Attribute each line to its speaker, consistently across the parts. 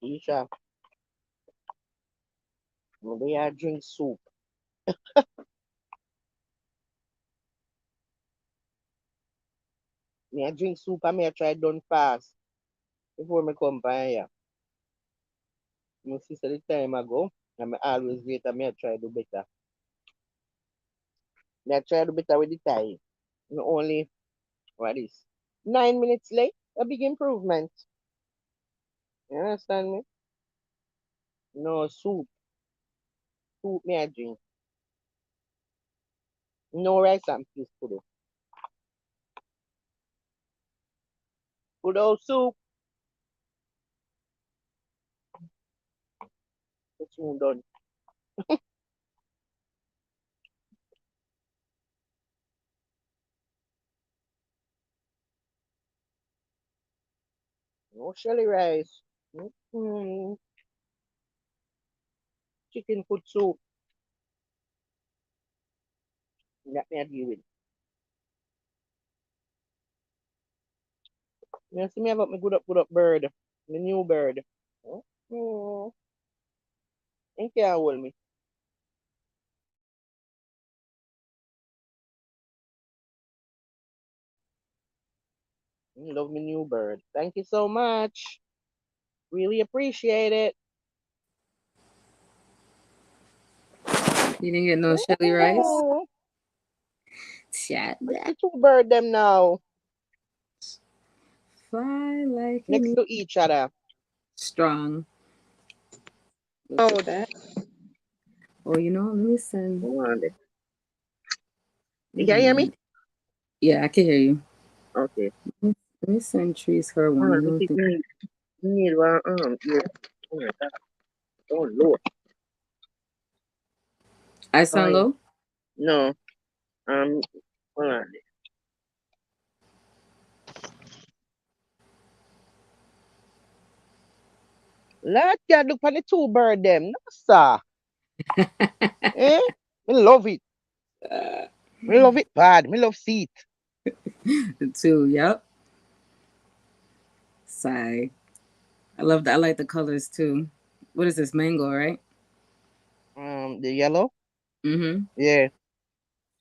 Speaker 1: Isha, maybe I drink soup. Me I drink soup and me I try done fast before me come by here. My sister the time ago, and me always late and me I try do better. Me I try do better with the time. Me only what is 9 minutes late, a big improvement. You understand me? No soup. Soup me I drink. No rice and peas today. Good old soup. It's soon done. No shelly rice. Mm-hmm. Chicken foot soup. That me I deal with. You see me about my good up bird. The new bird. Mm-hmm. Ain't can't hold me. Love me new bird. Thank you so much. Really appreciate it.
Speaker 2: You didn't get no shelly rice?
Speaker 1: Oh,
Speaker 2: Chat
Speaker 1: what's
Speaker 2: that.
Speaker 1: the two bird them now?
Speaker 2: Fly like
Speaker 1: Next
Speaker 2: an
Speaker 1: to each other.
Speaker 2: strong. Look
Speaker 1: Oh,
Speaker 2: at that. Oh, you know, let me send.
Speaker 1: hold on there. You
Speaker 2: Never
Speaker 1: can hear me?
Speaker 2: mind. Yeah, I can hear you.
Speaker 1: Okay.
Speaker 2: Let me send Trees her
Speaker 1: Hold
Speaker 2: one.
Speaker 1: on,
Speaker 2: I
Speaker 1: let
Speaker 2: don't
Speaker 1: me
Speaker 2: think
Speaker 1: need one yeah. Oh my god. Oh Lord.
Speaker 2: I
Speaker 1: Oh
Speaker 2: sound
Speaker 1: yeah.
Speaker 2: low.
Speaker 1: No. Um hold on. Let you look for the two bird them. No sir. Eh? Me love it. Me love it bad. Me love seat.
Speaker 2: The two, yep. Sigh. I love that. I like the colors too. What is this? Mango, right?
Speaker 1: The yellow?
Speaker 2: Mm-hmm.
Speaker 1: Yeah,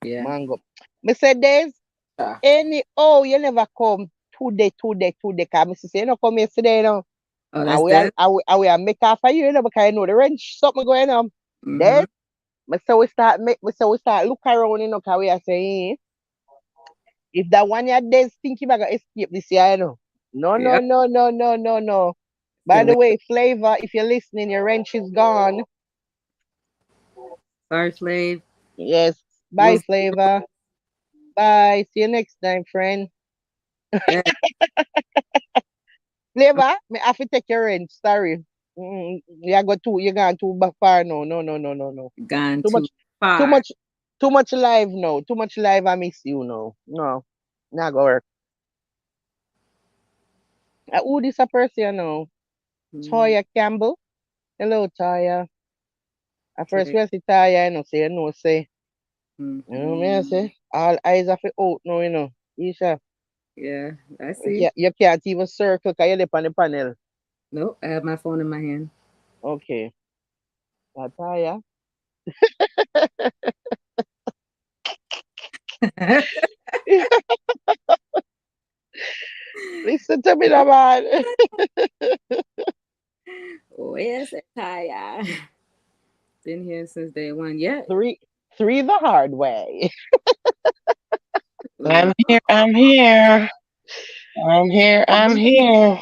Speaker 2: Yeah.
Speaker 1: mango. Me say there's
Speaker 2: Ah.
Speaker 1: any oh you never come today. Cause me say you know come yesterday you know.
Speaker 2: Oh,
Speaker 1: And
Speaker 2: that's that.
Speaker 1: I will make half for you, you know, because you know the wrench something going on.
Speaker 2: Mm-hmm.
Speaker 1: Then we start look around, you know, cause we are saying if that one year days thinking about gonna escape this year, you know. No, no,
Speaker 2: Yep.
Speaker 1: no, no, no, no, no. By
Speaker 2: Feel
Speaker 1: the
Speaker 2: like
Speaker 1: way, Flavor, if you're listening, your wrench is gone.
Speaker 2: sorry, Flav.
Speaker 1: Yes.
Speaker 2: We'll
Speaker 1: Bye, Flavor. Bye. See you next time, friend.
Speaker 2: yeah.
Speaker 1: Flavor, me have to take your wrench. Sorry. You're gone too far no. No, no, no, no, no.
Speaker 2: Gone
Speaker 1: Too
Speaker 2: too
Speaker 1: much too
Speaker 2: far.
Speaker 1: much too much live now. Too much live I miss you now. No. Not gonna work. Who this a person now?
Speaker 2: Mm,
Speaker 1: Toya Campbell. Hello, Toya. At first
Speaker 2: okay.
Speaker 1: we see Toya, say. You know what I
Speaker 2: Mm-hmm.
Speaker 1: say? All eyes have to out now, Isha.
Speaker 2: Yeah, I
Speaker 1: You
Speaker 2: see.
Speaker 1: can't even circle because you're up on the panel.
Speaker 2: Nope, I have my phone in my hand.
Speaker 1: Okay. Toya. Listen to me, now, man.
Speaker 2: Where's it, Kaya? Been here since day one. Yeah.
Speaker 1: Three the hard way.
Speaker 2: Ooh.
Speaker 3: I'm here. I'm here. I'm
Speaker 1: Me,
Speaker 3: here.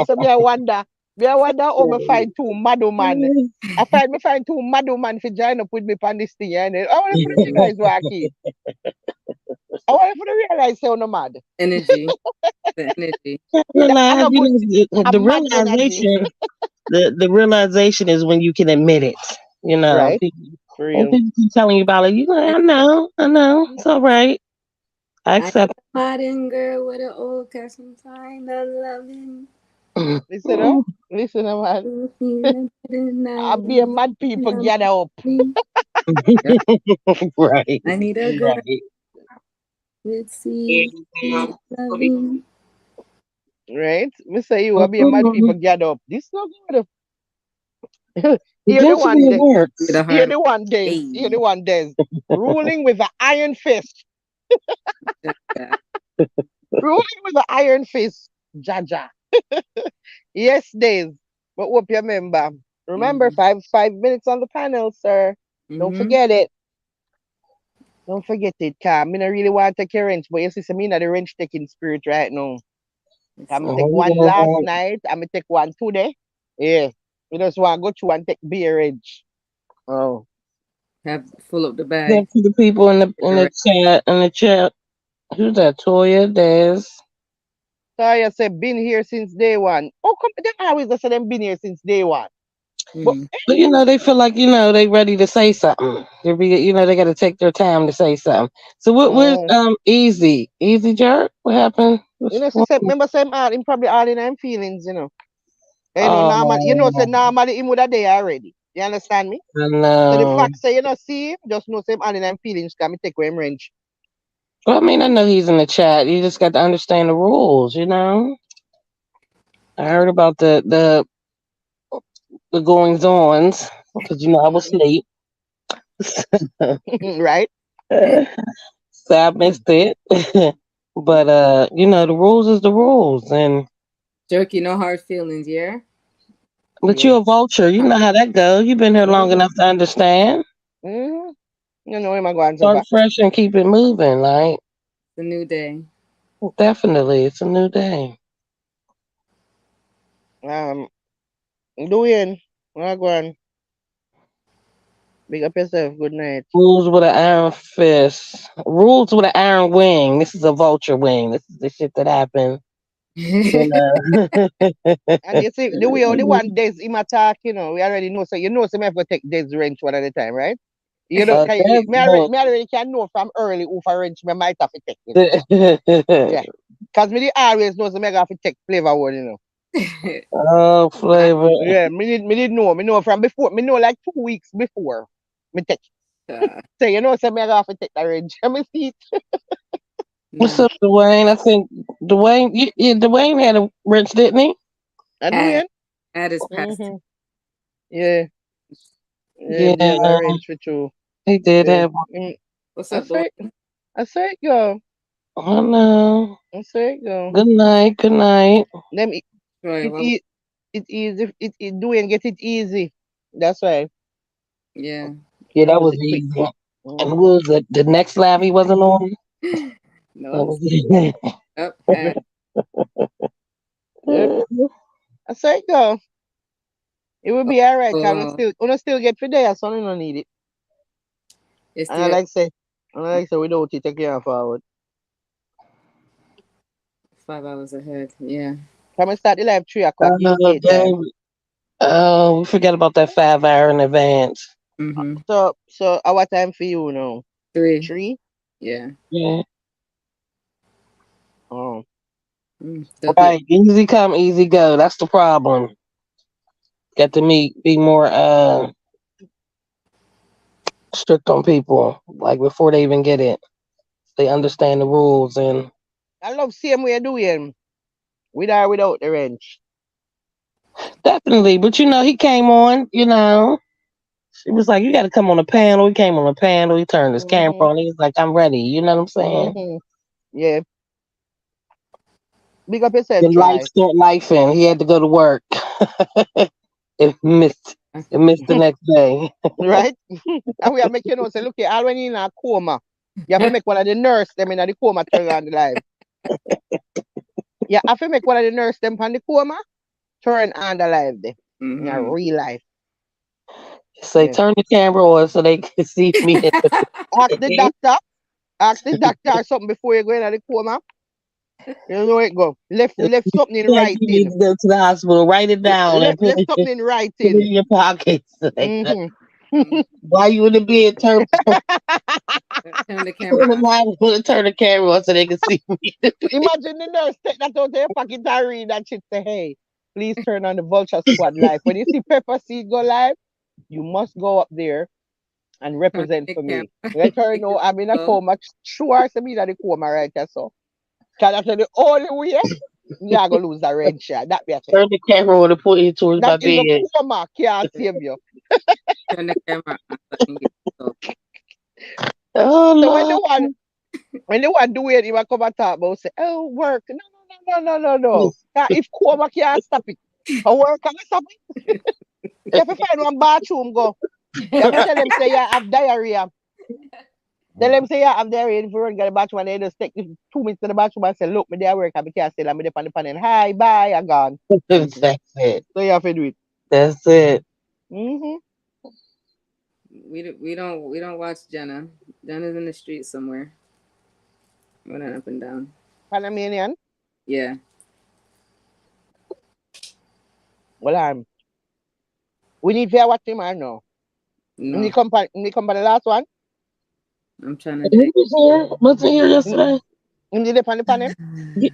Speaker 1: so me I wonder how me find two madu man. Me find two madu man for join up with me on this thing, and I want to realize what I keep. I want to realize how no mad.
Speaker 2: Energy. The energy.
Speaker 1: I
Speaker 3: Realize,
Speaker 1: no good a
Speaker 3: the
Speaker 1: mad energy.
Speaker 3: realization, the realization is when you can admit it.
Speaker 1: Right?
Speaker 3: People,
Speaker 1: For
Speaker 3: when
Speaker 1: real.
Speaker 3: people keep telling you about it, I know, it's all right. I
Speaker 2: I
Speaker 3: accept.
Speaker 2: a modern girl with an old fashioned kind of loving.
Speaker 1: Listen up. Listen up, man.
Speaker 2: Ooh, feeling better
Speaker 1: I
Speaker 2: now.
Speaker 1: be a mad people gather up.
Speaker 2: Yep.
Speaker 3: Right,
Speaker 2: I need a girl
Speaker 3: right.
Speaker 2: with sweet, sweet loving.
Speaker 1: right? Me say you will be a mad
Speaker 3: Mm-mm.
Speaker 1: people gather up. This not good. Here the
Speaker 3: Eventually
Speaker 1: one
Speaker 3: it
Speaker 1: day.
Speaker 2: With a
Speaker 3: works.
Speaker 1: Here
Speaker 2: heart.
Speaker 1: the one days. Here
Speaker 2: Hey.
Speaker 1: the one days. Ruling with the iron fist.
Speaker 2: Jaja.
Speaker 1: Ruling with the iron fist. Jaja. Yes, days. But hope you remember. Remember,
Speaker 2: Mm-hmm.
Speaker 1: five minutes on the panel, sir. Don't
Speaker 2: Mm-hmm.
Speaker 1: forget it. Don't forget it, Cam. I don't really want to take your wrench, but you see, me in the wrench taking spirit right now. I'm
Speaker 2: It's
Speaker 1: take
Speaker 3: Oh,
Speaker 1: one last
Speaker 3: yeah.
Speaker 1: night. I'm gonna take one today. Yeah. We just want to go through and take beer edge. Oh.
Speaker 2: have full up the bag.
Speaker 3: That to the people in the
Speaker 2: You're right.
Speaker 3: chat. Who's that? Toya, Des.
Speaker 1: So you say been here since day one. Oh, come they always just say them been here since day one. But
Speaker 2: Mm.
Speaker 3: But they feel like they ready to say something. They got to take their time to say something. So where's
Speaker 1: mm,
Speaker 3: Easy Jerk? What happened? What's
Speaker 1: she
Speaker 3: wrong?
Speaker 1: said remember same all him probably all in them feelings. Normal say
Speaker 3: Oh,
Speaker 1: normally him would have day already. You understand me?
Speaker 3: I
Speaker 1: So the
Speaker 3: know.
Speaker 1: fact say see him, just know same all in them feelings can me take away him wrench.
Speaker 3: Well, I mean, I know he's in the chat. You just got to understand the rules. I heard about the goings ons because I was asleep.
Speaker 1: Right?
Speaker 3: So I missed it. But the rules is the rules, and
Speaker 2: Jerky, no hard feelings, yeah?
Speaker 3: but
Speaker 1: Yeah.
Speaker 3: you're a vulture. You know how that goes. You've been here long
Speaker 1: Mm-hmm.
Speaker 3: enough to understand.
Speaker 1: Mm-hmm. Him I go answer
Speaker 3: Start
Speaker 1: back.
Speaker 3: fresh and keep it moving. Like
Speaker 2: It's a new day.
Speaker 3: definitely, it's a new day.
Speaker 1: Um doing I go on. Big up yourself. Good night.
Speaker 3: Rules with an iron fist. Rules with an iron wing. This is a vulture wing. This is the shit that happened. You know.
Speaker 1: And you see the way how the one days him attack, we already know. So so me have to take days wrench one at a time, right? You know,
Speaker 3: That's
Speaker 1: me already can know from early who for wrench me might have to take. Yeah. Cause me the always know so me have to take flavor one.
Speaker 3: oh, flavor.
Speaker 1: Yeah, me did know. Me know from before. Me know like 2 weeks before. Me take. So so me have to take the wrench. Me see it.
Speaker 3: What's
Speaker 2: Nah.
Speaker 3: up, Dwayne? I think Dwayne had a wrench, didn't he?
Speaker 1: I do
Speaker 2: At,
Speaker 1: it.
Speaker 2: at his past.
Speaker 1: Mm-hmm. Yeah. Yeah, me
Speaker 3: Yeah,
Speaker 1: have a wrench with you.
Speaker 3: he did
Speaker 1: Yeah.
Speaker 3: have one.
Speaker 2: What's
Speaker 1: I
Speaker 2: up, boy?
Speaker 1: say I say it go.
Speaker 3: Oh no.
Speaker 1: I say it go.
Speaker 3: Good night. Good night.
Speaker 1: Them
Speaker 2: Troy,
Speaker 1: it
Speaker 2: well,
Speaker 1: easy. It easy. It do and get it easy. That's why.
Speaker 2: yeah.
Speaker 3: Yeah, that
Speaker 1: Close
Speaker 3: was
Speaker 1: it quick.
Speaker 3: easy. And
Speaker 1: Mm.
Speaker 3: who was it? The next live he wasn't on? That
Speaker 2: No,
Speaker 3: was easy.
Speaker 2: up, at.
Speaker 1: Yep. I say it go. It will be alright. Can
Speaker 2: Oh,
Speaker 1: we still get for there, so we don't need it.
Speaker 2: it's
Speaker 1: And I
Speaker 2: still
Speaker 1: like say, without it, take care forward.
Speaker 2: 5 hours ahead. Yeah.
Speaker 1: Can we start the live 3 o'clock UK time?
Speaker 3: Dang. Oh, we forgot about that 5 hour in advance.
Speaker 2: Mm-hmm.
Speaker 1: So our time for you now.
Speaker 2: 3.
Speaker 1: 3.
Speaker 2: Yeah.
Speaker 3: Yeah.
Speaker 1: Oh.
Speaker 2: Double.
Speaker 3: Right. Easy come, easy go. That's the problem. Got to be more strict on people. Like before they even get it. They understand the rules and
Speaker 1: I love same way you doing. With or without the wrench.
Speaker 3: definitely. But he came on. She was like, you got to come on a panel. He came on a panel. He turned his camera
Speaker 1: Mm-hmm.
Speaker 3: on. He was like, I'm ready. You know what I'm saying?
Speaker 1: Mm-hmm. Yeah. Big up yourself,
Speaker 3: Then life
Speaker 1: try.
Speaker 3: start life and he had to go to work. it missed. It missed the next day.
Speaker 1: Right? And we are making say, look here, all when you in a coma, you have to make one of the nurse them in the coma turn on the live. You have to make one of the nurse them on the coma turn on the live there. In a
Speaker 2: Mm-hmm.
Speaker 1: real life.
Speaker 3: Say,
Speaker 1: Yeah.
Speaker 3: turn the camera on so they can see me.
Speaker 1: Ask the doctor. Ask the doctor something before you go into the coma. You know where it go. Left something in
Speaker 3: Like you need
Speaker 1: writing.
Speaker 3: to go to the hospital, write it down and
Speaker 1: Left something in
Speaker 3: put it
Speaker 1: writing.
Speaker 3: in your pocket. Like,
Speaker 1: Mm-hmm.
Speaker 3: while you in the bed,
Speaker 2: Turn the camera.
Speaker 3: turn the turn the camera on so they can see me.
Speaker 1: Imagine the nurse take that out of your pocket and read that shit. Say, hey, please turn on the Vulture Squad live. When you see Pepper Seed go live, you must go up there and
Speaker 2: Turn
Speaker 1: represent
Speaker 2: the
Speaker 1: for me.
Speaker 2: camera.
Speaker 1: Let her know I'm in a
Speaker 2: Go.
Speaker 1: coma. Sure, to me that the coma right there. So, cause that's the only way. You are gonna lose a wrench. Yeah. That be a thing.
Speaker 3: Turn the camera on and put it towards my
Speaker 1: Not even
Speaker 3: bed.
Speaker 1: coma can't save you.
Speaker 2: Turn the camera on so I can get so
Speaker 3: Oh
Speaker 1: So
Speaker 3: Lord.
Speaker 1: when the one do it, he will come and talk about say, oh work. No, no, no, no, no, no, no. If coma can't stop it. A work can stop it. You have to find one bathroom go. You have to tell them say you have diarrhea. Tell them say you have diarrhea if you run get the bathroom and they just take you 2 minutes to the bathroom and say, look, me there work, I can't stay, I'm there on the panel. Hi, bye, I'm gone.
Speaker 3: That's it.
Speaker 1: So you have to do it.
Speaker 3: That's it.
Speaker 1: Mm-hmm.
Speaker 2: we don't watch Jenna. Jenna's in the street somewhere. Running up and down.
Speaker 1: Panamanian.
Speaker 2: Yeah.
Speaker 1: Well, we need to watch him or no.
Speaker 2: No.
Speaker 1: In the company last one.
Speaker 2: I'm trying to
Speaker 3: He
Speaker 2: think.
Speaker 3: was here. Wasn't here yesterday?
Speaker 1: In the on the panel.
Speaker 3: Ye-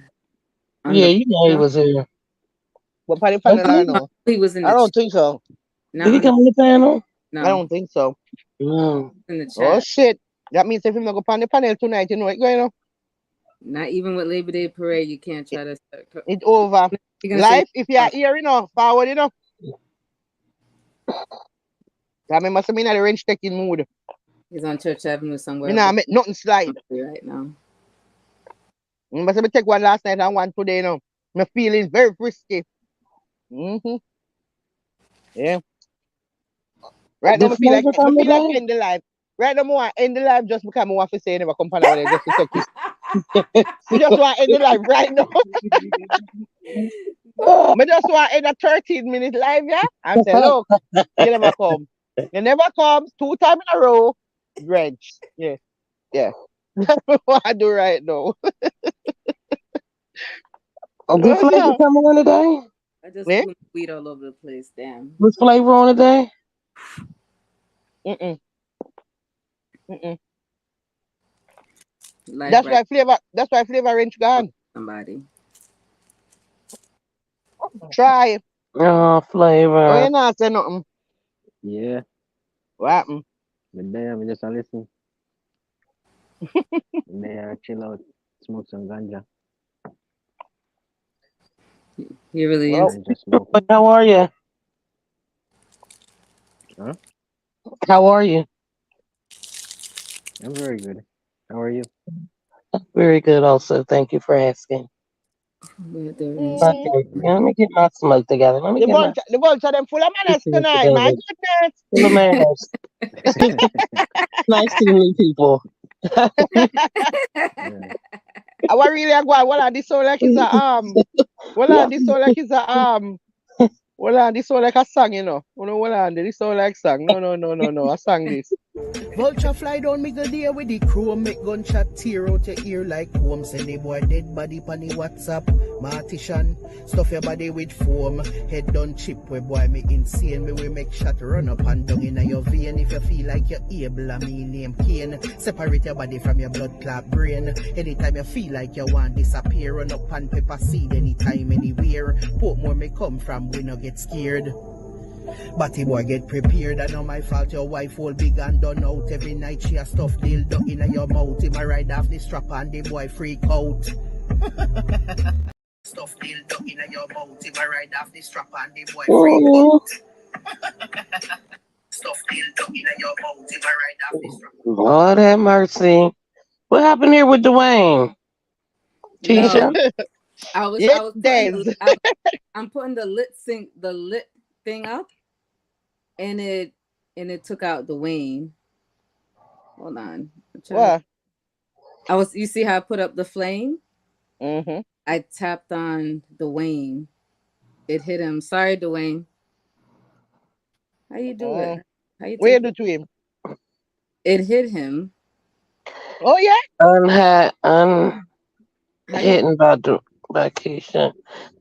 Speaker 2: On
Speaker 3: Yeah,
Speaker 2: the
Speaker 3: you know he
Speaker 2: panel?
Speaker 3: was here.
Speaker 1: But on the
Speaker 3: Was
Speaker 1: panel, I
Speaker 3: he?
Speaker 1: don't
Speaker 2: No,
Speaker 1: know.
Speaker 2: he was in
Speaker 1: I
Speaker 2: the
Speaker 1: don't
Speaker 2: chat.
Speaker 1: think so.
Speaker 3: Did
Speaker 2: Not
Speaker 3: he
Speaker 2: on the
Speaker 3: come on the panel?
Speaker 1: I
Speaker 2: no.
Speaker 1: don't think so.
Speaker 3: No.
Speaker 2: In the
Speaker 1: Oh
Speaker 2: chat.
Speaker 1: shit. That means if him not go on the panel tonight, you know it going on.
Speaker 2: Not even with Labor Day parade, you can't try to.
Speaker 1: It's over.
Speaker 2: You're gonna say
Speaker 1: Life, if you are here, forward, I mean, must have been at the wrench taking mood.
Speaker 2: he's on Church Avenue
Speaker 1: Me
Speaker 2: somewhere,
Speaker 1: nah
Speaker 2: but
Speaker 1: make nothing slide.
Speaker 2: right now.
Speaker 1: Must have take one last night and one today, My feelings very frisky. Mm-hmm. Yeah. Right now,
Speaker 3: Did Flavor
Speaker 1: I
Speaker 3: come
Speaker 1: feel like
Speaker 3: today?
Speaker 1: end the life. Right now, I want to end the life just because I want to say never come on over there just to take it. Me just want to end the life right now. Me just want to end a 13-minute live, yeah? And say, look, you never come. You never comes 2 times in a row. Drench. Yeah. Yeah. That's what I do right now.
Speaker 3: Did
Speaker 1: Oh,
Speaker 3: Flavor
Speaker 1: yeah.
Speaker 3: come on today?
Speaker 2: I just
Speaker 1: Yeah?
Speaker 2: blew weed all over the place. Damn.
Speaker 3: Was Flavor on today?
Speaker 1: Mm-mm. Mm-mm.
Speaker 2: Live right
Speaker 1: That's why flavor range
Speaker 2: now,
Speaker 1: gone.
Speaker 2: somebody.
Speaker 1: Try.
Speaker 3: Oh,
Speaker 1: Oh,
Speaker 3: Flavor.
Speaker 1: you not say nothing.
Speaker 4: Yeah,
Speaker 1: What happened?
Speaker 4: but then I just a listen. And then I chill out, smoke some ganja.
Speaker 2: You really
Speaker 1: Well,
Speaker 2: into
Speaker 4: Ganja smoke.
Speaker 3: How are you?
Speaker 4: Huh?
Speaker 3: How are you?
Speaker 4: I'm very good. How are you?
Speaker 3: Very good also. Thank you for asking.
Speaker 2: where there is.
Speaker 1: mm,
Speaker 3: Okay. Yeah, let me get my smoke together. Let me get my
Speaker 1: the vulture, them full of manners
Speaker 3: pieces
Speaker 1: tonight. My
Speaker 3: together.
Speaker 1: goodness.
Speaker 3: Full of manners. Nice to meet people.
Speaker 4: Yeah.
Speaker 1: I want really go. Well, this sound like is a Well,
Speaker 3: Yeah.
Speaker 1: this sound like is a Well, this sound like a song, Well, this sound like song. No, no, no, no, no. A song this.
Speaker 5: Vulture fly down me go there with the crew. Make gunshot tear out your ear like comb. Send the boy dead body pan the WhatsApp. Martian, stuff your body with foam. Head done chip where boy me insane. Me we make shot run up and down in your vein. If you feel like you're able, I mean name Kane. Separate your body from your blood clot brain. Anytime you feel like you want disappear, run up and pepper seed anytime, anywhere. Portmore me come from, we no get scared. Batty boy get prepared, and not my fault your wife all big and done out. Every night she a stuff dildo in your mouth. Him a ride off the strap and the boy freak out. Stuff dildo in your mouth. Him a ride off the strap and the boy freak
Speaker 3: Oh,
Speaker 5: out. Stuff dildo in your mouth. Him a ride off the strap.
Speaker 3: Lord have mercy. What happened here with Dwayne? Tisha?
Speaker 2: No,
Speaker 1: Yes,
Speaker 2: I was putting
Speaker 1: Des.
Speaker 2: I'm putting the lit thing up, and it took out the Wayne. Hold on.
Speaker 1: What?
Speaker 2: You see how I put up the flame?
Speaker 1: Mm-hmm.
Speaker 2: I tapped on Dwayne. It hit him. Sorry, Dwayne. How you do it? How you
Speaker 1: What you
Speaker 2: take
Speaker 1: do
Speaker 2: it?
Speaker 1: to him?
Speaker 2: It hit him.
Speaker 1: Oh, yeah?
Speaker 3: Unhidden
Speaker 2: How you?
Speaker 3: by Keisha.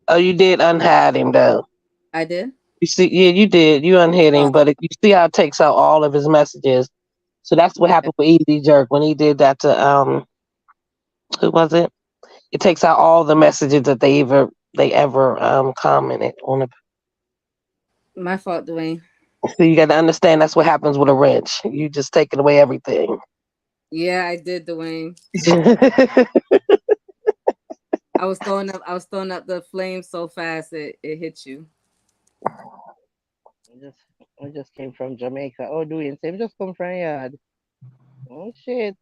Speaker 3: Oh, you did unhide him though.
Speaker 2: I did.
Speaker 3: You see, yeah, you did. You unhid him, but you see how it takes out all of his messages. So that's what happened with Easy Jerk when he did that to who was it? It takes out all the messages that they ever commented on it.
Speaker 2: My fault, Dwayne.
Speaker 3: So you got to understand that's what happens with a wrench. You just taking away everything.
Speaker 2: Yeah, I did, Dwayne. I was throwing up the flame so fast it hit you.
Speaker 1: I just I just came from Jamaica. Oh, doing same. Just come from yard. Oh shit.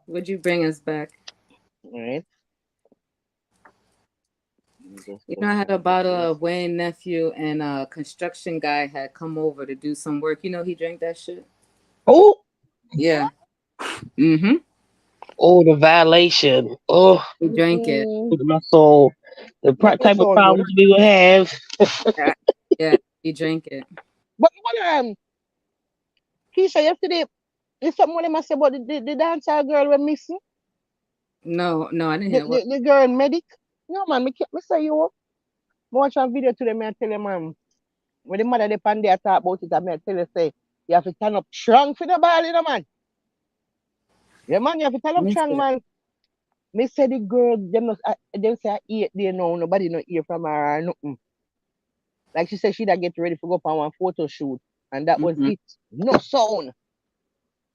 Speaker 2: Would you bring us back?
Speaker 1: All right. Just
Speaker 2: You know,
Speaker 1: come
Speaker 2: I had a
Speaker 1: from the
Speaker 2: bottle
Speaker 1: place.
Speaker 2: of Wayne nephew and a construction guy had come over to do some work. You know, he drank that shit.
Speaker 3: Oh,
Speaker 2: Yeah. Mm-hmm.
Speaker 3: oh, the violation. Oh,
Speaker 2: He drank it.
Speaker 1: Mm-mm.
Speaker 3: my soul. The
Speaker 1: Make me
Speaker 3: type of
Speaker 1: sound good.
Speaker 3: problems we would have.
Speaker 2: Yeah, yeah, he drank it.
Speaker 1: But what Keisha yesterday, is something what they must say about the dancer girl we missing?
Speaker 2: No, no, I didn't
Speaker 1: The,
Speaker 2: hear what.
Speaker 1: the, the girl medic? No man, me say you watch a video today, me I tell you man. When the mother depend there talk about it, and me I tell you say you have to turn up strong for the ball, man. Yeah man, you have to turn
Speaker 2: Let
Speaker 1: up
Speaker 2: me
Speaker 1: strong,
Speaker 2: see.
Speaker 1: man. Me say the girl, them say I eat there now, nobody no hear from her or nothing. Like she said, she'd get ready to go up on one photo shoot, and that was
Speaker 2: Mm-hmm.
Speaker 1: it. No sound.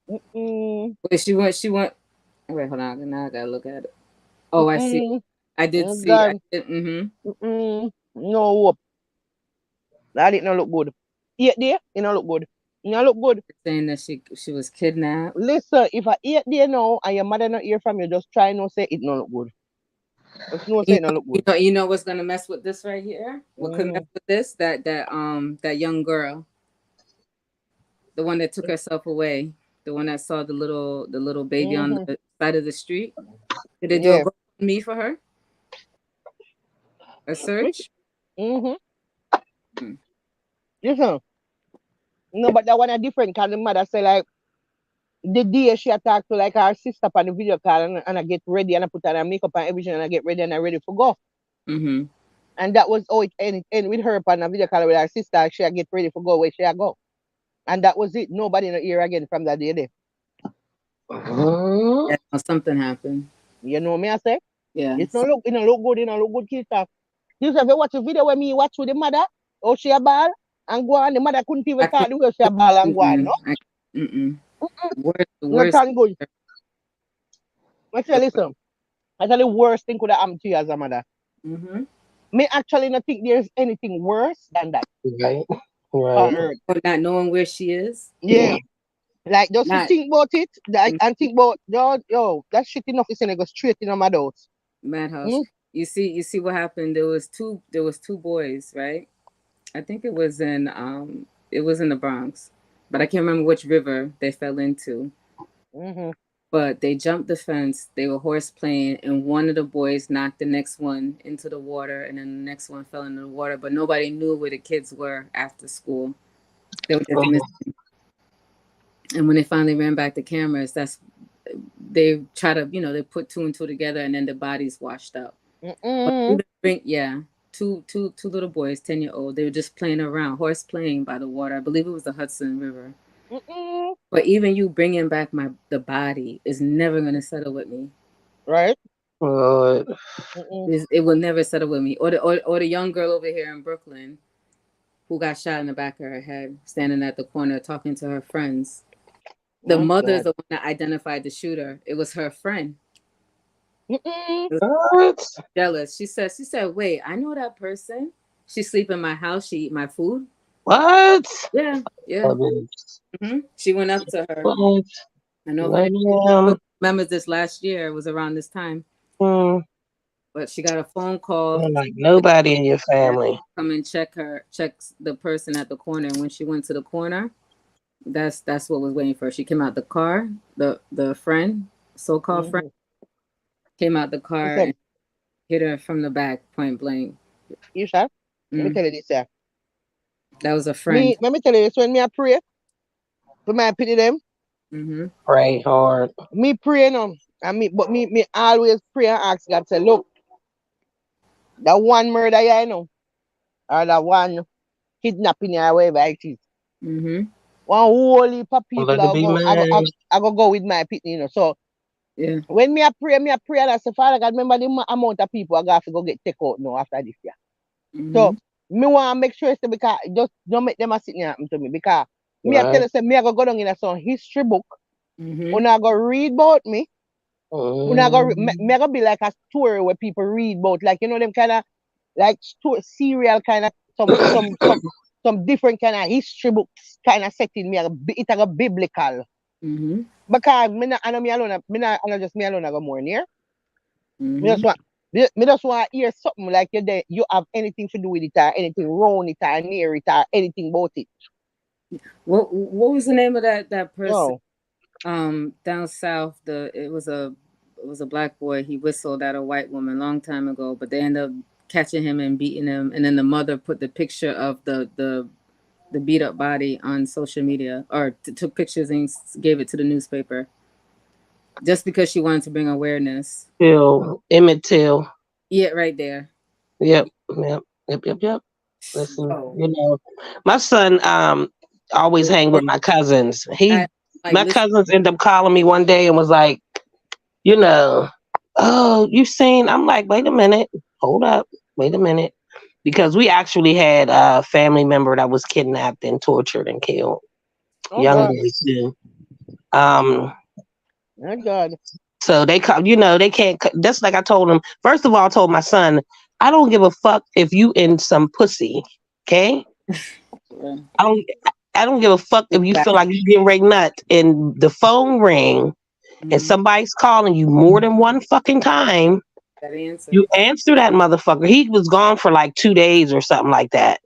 Speaker 1: Mm-mm,
Speaker 2: Wait, she went. Wait, hold on. Now I gotta look at it. Oh, I see.
Speaker 1: mm-mm,
Speaker 2: I did
Speaker 1: oh
Speaker 2: see. I
Speaker 1: God,
Speaker 2: did. Mm-hmm.
Speaker 1: mm-mm, no hope. That did not look good. Eat there, it not look good. It not look good.
Speaker 2: Saying that she was kidnapped.
Speaker 1: Listen, if I eat there now and your mother not hear from you, just try no say it not look good. Just no say
Speaker 2: You
Speaker 1: it
Speaker 2: know,
Speaker 1: not look
Speaker 2: you
Speaker 1: good.
Speaker 2: know, you know what's gonna mess with this right here? What could mess
Speaker 1: Mm-hmm.
Speaker 2: with this? That young girl, the one that took herself away, the one that saw the little baby on
Speaker 1: Mm-hmm.
Speaker 2: the side of the street. Did they do a
Speaker 1: Yeah.
Speaker 2: GoFundMe for her? A search?
Speaker 1: Mm-hmm.
Speaker 2: Hmm.
Speaker 1: Listen. No, but that one a different kind of mother say like the day she attacked to like her sister on the video call and I get ready and I put on her makeup and everything and I get ready and I ready for go.
Speaker 2: Mm-hmm.
Speaker 1: And that was how it end with her on a video call with her sister. She get ready for go where she a go. And that was it. Nobody no hear again from that day there.
Speaker 3: Mm,
Speaker 2: Yeah, something happened.
Speaker 1: You know me I say?
Speaker 2: Yeah.
Speaker 1: It don't look good, it don't look good, kid talk. You say if you watch a video where me watch with the mother, oh she a ball and go on, the mother couldn't even
Speaker 2: I
Speaker 1: talk
Speaker 2: can't.
Speaker 1: the way she a ball and go on,
Speaker 2: Mm-mm.
Speaker 1: no?
Speaker 2: Mm-mm. The
Speaker 1: No
Speaker 2: worst.
Speaker 1: time good. I say
Speaker 2: The,
Speaker 1: listen, I tell the worst thing could have happened to you as a mother.
Speaker 2: mm-hmm.
Speaker 1: Me actually not think there's anything worse than that
Speaker 3: right,
Speaker 1: on
Speaker 3: right.
Speaker 1: earth.
Speaker 2: Or not knowing where she is.
Speaker 1: Yeah. Like just to
Speaker 2: Not
Speaker 1: think about it, like, and think about yo, that shit enough is gonna go straight in my mouth.
Speaker 2: Madhouse.
Speaker 1: Hmm?
Speaker 2: You see what happened. There was two boys, right? I think it was in the Bronx, but I can't remember which river they fell into.
Speaker 1: Mm-hmm.
Speaker 2: But they jumped the fence. They were horse playing, and one of the boys knocked the next one into the water, and then the next one fell into the water. But nobody knew where the kids were after school. They were just
Speaker 3: Mhm.
Speaker 2: missing. And when they finally ran back the cameras, that's they try to they put two and two together, and then the bodies washed up. But
Speaker 1: Mm-mm.
Speaker 2: even yeah, two little boys, 10-year-old. They were just playing around, horse playing by the water. I believe it was the Hudson River.
Speaker 1: Mm-mm.
Speaker 2: But even you bringing back the body is never gonna settle with me.
Speaker 1: Right?
Speaker 3: Lord.
Speaker 1: Mm-mm.
Speaker 2: It will never settle with me. Or the young girl over here in Brooklyn who got shot in the back of her head, standing at the corner talking to her friends. The
Speaker 1: Oh
Speaker 2: mother is
Speaker 1: God.
Speaker 2: the one that identified the shooter. It was her friend.
Speaker 1: Mm-mm.
Speaker 2: It was
Speaker 3: What?
Speaker 2: jealous. She said, "Wait, I know that person. She sleep in my house. She eat my food."
Speaker 3: What?
Speaker 2: Yeah, yeah. She went up to her.
Speaker 3: What?
Speaker 2: I know her.
Speaker 3: Ma'am.
Speaker 2: Remembers this last year. It was around this time,
Speaker 3: Mm,
Speaker 2: but she got a phone call.
Speaker 3: I'm like nobody in your family.
Speaker 2: Come and check the person at the corner. And when she went to the corner, that's what was waiting for her. She came out the car. The friend, so-called friend,
Speaker 1: Mm-hmm.
Speaker 2: came out the
Speaker 1: He
Speaker 2: car
Speaker 1: said,
Speaker 2: and hit her from the back, point blank.
Speaker 1: Isha, let me
Speaker 2: Mm,
Speaker 1: tell you this, yeah.
Speaker 2: that was a friend.
Speaker 1: Me, let me tell you this, when me I pray for my pity them,
Speaker 2: Mm-hmm.
Speaker 3: Pray hard.
Speaker 1: me pray no. But me always pray and ask God say, look, that one murder yeah, I know, or that one kidnapping or whatever it is.
Speaker 2: Mm-hmm.
Speaker 1: One whole heap of
Speaker 3: Don't
Speaker 1: people
Speaker 3: let it be mine.
Speaker 1: I go with my pitney, So
Speaker 2: Yeah.
Speaker 1: when me I pray and I say, Father God, remember the amount of people I got to go get take out now after this year. So
Speaker 2: Mm-hmm.
Speaker 1: me want to make sure say because just don't make them a sit there happen to me because me I tell
Speaker 3: Right.
Speaker 1: you say me I go down in a some history book.
Speaker 2: Mm-hmm.
Speaker 1: When I go read about me Me I go be like a story where people read about, like them kind of like serial kind of some different kind of history books kind of setting. It a go biblical
Speaker 2: Mm-hmm.
Speaker 1: because I know me alone. I know just me alone. I go more near. Me
Speaker 2: Mm-hmm.
Speaker 1: just want. Me just want to hear something like you have anything to do with it or anything wrong it or near it or anything about it.
Speaker 2: What was the name of that person?
Speaker 1: Yo,
Speaker 2: Down south, it was a black boy. He whistled at a white woman long time ago, but they ended up catching him and beating him. And then the mother put the picture of the beat up body on social media, or took pictures and gave it to the newspaper, just because she wanted to bring awareness.
Speaker 3: Till Emmett Till.
Speaker 2: Yeah, right there.
Speaker 3: Yep, yep, yep. Listen,
Speaker 2: Oh,
Speaker 3: my son always hang with my cousins.
Speaker 2: I like
Speaker 3: My
Speaker 2: listen.
Speaker 3: cousins end up calling me one day and was like, you know, oh, you seen? I'm like, wait a minute, hold up, wait a minute, because we actually had a family member that was kidnapped and tortured and killed.
Speaker 1: oh
Speaker 3: Young
Speaker 1: God,
Speaker 3: boy too. Um,
Speaker 1: oh God.
Speaker 3: so they come, they can't. That's like I told him. First of all, I told my son, I don't give a fuck if you in some pussy. Okay, I don't. I don't give a fuck if you feel like you getting ready nuts and the phone ring and
Speaker 2: Mm-hmm.
Speaker 3: somebody's calling you more than one fucking time.
Speaker 2: That answer.
Speaker 3: You answer that motherfucker. He was gone for like 2 days or something like that.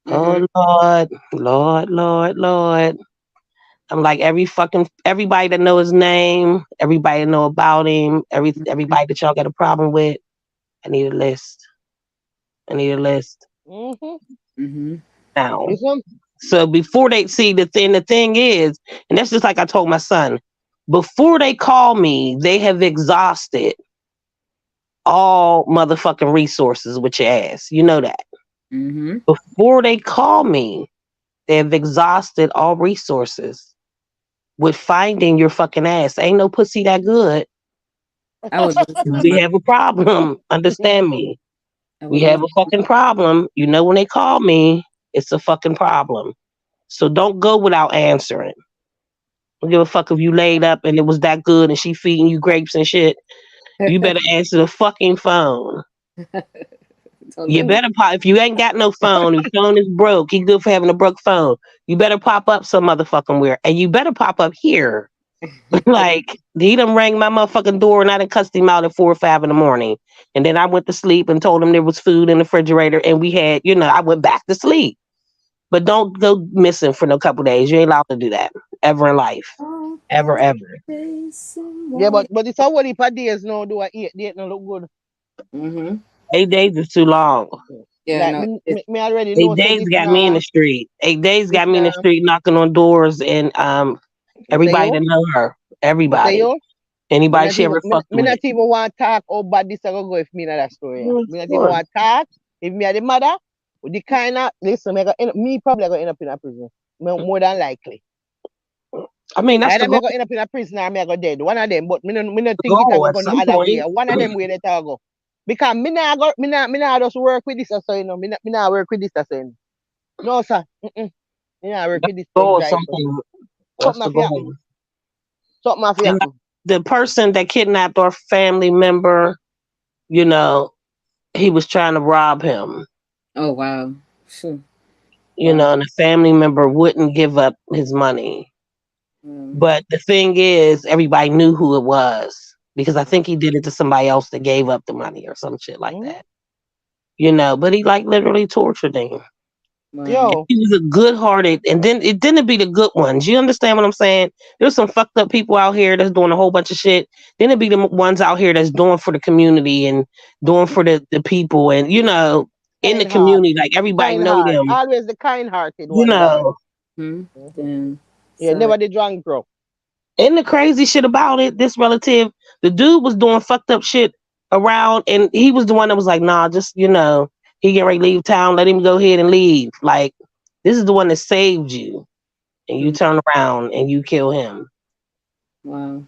Speaker 2: Mm-hmm.
Speaker 3: Oh Lord, Lord, Lord, Lord. I'm like everybody that know his name, everybody that know about him, everybody that y'all got a problem with. I need a list. I need a list
Speaker 1: Mm-hmm.
Speaker 2: Mm-hmm.
Speaker 3: now.
Speaker 1: Listen,
Speaker 3: So before they see the thing is, and that's just like I told my son, before they call me, they have exhausted all motherfucking resources with your ass. You know that.
Speaker 2: Mm-hmm.
Speaker 3: Before they call me, they have exhausted all resources with finding your fucking ass. Ain't no pussy that good.
Speaker 2: I would lose my
Speaker 3: We
Speaker 2: mind.
Speaker 3: have a problem. Understand me.
Speaker 2: I
Speaker 3: We
Speaker 2: would
Speaker 3: have
Speaker 2: lose.
Speaker 3: a fucking problem. When they call me, it's a fucking problem. So don't go without answering. I don't give a fuck if you laid up and it was that good and she feeding you grapes and shit. You better answer the fucking phone. You
Speaker 2: Totally.
Speaker 3: better pop if you ain't got no phone. Your phone is broke. You good for having a broke phone. You better pop up some motherfucking where, and you better pop up here. Like he done rang my motherfucking door and I done cussed him out at 4 or 5 in the morning. And then I went to sleep and told him there was food in the refrigerator and we had, I went back to sleep. But don't go missing for no couple days. You ain't allowed to do that ever in life.
Speaker 2: Oh,
Speaker 3: Ever, ever.
Speaker 1: yeah,
Speaker 2: someone.
Speaker 1: but it's a whole heap of days now. Do I eat? They no look good.
Speaker 2: Mm-hmm.
Speaker 3: 8 days is too long.
Speaker 2: Yeah,
Speaker 1: Like
Speaker 2: no.
Speaker 1: me already
Speaker 3: Eight
Speaker 1: know. Say
Speaker 3: days
Speaker 1: this
Speaker 3: got me in the street. 8 days
Speaker 1: this
Speaker 3: got me in the street knocking on doors and
Speaker 1: I say
Speaker 3: everybody
Speaker 1: yo,
Speaker 3: that know her.
Speaker 1: I say
Speaker 3: Everybody.
Speaker 1: yo.
Speaker 3: Anybody she ever fucked
Speaker 1: Me
Speaker 3: with.
Speaker 1: not even want to talk how bad this a go if me not that story. Yeah.
Speaker 3: Of
Speaker 1: Me not even
Speaker 3: course.
Speaker 1: want to talk if me are the mother. With the kind of listen, me probably gonna end up in a prison. More than likely.
Speaker 3: I mean, that's the
Speaker 1: Either me
Speaker 3: goal.
Speaker 1: go end up in a prison or me go dead. One of them, but me no
Speaker 3: The
Speaker 1: think it a
Speaker 3: goal
Speaker 1: go
Speaker 3: at
Speaker 1: go no
Speaker 3: some
Speaker 1: other way.
Speaker 3: point.
Speaker 1: One of them way that I go. Because me not just work with this so Me not work with this so No sir. Me not work with this
Speaker 3: Goal at
Speaker 1: dry
Speaker 3: some
Speaker 1: so.
Speaker 3: point. That's
Speaker 1: Something
Speaker 3: the
Speaker 1: have to
Speaker 3: goal.
Speaker 1: happen. Something have to
Speaker 3: And like,
Speaker 1: happen.
Speaker 3: the person that kidnapped our family member, you know, he was trying to rob him.
Speaker 2: Oh wow. Phew. Wow.
Speaker 3: And the family member wouldn't give up his money.
Speaker 2: Um,
Speaker 3: But the thing is, everybody knew who it was because I think he did it to somebody else that gave up the money or some shit like
Speaker 1: Mm?
Speaker 3: that. But he like literally tortured him.
Speaker 2: wow.
Speaker 1: Yo,
Speaker 3: He was a good hearted, and then it didn't be the good ones. You understand what I'm saying? There's some fucked up people out here that's doing a whole bunch of shit. Then it be the ones out here that's doing for the community and doing for the people, and in the
Speaker 1: kind heart.
Speaker 3: community, like everybody
Speaker 1: Kind
Speaker 3: know
Speaker 1: heart.
Speaker 3: them.
Speaker 1: Always the kind hearted
Speaker 3: You
Speaker 1: ones are
Speaker 3: know,
Speaker 1: them.
Speaker 2: Hmm.
Speaker 1: Mhm.
Speaker 2: Damn.
Speaker 1: Yeah,
Speaker 2: Sorry.
Speaker 1: never the drunk bro.
Speaker 3: and the crazy shit about it, this relative, the dude was doing fucked up shit around, and he was the one that was like, nah, just he get ready to leave town, let him go ahead and leave. Like, this is the one that saved you, and you
Speaker 2: Mm,
Speaker 3: turn around and you kill him.
Speaker 2: wow.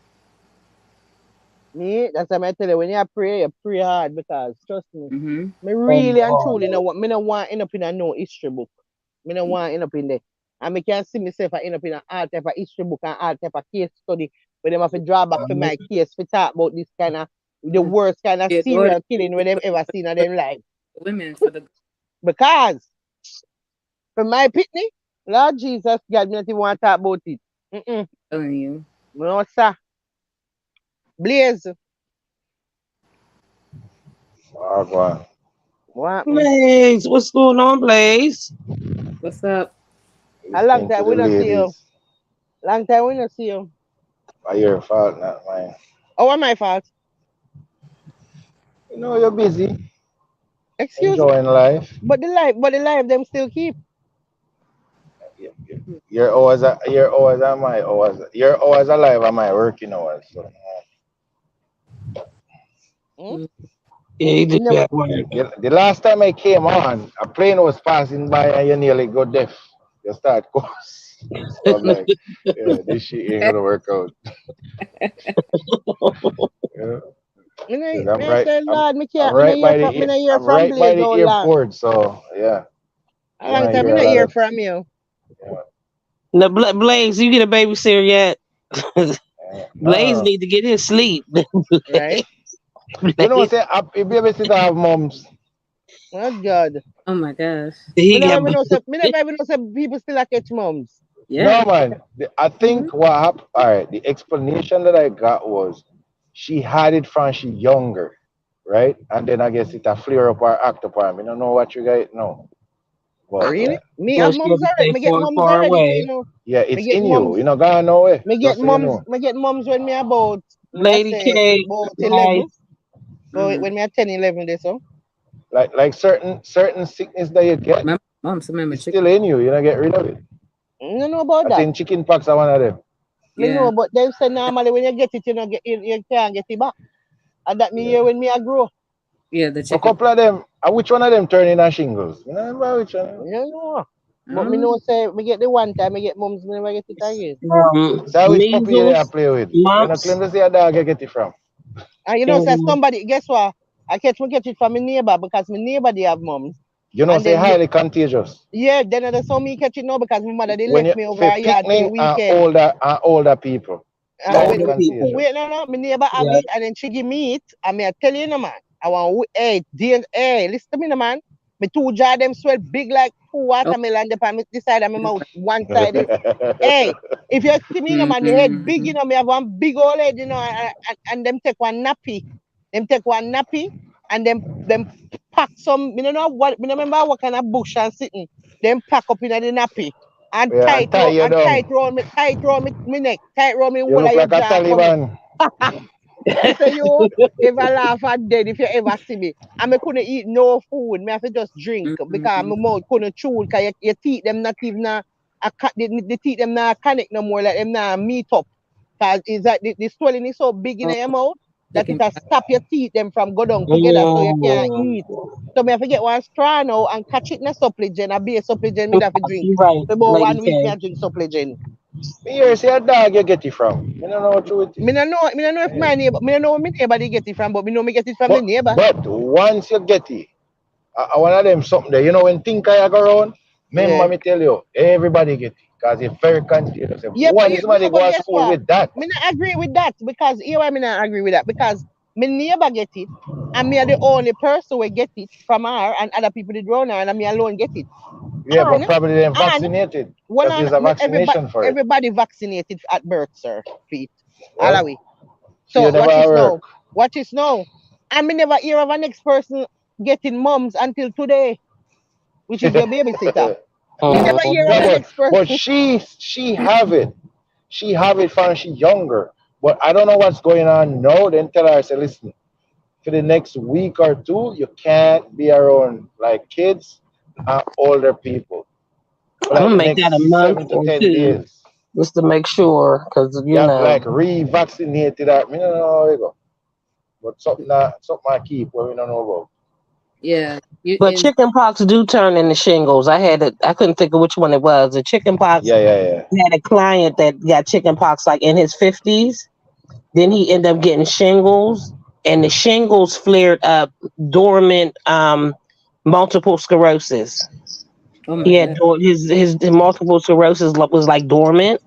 Speaker 1: Me, that's why I tell you pray hard because trust me.
Speaker 2: Mm-hmm.
Speaker 1: Me
Speaker 3: Oh
Speaker 1: really and truly
Speaker 3: Lord.
Speaker 1: know what me no want end up in a no history book. Me no want end up in there. And me can see myself I end up in a all type of history book and all type of case study when them have to draw back for my case to talk about this kind of the
Speaker 2: Mm.
Speaker 1: worst kind of
Speaker 2: Yeah, the order
Speaker 1: serial killing when they've ever seen in their life.
Speaker 2: women for the
Speaker 1: Because for my pitney, Lord Jesus, God, me not even want to talk about it. Mm-mm.
Speaker 2: telling you.
Speaker 1: No, sir. Blaze.
Speaker 6: Wagwan.
Speaker 1: What happened?
Speaker 3: Blaze, what's going on, Blaze?
Speaker 2: What's up?
Speaker 1: A long
Speaker 6: Listening to
Speaker 1: time
Speaker 6: the
Speaker 1: we don't see you.
Speaker 6: ladies.
Speaker 1: Long time we don't see you.
Speaker 6: By your fault, not mine.
Speaker 1: Oh, what my fault?
Speaker 6: You know you're busy,
Speaker 1: Excuse me?
Speaker 6: enjoying life.
Speaker 1: But the life them still keep.
Speaker 6: Your hours are my hours. Your hours alive are my working hours. So
Speaker 1: Hmm?
Speaker 2: Mm.
Speaker 3: Yeah, he
Speaker 1: Me
Speaker 3: did
Speaker 1: never
Speaker 3: that work.
Speaker 6: the last time I came on, a plane was passing by and you nearly got deaf. You start course. So I'm like, yeah, this shit ain't gonna work out. Yeah. 'Cause
Speaker 1: me I say, Lord,
Speaker 6: I'm
Speaker 1: me no
Speaker 6: right
Speaker 1: hear
Speaker 6: by
Speaker 1: from
Speaker 6: the
Speaker 1: me no hear
Speaker 6: I'm
Speaker 1: from
Speaker 6: right by
Speaker 1: Blaze
Speaker 6: the
Speaker 1: all long.
Speaker 6: airport. So yeah,
Speaker 1: A
Speaker 6: you're
Speaker 1: long
Speaker 6: gonna
Speaker 1: time me
Speaker 6: hear
Speaker 1: no
Speaker 6: a lot
Speaker 1: hear
Speaker 6: of
Speaker 1: from you.
Speaker 6: yeah,
Speaker 3: Now, Blaze, you get a babysitter yet?
Speaker 6: yeah.
Speaker 3: Blaze
Speaker 6: No.
Speaker 3: need to get his sleep.
Speaker 1: Right?
Speaker 6: You know,
Speaker 3: Blaze,
Speaker 6: say a babysitter have moms.
Speaker 1: Oh God.
Speaker 2: Oh my gosh.
Speaker 3: he got.
Speaker 1: Me never even know say people still a catch moms.
Speaker 6: No
Speaker 2: Yeah.
Speaker 6: man. I
Speaker 2: Hmm.
Speaker 6: think what happened alright, the explanation that I got was she had it from she younger, right? And then I guess it a flare up or act up on. I don't know what you guys know. But
Speaker 1: Really? Me
Speaker 3: So
Speaker 1: have
Speaker 3: she had
Speaker 1: moms
Speaker 3: to
Speaker 1: already.
Speaker 3: stay
Speaker 1: Me get
Speaker 3: far,
Speaker 1: moms
Speaker 3: far
Speaker 1: already. So
Speaker 3: away.
Speaker 6: yeah,
Speaker 1: me
Speaker 6: it's
Speaker 1: get
Speaker 6: in you.
Speaker 1: moms.
Speaker 6: You know, gone nowhere.
Speaker 1: Me get
Speaker 6: Just so you
Speaker 1: moms.
Speaker 6: know.
Speaker 1: Me get moms when me about. Me I
Speaker 3: Lady
Speaker 1: say
Speaker 3: K,
Speaker 1: about
Speaker 3: nice.
Speaker 1: 11. So
Speaker 2: Mm.
Speaker 1: when me at 10, 11 days so.
Speaker 6: Like certain sickness that you get,
Speaker 2: My mom's remember
Speaker 6: it's
Speaker 2: chicken.
Speaker 6: still in you. You don't get rid of it.
Speaker 1: Me know about
Speaker 6: I
Speaker 1: that.
Speaker 6: think chicken pox are one of them.
Speaker 1: Me
Speaker 2: Yeah.
Speaker 1: know, but them say normally when you get it, you know, you can't get it back. And that me
Speaker 6: Yeah.
Speaker 1: hear when me I grow.
Speaker 2: Yeah, the
Speaker 6: A
Speaker 2: chicken.
Speaker 6: couple of them, which one of them turning on shingles? You know remember which one?
Speaker 1: You know.
Speaker 2: I
Speaker 1: But
Speaker 2: don't
Speaker 1: me
Speaker 2: know.
Speaker 1: know say me get the one time, me get mums, me never get it again.
Speaker 6: So which puppy you there
Speaker 3: Measles,
Speaker 6: play with? You know
Speaker 3: mumps.
Speaker 6: claim to say a dog you get it from.
Speaker 1: And you know, say
Speaker 3: And
Speaker 1: somebody, guess what? I get it from my neighbor because my neighbor they have mums.
Speaker 6: You know
Speaker 1: And
Speaker 6: say
Speaker 1: then me,
Speaker 6: highly contagious.
Speaker 1: yeah, then I saw me catch it now because my mother they
Speaker 6: When
Speaker 1: left
Speaker 6: you
Speaker 1: me over
Speaker 6: for
Speaker 1: a yard for the
Speaker 6: picnic
Speaker 1: weekend.
Speaker 6: and older people. Highly
Speaker 1: Wait,
Speaker 3: older people.
Speaker 6: contagious.
Speaker 1: wait, no, my neighbor have
Speaker 3: Yeah.
Speaker 1: it, and then she give me it, and me I tell you, no man, I want hey, listen to me, no man. Me two jaw them swell big like two
Speaker 2: Oh.
Speaker 1: watermelon. This side of my mouth, one side. Hey, if you see me, no man, the head big, you
Speaker 2: Mm.
Speaker 1: know, me have one big old head, you know, and them take one nappy. Them take one nappy and them pack some, me don't know what, me don't remember what kind of bush and sitting. Them pack up in the nappy and
Speaker 6: Yeah, and tie you down.
Speaker 1: tight round me neck, tight round me
Speaker 6: You
Speaker 1: whole of
Speaker 6: look
Speaker 1: your
Speaker 6: like a
Speaker 1: jaw coming.
Speaker 6: Taliban.
Speaker 1: Me say you ever laugh at dead if you ever see me. And me couldn't eat no food. Me have to just drink because my
Speaker 2: Mm.
Speaker 1: mouth couldn't chew because your teeth them not even the teeth them not connect no more like them not meet up. Cause is that the swelling is so big in
Speaker 2: Oh,
Speaker 1: your mouth that it
Speaker 2: chicken.
Speaker 1: has stop your teeth them from go down together so you can't
Speaker 3: Mm.
Speaker 1: eat. So me have to get one straw now and catch it in a supplement. A be a supplement me have to drink.
Speaker 3: You right,
Speaker 1: For about
Speaker 3: Lady
Speaker 1: 1 week me
Speaker 3: K.
Speaker 1: I drink supplement.
Speaker 6: Me here say a dog you get it from. You don't know what true it is.
Speaker 1: Me don't know if
Speaker 6: Yeah.
Speaker 1: my neighbor, me don't know where my neighbor they get it from, but me know me get it from the
Speaker 6: But
Speaker 1: neighbor.
Speaker 6: but once you get it, one of them something there. You know when think I go around, remember
Speaker 1: Yeah.
Speaker 6: me tell you, everybody get it. Because it's very contagious. If
Speaker 1: Yeah,
Speaker 6: one somebody
Speaker 1: no,
Speaker 6: go
Speaker 1: but
Speaker 6: to
Speaker 1: guess
Speaker 6: school
Speaker 1: what?
Speaker 6: with that.
Speaker 1: Me not agree with that because here why me not agree with that because my neighbor get it and me are the only person who get it from her and other people did run her and me alone get it.
Speaker 6: Yeah, but
Speaker 1: And
Speaker 6: probably they're
Speaker 1: and
Speaker 6: vaccinated.
Speaker 1: one
Speaker 6: Because
Speaker 1: on
Speaker 6: there's a vaccination for it.
Speaker 1: everybody vaccinated at birth, sir. Feet. All the
Speaker 6: Well,
Speaker 1: way.
Speaker 6: so you
Speaker 1: So
Speaker 6: never
Speaker 1: watch this
Speaker 6: work.
Speaker 1: now. Watch this now. And me never hear of a next person getting mums until today, which is your babysitter. Me
Speaker 2: Yeah.
Speaker 1: never hear of
Speaker 6: No,
Speaker 1: a
Speaker 3: Mm.
Speaker 1: next
Speaker 6: but
Speaker 1: person.
Speaker 6: she have it. She have it from she younger. But I don't know what's going on now. Then tell her, I say, listen, for the next week or two, you can't be around like kids and older people. For
Speaker 3: I'm
Speaker 6: like
Speaker 3: gonna
Speaker 6: the
Speaker 3: make that a
Speaker 6: next
Speaker 3: month
Speaker 6: 7 to 10 days.
Speaker 3: just to make sure, because
Speaker 6: You
Speaker 3: you
Speaker 6: have to
Speaker 3: know.
Speaker 6: like re-vaccinated her. Me don't know how you go. But something I keep where we don't know about.
Speaker 2: Yeah. You
Speaker 3: But
Speaker 2: and
Speaker 3: chicken pox do turn into shingles. I had it. I couldn't think of which one it was. The chicken pox.
Speaker 6: Yeah, yeah, yeah.
Speaker 3: I had a client that got chicken pox like in his 50s. Then he ended up getting shingles, and the shingles flared up dormant multiple sclerosis.
Speaker 2: oh my
Speaker 3: He had
Speaker 2: god.
Speaker 3: his multiple sclerosis was like dormant,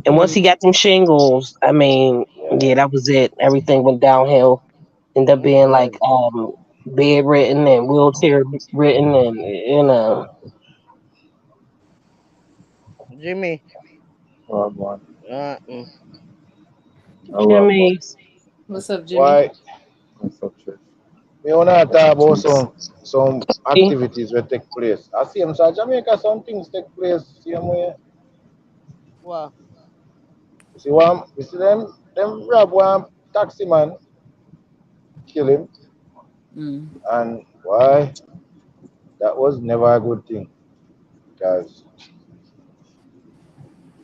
Speaker 3: And once he got them shingles, I mean, yeah,
Speaker 6: Yeah.
Speaker 3: that was it. Everything went downhill. Ended up being like
Speaker 6: Yeah.
Speaker 3: bedridden and wheelchair ridden, and
Speaker 1: Jimmy.
Speaker 7: Oh, man.
Speaker 1: Uh-uh.
Speaker 7: Oh, man.
Speaker 3: Jimmy.
Speaker 2: What's up, Jimmy?
Speaker 6: Why?
Speaker 7: What's up, Chris?
Speaker 6: Me wanna talk about some activities will take place. I see him so Jamaica some things take place same way.
Speaker 1: Wow.
Speaker 6: You see one you see them rob one taxi man, kill him,
Speaker 2: Mm.
Speaker 6: and why that was never a good thing. Because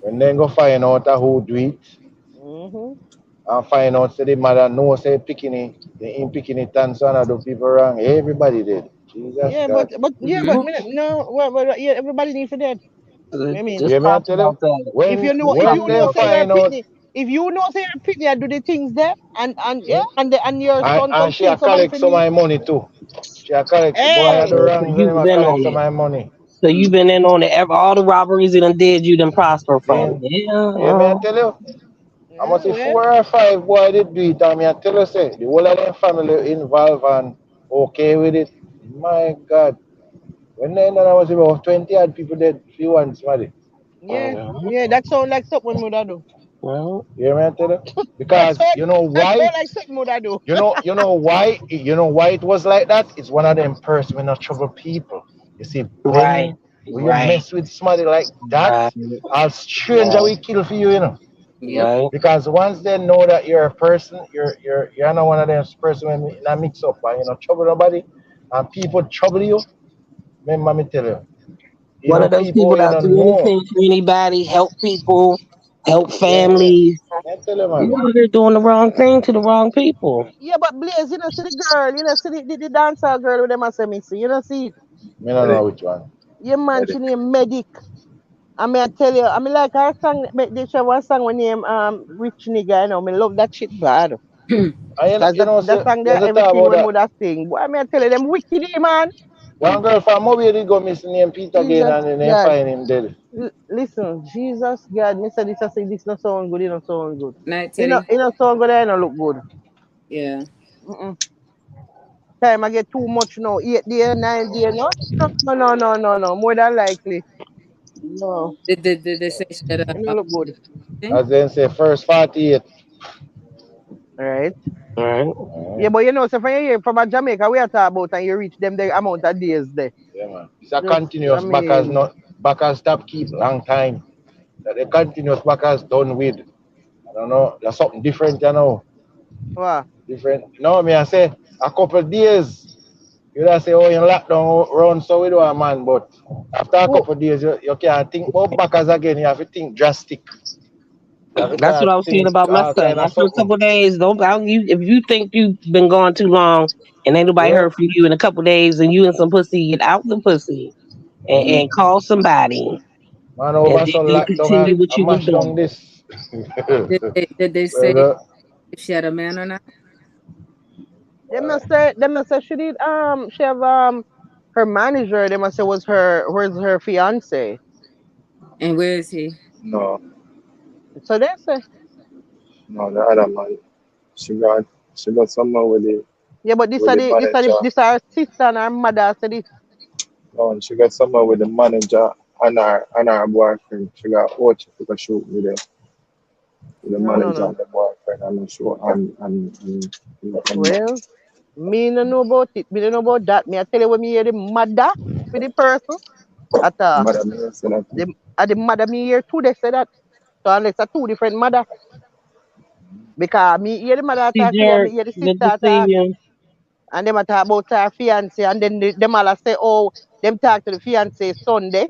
Speaker 6: when they go find out who do it
Speaker 1: Mm-hmm.
Speaker 6: and find out say the mother know say picking it and son of the people wrong, everybody did. Jesus
Speaker 1: Yeah,
Speaker 6: God.
Speaker 1: but
Speaker 2: Mm-hmm.
Speaker 1: no, yeah, everybody needs for that. I mean,
Speaker 3: Just
Speaker 6: Yeah, me I
Speaker 3: talk
Speaker 6: tell
Speaker 3: about
Speaker 6: you,
Speaker 3: that.
Speaker 6: when
Speaker 3: Just
Speaker 1: if
Speaker 3: talk
Speaker 1: you
Speaker 6: when
Speaker 1: know
Speaker 6: they
Speaker 3: about
Speaker 1: say
Speaker 3: that.
Speaker 1: you're
Speaker 6: find out,
Speaker 1: pitney, if you know say you're pitney, I do the things there, and yeah, and your son
Speaker 6: and
Speaker 1: come
Speaker 6: she a
Speaker 1: kill somebody
Speaker 6: collect
Speaker 1: for
Speaker 6: some of
Speaker 1: me.
Speaker 6: my money too. She a collect boy I do
Speaker 1: Hey,
Speaker 3: So
Speaker 6: wrongs and
Speaker 3: you
Speaker 6: him a
Speaker 3: been
Speaker 6: collect
Speaker 3: on
Speaker 6: some
Speaker 3: it.
Speaker 6: of my money.
Speaker 3: So you
Speaker 2: Mm.
Speaker 3: been in on it. All the robberies you done did, you done prosper from.
Speaker 6: Then
Speaker 3: Yeah.
Speaker 6: yeah, me I tell you, I must
Speaker 1: yeah,
Speaker 6: say
Speaker 1: well,
Speaker 6: 4 or 5 boy did do it, and me I tell you say the whole of them family involved and okay with it. My God, when they know I was about 20 odd people dead, few ones somebody.
Speaker 1: yeah,
Speaker 3: Mhm.
Speaker 1: yeah. That sound like something would I do.
Speaker 3: Well,
Speaker 6: You hear me I tell you?
Speaker 1: That
Speaker 6: Because
Speaker 1: sound
Speaker 6: you know
Speaker 1: that
Speaker 6: why?
Speaker 1: sound like something would I do.
Speaker 6: You know why it was like that? It's one of them person when not trouble people. You see,
Speaker 3: right,
Speaker 6: when you
Speaker 3: right,
Speaker 6: mess with somebody like that,
Speaker 3: right,
Speaker 6: a stranger
Speaker 3: right,
Speaker 6: will kill for you.
Speaker 2: Yep.
Speaker 3: right.
Speaker 6: Because once they know that you're a person, you're not one of them person when in a mix up and you know trouble nobody and people trouble you, remember me tell you,
Speaker 3: One
Speaker 6: even
Speaker 3: of those
Speaker 6: people
Speaker 3: people
Speaker 6: you
Speaker 3: that'll
Speaker 6: don't
Speaker 3: do
Speaker 6: know.
Speaker 3: anything for anybody, help people, help
Speaker 6: Yeah.
Speaker 3: families.
Speaker 6: I tell you
Speaker 3: You
Speaker 6: man.
Speaker 3: know they're doing the wrong thing to the wrong people.
Speaker 1: Yeah, but Blaze, see the girl, see the dancer girl with them as me see, see it.
Speaker 6: Me don't
Speaker 7: Ready?
Speaker 6: know which one.
Speaker 1: Yeah, man,
Speaker 7: Ready?
Speaker 1: she named Medic. I mean, I tell you, I mean, like her song, they show one song when name Rich Nigga, me love that shit bad.
Speaker 6: And
Speaker 1: Cause that
Speaker 6: say
Speaker 1: song
Speaker 6: you
Speaker 1: there,
Speaker 6: have to talk
Speaker 1: everything
Speaker 6: about
Speaker 1: when
Speaker 6: that.
Speaker 1: would have sing. Boy, I mean, I tell you, them wicked, man.
Speaker 6: One girl from Mobile did go missing named Peter again
Speaker 1: Jesus
Speaker 6: and then they
Speaker 1: God.
Speaker 6: find him dead.
Speaker 1: Listen, Jesus God, me say this, I say this not sound good, it not sound good.
Speaker 2: Night, Teddy.
Speaker 1: It not sound good, it not look good.
Speaker 2: Yeah.
Speaker 1: Mm-mm. Time I get too much now, 8 day, 9 day, no? No. More than likely. No,
Speaker 2: Did they say she had
Speaker 1: it not look good.
Speaker 2: thing?
Speaker 6: As then say first 48.
Speaker 1: Right?
Speaker 3: Right?
Speaker 1: Yeah, but so from here, from a Jamaica, we are talking about and you reach them the amount of days there.
Speaker 6: Yeah man. It's a
Speaker 1: Just, I
Speaker 6: continuous backers
Speaker 1: mean,
Speaker 6: not backers stop keep long time. That the continuous backers done with. I don't know. There's something different, you know.
Speaker 1: wow.
Speaker 6: Different. No, me I say a couple of days. You don't say, oh, you lockdown run so we do a man, but after a
Speaker 1: Who?
Speaker 6: couple of days, you can't think about backers again. You have to think drastic. You have to
Speaker 3: That's what
Speaker 6: start
Speaker 3: I was saying
Speaker 6: think
Speaker 3: about my
Speaker 6: all
Speaker 3: son.
Speaker 6: kind of
Speaker 3: After a
Speaker 6: something.
Speaker 3: couple of days, don't if you think you've been gone too long and ain't nobody
Speaker 6: Yeah.
Speaker 3: heard from you in a couple of days and you and some pussy, get out the pussy
Speaker 2: Mm.
Speaker 3: and call somebody
Speaker 6: Man
Speaker 3: and
Speaker 6: over
Speaker 3: then
Speaker 6: so
Speaker 3: you
Speaker 6: lockdown
Speaker 2: Did,
Speaker 3: continue what
Speaker 6: and
Speaker 3: you was
Speaker 6: mash down
Speaker 3: doing.
Speaker 6: this.
Speaker 2: did they
Speaker 6: Straight
Speaker 2: say
Speaker 6: up.
Speaker 2: if she had a man or not?
Speaker 1: Them not say she did, she have, her manager, they must say where's her fiance.
Speaker 2: And where is he?
Speaker 7: No,
Speaker 1: So they say,
Speaker 7: no, the other man. She got she got someone
Speaker 1: yeah, but
Speaker 7: with the manager.
Speaker 1: this are her sister and her mother said this.
Speaker 7: No, and she got someone with the manager and her boyfriend. She got watch to shoot with the manager
Speaker 1: No.
Speaker 7: and the boyfriend and the show and
Speaker 1: Well, me no know about it. Me no know about that. Me I tell you when me hear the mother for the person. At
Speaker 7: Madam said that
Speaker 1: the mother me hear too, they say that. So unless a two different mother. Because me hear the mother
Speaker 3: See,
Speaker 1: talk clear, me
Speaker 3: Jared,
Speaker 1: hear the
Speaker 3: good to
Speaker 1: sister
Speaker 3: see
Speaker 1: talk.
Speaker 3: you.
Speaker 1: And them a talk about her fiance. And then them all a say, oh, them talk to the fiance Sunday.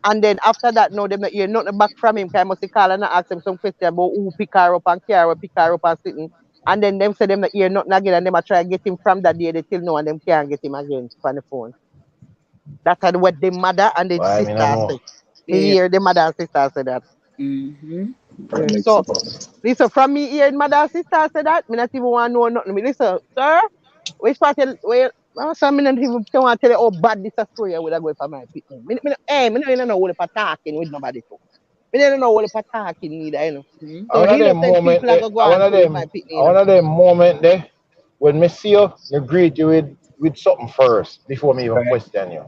Speaker 1: And then after that, no, them not hear nothing back from him. Cause I must call and ask him some question about who pick her up and carry her, pick her up and sitting. And then them say them not hear nothing again. And them a try to get him from that day they till now and them can't get him again on the phone. That's what the mother and the
Speaker 6: Why me no
Speaker 1: sister
Speaker 6: know?
Speaker 1: say. Me
Speaker 2: Yeah.
Speaker 1: hear the mother and sister say that.
Speaker 2: Mm-hmm.
Speaker 7: mix
Speaker 1: So
Speaker 7: it up.
Speaker 1: listen, from me hearing mother and sister say that, me not even want to know nothing. Me listen, sir, which part of well, so me not even want to tell you how bad this a story I would have go for my people. Me no even know what if I talking with nobody too. Me don't know what the talking neither, you know.
Speaker 2: Mhm.
Speaker 1: So
Speaker 6: One of them
Speaker 1: innocent
Speaker 6: moment
Speaker 1: people are
Speaker 6: there,
Speaker 1: gonna go on through with my picnic, you know.
Speaker 6: one of them moment there, when me see you, me greet you with something first before me even
Speaker 3: Right.
Speaker 6: question you.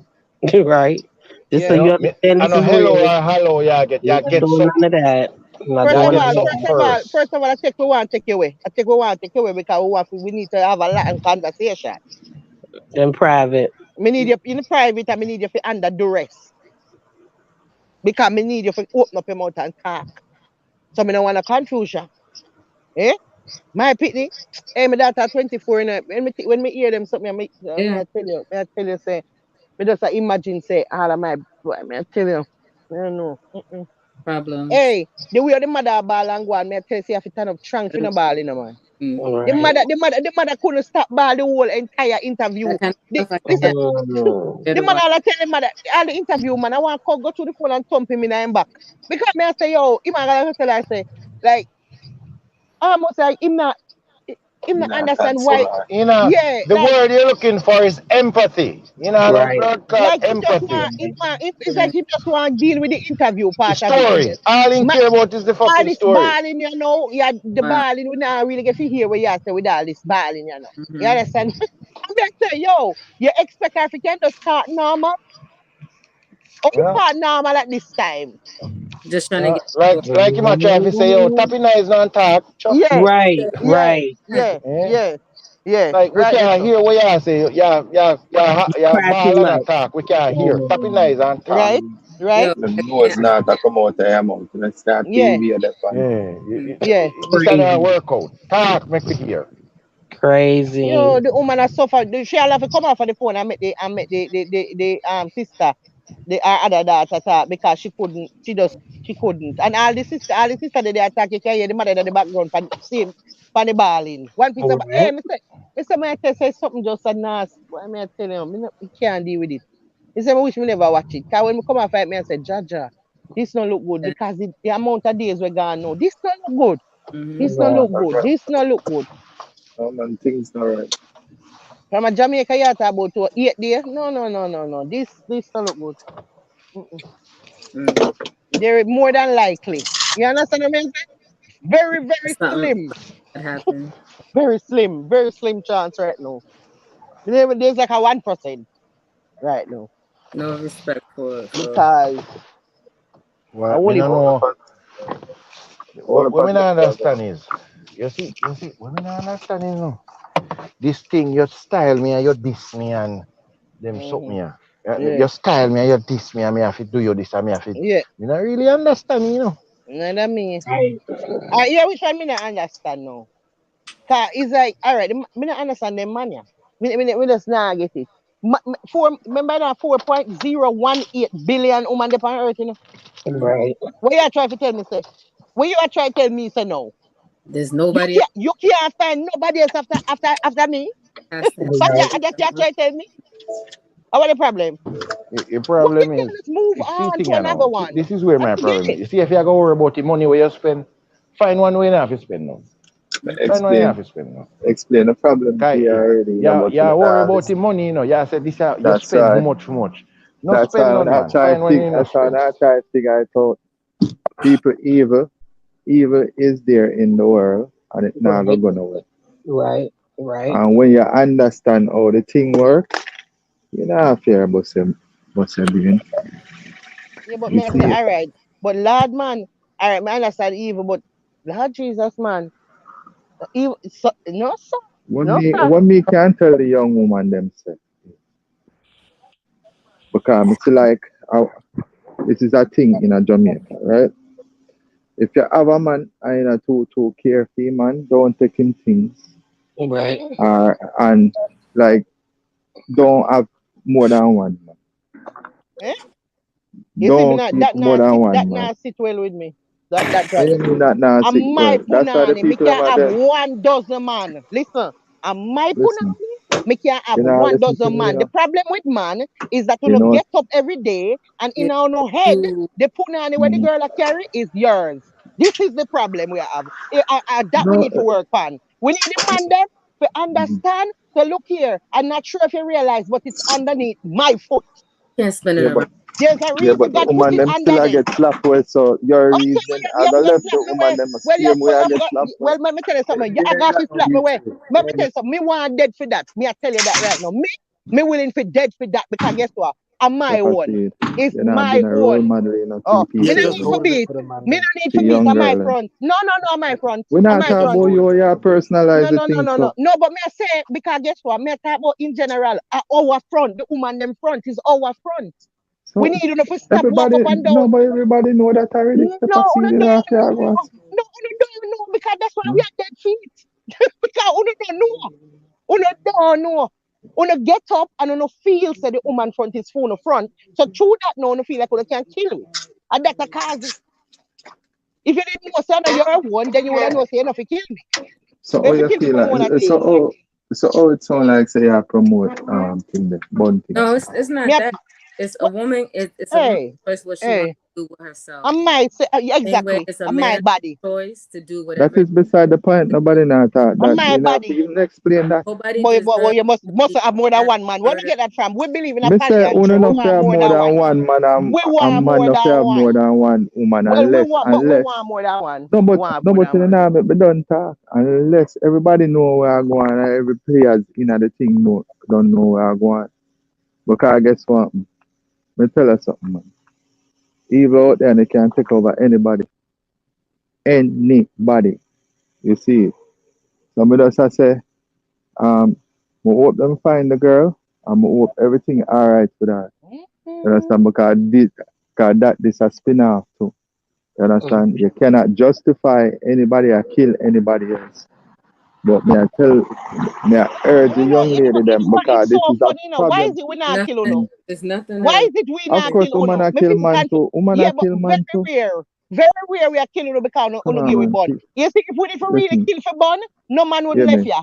Speaker 3: Right. Just so
Speaker 1: Yeah.
Speaker 6: You
Speaker 3: you
Speaker 6: know,
Speaker 3: understand
Speaker 6: I
Speaker 3: this
Speaker 6: know
Speaker 3: is
Speaker 6: hello
Speaker 3: real.
Speaker 6: or hello,
Speaker 3: We're
Speaker 6: you
Speaker 3: not
Speaker 6: get
Speaker 3: doing none
Speaker 6: something.
Speaker 3: of that. We're not
Speaker 6: You
Speaker 3: doing
Speaker 6: get
Speaker 3: none of
Speaker 6: something
Speaker 3: that.
Speaker 6: first.
Speaker 1: First of all, we want to take you away. We want to take you away because we need to have a lot of conversation.
Speaker 3: In private.
Speaker 1: Me need you in private and me need you for under duress. Because me need you to open up your mouth and talk. So me don't want to confuse you. Eh? My pitney, hey, my daughter 24, you know, when me hear them something,
Speaker 2: Yeah.
Speaker 1: me I tell you, say, me just imagine, say, all of my, boy, me I tell you, I don't know. Mm-mm.
Speaker 2: Problems.
Speaker 1: Hey, the way the mother ball and go on, me I tell you, say, you have to turn up strong for no ball, you know, man.
Speaker 2: Mm.
Speaker 3: Right.
Speaker 1: The mother couldn't stop ball the whole entire interview.
Speaker 2: That kind of stuff I
Speaker 1: Listen,
Speaker 2: can't
Speaker 3: Mm.
Speaker 2: bear
Speaker 1: the
Speaker 2: to
Speaker 1: mother
Speaker 2: watch.
Speaker 1: I tell the mother, all the interview, man, I want to go to the phone and thump him in the back. Because me I say, yo, him I gonna tell I say, like, almost like him not
Speaker 7: Nah,
Speaker 1: understand why.
Speaker 7: consider.
Speaker 6: You know,
Speaker 1: Yeah,
Speaker 6: the word you're looking for is empathy. You know, that
Speaker 3: Right.
Speaker 6: word called
Speaker 1: like he just
Speaker 6: empathy.
Speaker 1: want, it's like he just want to deal with the interview
Speaker 6: The
Speaker 1: part of it.
Speaker 6: story. All he
Speaker 1: Ma,
Speaker 6: care about is the
Speaker 1: all
Speaker 6: fucking
Speaker 1: this
Speaker 6: story.
Speaker 1: balling, you know, yeah, the
Speaker 2: Wow.
Speaker 1: balling, we not really get to hear what you have to say with all this balling, you know. You
Speaker 2: Mm-hmm.
Speaker 1: understand? I'm going to say, yo, you expect African to start normal? Or you
Speaker 6: Yeah.
Speaker 1: start normal at this time?
Speaker 2: Just trying to get to
Speaker 6: Like him a try to say, yo,
Speaker 3: Mm.
Speaker 6: tapping eyes not talk. Chuck.
Speaker 1: Yeah,
Speaker 3: Right.
Speaker 1: yeah,
Speaker 3: Right.
Speaker 1: yeah,
Speaker 6: Eh?
Speaker 1: yeah, yeah,
Speaker 6: Like we
Speaker 1: right there,
Speaker 6: can't
Speaker 1: so.
Speaker 6: hear what you say. Yeah,
Speaker 3: Crack
Speaker 6: ball
Speaker 3: him
Speaker 6: and
Speaker 3: up.
Speaker 6: attack. We can't hear. Tapping
Speaker 3: Mm.
Speaker 6: eyes and talk.
Speaker 1: Right,
Speaker 3: Mm.
Speaker 1: right,
Speaker 2: yo,
Speaker 7: The
Speaker 2: I
Speaker 7: nose
Speaker 2: can't.
Speaker 7: not to come out of your mouth. And start to
Speaker 1: yeah,
Speaker 7: evade the fun.
Speaker 6: Yeah.
Speaker 2: Mm.
Speaker 1: yeah.
Speaker 6: This is a
Speaker 3: Crazy.
Speaker 6: workout. Talk, make we hear.
Speaker 3: Crazy.
Speaker 1: Yo, the woman has suffered. She have to come off of the phone and make the sister, the our other daughter talk because she couldn't. She couldn't. And all the sister they attack. You can hear the mother in the background for same for the balling. One piece of
Speaker 3: Right.
Speaker 1: hey, Mr. Me tell say something just a nasty. Why me I tell you, me can't deal with it. He said, I wish me never watch it. Cause when me come off fight me, I said, Jaja, this don't look good because the amount of days we're gone now. This don't look good.
Speaker 2: Mm-hmm.
Speaker 1: This don't
Speaker 3: Right.
Speaker 1: look good. This don't look good.
Speaker 7: Oh man, things not right.
Speaker 1: From a Jamaica, you talk about to 8 days. No, no, no, no, no. This don't look good. Mm-mm.
Speaker 2: Mm.
Speaker 1: They're more than likely. You understand what I'm saying? Very, very
Speaker 2: That's something
Speaker 1: slim.
Speaker 2: that happened.
Speaker 1: Very slim chance right now. There's like a 1% right now.
Speaker 2: No respect for
Speaker 1: Because I
Speaker 6: What me
Speaker 1: only
Speaker 6: no
Speaker 7: All the
Speaker 6: know,
Speaker 7: fun, all the
Speaker 6: what me
Speaker 7: fun.
Speaker 6: not understand is, what me not understand is, no, this thing, you style me and you diss me and them something,
Speaker 1: mhm,
Speaker 6: yeah.
Speaker 1: yeah.
Speaker 6: You style me and you diss me and me have to do you this and me have to,
Speaker 1: Yeah.
Speaker 6: me not really understand, you know.
Speaker 1: You know what I mean?
Speaker 3: Right.
Speaker 1: Yeah, which one me not understand now. Cause it's like, all right, me not understand them man, yeah. Me just not get it. Remember that 4.018 billion woman on earth, you know?
Speaker 3: Right.
Speaker 1: What you try to tell me, say? What you are trying to tell me, say no?
Speaker 2: there's nobody else
Speaker 1: You can't find nobody else after me.
Speaker 2: has to have
Speaker 1: But
Speaker 3: Right.
Speaker 1: that you are trying to tell me. What the problem?
Speaker 6: Your
Speaker 1: But we
Speaker 6: problem
Speaker 1: can
Speaker 6: is,
Speaker 1: just move
Speaker 6: you see
Speaker 1: on
Speaker 6: thing,
Speaker 1: to
Speaker 6: you
Speaker 1: another
Speaker 6: know,
Speaker 1: one.
Speaker 6: this is where
Speaker 1: I
Speaker 6: my
Speaker 1: forget
Speaker 6: problem is.
Speaker 1: it.
Speaker 6: You see, if you go worry about the money where you spend, find one way you have to spend now. Find one you have
Speaker 7: Explain,
Speaker 6: to spend now.
Speaker 7: explain the problem to
Speaker 6: Okay,
Speaker 7: you already. You know, but you
Speaker 6: yeah, worry
Speaker 7: not
Speaker 6: about the
Speaker 7: listen.
Speaker 6: money, you know. Yeah, say this, you
Speaker 7: That's
Speaker 6: spend
Speaker 7: why.
Speaker 6: much. No
Speaker 7: That's
Speaker 6: spend
Speaker 7: why when
Speaker 6: none,
Speaker 7: I
Speaker 6: man.
Speaker 7: try
Speaker 6: Find
Speaker 7: to
Speaker 6: one
Speaker 7: think.
Speaker 6: you no
Speaker 7: That's why when
Speaker 6: spend.
Speaker 7: I try to think. I thought people evil. Evil is there in the world, and it not gonna
Speaker 3: Right.
Speaker 7: go nowhere.
Speaker 3: Right. Right.
Speaker 7: And when you understand how the thing work, you don't fear about some brain.
Speaker 1: Yeah, but
Speaker 7: You
Speaker 1: me I say,
Speaker 7: see,
Speaker 1: all right. But Lord man, all right, man, I understand evil, but Lord Jesus man, evil so, no sir. No sir.
Speaker 7: what me can tell the young woman them say, because it's like this is a thing in a Jamaica, right? If you have a man and a two care for him, man, don't take him things,
Speaker 3: Right.
Speaker 7: and like don't have more than one man.
Speaker 1: Eh? You see me
Speaker 7: Don't
Speaker 1: not
Speaker 7: keep more than
Speaker 1: that
Speaker 7: one man.
Speaker 1: not sit well with me. That
Speaker 7: What
Speaker 1: right
Speaker 7: you
Speaker 1: there.
Speaker 7: mean that now sick?
Speaker 1: And my
Speaker 7: Well, that's why the
Speaker 1: punani, me
Speaker 7: people them
Speaker 1: can't
Speaker 7: are
Speaker 1: have
Speaker 7: there.
Speaker 1: 1 dozen man. Listen, and my
Speaker 7: Listen,
Speaker 1: punani, me can't have
Speaker 7: you know,
Speaker 1: one
Speaker 7: listen to
Speaker 1: dozen
Speaker 7: me, you
Speaker 1: man. The
Speaker 7: know.
Speaker 1: problem with man is that you
Speaker 7: You
Speaker 1: know
Speaker 7: know,
Speaker 1: get up every day and in
Speaker 2: get
Speaker 1: our no head,
Speaker 2: you.
Speaker 1: the punani where the
Speaker 7: mm,
Speaker 1: girl a carry is yours. This is the problem we have. That we
Speaker 7: no,
Speaker 1: need to work on. We need the man them to
Speaker 7: mhm.
Speaker 1: understand. To look here. I'm not sure if you realize, but it's underneath my foot.
Speaker 2: Can't spend it
Speaker 7: Yeah, but
Speaker 2: around.
Speaker 1: There's a
Speaker 7: Yeah,
Speaker 1: reason
Speaker 7: but the
Speaker 1: God put
Speaker 7: woman
Speaker 1: it
Speaker 7: them
Speaker 1: under
Speaker 7: still I
Speaker 1: them.
Speaker 7: get slapped with, so your
Speaker 1: Okay,
Speaker 7: reason
Speaker 1: you
Speaker 7: I
Speaker 1: have
Speaker 7: gonna
Speaker 1: to
Speaker 7: left
Speaker 1: slap
Speaker 7: the
Speaker 1: me
Speaker 7: woman
Speaker 1: where?
Speaker 7: them the
Speaker 1: Well,
Speaker 7: same way I get slapped with.
Speaker 1: well, let me tell you something.
Speaker 4: You
Speaker 1: I
Speaker 4: ain't
Speaker 1: got
Speaker 4: got
Speaker 1: to
Speaker 4: no
Speaker 1: slap me
Speaker 4: beef
Speaker 1: where?
Speaker 4: with it.
Speaker 1: Let me tell you something. Me want dead for that. Me, I tell you that right now. Me willing for dead for that because guess what? I'm my
Speaker 7: Pepper
Speaker 1: own.
Speaker 7: seed.
Speaker 1: It's
Speaker 7: You know,
Speaker 1: my
Speaker 7: been a role
Speaker 1: own.
Speaker 7: model, you know,
Speaker 1: Oh,
Speaker 7: TP
Speaker 1: me
Speaker 4: You're
Speaker 1: no
Speaker 4: just
Speaker 1: need for
Speaker 7: children,
Speaker 4: holding it
Speaker 1: beat.
Speaker 4: for the man
Speaker 1: Me
Speaker 4: them.
Speaker 1: no need
Speaker 7: to
Speaker 1: for beat
Speaker 7: young
Speaker 1: on my
Speaker 7: girl.
Speaker 1: front. No, on my front.
Speaker 7: We
Speaker 1: On
Speaker 7: not
Speaker 1: my
Speaker 7: talk
Speaker 1: front.
Speaker 7: about you, you personalize the thing,
Speaker 1: No.
Speaker 7: so.
Speaker 1: No, but me I say because guess what? Me I talk about in general. Our front, the woman them front is our front. We
Speaker 7: So
Speaker 1: need enough to stop, walk
Speaker 7: everybody,
Speaker 1: up and down.
Speaker 7: nobody, everybody know that already.
Speaker 1: No,
Speaker 7: Pepper seed, you know, if you are going.
Speaker 1: no, don't know because that's why we
Speaker 7: Hmm?
Speaker 1: are dead feet. Because you don't know. You don't know. You get up and you feel say the woman front is phone front. So through that now you feel like you can kill you. And that's a cause it. If you didn't know son you're one, then you would have know say enough to kill me.
Speaker 7: So how
Speaker 1: If you
Speaker 7: you
Speaker 1: kill me
Speaker 7: feel
Speaker 1: for one
Speaker 7: like,
Speaker 1: thing.
Speaker 7: so how it sound like say you promote thing the bun
Speaker 2: No,
Speaker 7: things.
Speaker 2: it's
Speaker 1: Me,
Speaker 2: not that. It's a woman. It's a woman's
Speaker 1: hey,
Speaker 2: choice what she wants
Speaker 1: hey.
Speaker 2: to do with herself.
Speaker 1: I might say
Speaker 2: Same way
Speaker 1: exactly.
Speaker 2: it's a
Speaker 1: I my
Speaker 2: man's
Speaker 1: body.
Speaker 2: choice to do
Speaker 7: That
Speaker 2: whatever
Speaker 7: is beside the point.
Speaker 2: to do.
Speaker 7: Nobody not talk
Speaker 1: I
Speaker 7: that.
Speaker 1: my
Speaker 7: You know, have to
Speaker 1: body.
Speaker 7: even explain that.
Speaker 2: Nobody
Speaker 1: Boy,
Speaker 2: deserves
Speaker 1: you
Speaker 2: to
Speaker 1: must
Speaker 2: be
Speaker 1: have more than
Speaker 2: kidnapped,
Speaker 1: one man. Where we
Speaker 2: murdered.
Speaker 1: get that from? We believe in a
Speaker 7: Me say,
Speaker 1: polyandry.
Speaker 7: uno
Speaker 1: We
Speaker 7: no
Speaker 1: want
Speaker 7: have
Speaker 1: more
Speaker 7: more
Speaker 1: than
Speaker 7: than
Speaker 1: one.
Speaker 7: one man,
Speaker 1: We
Speaker 7: a
Speaker 1: want
Speaker 7: man
Speaker 1: more
Speaker 7: no
Speaker 1: than
Speaker 7: have more
Speaker 1: one.
Speaker 7: than one woman,
Speaker 1: Well, we
Speaker 7: unless.
Speaker 1: want more than one.
Speaker 7: No,
Speaker 1: We
Speaker 7: but
Speaker 1: want
Speaker 7: no,
Speaker 1: more
Speaker 7: but
Speaker 1: than
Speaker 7: you
Speaker 1: one.
Speaker 7: know, me don't talk unless everybody know where I go on, and every players in the thing know, don't know where I go on. Because guess what? Me tell you something, man. Evil out there, they can take over anybody. Anybody. You see it. So me just say, um, I hope them find the girl, and I hope everything alright with her. You
Speaker 1: Mhm.
Speaker 7: understand? Because this a spin off too. You understand? You cannot justify anybody or kill anybody else. But may I urge the young lady them
Speaker 1: It's
Speaker 7: because
Speaker 1: so
Speaker 7: this is a
Speaker 1: funny, Why is
Speaker 7: problem.
Speaker 1: it we not kill
Speaker 2: Nothing.
Speaker 1: no?
Speaker 2: There's nothing
Speaker 1: Why
Speaker 2: that
Speaker 1: is it we
Speaker 7: Of
Speaker 1: not
Speaker 2: is
Speaker 7: course,
Speaker 1: kill
Speaker 7: woman
Speaker 1: no?
Speaker 7: a
Speaker 1: Me
Speaker 7: kill
Speaker 1: feel
Speaker 7: man too. Woman
Speaker 1: yeah,
Speaker 7: a
Speaker 1: but
Speaker 7: kill
Speaker 1: very
Speaker 7: man too.
Speaker 1: rare. Very rare we are killing you because
Speaker 7: Come
Speaker 1: no
Speaker 7: on,
Speaker 1: give we
Speaker 7: man.
Speaker 1: bun. You see, if we for really
Speaker 7: Listen,
Speaker 1: kill for bun, no man would
Speaker 7: hear
Speaker 1: left
Speaker 7: me,
Speaker 1: ya.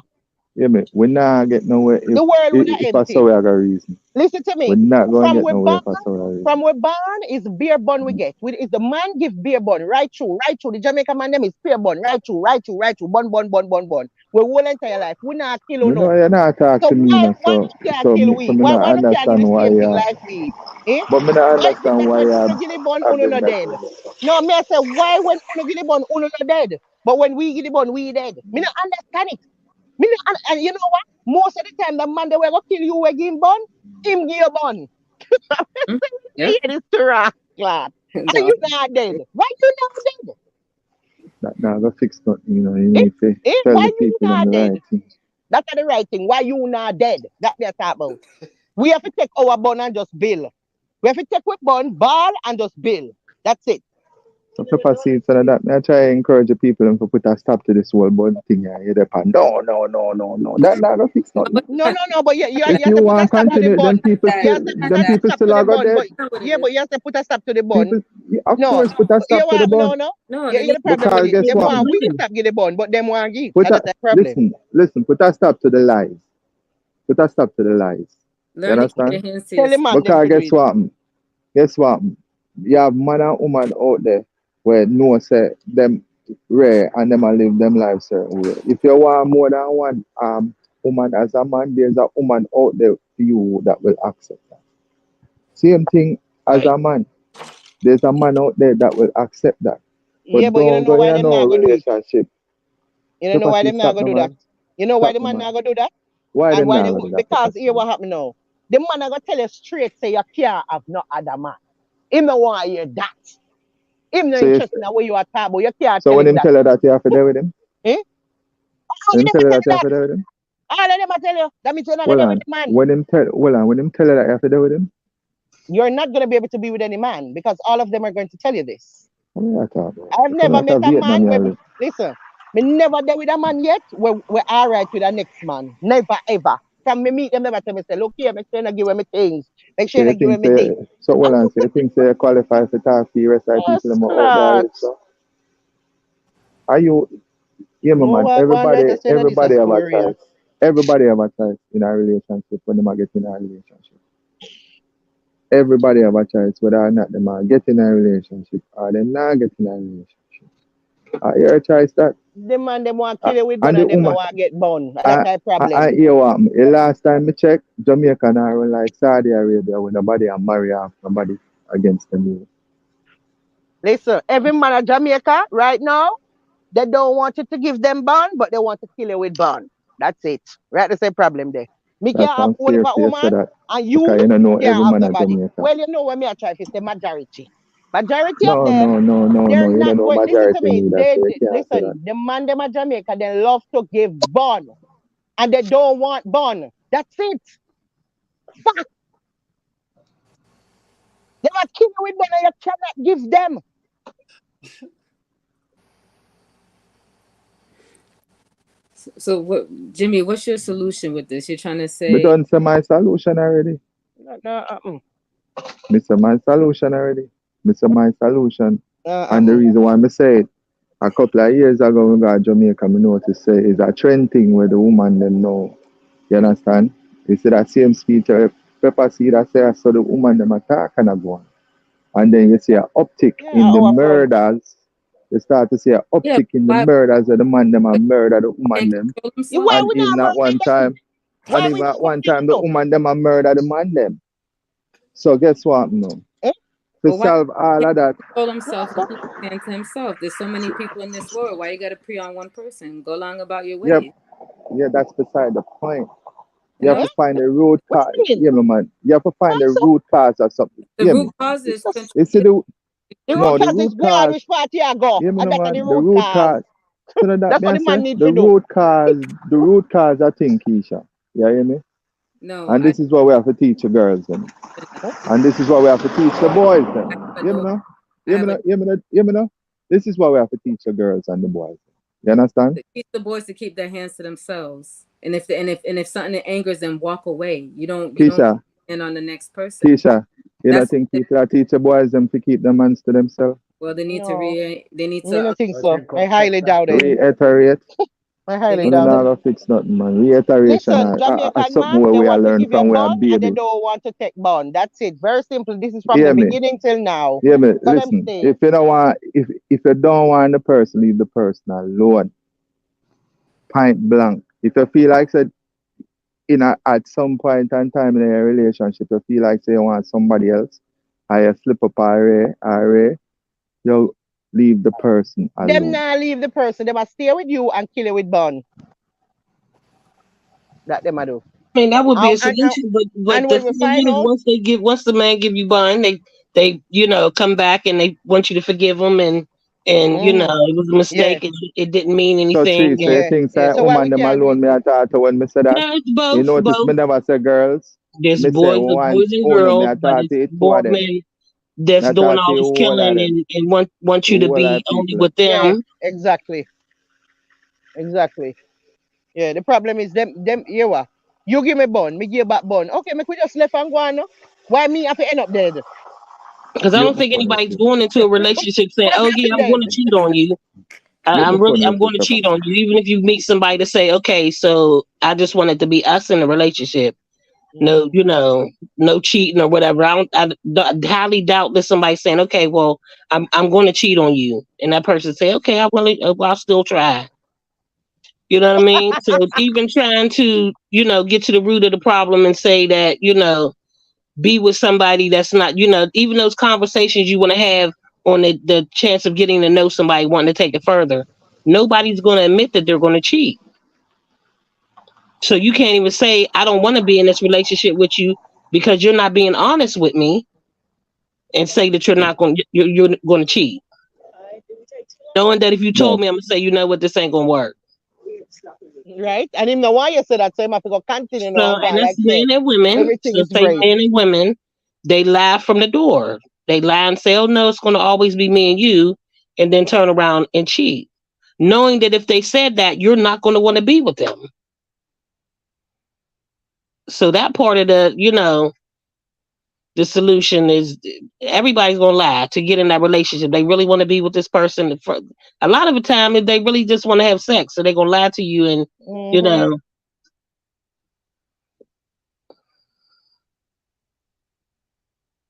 Speaker 7: hear me. We not get nowhere
Speaker 1: The world would have
Speaker 7: if I saw
Speaker 1: empty.
Speaker 7: we have a reason.
Speaker 1: Listen to
Speaker 7: We're
Speaker 1: me.
Speaker 7: not going to
Speaker 1: From
Speaker 7: get
Speaker 1: we
Speaker 7: nowhere
Speaker 1: born,
Speaker 7: if I saw we have a
Speaker 1: from
Speaker 7: reason.
Speaker 1: we born is beer bun we get. Is the man give beer bun right through, right through. The Jamaican man name is beer bun right through, bun. We whole entire life. We not kill you
Speaker 7: Me know
Speaker 1: no.
Speaker 7: you not talk
Speaker 1: So
Speaker 7: to me, now,
Speaker 1: why you can't kill
Speaker 7: so
Speaker 1: we?
Speaker 7: me not
Speaker 1: Why no can't do
Speaker 7: understand
Speaker 1: the
Speaker 7: why
Speaker 1: same thing
Speaker 7: you.
Speaker 1: like we? Eh?
Speaker 7: But me not
Speaker 1: Why is it
Speaker 7: understand
Speaker 1: that
Speaker 7: why
Speaker 1: when
Speaker 7: you
Speaker 1: uno get the bun,
Speaker 7: have
Speaker 1: uno
Speaker 7: bring
Speaker 1: no
Speaker 7: that
Speaker 1: dead?
Speaker 7: to me.
Speaker 1: No, me I say why when uno get the bun, uno no dead? But when we get the bun, we dead. Me not understand it. And you know what? Most of the time, the man that will go kill you, we give him bun, him give you bun.
Speaker 2: Hmm?
Speaker 1: Yeah,
Speaker 2: Yep.
Speaker 1: this rock, lad. Are
Speaker 2: The-
Speaker 1: you not dead? Why you not dead?
Speaker 7: That not gonna fix nothing, you know. You need to tell
Speaker 1: Why
Speaker 7: the
Speaker 1: you
Speaker 7: people them
Speaker 1: not
Speaker 7: the
Speaker 1: dead?
Speaker 7: right thing.
Speaker 1: That's the right thing. Why you not dead? That they talk about. We have to take our bun and just bill. We have to take with bun, ball, and just bill. That's it.
Speaker 7: So pepper seeds and that. Me I try to encourage the people them to put a stop to this whole bun thing. You depend. No. That not gonna fix nothing.
Speaker 1: No, but
Speaker 7: If
Speaker 1: you have
Speaker 7: you
Speaker 1: to put a
Speaker 7: want to
Speaker 1: stop to the
Speaker 7: continue,
Speaker 1: bun.
Speaker 2: that-
Speaker 1: Put
Speaker 7: them
Speaker 1: a
Speaker 7: people
Speaker 1: stop to
Speaker 7: still
Speaker 1: the
Speaker 7: are go
Speaker 1: bun,
Speaker 7: dead.
Speaker 1: but
Speaker 2: that's not what it
Speaker 1: yeah,
Speaker 2: is.
Speaker 1: but you have to put a stop to the bun.
Speaker 7: People, yeah, of
Speaker 1: No,
Speaker 7: course, put a
Speaker 1: you
Speaker 7: stop to the
Speaker 1: want me
Speaker 7: bun.
Speaker 1: no.
Speaker 2: No,
Speaker 1: Yeah,
Speaker 2: they
Speaker 1: you
Speaker 2: need
Speaker 1: the
Speaker 2: to
Speaker 1: problem with
Speaker 7: Because
Speaker 1: it.
Speaker 7: guess
Speaker 1: Them
Speaker 7: what?
Speaker 1: want we stop get the bun, but them want give.
Speaker 7: Put
Speaker 1: And
Speaker 7: a
Speaker 1: that's the problem.
Speaker 7: listen. Put a stop to the lies. Put a stop to the lies. You
Speaker 2: learn to keep your
Speaker 7: understand?
Speaker 2: hands to
Speaker 1: Tell the
Speaker 2: yourself.
Speaker 1: man them
Speaker 7: Because
Speaker 1: to do it.
Speaker 7: guess what? You have man and woman out there where no say them rare and them a live them lives certain way. If you want more than one woman as a man, there's a woman out there for you that will accept that. Same thing as
Speaker 1: Right.
Speaker 7: a man. There's a man out there that will accept that.
Speaker 1: Yeah,
Speaker 7: But
Speaker 1: but you don't
Speaker 7: don't
Speaker 1: know
Speaker 7: go
Speaker 1: why
Speaker 7: in
Speaker 1: them
Speaker 7: no
Speaker 1: not gonna do it.
Speaker 7: relationship.
Speaker 1: You don't know
Speaker 7: Pepper
Speaker 1: why
Speaker 7: seed,
Speaker 1: them not
Speaker 7: stop
Speaker 1: gonna
Speaker 7: no
Speaker 1: do that.
Speaker 7: man.
Speaker 1: You know why
Speaker 7: Stop
Speaker 1: the
Speaker 7: no
Speaker 1: man
Speaker 7: man.
Speaker 1: not gonna do that?
Speaker 7: Why
Speaker 1: And
Speaker 7: them
Speaker 1: why
Speaker 7: not
Speaker 1: they
Speaker 7: gonna do that,
Speaker 1: because
Speaker 7: pepper
Speaker 1: here
Speaker 7: seed?
Speaker 1: what happen now. The man are gonna tell you straight say you can't have no other man. Him no want hear that. Him no
Speaker 7: So you,
Speaker 1: interested in the way you are talking about. You can't
Speaker 7: so
Speaker 1: tell
Speaker 7: when
Speaker 1: him
Speaker 7: him
Speaker 1: that.
Speaker 7: tell her that you have to deal with him,
Speaker 1: Eh? All of
Speaker 7: when him
Speaker 1: them
Speaker 7: tell
Speaker 1: a
Speaker 7: her
Speaker 1: tell
Speaker 7: that
Speaker 1: you
Speaker 7: you have
Speaker 1: that.
Speaker 7: to deal with him,
Speaker 1: All of them a tell you. That means you're not gonna
Speaker 7: well
Speaker 1: deal with
Speaker 7: on.
Speaker 1: the man.
Speaker 7: When him tell her that you have to deal with him,
Speaker 1: You're not gonna be able to be with any man because all of them are going to tell you this.
Speaker 7: what are you talking about?
Speaker 1: I've
Speaker 7: You come
Speaker 1: never
Speaker 7: out
Speaker 1: met
Speaker 7: of
Speaker 1: a
Speaker 7: Vietnam,
Speaker 1: man
Speaker 7: you
Speaker 1: where
Speaker 7: live.
Speaker 1: listen, me never there with a man yet. We're all right with the next man. Never ever. From me meet them, never tell me say, look here, make sure you give me things. Make
Speaker 7: So
Speaker 1: sure
Speaker 7: you
Speaker 1: you give
Speaker 7: think
Speaker 1: me
Speaker 7: say,
Speaker 1: things.
Speaker 7: so well on, so you think say you qualify for talk to the rest of the people
Speaker 1: Yes,
Speaker 7: them out there
Speaker 1: lad.
Speaker 7: already, so are you, yeah, my
Speaker 1: More
Speaker 7: man,
Speaker 1: what one let us say that this a
Speaker 7: everybody have a
Speaker 1: story. Yeah.
Speaker 7: choice. Everybody have a choice in a relationship when they get in a relationship. Everybody have a choice whether or not they might get in a relationship or they not get in a relationship. Your choice that.
Speaker 1: The man them want kill you with bun
Speaker 7: And the
Speaker 1: and them no
Speaker 7: woman,
Speaker 1: want get bun. That's
Speaker 7: I,
Speaker 1: a
Speaker 7: I
Speaker 1: problem.
Speaker 7: hear what the last time I checked, Jamaica now run like Saudi Arabia when nobody are married off nobody against them.
Speaker 1: Listen, every man in Jamaica right now, they don't want you to give them bond, but they want to kill you with bond. That's it. Right? That's the problem there. Me
Speaker 7: That's
Speaker 1: can't have only
Speaker 7: unfair
Speaker 1: a
Speaker 7: for you say
Speaker 1: woman,
Speaker 7: that
Speaker 1: and
Speaker 7: because
Speaker 1: you
Speaker 7: you don't know
Speaker 1: can't
Speaker 7: every
Speaker 1: have
Speaker 7: man at
Speaker 1: nobody.
Speaker 7: Jamaica.
Speaker 1: Well, you know what me I try to say majority. Majority of
Speaker 7: No,
Speaker 1: them,
Speaker 7: no, no, no,
Speaker 1: they're
Speaker 7: no. You
Speaker 1: not
Speaker 7: don't know
Speaker 1: going. Listen to
Speaker 7: majority
Speaker 1: me.
Speaker 7: neither,
Speaker 1: They
Speaker 7: so you can't say that.
Speaker 1: listen. The man them at Jamaica, they love to give bond, and they don't want bond. That's it. Fuck. They must kill you with bond, and you cannot give them.
Speaker 2: So what, Jimmy? What's your solution with this? You're trying to
Speaker 7: Me
Speaker 2: say,
Speaker 7: done say my solution already.
Speaker 1: No, no,
Speaker 7: Me say my solution already. Me say my solution.
Speaker 1: uh,
Speaker 7: And the reason why me say it, a couple of years ago when we got Jamaica, me noticed say it's a trend thing where the woman them know. You understand? You see that same speech, pepper seed I say, so the woman them attack and a go on. And then you see an uptick
Speaker 1: yeah,
Speaker 7: in the
Speaker 1: our friend.
Speaker 7: murders. You start to see an
Speaker 2: yeah,
Speaker 7: uptick in the
Speaker 2: why
Speaker 7: murders of the man them and murder the woman
Speaker 2: can't
Speaker 7: them.
Speaker 2: control
Speaker 1: Why
Speaker 2: himself?
Speaker 7: And
Speaker 1: we not
Speaker 7: even at one
Speaker 1: murder them?
Speaker 7: time, and
Speaker 1: Why we
Speaker 7: even
Speaker 1: not
Speaker 7: at one
Speaker 1: murder
Speaker 7: time, the
Speaker 1: them?
Speaker 7: woman them and murder the man them. So guess what no?
Speaker 1: Eh?
Speaker 7: To
Speaker 2: But why
Speaker 7: solve all
Speaker 2: can't
Speaker 7: of that,
Speaker 2: he control himself
Speaker 1: No,
Speaker 2: and keep his hand to himself? There's so many people in this world. Why you got to pre on one person? Go along about your
Speaker 7: yeah,
Speaker 2: way.
Speaker 7: yeah, that's beside the point.
Speaker 2: You
Speaker 7: You have
Speaker 2: know,
Speaker 1: eh?
Speaker 7: to find the root
Speaker 1: What
Speaker 7: cause.
Speaker 1: you mean?
Speaker 7: Yeah, my man. You have to find the
Speaker 1: Also,
Speaker 7: root cause of something.
Speaker 2: the
Speaker 7: Hear me.
Speaker 2: root cause is
Speaker 1: just
Speaker 2: control
Speaker 7: You see
Speaker 2: his
Speaker 7: the
Speaker 1: the
Speaker 2: control.
Speaker 1: root
Speaker 7: no the
Speaker 1: cause is
Speaker 7: root
Speaker 1: go on
Speaker 7: cause.
Speaker 1: which party I go,
Speaker 7: Hear me,
Speaker 1: and
Speaker 7: no
Speaker 1: that's the
Speaker 7: man. The
Speaker 1: root
Speaker 7: root
Speaker 1: cause.
Speaker 7: cause. So now that
Speaker 1: That's
Speaker 7: me
Speaker 1: what
Speaker 7: I
Speaker 1: the man
Speaker 7: say
Speaker 1: need
Speaker 7: the
Speaker 1: to do.
Speaker 7: root cause. The root cause I think Keisha. You hear me?
Speaker 2: No,
Speaker 7: And
Speaker 2: I
Speaker 7: this is what we have to teach the girls them.
Speaker 1: Huh?
Speaker 7: And this is what we have to teach the boys them.
Speaker 2: I have a
Speaker 7: Hear me
Speaker 2: no.
Speaker 7: now?
Speaker 2: I
Speaker 7: Hear me
Speaker 2: have a
Speaker 7: now? Hear me now? Hear me now? This is what we have to teach the girls and the boys. You understand?
Speaker 2: teach the boys to keep their hands to themselves. And if something that angers them, walk away. You don't
Speaker 7: Keisha,
Speaker 2: stand on the next person.
Speaker 7: Keisha, you don't
Speaker 2: That's
Speaker 7: think people are teach the boys them to keep their hands to themselves?
Speaker 2: well,
Speaker 1: No,
Speaker 2: they need
Speaker 1: me
Speaker 2: to
Speaker 1: not think
Speaker 4: But you
Speaker 1: so. I
Speaker 4: could take
Speaker 1: highly
Speaker 4: that.
Speaker 1: doubt it.
Speaker 7: Reiterate.
Speaker 1: I
Speaker 2: they
Speaker 1: highly
Speaker 2: need
Speaker 7: We're
Speaker 1: doubt
Speaker 7: not
Speaker 1: it.
Speaker 7: gonna fix nothing, man. Reiteration
Speaker 1: Listen,
Speaker 7: are
Speaker 1: Jamaican
Speaker 7: something
Speaker 1: man,
Speaker 7: where
Speaker 1: they
Speaker 7: we are
Speaker 1: want to
Speaker 7: learn
Speaker 1: give you
Speaker 7: from we are
Speaker 1: bond and they
Speaker 7: baby.
Speaker 1: don't want to take bond. That's it. Very simple. This is from the
Speaker 7: Hear me.
Speaker 1: beginning till now.
Speaker 7: Hear me.
Speaker 1: So them
Speaker 7: Listen.
Speaker 1: say,
Speaker 7: If you don't want if you don't want the person, leave the person alone. Point blank. If you feel like said at some point in time in a relationship, you feel like say you want somebody else, or you slip up array, you leave the person
Speaker 1: them
Speaker 7: alone.
Speaker 1: now leave the person. They must stay with you and kill you with bond. That them a do.
Speaker 3: I mean, that would be
Speaker 1: And,
Speaker 3: a
Speaker 1: and, and,
Speaker 3: solution, but
Speaker 1: and
Speaker 3: the
Speaker 1: when we
Speaker 3: thing
Speaker 1: find
Speaker 3: is,
Speaker 1: out,
Speaker 3: once the man give you bond, they come back and they want you to forgive them, and
Speaker 1: mm-hmm,
Speaker 3: it was a
Speaker 1: yeah,
Speaker 3: mistake, it didn't mean
Speaker 7: So
Speaker 3: anything,
Speaker 7: Teresa, you
Speaker 3: and
Speaker 1: yeah,
Speaker 7: think
Speaker 1: yeah.
Speaker 7: say
Speaker 1: So why
Speaker 7: woman
Speaker 1: we
Speaker 7: them
Speaker 1: can't do it
Speaker 7: alone me
Speaker 1: too?
Speaker 7: I thought when me say that.
Speaker 3: no, it's
Speaker 7: You
Speaker 3: both,
Speaker 7: notice
Speaker 3: both.
Speaker 7: me never say girls.
Speaker 3: There's
Speaker 7: Me say
Speaker 3: boys
Speaker 7: once
Speaker 3: and
Speaker 7: only me
Speaker 3: girls,
Speaker 7: I
Speaker 3: but
Speaker 7: thought
Speaker 3: it's
Speaker 7: it two
Speaker 3: more
Speaker 7: of them.
Speaker 3: men
Speaker 7: Me
Speaker 3: that's
Speaker 7: I
Speaker 3: doing
Speaker 7: thought
Speaker 3: all
Speaker 7: the
Speaker 3: this
Speaker 7: whole of
Speaker 3: killing
Speaker 7: them.
Speaker 3: and want
Speaker 7: The
Speaker 3: you to
Speaker 7: whole of
Speaker 3: be only
Speaker 7: people them.
Speaker 3: with
Speaker 1: Yeah,
Speaker 3: them.
Speaker 1: exactly, exactly. Yeah, the problem is them. You what? You give me bond, me give you back bond. Okay, me could just left and go on. No? Why me have to end up dead?
Speaker 3: Because I
Speaker 7: You
Speaker 3: don't think
Speaker 7: before you
Speaker 3: anybody's
Speaker 7: too.
Speaker 3: going into a relationship saying,
Speaker 1: Why me
Speaker 3: "Oh
Speaker 1: have
Speaker 3: yeah,
Speaker 1: to
Speaker 3: I'm going to
Speaker 1: dead?
Speaker 3: cheat on you."
Speaker 7: You before you
Speaker 3: I'm
Speaker 7: too,
Speaker 3: going to
Speaker 7: Pepper.
Speaker 3: cheat on you, even if you meet somebody to say, "Okay, so I just want it to be us in a relationship." No,
Speaker 1: Mm-hmm.
Speaker 3: no cheating or whatever. Highly doubt that somebody saying, "Okay, well, I'm going to cheat on you," and that person say, "Okay, I'll still try." You know what I mean? So even trying to get to the root of the problem and say that be with somebody that's not even those conversations you want to have on the chance of getting to know somebody wanting to take it further. Nobody's going to admit that they're going to cheat. So you can't even say I don't want to be in this relationship with you because you're not being honest with me and say that you're going to cheat. Knowing that if you told
Speaker 7: No.
Speaker 3: me, I'm gonna say, you know what, this ain't gonna work.
Speaker 1: Right? And him know why you say that, so him have to go continue now
Speaker 3: So,
Speaker 1: and go
Speaker 3: and
Speaker 1: on
Speaker 3: that's
Speaker 1: like say
Speaker 3: men and women.
Speaker 1: everything
Speaker 3: So
Speaker 1: is
Speaker 3: say
Speaker 1: great.
Speaker 3: men and women, they lie from the door. They lie and say, oh no, it's gonna always be me and you, and then turn around and cheat. Knowing that if they said that, you're not gonna want to be with them. So that part of the solution is everybody's gonna lie to get in that relationship. They really want to be with this person. A lot of the time, if they really just want to have sex, so they're gonna lie to you, and you
Speaker 1: Mm-hmm.
Speaker 3: know,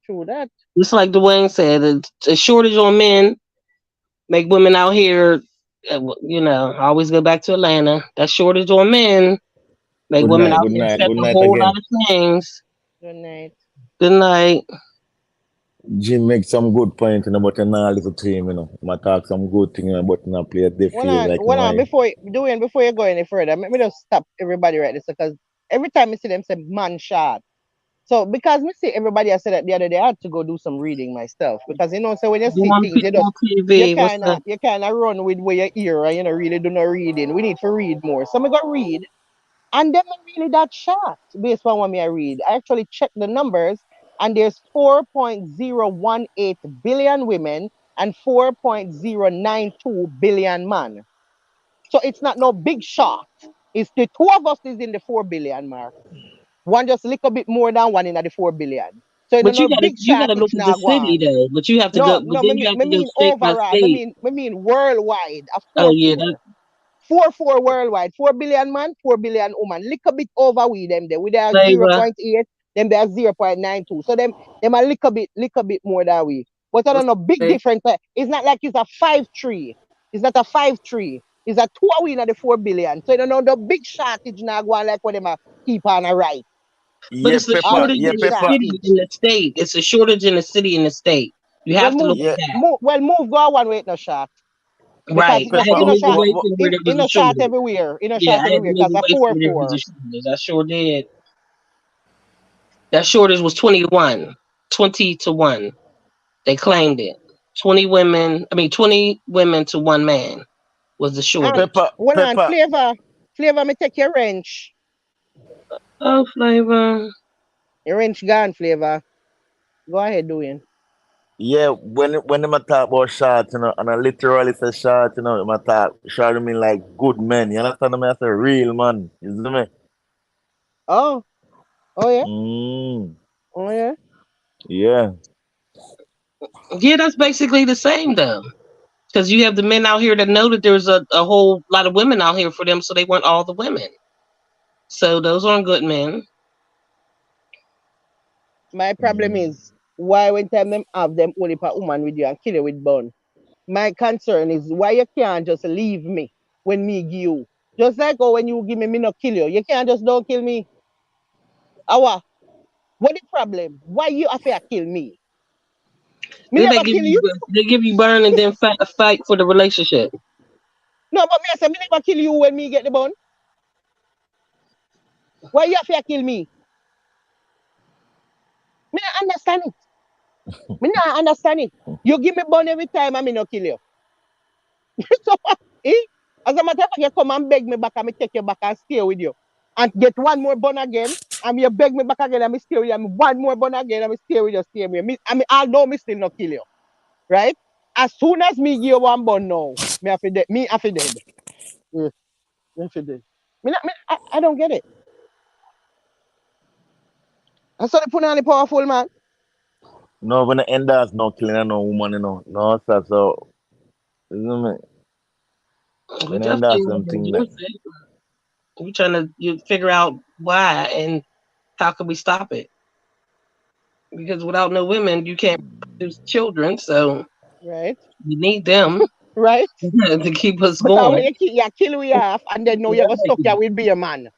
Speaker 1: True that.
Speaker 3: just like Dwayne said, a shortage on men make women out here. Always go back to Atlanta. That shortage on men make
Speaker 6: Good
Speaker 3: women
Speaker 6: night.
Speaker 3: out
Speaker 6: Good
Speaker 3: here
Speaker 6: night.
Speaker 3: accept
Speaker 6: Good
Speaker 3: a
Speaker 6: night
Speaker 3: whole lot
Speaker 6: again.
Speaker 3: of things.
Speaker 1: Good night.
Speaker 3: Good night.
Speaker 8: Jim make some good point, but you not listen to him, I talk some good thing, but not play the field like,
Speaker 1: Hold on,
Speaker 8: I.
Speaker 1: before you go any further, let me just stop everybody right this because every time I see them say man shot. So because me see everybody I said that the other day, I had to go do some reading myself because so when you see
Speaker 3: Doing
Speaker 1: things,
Speaker 3: people on TV. What's that?
Speaker 1: you kinda run with where your ear and really do no reading. We need to read more. So me go read and them are really that shocked based on what me I read. I actually checked the numbers and there's 4.018 billion women and 4.092 billion men. So it's not no big shot. It's the two of us is in the 4 billion mark. One just a little bit more than one in the 4 billion. So
Speaker 3: But
Speaker 1: no big
Speaker 3: you gotta look
Speaker 1: shortage
Speaker 3: at the
Speaker 1: now go
Speaker 3: city
Speaker 1: on.
Speaker 3: though. But you have to go.
Speaker 1: No,
Speaker 3: But
Speaker 1: no,
Speaker 3: then you have
Speaker 1: me
Speaker 3: to go
Speaker 1: mean
Speaker 3: state by
Speaker 1: overall.
Speaker 3: state.
Speaker 1: Me mean worldwide. A
Speaker 3: Oh
Speaker 1: four
Speaker 3: yeah, that,
Speaker 1: four. 4 4 worldwide. 4 billion man, 4 billion woman. Little bit over with them there. We there
Speaker 3: flavor.
Speaker 1: 0.8, them there 0.92. So them a little bit more than we. But I don't
Speaker 3: What's
Speaker 1: know, big
Speaker 3: the
Speaker 1: difference. It's not like it's a 5-3. It's not a 5-3. It's a 2 win at the 4 billion. So you don't know the big shortage now go on like what them a keep on a right.
Speaker 3: But
Speaker 8: Yeah,
Speaker 3: it's the
Speaker 1: All
Speaker 8: Pepper.
Speaker 1: the
Speaker 3: shortage
Speaker 8: Yeah,
Speaker 1: big
Speaker 3: in the
Speaker 8: Pepper.
Speaker 3: city
Speaker 1: shortage.
Speaker 3: in the state. It's a shortage in the city and the state. You
Speaker 1: Well
Speaker 3: have to
Speaker 1: move
Speaker 3: look at
Speaker 8: Yeah,
Speaker 3: that.
Speaker 1: move go one way no shot. Because
Speaker 3: Right. I had
Speaker 1: in
Speaker 3: to
Speaker 1: a
Speaker 8: Pepper.
Speaker 3: move
Speaker 1: shot
Speaker 3: away from where there was
Speaker 1: in
Speaker 3: a
Speaker 1: a shot
Speaker 3: shortage.
Speaker 1: everywhere. In a
Speaker 3: Yeah,
Speaker 1: shot
Speaker 3: I had to
Speaker 1: everywhere.
Speaker 3: move
Speaker 1: Because a
Speaker 3: away from
Speaker 1: four
Speaker 3: where there was a
Speaker 1: four.
Speaker 3: shortage. I sure did. That shortage was 20 to 1. 20 to 1. They claimed it. 20 women to one man was the
Speaker 1: And
Speaker 3: shortage.
Speaker 8: Pepper.
Speaker 1: hold on,
Speaker 8: Pepper.
Speaker 1: flavor, me take your wrench.
Speaker 3: Oh, flavor.
Speaker 1: Your wrench gone, flavor. Go ahead, doing.
Speaker 8: Yeah, when them a talk about short, and I literally say short, them a talk short I mean like good men. You understand me? I say real man. You see me?
Speaker 1: Oh, oh yeah,
Speaker 8: Mm,
Speaker 1: oh yeah.
Speaker 8: yeah.
Speaker 3: Yeah, that's basically the same though. Because you have the men out here that know that there's a whole lot of women out here for them, so they want all the women. So those aren't good men.
Speaker 1: My problem
Speaker 8: Mm.
Speaker 1: is why when time them have them only for woman with you and kill you with bun. My concern is why you can't just leave me when me give you. Just like oh when you give me not kill you. You can't just don't kill me. Awa, what the problem? Why you have to kill me? Me
Speaker 3: Then
Speaker 1: never kill you.
Speaker 3: they give you burn and then fight for the relationship.
Speaker 1: No, but me I say me never kill you when me get the bun. Why you have to kill me? Me not understand it. Me not understand it. You give me bun every time and me no kill you. So eh? As a matter of fact, you come and beg me back and me take you back and stay with you. And get one more bun again. And you beg me back again and me stay with you. And one more bun again and me stay with you, stay with you. I know me still not kill you. Right? As soon as me give you one bun now, me have to dead. Me have to dead. Yeah, me have to dead. I don't get it. I saw the put on the powerful man.
Speaker 8: No, when the end that's no killing no woman, No, sir, so you know me?
Speaker 3: We
Speaker 8: When the end
Speaker 3: definitely
Speaker 8: that's
Speaker 3: want to
Speaker 8: something that
Speaker 3: address it. We're trying to figure out why and how can we stop it? Because without no women, you can't produce children. So
Speaker 1: Right?
Speaker 3: we need them
Speaker 1: Right?
Speaker 3: to keep us
Speaker 1: Because when
Speaker 3: going.
Speaker 1: you kill we off and then now you're gonna stuck here with be a man.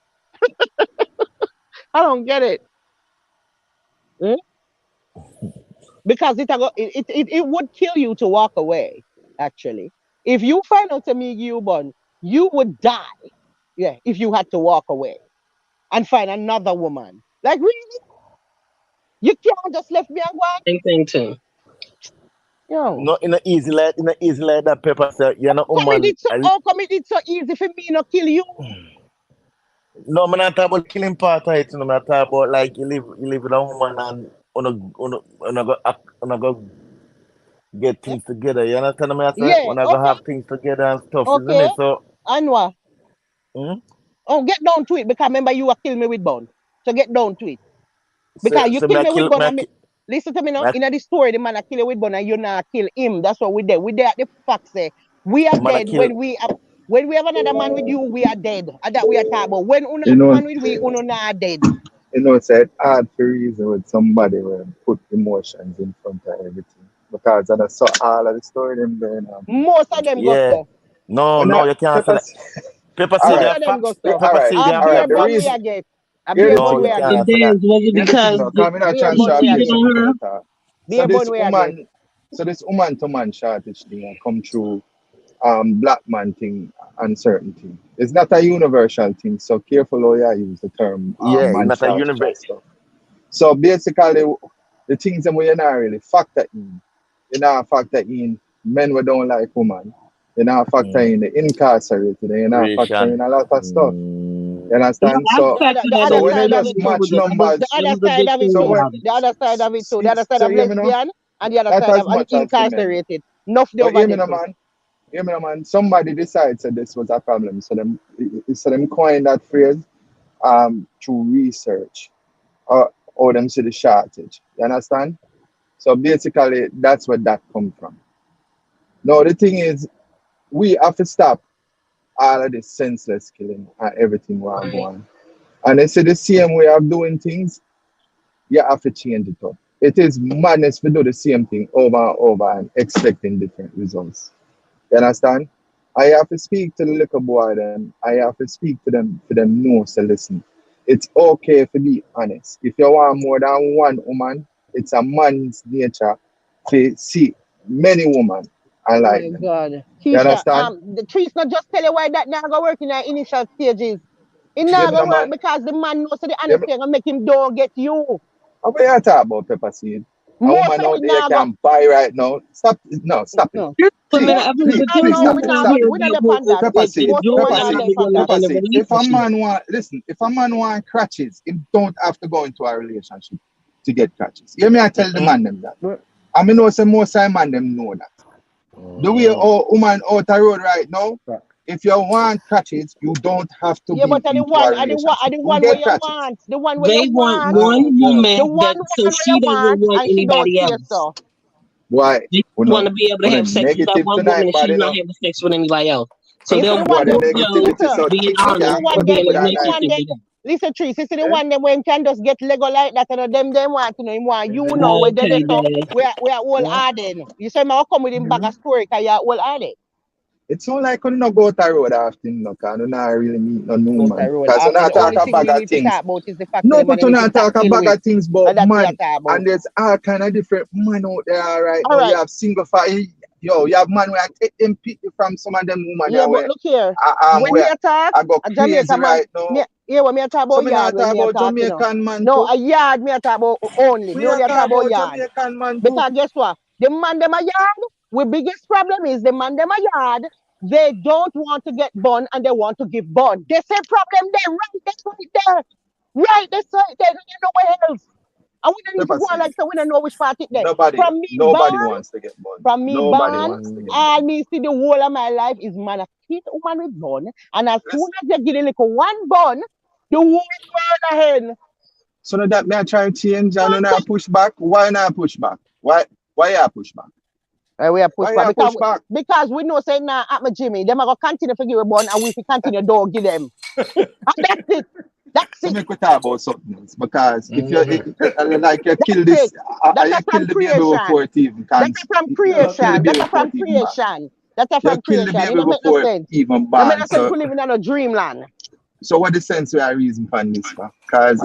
Speaker 1: I don't get it. Hmm? Because it would kill you to walk away, actually. If you find out to me you born, you would die. Yeah, if you had to walk away and find another woman. Like really? You can't just left me and go on?
Speaker 3: Same thing too.
Speaker 1: Yo.
Speaker 8: no in a easy like that Pepper say you're not woman.
Speaker 1: How come it did so easy for me not kill you?
Speaker 8: No, I'm not talking about killing part of it, I'm talking about like you live with a woman and go get things together. You understand me? I say
Speaker 1: Yeah,
Speaker 8: when I go
Speaker 1: okay,
Speaker 8: have things together and stuff, isn't
Speaker 1: okay.
Speaker 8: it? So,
Speaker 1: Anwa.
Speaker 8: hmm?
Speaker 1: Oh, get down to it because remember you were kill me with bone. So get down to it. Because you
Speaker 8: So me
Speaker 1: kill
Speaker 8: I
Speaker 1: me with
Speaker 8: kill
Speaker 1: bun
Speaker 8: me I
Speaker 1: and me.
Speaker 8: kill,
Speaker 1: Listen to me
Speaker 8: me
Speaker 1: now.
Speaker 8: I,
Speaker 1: In the story, the man I kill you with bun and you not kill him. That's what we did. We there at the fact say we are
Speaker 8: man I
Speaker 1: dead
Speaker 8: kill.
Speaker 1: when we have another man with you, we are dead. And that we are talking about. When una
Speaker 7: You
Speaker 1: have a
Speaker 7: know,
Speaker 1: man with we, una not dead.
Speaker 7: say it's hard to reason with somebody when put emotions in front of everything. Because I saw all of the story them going on.
Speaker 1: Most of them go
Speaker 8: Yeah.
Speaker 1: so.
Speaker 8: No,
Speaker 7: When
Speaker 8: no,
Speaker 7: I
Speaker 8: you can't say
Speaker 7: Pepper,
Speaker 8: that. Pepper
Speaker 7: all
Speaker 8: say
Speaker 1: Most
Speaker 7: right,
Speaker 8: they're
Speaker 1: of them go
Speaker 8: facts.
Speaker 1: so.
Speaker 7: all
Speaker 8: Pepper
Speaker 7: right,
Speaker 8: say
Speaker 1: A
Speaker 8: they're
Speaker 7: all
Speaker 1: bare
Speaker 7: right. The
Speaker 1: bun we
Speaker 8: facts.
Speaker 1: are
Speaker 7: reason
Speaker 1: get. A
Speaker 7: hear
Speaker 1: bare
Speaker 7: the
Speaker 8: No,
Speaker 1: bun
Speaker 7: thing
Speaker 1: we
Speaker 8: you
Speaker 7: now.
Speaker 1: are
Speaker 3: The
Speaker 1: get.
Speaker 8: can't say that.
Speaker 3: dance was it
Speaker 7: Hear the thing
Speaker 3: because
Speaker 7: now. Because I'm not
Speaker 1: Bare
Speaker 7: trying to
Speaker 3: he
Speaker 1: bun
Speaker 7: short
Speaker 1: we are
Speaker 3: cheated
Speaker 7: fuse
Speaker 1: get.
Speaker 7: when
Speaker 3: on
Speaker 7: I
Speaker 3: her?
Speaker 7: talk.
Speaker 1: Beer
Speaker 7: this
Speaker 1: bun way I get.
Speaker 7: woman, so this woman to man shortage thing come through black man thing and certain thing. It's not a universal thing, so careful how you use the term
Speaker 8: Yeah, it's
Speaker 7: man
Speaker 8: not a
Speaker 7: shortage and
Speaker 8: universe.
Speaker 7: stuff. So basically, the things that we not really factor in. You know, factor in men we don't like women. You know, factor
Speaker 8: Mm.
Speaker 7: in the incarcerated. You know, factor in
Speaker 8: Ration.
Speaker 7: a lot of stuff. You
Speaker 3: No,
Speaker 7: understand?
Speaker 3: I
Speaker 7: So,
Speaker 1: The
Speaker 3: factor
Speaker 1: other
Speaker 3: that
Speaker 7: so when
Speaker 3: in
Speaker 7: they
Speaker 1: side of
Speaker 3: too
Speaker 1: it
Speaker 7: just
Speaker 1: too.
Speaker 3: because
Speaker 7: match
Speaker 1: The
Speaker 7: numbers,
Speaker 3: that
Speaker 1: other
Speaker 3: was a
Speaker 1: side
Speaker 3: big
Speaker 1: of it
Speaker 3: thing
Speaker 7: so
Speaker 1: too.
Speaker 7: when
Speaker 3: about it.
Speaker 1: The other side of it too. The other side
Speaker 7: so
Speaker 1: of
Speaker 7: hear me now,
Speaker 1: lesbian and the other
Speaker 7: not
Speaker 1: side of
Speaker 7: as much as the men.
Speaker 1: incarcerated. Enough there
Speaker 7: So
Speaker 1: over
Speaker 7: hear me
Speaker 1: there
Speaker 7: now,
Speaker 1: too.
Speaker 7: man. Hear me now, man. Somebody decides that this was a problem, so them coined that phrase through research or them see the shortage. You understand? So basically, that's where that come from. Now the thing is, we have to stop all of this senseless killing and everything we are going. And they say the same way of doing things, you have to change it up. It is madness to do the same thing over and over and expecting different results. You understand? I have to speak to the little boy them. I have to speak to them know so listen. It's okay to be honest. If you want more than one woman, it's a man's nature to see many women and
Speaker 1: Oh
Speaker 7: like
Speaker 1: my
Speaker 7: them.
Speaker 1: God.
Speaker 7: You
Speaker 1: Keisha,
Speaker 7: understand?
Speaker 1: the trees not just tell you why that now go work in the initial stages. It
Speaker 7: Yeah,
Speaker 1: not
Speaker 7: me no
Speaker 1: gonna work
Speaker 7: man.
Speaker 1: because the man knows so the
Speaker 7: Yeah,
Speaker 1: honest thing gonna make him don't get you.
Speaker 7: how about you talk about pepper seed? A
Speaker 1: Most
Speaker 7: woman
Speaker 1: of
Speaker 7: out
Speaker 1: it
Speaker 7: there
Speaker 1: now go
Speaker 7: can buy right now. Stop it. No, stop it.
Speaker 1: no.
Speaker 3: But man,
Speaker 7: Please,
Speaker 1: Most
Speaker 3: I mean,
Speaker 7: please,
Speaker 3: the
Speaker 1: no,
Speaker 3: thing
Speaker 7: please
Speaker 1: no,
Speaker 3: we
Speaker 7: stop
Speaker 1: we
Speaker 7: it.
Speaker 3: have
Speaker 1: not
Speaker 7: Stop
Speaker 3: here
Speaker 7: it.
Speaker 1: we not
Speaker 3: deal with
Speaker 1: depend that.
Speaker 7: Pepper
Speaker 3: the
Speaker 7: seed.
Speaker 1: Most
Speaker 3: Joe
Speaker 1: woman
Speaker 7: Pepper
Speaker 1: not
Speaker 3: and
Speaker 7: seed.
Speaker 1: depend
Speaker 3: everyone
Speaker 1: that.
Speaker 3: in
Speaker 7: Pepper
Speaker 3: a
Speaker 7: seed. If a
Speaker 3: relationship.
Speaker 7: man want listen, if a man want crutches, he don't have to go into a relationship to get crutches. Hear me I tell the
Speaker 8: Mm-mm.
Speaker 7: man them that.
Speaker 1: But
Speaker 7: I mean know say most time man them know that. The way
Speaker 8: Mm.
Speaker 7: a woman out the road right now,
Speaker 4: Fuck.
Speaker 7: if you want crutches, you don't have to
Speaker 1: yeah, but
Speaker 7: be into a
Speaker 1: are
Speaker 7: relationship
Speaker 1: the
Speaker 7: to
Speaker 1: one where
Speaker 7: get
Speaker 1: you
Speaker 7: crutches.
Speaker 1: want. The one where you
Speaker 3: They want
Speaker 1: want.
Speaker 3: one
Speaker 7: Oh God.
Speaker 1: The
Speaker 3: woman
Speaker 1: one
Speaker 3: that so
Speaker 1: where you
Speaker 3: she doesn't
Speaker 1: want
Speaker 3: want
Speaker 1: and she don't
Speaker 3: anybody
Speaker 1: say
Speaker 3: else.
Speaker 1: so.
Speaker 7: Why?
Speaker 3: They want to be able to
Speaker 7: Una
Speaker 3: have sex with that
Speaker 7: negative
Speaker 3: one woman
Speaker 7: tonight,
Speaker 3: and
Speaker 7: body
Speaker 3: she's not
Speaker 7: no.
Speaker 3: having sex with anybody else. So
Speaker 1: You see
Speaker 3: they'll
Speaker 1: the
Speaker 7: Boy,
Speaker 1: one
Speaker 7: the
Speaker 1: them
Speaker 3: forego
Speaker 7: negativity
Speaker 1: listen,
Speaker 7: so
Speaker 3: being
Speaker 7: thick
Speaker 1: you
Speaker 7: you
Speaker 1: see the
Speaker 3: honest
Speaker 7: can't
Speaker 1: one
Speaker 3: and
Speaker 7: come
Speaker 1: them
Speaker 3: being
Speaker 7: up
Speaker 3: in
Speaker 7: with
Speaker 3: a
Speaker 1: you
Speaker 7: that
Speaker 1: see the
Speaker 7: life.
Speaker 1: one
Speaker 3: relationship
Speaker 1: them
Speaker 3: with them.
Speaker 1: listen tree, you see the
Speaker 7: Eh?
Speaker 1: one them when can just get Lego like that and them want him want you know where they
Speaker 3: Okay,
Speaker 1: so
Speaker 3: Dad.
Speaker 1: we are all
Speaker 7: What?
Speaker 1: hardened. You say I'll come with him bag of story because you're all hardened.
Speaker 7: It's not like you not go to the road often, no, because you not really meet no new
Speaker 1: Go to
Speaker 7: man.
Speaker 1: road
Speaker 7: Because you
Speaker 1: after
Speaker 7: not
Speaker 1: the
Speaker 7: talk
Speaker 1: only
Speaker 7: a
Speaker 1: thing
Speaker 7: bag
Speaker 1: you
Speaker 7: of
Speaker 1: need to
Speaker 7: things.
Speaker 1: talk about is the fact that
Speaker 7: No,
Speaker 1: the man
Speaker 7: but
Speaker 1: you
Speaker 7: you
Speaker 1: need to
Speaker 7: not
Speaker 1: stop
Speaker 7: talk a
Speaker 1: kill
Speaker 7: bag
Speaker 1: with.
Speaker 7: of things about
Speaker 1: And that's what you
Speaker 7: man.
Speaker 1: talk about.
Speaker 7: And there's all kind of different man out there right
Speaker 1: All
Speaker 7: now. You
Speaker 1: right.
Speaker 7: have single fire. Yo, you have man where I take them people from some of them women
Speaker 1: Yeah,
Speaker 7: there
Speaker 1: but
Speaker 7: where
Speaker 1: look here. When me
Speaker 7: where
Speaker 1: attack
Speaker 7: I go
Speaker 1: a
Speaker 7: crazy
Speaker 1: Jamaica man,
Speaker 7: right
Speaker 1: me
Speaker 7: now.
Speaker 1: yeah, when me talk
Speaker 7: So
Speaker 1: about
Speaker 7: me not
Speaker 1: yard, when
Speaker 7: talk
Speaker 1: me
Speaker 7: about
Speaker 1: attack,
Speaker 7: Jamaican man
Speaker 1: No,
Speaker 7: too.
Speaker 1: a yard me talk about only. Me
Speaker 7: We are
Speaker 1: only talk
Speaker 7: talking
Speaker 1: about
Speaker 7: about
Speaker 1: yard.
Speaker 7: Jamaican man too.
Speaker 1: Because guess what? The man them a yard. We biggest problem is the man them a yard. They don't want to get bun and they want to give bun. They say problem there, right? That's right there. Right, that's right there. You know where else. And we don't need to
Speaker 7: Pepper
Speaker 1: go on
Speaker 7: seed.
Speaker 1: like so we don't know which part it there.
Speaker 7: Nobody,
Speaker 1: From me
Speaker 7: nobody
Speaker 1: born,
Speaker 7: wants to get born.
Speaker 1: from me
Speaker 7: Nobody
Speaker 1: born,
Speaker 7: wants to get
Speaker 1: all
Speaker 7: born.
Speaker 1: me see the whole of my life is man a kid woman with bun. And as soon
Speaker 7: Listen.
Speaker 1: as they get a little one bun, the whole world ahead.
Speaker 7: So now that may I try to change and then I
Speaker 1: Don't
Speaker 7: push back. Why not push back? Why I push back?
Speaker 1: we are push
Speaker 7: Why
Speaker 1: back
Speaker 7: I
Speaker 1: because
Speaker 7: push back?
Speaker 1: we know say nah at my Jimmy, them are gonna continue to give a bun and we will continue don't give them. And that's it. That's
Speaker 7: So
Speaker 1: it.
Speaker 7: make we talk about something else because if you
Speaker 8: Mm-hmm.
Speaker 7: like you
Speaker 1: That's
Speaker 7: kill
Speaker 1: it.
Speaker 7: this,
Speaker 1: That's
Speaker 7: you
Speaker 1: a
Speaker 7: kill
Speaker 1: from
Speaker 7: the baby before
Speaker 1: creation.
Speaker 7: it even can.
Speaker 1: That's a from
Speaker 7: You kill the
Speaker 1: creation. That's
Speaker 7: baby
Speaker 1: a
Speaker 7: before
Speaker 1: from
Speaker 7: it even born.
Speaker 1: creation. That's a
Speaker 7: You
Speaker 1: from
Speaker 7: kill the
Speaker 1: creation. It
Speaker 7: baby
Speaker 1: don't make no
Speaker 7: before it
Speaker 1: sense.
Speaker 7: even
Speaker 1: It make
Speaker 7: born.
Speaker 1: no sense
Speaker 7: So
Speaker 1: to live in a dreamland.
Speaker 7: so what the sense we are reason for this for? Because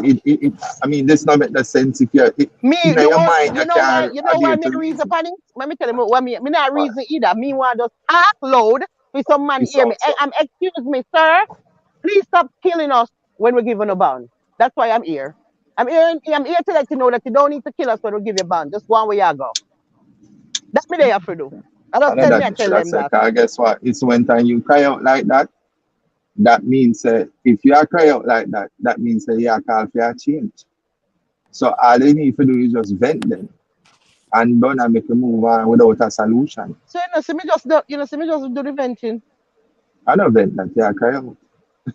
Speaker 7: I mean this not make no sense if you
Speaker 1: Me,
Speaker 7: in
Speaker 1: the
Speaker 7: your
Speaker 1: whole,
Speaker 7: mind you can't
Speaker 1: you know why
Speaker 7: adhere
Speaker 1: me
Speaker 7: to
Speaker 1: reason
Speaker 7: reason.
Speaker 1: upon it? Let me tell you what me not
Speaker 7: But
Speaker 1: reason either. Me want just talk loud for some man
Speaker 7: it
Speaker 1: hear me.
Speaker 7: sounds so.
Speaker 1: Excuse me, sir. Please stop killing us when we're given a bond. That's why I'm here. I'm here to let you know that you don't need to kill us when we give you a bond. Just one way you go. That's me there for do. I just
Speaker 7: I know
Speaker 1: tell me,
Speaker 7: that
Speaker 1: I
Speaker 7: you
Speaker 1: tell
Speaker 7: should have
Speaker 1: them
Speaker 7: said,
Speaker 1: that.
Speaker 7: because guess what? It's when time you cry out like that, that means if you are cry out like that, that means that you are called for a change. So all you need to do is just vent them and don't make a move on without a solution.
Speaker 1: So see me just do the venting.
Speaker 7: I don't vent that you are cry out.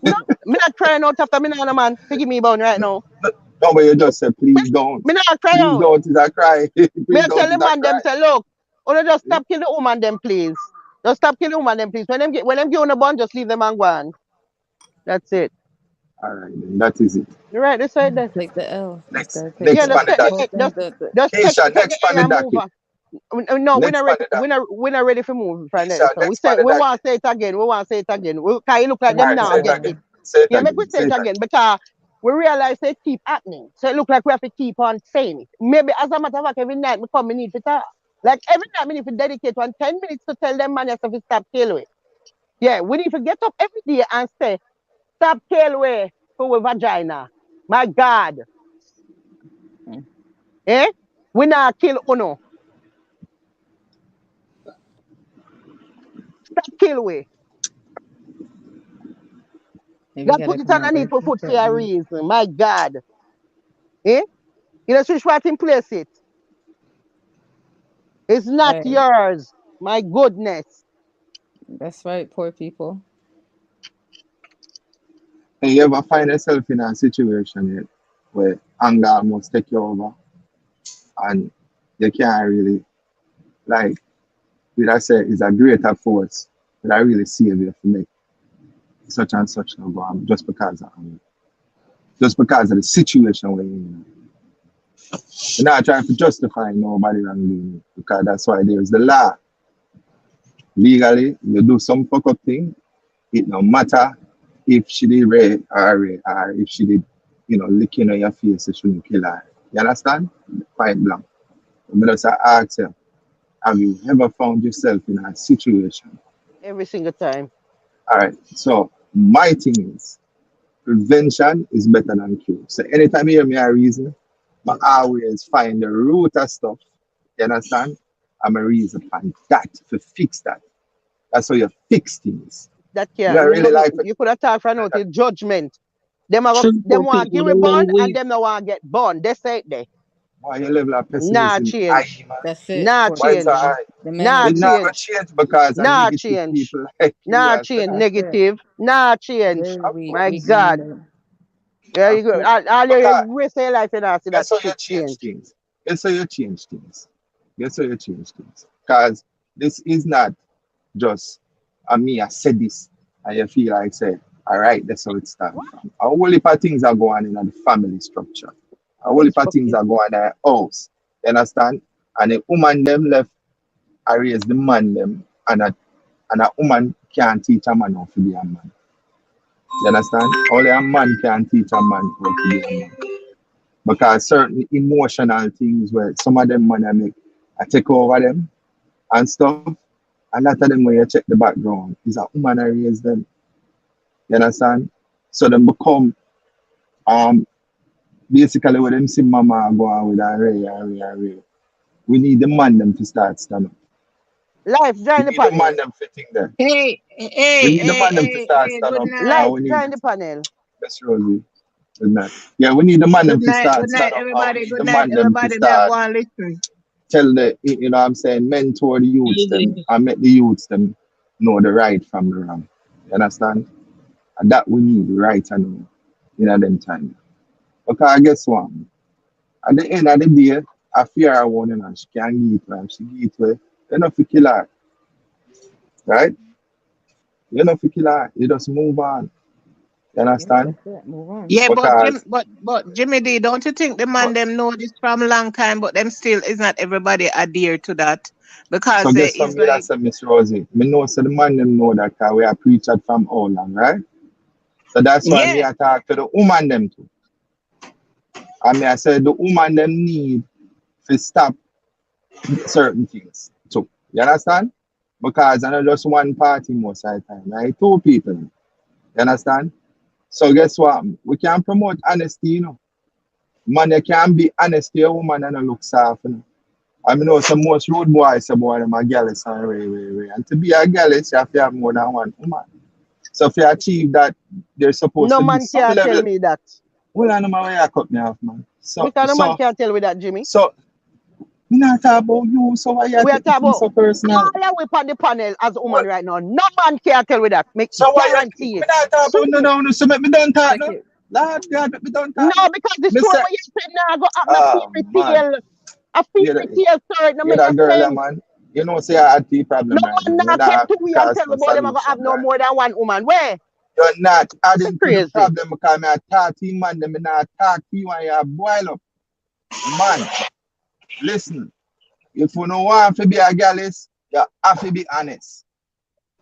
Speaker 1: No, me not crying out after me not man. Forgive me bone right now.
Speaker 7: No, but you just say,
Speaker 1: Me,
Speaker 7: please don't.
Speaker 1: me not cry
Speaker 7: Please
Speaker 1: out.
Speaker 7: don't is a cry.
Speaker 1: Me
Speaker 7: Please
Speaker 1: I tell
Speaker 7: don't
Speaker 1: the
Speaker 7: is a
Speaker 1: man them
Speaker 7: cry.
Speaker 1: say, look, wanna just stop kill the woman them, please. Just stop kill the woman them, please. When them get on the bond, just leave them and go on. That's it.
Speaker 7: All right, then that is it.
Speaker 1: You're right, this right there.
Speaker 2: Take the L. Just
Speaker 7: Next,
Speaker 2: gotta take
Speaker 1: Yeah,
Speaker 7: next
Speaker 2: the
Speaker 7: pan
Speaker 1: just
Speaker 7: the
Speaker 1: take the
Speaker 2: whole
Speaker 7: docket.
Speaker 2: thing. The
Speaker 1: just
Speaker 7: Keisha,
Speaker 1: take the
Speaker 7: next pan
Speaker 1: L
Speaker 7: the
Speaker 1: and move
Speaker 7: docket.
Speaker 1: on. No,
Speaker 7: Next pan the docket.
Speaker 1: we not ready for move from there.
Speaker 7: Keisha,
Speaker 1: So we
Speaker 7: next
Speaker 1: say
Speaker 7: pan the
Speaker 1: we want
Speaker 7: docket.
Speaker 1: to say it again. We want to say it again. Cause it look like
Speaker 7: All
Speaker 1: them
Speaker 7: right,
Speaker 1: now
Speaker 7: say it
Speaker 1: get it.
Speaker 7: again. Say it
Speaker 1: Yeah, make we
Speaker 7: again.
Speaker 1: say
Speaker 7: Say
Speaker 1: it
Speaker 7: it
Speaker 1: again
Speaker 7: again.
Speaker 1: because we realize it keep happening. So it look like we have to keep on saying it. Maybe as a matter of fact, every night we come, we need to talk. Like every night we need to dedicate 10 minutes to tell them man yourself to stop kill way. Yeah, we need to get up every day and say, stop kill way for our vagina. My God. Eh? We not kill uno. Stop kill way.
Speaker 2: Maybe you
Speaker 1: God
Speaker 2: gotta
Speaker 1: put it
Speaker 2: come out
Speaker 1: underneath
Speaker 2: with
Speaker 1: for
Speaker 2: a
Speaker 1: foot for a
Speaker 2: different.
Speaker 1: reason. My God. Eh? You know, switch what in place it. It's not
Speaker 2: Right.
Speaker 1: yours. My goodness.
Speaker 2: That's right, poor people.
Speaker 7: And you ever find yourself in a situation yet where anger almost take you over and you can't really, like, did I say, is a greater force that I really save you to make such and such no go on just because of anger, just because of the situation we're in. You're not trying to justify nobody wrongdoing because that's why there's the law. Legally, you do some fuck up thing, it no matter if she did rape or if she did, licking on your face, you shouldn't kill her. You understand? Point blank. But just ask you, have you ever found yourself in a situation?
Speaker 1: Every single time.
Speaker 7: All right. So my thing is prevention is better than cure. So anytime you hear me a reason, I always find the root of stuff. You understand? I'm a reason find that to fix that. That's how you fix things.
Speaker 1: That
Speaker 7: You don't
Speaker 1: can't.
Speaker 7: really like it.
Speaker 1: You could attack for now till judgment. Them
Speaker 3: Truthful
Speaker 1: want to
Speaker 3: people
Speaker 1: give me
Speaker 3: don't want
Speaker 1: bond
Speaker 3: to
Speaker 1: and
Speaker 3: leave.
Speaker 1: them no want to get bond. They say it there.
Speaker 7: Why your level of
Speaker 1: Nah
Speaker 7: pessimism high,
Speaker 1: change.
Speaker 7: man?
Speaker 2: That's it,
Speaker 1: Nah
Speaker 2: poor
Speaker 7: Why it's so
Speaker 1: change.
Speaker 2: people.
Speaker 7: high?
Speaker 2: The men
Speaker 1: Nah
Speaker 2: are
Speaker 7: It's not
Speaker 2: weak.
Speaker 7: gonna
Speaker 1: change.
Speaker 7: change because of
Speaker 1: Nah
Speaker 7: negative
Speaker 1: change.
Speaker 7: people like you.
Speaker 1: Nah
Speaker 7: I said,
Speaker 1: change.
Speaker 2: That's it.
Speaker 1: Negative. Nah change.
Speaker 2: Very
Speaker 7: of
Speaker 2: weak,
Speaker 1: My
Speaker 7: course.
Speaker 1: God.
Speaker 2: weak-minded.
Speaker 1: Yeah,
Speaker 7: Of
Speaker 1: you go.
Speaker 7: course.
Speaker 1: All your
Speaker 7: Because
Speaker 1: rest of your life, you know, see that
Speaker 7: guess how you
Speaker 1: shit
Speaker 7: change
Speaker 1: change.
Speaker 7: things. Guess how you change things. Guess how you change things. Because this is not just me, I said this, and you feel like say, all right, that's how it starts from. A whole heap of things are going in the family structure. A whole heap
Speaker 1: It's
Speaker 7: of things
Speaker 1: fucking
Speaker 7: are going in the house. You understand? And the woman them left, I raise the man them, and a woman can't teach a man how to be a man. You understand? Only a man can teach a man how to be a man. Because certain emotional things where some of them man I make, I take over them and stuff. A lot of them when you check the background is a woman I raise them. You understand? So them become um basically when them see mama go on with a ray. We need the man them to start stand up.
Speaker 1: life.
Speaker 7: We
Speaker 1: Join the
Speaker 7: need the man
Speaker 1: panel.
Speaker 7: them fitting there.
Speaker 9: Hey,
Speaker 7: We
Speaker 9: hey,
Speaker 7: need the
Speaker 9: hey,
Speaker 7: man them to
Speaker 9: hey,
Speaker 7: start
Speaker 9: hey,
Speaker 7: stand
Speaker 9: good
Speaker 7: up.
Speaker 9: night.
Speaker 7: And
Speaker 1: Life.
Speaker 7: we need
Speaker 1: Join the panel.
Speaker 7: Miss Rosie. Good night. Yeah, we need the man them to start
Speaker 9: Good night,
Speaker 7: stand up and we
Speaker 9: everybody.
Speaker 7: need
Speaker 9: Good
Speaker 7: the
Speaker 9: night,
Speaker 7: man them to
Speaker 9: everybody. Me are
Speaker 7: start
Speaker 9: going to listen.
Speaker 7: tell what I'm saying, mentor the youths them
Speaker 9: Easy.
Speaker 7: and make the youths them know the right from the wrong. You understand? And that we need right and now in them time. Because guess what? At the end of the day, I fear I want and she can't get it and she get it. You know to kill her, right? You know to kill her. You just move on. You
Speaker 2: Yeah,
Speaker 7: understand?
Speaker 2: that's it. Move on.
Speaker 9: Yeah,
Speaker 7: Because
Speaker 9: but Jimmy D, don't you think the man
Speaker 7: but
Speaker 9: them know this from a long time, but them still is not everybody adhere to that
Speaker 7: so
Speaker 9: because
Speaker 7: guess what
Speaker 9: it's
Speaker 7: me that
Speaker 9: like
Speaker 7: say Miss Rosie. Me know so the man them know that cause we are preached from all long, right? So that's why me
Speaker 9: yeah,
Speaker 7: I talk to the woman them too. I mean I said the woman them need to stop certain things too. You understand? Because I know just one party most of the time, right? Two people. You understand? So guess what? We can promote honesty, Man, you can be honest to your woman and not look soft. I mean, know some most rude boys say boy them a gallus and way. And to be a gallus, you have to have more than one woman. So if you achieve that, there's supposed
Speaker 1: No
Speaker 7: to be
Speaker 1: man
Speaker 7: some
Speaker 1: can tell
Speaker 7: level.
Speaker 1: me that.
Speaker 7: Well, I know my way I cut me off, man. So
Speaker 1: Because no man
Speaker 7: so
Speaker 1: can tell me that, Jimmy.
Speaker 7: so me not talk about you, so why you
Speaker 1: We are
Speaker 7: take the
Speaker 1: talking
Speaker 7: thing
Speaker 1: about
Speaker 7: so personal?
Speaker 1: all the way on the panel as a woman
Speaker 7: What?
Speaker 1: right now. No man can tell me that. Make
Speaker 7: So why you
Speaker 1: guarantee
Speaker 7: me
Speaker 1: it.
Speaker 7: not talk about no, so make me don't talk
Speaker 2: Check
Speaker 7: no.
Speaker 2: it.
Speaker 7: Lord God, make me don't
Speaker 1: No,
Speaker 7: talk no.
Speaker 1: because the
Speaker 7: Me
Speaker 1: story
Speaker 7: say,
Speaker 1: what you said now go up my
Speaker 7: oh
Speaker 1: fairy
Speaker 7: man,
Speaker 1: tale. A
Speaker 7: you
Speaker 1: fairy tale story no
Speaker 7: you're
Speaker 1: make no
Speaker 7: that girl,
Speaker 1: sense.
Speaker 7: man. You know, say I had the
Speaker 1: No
Speaker 7: problem right
Speaker 1: man
Speaker 7: now. You're
Speaker 1: now came
Speaker 7: not
Speaker 1: to me and
Speaker 7: cause
Speaker 1: tell me
Speaker 7: no
Speaker 1: about them I go
Speaker 7: solution,
Speaker 1: have no
Speaker 7: right?
Speaker 1: more than one woman. Where?
Speaker 7: You're not
Speaker 1: So
Speaker 7: adding to the
Speaker 1: crazy.
Speaker 7: problem because I talk to you, man. Them not talk to you and you boil up. Man, listen. If you don't want to be a gallus, you have to be honest.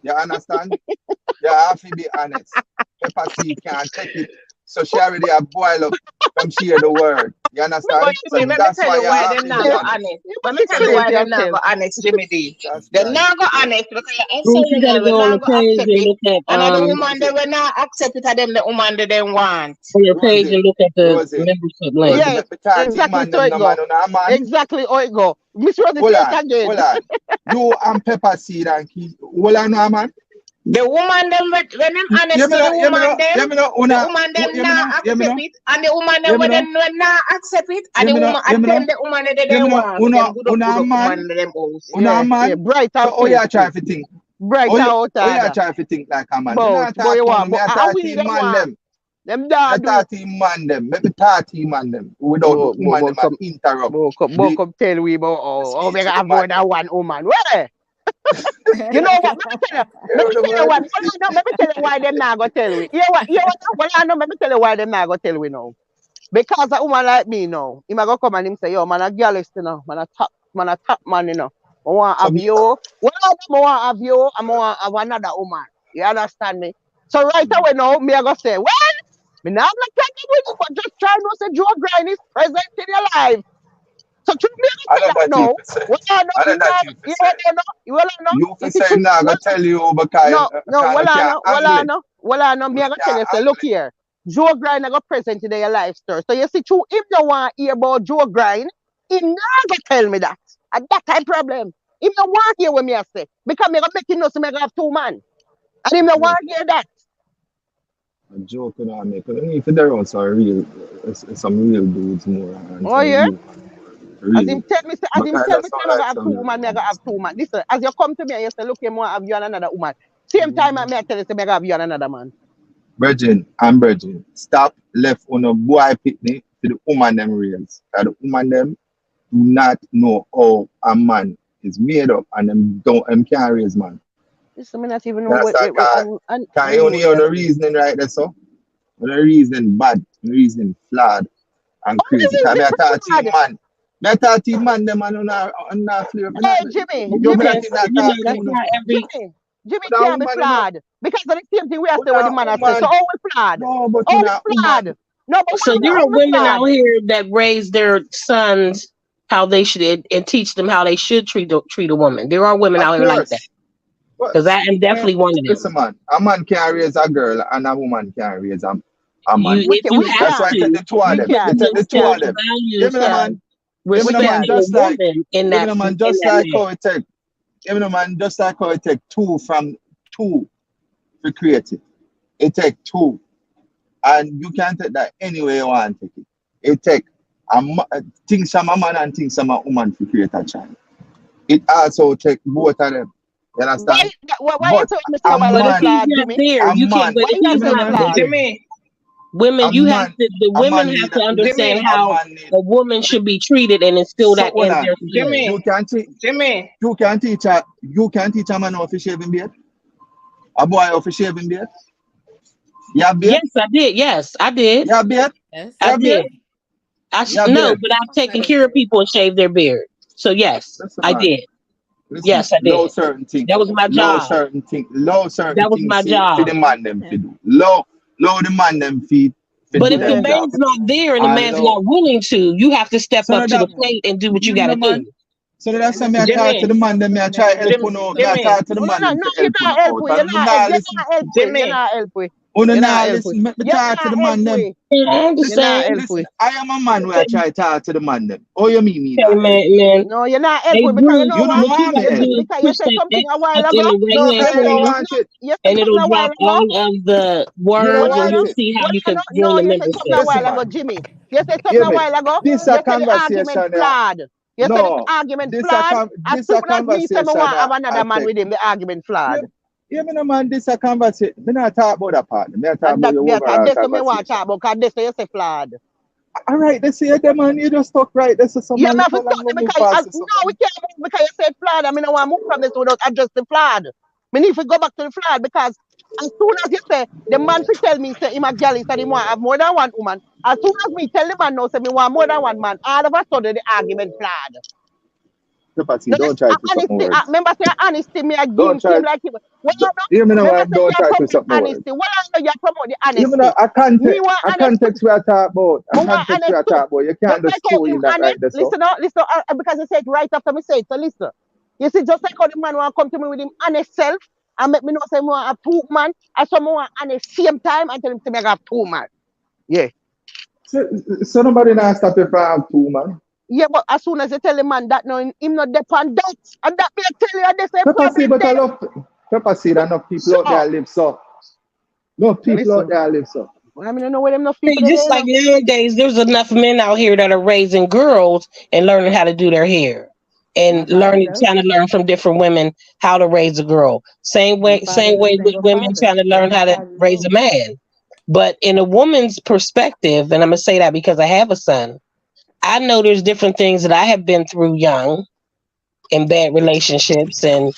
Speaker 7: You understand? You have to be honest. Pepper seed can't take it. So she already have boil up from she hear the word. You
Speaker 9: But
Speaker 7: understand? So
Speaker 9: Jimmy, let me
Speaker 7: that's
Speaker 9: tell
Speaker 7: why
Speaker 9: you
Speaker 7: you
Speaker 9: why
Speaker 7: have
Speaker 9: them
Speaker 7: to
Speaker 9: not
Speaker 7: be
Speaker 9: go
Speaker 1: Yes,
Speaker 7: honest.
Speaker 9: honest.
Speaker 1: you
Speaker 9: Let me
Speaker 1: must
Speaker 9: tell you
Speaker 1: explain
Speaker 9: why them not
Speaker 1: yourself.
Speaker 9: go honest, Jimmy D.
Speaker 7: That's
Speaker 9: Them
Speaker 7: right.
Speaker 9: not go honest because I
Speaker 3: Ruth,
Speaker 9: say
Speaker 3: you
Speaker 9: you
Speaker 3: gotta
Speaker 9: know we
Speaker 3: go on the
Speaker 9: not go
Speaker 3: page
Speaker 9: accept
Speaker 3: and
Speaker 9: it.
Speaker 3: look at
Speaker 9: And the woman
Speaker 7: Rosie,
Speaker 9: they will not accept it of them the woman that they want.
Speaker 3: on your page
Speaker 7: Rosie,
Speaker 3: and look at the
Speaker 7: Rosie,
Speaker 3: membership link.
Speaker 7: Rosie,
Speaker 1: Yes,
Speaker 7: make me talk to him,
Speaker 1: exactly
Speaker 7: man,
Speaker 1: so
Speaker 7: them
Speaker 1: it
Speaker 7: no man
Speaker 1: go.
Speaker 7: on a man.
Speaker 1: Exactly how it go. Miss Rosie,
Speaker 7: Hold
Speaker 1: say it
Speaker 7: on,
Speaker 1: again.
Speaker 7: hold on. You and Pepper Seed and Key. Hold on, no man.
Speaker 9: The woman them when them
Speaker 7: Hear
Speaker 9: honest
Speaker 7: me
Speaker 9: to the
Speaker 7: now, hear me
Speaker 9: woman
Speaker 7: now,
Speaker 9: them,
Speaker 7: hear me now,
Speaker 9: the
Speaker 7: una,
Speaker 9: woman them
Speaker 7: hear me
Speaker 9: not
Speaker 7: now, hear me
Speaker 9: accept
Speaker 7: now,
Speaker 9: it, and the woman them
Speaker 7: hear me
Speaker 9: when
Speaker 7: now,
Speaker 9: them when not accept it, and
Speaker 7: hear
Speaker 9: the
Speaker 7: me now,
Speaker 9: woman
Speaker 7: hear me now,
Speaker 9: attend the woman that
Speaker 7: hear
Speaker 9: they
Speaker 7: me now,
Speaker 9: want. Them good
Speaker 7: una
Speaker 9: up
Speaker 7: man,
Speaker 9: woman them house.
Speaker 7: una
Speaker 1: Yeah, yeah,
Speaker 7: man.
Speaker 1: bright
Speaker 7: So
Speaker 1: and
Speaker 7: how you try
Speaker 1: filthy.
Speaker 7: to think?
Speaker 1: Bright and out
Speaker 7: How you
Speaker 1: order.
Speaker 7: try to think like a man? Me
Speaker 1: But
Speaker 7: not talk
Speaker 1: you
Speaker 7: to
Speaker 1: want,
Speaker 7: me,
Speaker 1: but
Speaker 7: I
Speaker 1: how
Speaker 7: talk
Speaker 1: we
Speaker 7: to
Speaker 1: them
Speaker 7: man
Speaker 1: want?
Speaker 7: them.
Speaker 1: Them
Speaker 7: Me
Speaker 1: da do.
Speaker 7: talk to man them. Me talk to man them. Without the woman them
Speaker 1: Come,
Speaker 7: interrupt the
Speaker 1: come tell we about oh, we
Speaker 7: speech of the
Speaker 1: have more
Speaker 7: man
Speaker 1: than
Speaker 7: them.
Speaker 1: one woman. Where? You know what?
Speaker 7: You
Speaker 1: Let
Speaker 7: know
Speaker 1: me
Speaker 7: the
Speaker 1: tell you
Speaker 7: word?
Speaker 1: what. Let me tell you why them not go tell we. You what? Well, I know. Let me tell you why them not go tell we now. Because a woman like me now, he might go come and him say, yo, man, a girl is, you know, man, a top man, you know. I want to
Speaker 7: So
Speaker 1: have
Speaker 7: me,
Speaker 1: you. Well, I want to have you, I want to have another woman. You understand me? So right away now, me I go say, well, me not have no problem with you, but just try to say Joe Grind is present in your life. So to me, I
Speaker 7: I
Speaker 1: say
Speaker 7: know
Speaker 1: that
Speaker 7: that you
Speaker 1: now.
Speaker 7: for say.
Speaker 1: Well, I know,
Speaker 7: I know
Speaker 1: you
Speaker 7: that
Speaker 1: know,
Speaker 7: you for
Speaker 1: you
Speaker 7: say.
Speaker 1: know, you know.
Speaker 7: You for
Speaker 1: If it
Speaker 7: say
Speaker 1: should,
Speaker 7: nah, go
Speaker 1: well,
Speaker 7: tell you because
Speaker 1: no,
Speaker 7: you can't angle it.
Speaker 1: well, I know, me,
Speaker 7: You
Speaker 1: I go tell
Speaker 7: can't
Speaker 1: you, say,
Speaker 7: angle
Speaker 1: look
Speaker 7: it.
Speaker 1: here, Joe Grind, I go present in your life story. So you see, true, if you want to hear about Joe Grind, he never tell me that. And that kind of problem. If you want to hear what me I say, because me go make him know, so me go have two man. And if you want to hear that,
Speaker 7: A joke you know, I make. Because if there are some real dudes more and
Speaker 1: oh
Speaker 7: some
Speaker 1: yeah,
Speaker 7: real really.
Speaker 1: as him
Speaker 7: Because
Speaker 1: tell me,
Speaker 7: that's
Speaker 1: say,
Speaker 7: not
Speaker 1: I'm going to
Speaker 7: like
Speaker 1: have
Speaker 7: some
Speaker 1: two
Speaker 7: real
Speaker 1: woman, me I go have
Speaker 7: dudes.
Speaker 1: two man. Listen, as you come to me and you say, look, you want to have you and another woman. Same time, I tell you, say, me I go have you and another man.
Speaker 7: Brethren, stop left on a boy picnic to the woman them reals. Because the woman them do not know how a man is made up and them can't raise man.
Speaker 1: Listen, me not even
Speaker 7: You
Speaker 1: know what,
Speaker 7: understand? Because you only
Speaker 1: anyway.
Speaker 7: have no reasoning right there, so. No reasoning bad, no reasoning flawed and
Speaker 1: Only
Speaker 7: crazy. Because
Speaker 1: reason
Speaker 7: I talk to
Speaker 1: flawed.
Speaker 7: him man. I talk to him man them and on not flavor.
Speaker 1: Hey, Jimmy,
Speaker 7: You
Speaker 3: You
Speaker 7: me
Speaker 1: Jimmy,
Speaker 7: not
Speaker 3: can't,
Speaker 7: in that
Speaker 3: you know,
Speaker 7: talk to
Speaker 3: that's
Speaker 7: you know.
Speaker 3: not every.
Speaker 1: Jimmy
Speaker 7: Una
Speaker 1: can't be
Speaker 7: woman, you know.
Speaker 1: flawed. Because of the same thing we have to say what the
Speaker 7: Una
Speaker 1: man has said. So
Speaker 7: woman.
Speaker 1: all we flawed.
Speaker 7: No, but
Speaker 1: All we
Speaker 7: una woman.
Speaker 1: flawed. No, but
Speaker 3: So
Speaker 1: why
Speaker 3: there
Speaker 1: all
Speaker 3: are
Speaker 1: we
Speaker 3: women out
Speaker 1: flawed?
Speaker 3: here that raise their sons how they should and teach them how they should treat a woman. There are women
Speaker 7: Of
Speaker 3: out here like that.
Speaker 7: course. But
Speaker 3: Because I am
Speaker 7: man,
Speaker 3: definitely one of them.
Speaker 7: listen, man. A man can raise a girl and a woman can raise a
Speaker 3: You,
Speaker 7: man.
Speaker 1: We
Speaker 3: if
Speaker 1: can,
Speaker 3: you
Speaker 1: we
Speaker 3: have
Speaker 7: That's why I
Speaker 1: can.
Speaker 7: take
Speaker 3: to,
Speaker 7: the two of
Speaker 1: We
Speaker 3: you
Speaker 7: them.
Speaker 3: get
Speaker 7: I
Speaker 1: can.
Speaker 3: to
Speaker 7: take the
Speaker 1: We
Speaker 7: two
Speaker 3: instill
Speaker 7: of
Speaker 1: can.
Speaker 3: the
Speaker 7: them. Give
Speaker 3: values
Speaker 7: me the
Speaker 3: of
Speaker 7: man. Give me the
Speaker 3: respect
Speaker 7: man
Speaker 1: We
Speaker 3: in a
Speaker 7: just like
Speaker 3: woman
Speaker 7: give me the man
Speaker 3: in
Speaker 7: just
Speaker 3: that
Speaker 7: like
Speaker 3: man.
Speaker 7: how it take. Give me the man just like how it take two from two to create it. It take two. And you can take that any way you want to take it. It take things from a man and things from a woman to create a child. It also take both of them. You understand?
Speaker 1: why you
Speaker 7: But
Speaker 1: say me say
Speaker 7: a
Speaker 1: while
Speaker 3: But
Speaker 1: I
Speaker 3: if
Speaker 7: man,
Speaker 3: he's
Speaker 1: flawed,
Speaker 3: not
Speaker 1: Jimmy?
Speaker 3: there,
Speaker 7: a
Speaker 3: you can't.
Speaker 7: man,
Speaker 3: But
Speaker 1: Why
Speaker 3: if
Speaker 1: you
Speaker 3: he's
Speaker 7: give me
Speaker 1: say
Speaker 7: the
Speaker 1: me
Speaker 3: not
Speaker 7: man
Speaker 1: flawed?
Speaker 7: Virgin.
Speaker 9: Jimmy,
Speaker 7: A
Speaker 3: women, you have
Speaker 7: man,
Speaker 3: to. The
Speaker 7: a
Speaker 3: women
Speaker 7: man
Speaker 3: have
Speaker 7: need
Speaker 3: to understand
Speaker 9: Jimmy,
Speaker 7: a
Speaker 3: how
Speaker 7: man need
Speaker 3: a woman should be treated and instill
Speaker 7: so
Speaker 3: that
Speaker 7: hold
Speaker 3: in
Speaker 7: on.
Speaker 3: their son.
Speaker 7: You
Speaker 9: Jimmy,
Speaker 7: can teach
Speaker 9: Jimmy.
Speaker 7: you can teach a man how to shave him beard. A boy how to shave him beard. You have beard?
Speaker 3: Yes, I did. Yes, I did.
Speaker 7: You have beard?
Speaker 2: Yes.
Speaker 7: You
Speaker 3: I
Speaker 7: have beard?
Speaker 3: did.
Speaker 7: You have
Speaker 3: No,
Speaker 7: beard?
Speaker 3: but I've taken care of people and shaved their beard. So yes,
Speaker 7: Listen
Speaker 3: I
Speaker 7: man.
Speaker 3: did.
Speaker 7: Listen,
Speaker 3: Yes, I
Speaker 7: low
Speaker 3: did.
Speaker 7: certain thing,
Speaker 3: That was my job.
Speaker 7: low certain
Speaker 3: That was
Speaker 7: things
Speaker 3: my
Speaker 7: for
Speaker 3: job.
Speaker 7: the man them to do. Low the man them feet to
Speaker 3: But
Speaker 7: do
Speaker 3: if the
Speaker 7: them
Speaker 1: Yeah.
Speaker 7: job.
Speaker 3: man's not there and the
Speaker 7: And
Speaker 3: man's
Speaker 7: low
Speaker 3: not willing to, you have to step
Speaker 7: so
Speaker 3: up
Speaker 7: now
Speaker 3: to the
Speaker 7: that
Speaker 3: plate and do what you
Speaker 7: give me
Speaker 3: got
Speaker 7: the
Speaker 3: to
Speaker 7: man.
Speaker 3: do.
Speaker 7: So that's why me I talk to
Speaker 9: Jimmy,
Speaker 7: the man them, me I try help
Speaker 9: Jim,
Speaker 7: you know, me I
Speaker 9: Jimmy,
Speaker 7: talk to the
Speaker 1: No,
Speaker 7: man them to
Speaker 1: you're
Speaker 7: help you
Speaker 1: not help
Speaker 7: out.
Speaker 1: we.
Speaker 7: And you not listen.
Speaker 1: You're
Speaker 9: Jimmy,
Speaker 1: not help we.
Speaker 7: You
Speaker 1: You're not
Speaker 7: not
Speaker 1: help we.
Speaker 7: listen, make me
Speaker 1: You're
Speaker 7: talk to
Speaker 1: not
Speaker 7: the
Speaker 1: help
Speaker 7: man them.
Speaker 1: we.
Speaker 3: Yeah, I'm just
Speaker 1: You're not
Speaker 3: saying.
Speaker 1: help
Speaker 7: Listen,
Speaker 1: we.
Speaker 7: I am a man where I
Speaker 3: Okay.
Speaker 7: try to talk to the man them. Oh you mean me
Speaker 3: Okay,
Speaker 7: not help?
Speaker 3: man.
Speaker 1: No, you're not
Speaker 3: Hey,
Speaker 1: helpful because you
Speaker 3: Bruce,
Speaker 1: know
Speaker 7: You
Speaker 1: what?
Speaker 7: don't
Speaker 3: what you
Speaker 7: want me
Speaker 3: gotta
Speaker 7: help.
Speaker 3: do is
Speaker 1: Because you
Speaker 3: push
Speaker 1: said
Speaker 3: that
Speaker 1: something
Speaker 3: X
Speaker 1: a while
Speaker 3: up in
Speaker 1: ago.
Speaker 3: the right
Speaker 7: No,
Speaker 3: hand
Speaker 7: cause you don't
Speaker 3: corner,
Speaker 7: want it.
Speaker 1: You said
Speaker 3: and
Speaker 1: something
Speaker 3: it'll
Speaker 1: a while
Speaker 3: drop
Speaker 1: ago.
Speaker 3: all of the
Speaker 7: You don't
Speaker 1: Well,
Speaker 3: words, and
Speaker 1: I
Speaker 7: want
Speaker 3: you'll
Speaker 1: know.
Speaker 7: it.
Speaker 3: see how
Speaker 1: Well,
Speaker 3: you
Speaker 1: I
Speaker 3: could
Speaker 1: know.
Speaker 3: join
Speaker 1: No,
Speaker 3: the
Speaker 1: you said something a
Speaker 3: membership.
Speaker 1: while
Speaker 7: Listen
Speaker 1: ago,
Speaker 7: man.
Speaker 1: Jimmy. You said something
Speaker 7: Hear
Speaker 1: a
Speaker 7: me.
Speaker 1: while ago.
Speaker 7: This
Speaker 1: You
Speaker 7: a
Speaker 1: said the argument
Speaker 7: conversation
Speaker 1: flawed. You said the
Speaker 7: no.
Speaker 1: argument flawed. As
Speaker 7: This
Speaker 1: soon
Speaker 7: a
Speaker 1: as me say me
Speaker 7: conversation
Speaker 1: want have
Speaker 7: I
Speaker 1: another man
Speaker 7: take.
Speaker 1: with him, the argument flawed.
Speaker 7: Yeah, yeah, me no man, this a conversation. Me not talk about that part. Me not talk
Speaker 1: And
Speaker 7: about
Speaker 1: that
Speaker 7: your
Speaker 1: yeah, cause
Speaker 7: overall
Speaker 1: this what me want to
Speaker 7: conversation.
Speaker 1: talk about. Cause this what you say flawed.
Speaker 7: All right, they say them man, you just talk right. This is some
Speaker 1: Yeah,
Speaker 7: man
Speaker 1: me
Speaker 7: look
Speaker 1: have to
Speaker 7: how long
Speaker 1: stop
Speaker 7: we
Speaker 1: them
Speaker 7: move
Speaker 1: because
Speaker 7: past this
Speaker 1: no, we
Speaker 7: man.
Speaker 1: can't move because you said flawed. I mean, I want to move from this without addressing flawed. Me need to go back to the flawed because as soon as you say the man fi tell me say him a girl, he said he want have more than one woman. As soon as me tell the man no say me want more than one man, all of a sudden the argument flawed.
Speaker 7: Pepper,
Speaker 1: No,
Speaker 7: don't try to twist up my
Speaker 1: honesty.
Speaker 7: words.
Speaker 1: Remember say honesty. Me I give
Speaker 7: Don't
Speaker 1: him to
Speaker 7: try.
Speaker 1: him like him. What I know?
Speaker 7: Hear me now,
Speaker 1: Remember
Speaker 7: I
Speaker 1: say
Speaker 7: don't
Speaker 1: you
Speaker 7: try to
Speaker 1: promote the
Speaker 7: something about.
Speaker 1: honesty. What I know you promote the
Speaker 7: Hear me now,
Speaker 1: honesty. Me want
Speaker 7: a
Speaker 1: honest too.
Speaker 7: context we are talking about. A
Speaker 1: Me want
Speaker 7: context we
Speaker 1: honest
Speaker 7: are
Speaker 1: too.
Speaker 7: talking about. You
Speaker 1: Just
Speaker 7: can't
Speaker 1: like
Speaker 7: just
Speaker 1: how
Speaker 7: throw
Speaker 1: him
Speaker 7: in that
Speaker 1: honest.
Speaker 7: right there, so.
Speaker 1: Listen out, listen because I said right after me say it. So listen. You see, just like how the man want to come to me with him honest self and make me know say me want a two man, and some want honest same time and tell him to make have two man. Yeah.
Speaker 7: So, so nobody now stop you from two, man.
Speaker 1: Yeah, but as soon as you tell the man that no, him not depend that, and that me tell you, and they say
Speaker 7: Pepper seed,
Speaker 1: problem
Speaker 7: but I
Speaker 1: there.
Speaker 7: love Pepper seed. Enough people out
Speaker 1: So,
Speaker 7: there live so. No people out
Speaker 1: listen,
Speaker 7: there live so.
Speaker 1: I mean, I know where them enough people
Speaker 3: See,
Speaker 1: there,
Speaker 3: just
Speaker 1: you
Speaker 3: like
Speaker 1: know.
Speaker 3: nowadays, there's enough men out here that are raising girls and learning how to do their hair and
Speaker 1: My father
Speaker 3: learning,
Speaker 1: does.
Speaker 3: trying to learn from different women how to raise a girl.
Speaker 1: My
Speaker 3: Same
Speaker 1: father the
Speaker 3: way with
Speaker 1: single
Speaker 3: women
Speaker 1: father.
Speaker 3: trying to
Speaker 1: Where
Speaker 3: learn
Speaker 1: my
Speaker 3: how to
Speaker 1: father
Speaker 3: raise a
Speaker 1: go.
Speaker 3: man. But in a woman's perspective, and I'm gonna say that because I have a son, I know there's different things that I have been through young in bad relationships, and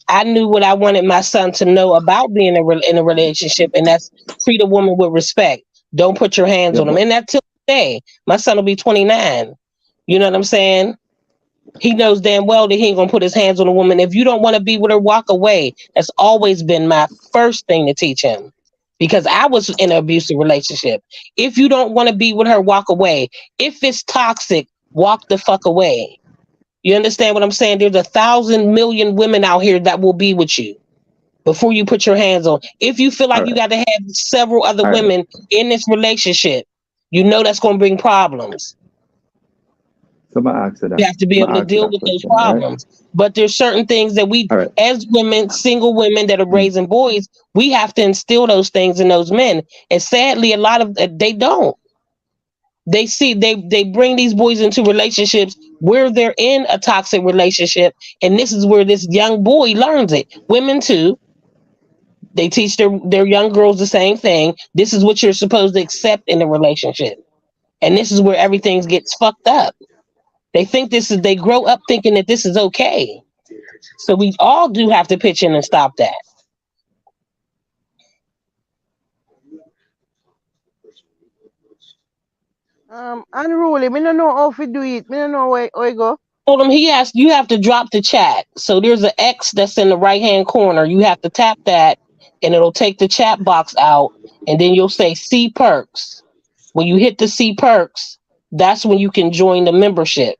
Speaker 3: I knew what I wanted my son to know about being in a relationship, and that's treat a woman with respect. Don't put your hands
Speaker 7: Yeah,
Speaker 3: on them.
Speaker 7: but
Speaker 3: And that till today, my son will be 29. You know what I'm saying? He knows damn well that he ain't gonna put his hands on a woman. If you don't want to be with her, walk away. That's always been my first thing to teach him. Because I was in an abusive relationship. If you don't want to be with her, walk away. If it's toxic, walk the fuck away. You understand what I'm saying? There's 1,000 million women out here that will be with you before you put your hands on. If you feel
Speaker 7: all
Speaker 3: like you
Speaker 7: right,
Speaker 3: got to have several other
Speaker 7: all right.
Speaker 3: women in this relationship, you know that's going to bring problems.
Speaker 7: So I ask you that.
Speaker 3: You have to be able
Speaker 7: I
Speaker 3: to
Speaker 7: ask you
Speaker 3: deal
Speaker 7: that
Speaker 3: with those
Speaker 7: question, all right?
Speaker 3: problems. But there's certain things that we,
Speaker 7: All right.
Speaker 3: as women, single women that are
Speaker 7: Mm.
Speaker 3: raising boys, we have to instill those things in those men. And sadly, a lot of they don't. They see they bring these boys into relationships where they're in a toxic relationship, and this is where this young boy learns it. Women too. They teach their young girls the same thing. This is what you're supposed to accept in a relationship. And this is where everything gets fucked up. They grow up thinking that this is okay. So we all do have to pitch in and stop that.
Speaker 1: Unruly. Me don't know how to do it. Me don't know where you go.
Speaker 3: Told him he asked you have to drop the chat. So there's an X that's in the right hand corner. You have to tap that and it'll take the chat box out. And then you'll say see perks. When you hit the see perks, that's when you can join the membership.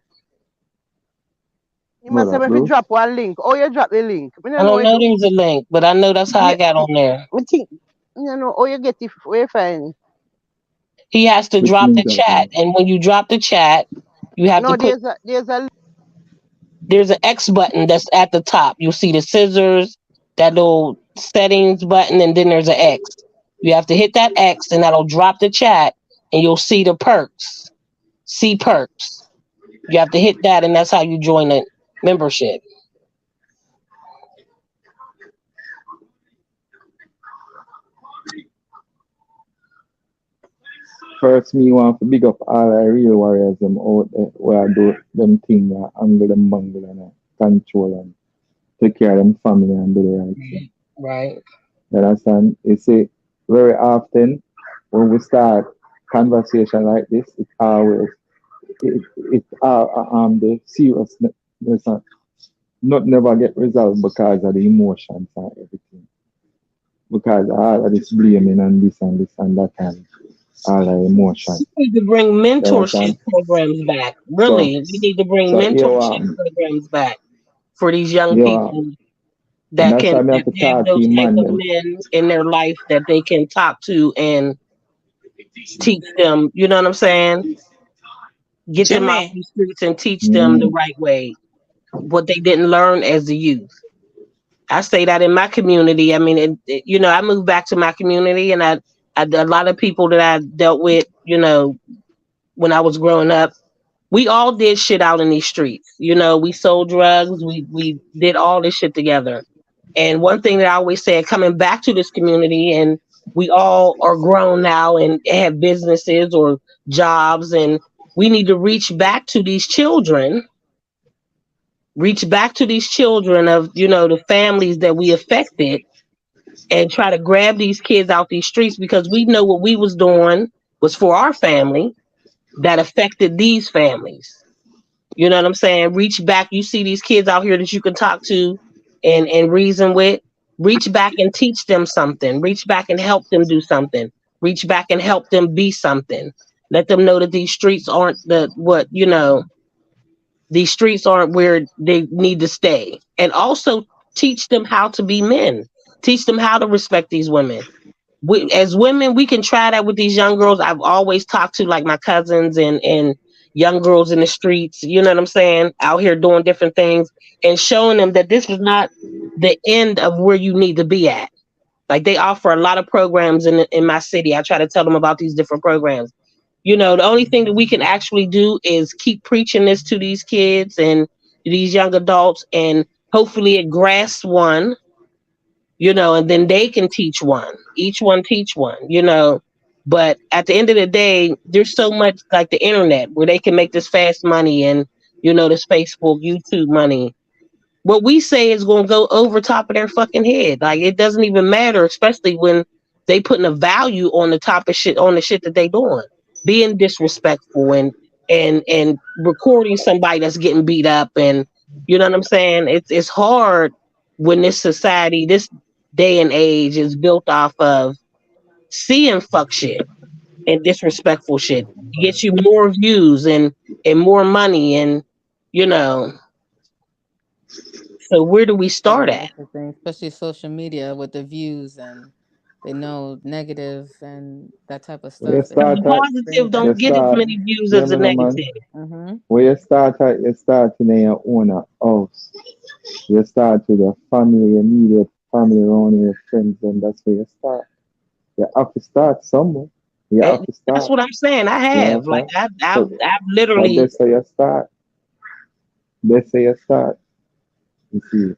Speaker 1: You
Speaker 7: Hold
Speaker 1: must have
Speaker 7: up,
Speaker 1: if you
Speaker 7: bro.
Speaker 1: drop one link. Oh, you drop the link. Me
Speaker 3: I
Speaker 1: don't know
Speaker 3: don't
Speaker 1: what you
Speaker 3: know
Speaker 1: do.
Speaker 3: there's a link, but I know that's how I
Speaker 1: Yeah,
Speaker 3: got on there.
Speaker 1: me think. Me don't know how you get it. Where you find it.
Speaker 3: He has to
Speaker 7: Which
Speaker 3: drop the
Speaker 7: link that
Speaker 3: chat.
Speaker 7: is?
Speaker 3: And when you drop the chat, you have to
Speaker 1: No,
Speaker 3: put
Speaker 1: there's a
Speaker 3: there's an X button that's at the top. You'll see the scissors, that little settings button, and then there's an X. You have to hit that X and that'll drop the chat and you'll see the perks. See perks. You have to hit that and that's how you join the membership.
Speaker 7: First, me want to big up all the real warriors them out there where I do them thing, angle them bungle and control and take care of them family and do the right thing.
Speaker 3: Right.
Speaker 7: You understand? You see, very often when we start conversation like this, it the seriousness not never get resolved because of the emotions and everything. Because all of this blaming and this and that and all the emotion.
Speaker 3: We need to bring
Speaker 7: You
Speaker 3: mentorship
Speaker 7: understand?
Speaker 3: programs back.
Speaker 7: So
Speaker 3: Really, we need to bring
Speaker 7: so
Speaker 3: mentorship programs back for these young
Speaker 7: here what
Speaker 3: people
Speaker 7: and
Speaker 3: that
Speaker 7: that's why
Speaker 3: can
Speaker 7: I have
Speaker 3: that
Speaker 7: to
Speaker 3: have
Speaker 7: talk to
Speaker 3: those
Speaker 7: him
Speaker 3: type
Speaker 7: man
Speaker 3: of
Speaker 7: them.
Speaker 3: men in their life that they can talk to and teach them. You know what I'm saying? Get them out
Speaker 9: Jimmy,
Speaker 3: these streets and teach them the
Speaker 7: Mm.
Speaker 3: right way, what they didn't learn as a youth. I say that in my community. I mean, I moved back to my community, and I a lot of people that I dealt with, when I was growing up, we all did shit out in these streets. We sold drugs, we did all this shit together. And one thing that I always said, coming back to this community, and we all are grown now and have businesses or jobs, and we need to reach back to these children of, the families that we affected and try to grab these kids out these streets because we know what we was doing was for our family that affected these families. You know what I'm saying? Reach back. You see these kids out here that you can talk to and reason with. Reach back and teach them something. Reach back and help them do something. Reach back and help them be something. Let them know that these streets aren't the what, these streets aren't where they need to stay. And also teach them how to be men. Teach them how to respect these women. As women, we can try that with these young girls. I've always talked to like my cousins and young girls in the streets, you know what I'm saying, out here doing different things and showing them that this is not the end of where you need to be at. Like they offer a lot of programs in my city. I try to tell them about these different programs. The only thing that we can actually do is keep preaching this to these kids and these young adults, and hopefully it grasps one, and then they can teach one. Each one teach one. But at the end of the day, there's so much like the internet where they can make this fast money and, this Facebook, YouTube money. What we say is going to go over top of their fucking head. Like it doesn't even matter, especially when they putting a value on the top of shit, on the shit that they doing, being disrespectful and recording somebody that's getting beat up, and you know what I'm saying. It's hard when this society, this day and age, is built off of seeing fuck shit and disrespectful shit. It gets you more views and more money, and you know. So where do we start
Speaker 2: Yeah,
Speaker 3: at?
Speaker 2: that's the thing. Especially social media with the views and they know negative and that type of
Speaker 7: Where you
Speaker 2: stuff. It
Speaker 3: Because
Speaker 7: start
Speaker 3: the
Speaker 7: at,
Speaker 2: brings
Speaker 3: positive
Speaker 2: that
Speaker 7: you
Speaker 3: don't get as
Speaker 7: start,
Speaker 3: many
Speaker 2: negativity.
Speaker 3: views
Speaker 7: hear
Speaker 3: as the
Speaker 7: me no man.
Speaker 3: negative.
Speaker 2: Mm-hmm.
Speaker 7: Where you start at, you start in your own house. You start with your family, immediate family around your friends, and that's where you start. You have to start somewhere. You
Speaker 3: And
Speaker 7: have to
Speaker 3: that's
Speaker 7: start.
Speaker 3: what I'm saying. I
Speaker 7: You
Speaker 3: have like
Speaker 7: understand? So,
Speaker 3: I've
Speaker 7: but
Speaker 3: literally.
Speaker 7: that's how you start. That's how you start. You see.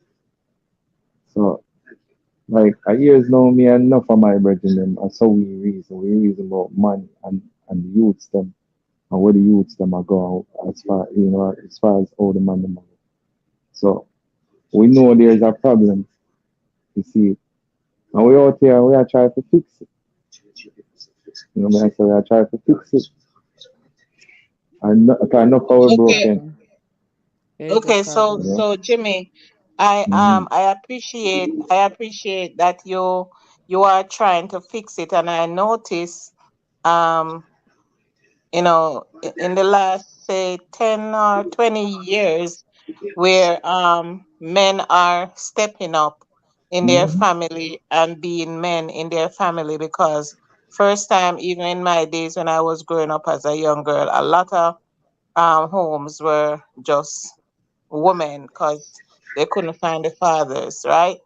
Speaker 7: So, like, I years know me enough of my brethren them. And so we reason. We reason about money and the youths them and where the youths them are going as far as all the money them are. So we know there's a problem. You see. And we out here, we are trying to fix it. I say we are trying to fix it. And not, cause enough how we
Speaker 9: Okay,
Speaker 7: broken.
Speaker 2: Problem. Very big
Speaker 9: okay. So,
Speaker 2: problem.
Speaker 7: You know?
Speaker 9: so Jimmy, I
Speaker 7: Hmm.
Speaker 9: appreciate that you are trying to fix it, and I notice um in the last say 10 or 20 years where men are stepping up in their
Speaker 7: Hmm.
Speaker 9: family and being men in their family, because first time, even in my days when I was growing up as a young girl, a lot of homes were just women because they couldn't find the fathers, right?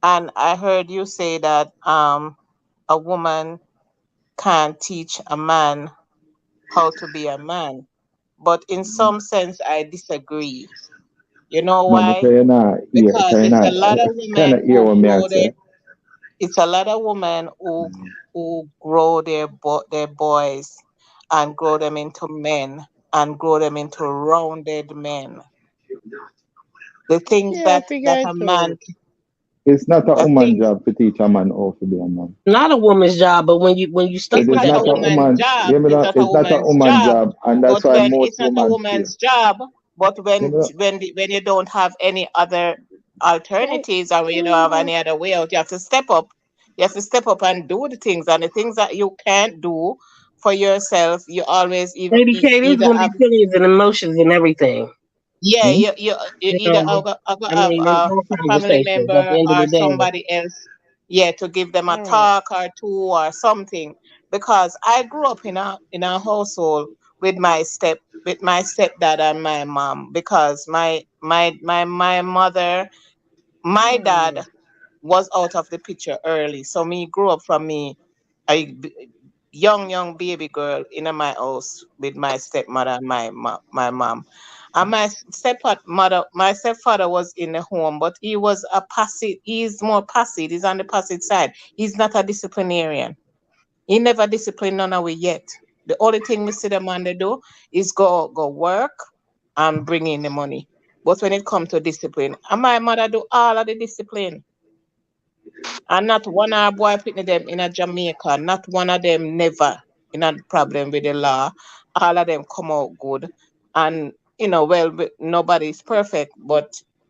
Speaker 9: And I heard you say that a woman can't teach a man how to be a man, but in some sense I disagree. You know
Speaker 7: No, but
Speaker 9: why? Because
Speaker 7: can
Speaker 9: it's a
Speaker 7: I
Speaker 9: lot of
Speaker 7: kind
Speaker 9: women
Speaker 7: of hear
Speaker 9: who
Speaker 7: what me I
Speaker 9: grow their
Speaker 7: say.
Speaker 9: it's a lot of women who grow their boys and grow them into men and grow them into rounded men. The things
Speaker 1: Yeah, figure
Speaker 9: that
Speaker 1: it
Speaker 9: a man
Speaker 1: out.
Speaker 7: It's not a
Speaker 9: the
Speaker 7: woman
Speaker 9: things
Speaker 7: job to teach a man how to be a man.
Speaker 3: Not a woman's job, but when you start
Speaker 9: it's
Speaker 7: It
Speaker 3: with
Speaker 7: is
Speaker 9: not
Speaker 3: that
Speaker 9: a
Speaker 7: not a
Speaker 3: type of,
Speaker 9: woman's
Speaker 7: woman.
Speaker 9: job.
Speaker 7: Hear me
Speaker 9: It's
Speaker 7: now.
Speaker 9: not a
Speaker 7: It's not a
Speaker 9: woman's
Speaker 7: woman
Speaker 9: job.
Speaker 7: job, and
Speaker 9: But
Speaker 7: that's why
Speaker 9: when
Speaker 7: most
Speaker 9: it's not a
Speaker 7: women fail.
Speaker 9: woman's job, but
Speaker 7: Hear me now.
Speaker 9: when you don't have any other
Speaker 1: Right.
Speaker 9: alternatives, or when you don't have
Speaker 1: Mhm.
Speaker 9: any other way out, you have to step up. You have to step up and do the things, and the things that you can't do for yourself, you always
Speaker 3: Lady K, there's
Speaker 9: either
Speaker 3: gonna be
Speaker 9: have.
Speaker 3: feelings and emotions and everything.
Speaker 9: Yeah,
Speaker 7: Hmm?
Speaker 9: you
Speaker 3: You
Speaker 9: either
Speaker 3: know, I
Speaker 9: have
Speaker 3: mean, there's more
Speaker 9: a family
Speaker 3: conversations at
Speaker 9: member
Speaker 3: the end of
Speaker 9: or
Speaker 3: the day.
Speaker 9: somebody else, yeah, to give them a
Speaker 1: Right.
Speaker 9: talk or two or something. Because I grew up in a household with my stepdad and my mom. Because my mother, my
Speaker 1: Hmm.
Speaker 9: dad was out of the picture early, so me grew up from me a young baby girl in my house with my stepmother and my mom. And my stepfather was in the home, but he was a passive. He's more passive. He's on the passive side. He's not a disciplinarian. He never disciplined none of we yet. The only thing we see the man they do is go work and bring in the money. But when it comes to discipline, and my mother do all of the discipline. And not one of our boy picking them in a Jamaica, not one of them never in a problem with the law. All of them come out good. And, well, nobody's perfect, but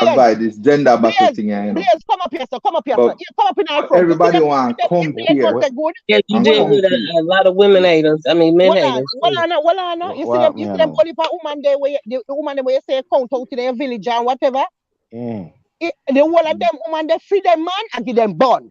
Speaker 7: I
Speaker 1: Blaze,
Speaker 7: buy this gender battle
Speaker 1: Blaze,
Speaker 7: thing, you know.
Speaker 1: Blaze, come up here, sir. Come up here, sir.
Speaker 7: But
Speaker 1: Yeah, come up in our front. You see
Speaker 7: everybody
Speaker 1: them,
Speaker 7: want to
Speaker 1: them play front
Speaker 7: compare
Speaker 1: say good.
Speaker 10: Yeah, you
Speaker 7: and
Speaker 1: Hold
Speaker 10: deal
Speaker 1: on.
Speaker 10: with
Speaker 7: compete.
Speaker 10: a lot of women haters. I mean, men haters.
Speaker 1: Hold on. You see them,
Speaker 6: me, I
Speaker 1: them
Speaker 6: know.
Speaker 1: only for woman there where the woman there where you say count out to their village and whatever.
Speaker 6: Mm.
Speaker 1: The whole of them woman they free them man and give them bun.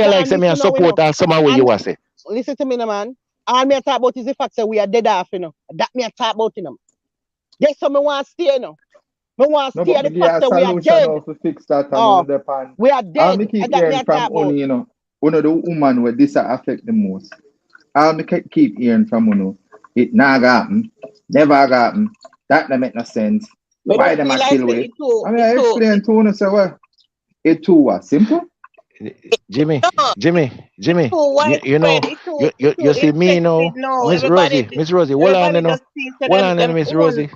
Speaker 8: feel like
Speaker 1: gone
Speaker 8: say me a
Speaker 1: missing now, you know.
Speaker 8: support and some way you
Speaker 1: And
Speaker 8: was say.
Speaker 1: listen to me, no, man. All me a talk about is the fact that we are dead off, you know. That me a talk about, you know. Yes, so me want to stay, you know. Me want to
Speaker 7: No, but
Speaker 1: stay
Speaker 7: me
Speaker 1: the
Speaker 7: give
Speaker 1: fact
Speaker 7: a
Speaker 1: that we are
Speaker 7: solution
Speaker 1: dead.
Speaker 7: how to fix that and
Speaker 1: Oh,
Speaker 7: on the pan.
Speaker 1: we are
Speaker 7: All
Speaker 1: dead.
Speaker 7: me keep
Speaker 1: And that me
Speaker 7: hearing
Speaker 1: a
Speaker 7: from
Speaker 1: talk about.
Speaker 7: Uni, you know, one of the woman where this affect the most. All me keep hearing from Uni, it never happen, never happen. That don't make no sense.
Speaker 9: Me
Speaker 7: Why
Speaker 9: don't
Speaker 7: them
Speaker 9: feel
Speaker 7: a
Speaker 9: like
Speaker 7: kill
Speaker 9: say
Speaker 7: we?
Speaker 9: it too.
Speaker 7: I mean,
Speaker 9: It
Speaker 7: I
Speaker 9: too.
Speaker 7: explain to Uni, say, well, It too was simple.
Speaker 8: Jimmy,
Speaker 9: No,
Speaker 8: Jimmy,
Speaker 9: too
Speaker 8: you know,
Speaker 9: widespread. It's too
Speaker 8: you see me
Speaker 9: effective
Speaker 8: now,
Speaker 9: now. Everybody,
Speaker 8: Miss Rosie, hold on, you
Speaker 9: everybody
Speaker 8: know,
Speaker 9: just sees to
Speaker 8: hold
Speaker 9: them
Speaker 8: on,
Speaker 9: them
Speaker 8: Miss
Speaker 9: own.
Speaker 8: Rosie,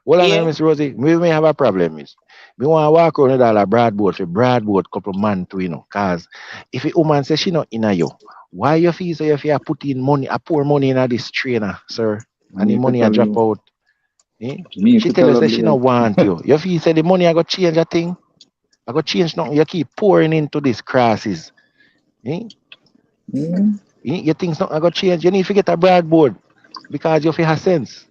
Speaker 8: hold on,
Speaker 9: Yeah.
Speaker 8: Miss Rosie. We may have a problem, Miss. Me want to walk around with all a broad board couple man too, you know, cause if a woman says she not in a you, why you feel so if you put in money, a pour money in a this trainer, sir, and the
Speaker 7: Me for
Speaker 8: money a
Speaker 7: tell
Speaker 8: drop
Speaker 7: you.
Speaker 8: out, eh?
Speaker 7: Me
Speaker 8: She
Speaker 7: for
Speaker 8: tell
Speaker 7: tell
Speaker 8: us that
Speaker 7: them
Speaker 8: she not
Speaker 7: this.
Speaker 8: want you. You feel say the money I got change a thing, I got change nothing. You keep pouring into these crosses, eh?
Speaker 7: Mm.
Speaker 8: Your things not gonna change. You need to get a broadboard because you feel have sense.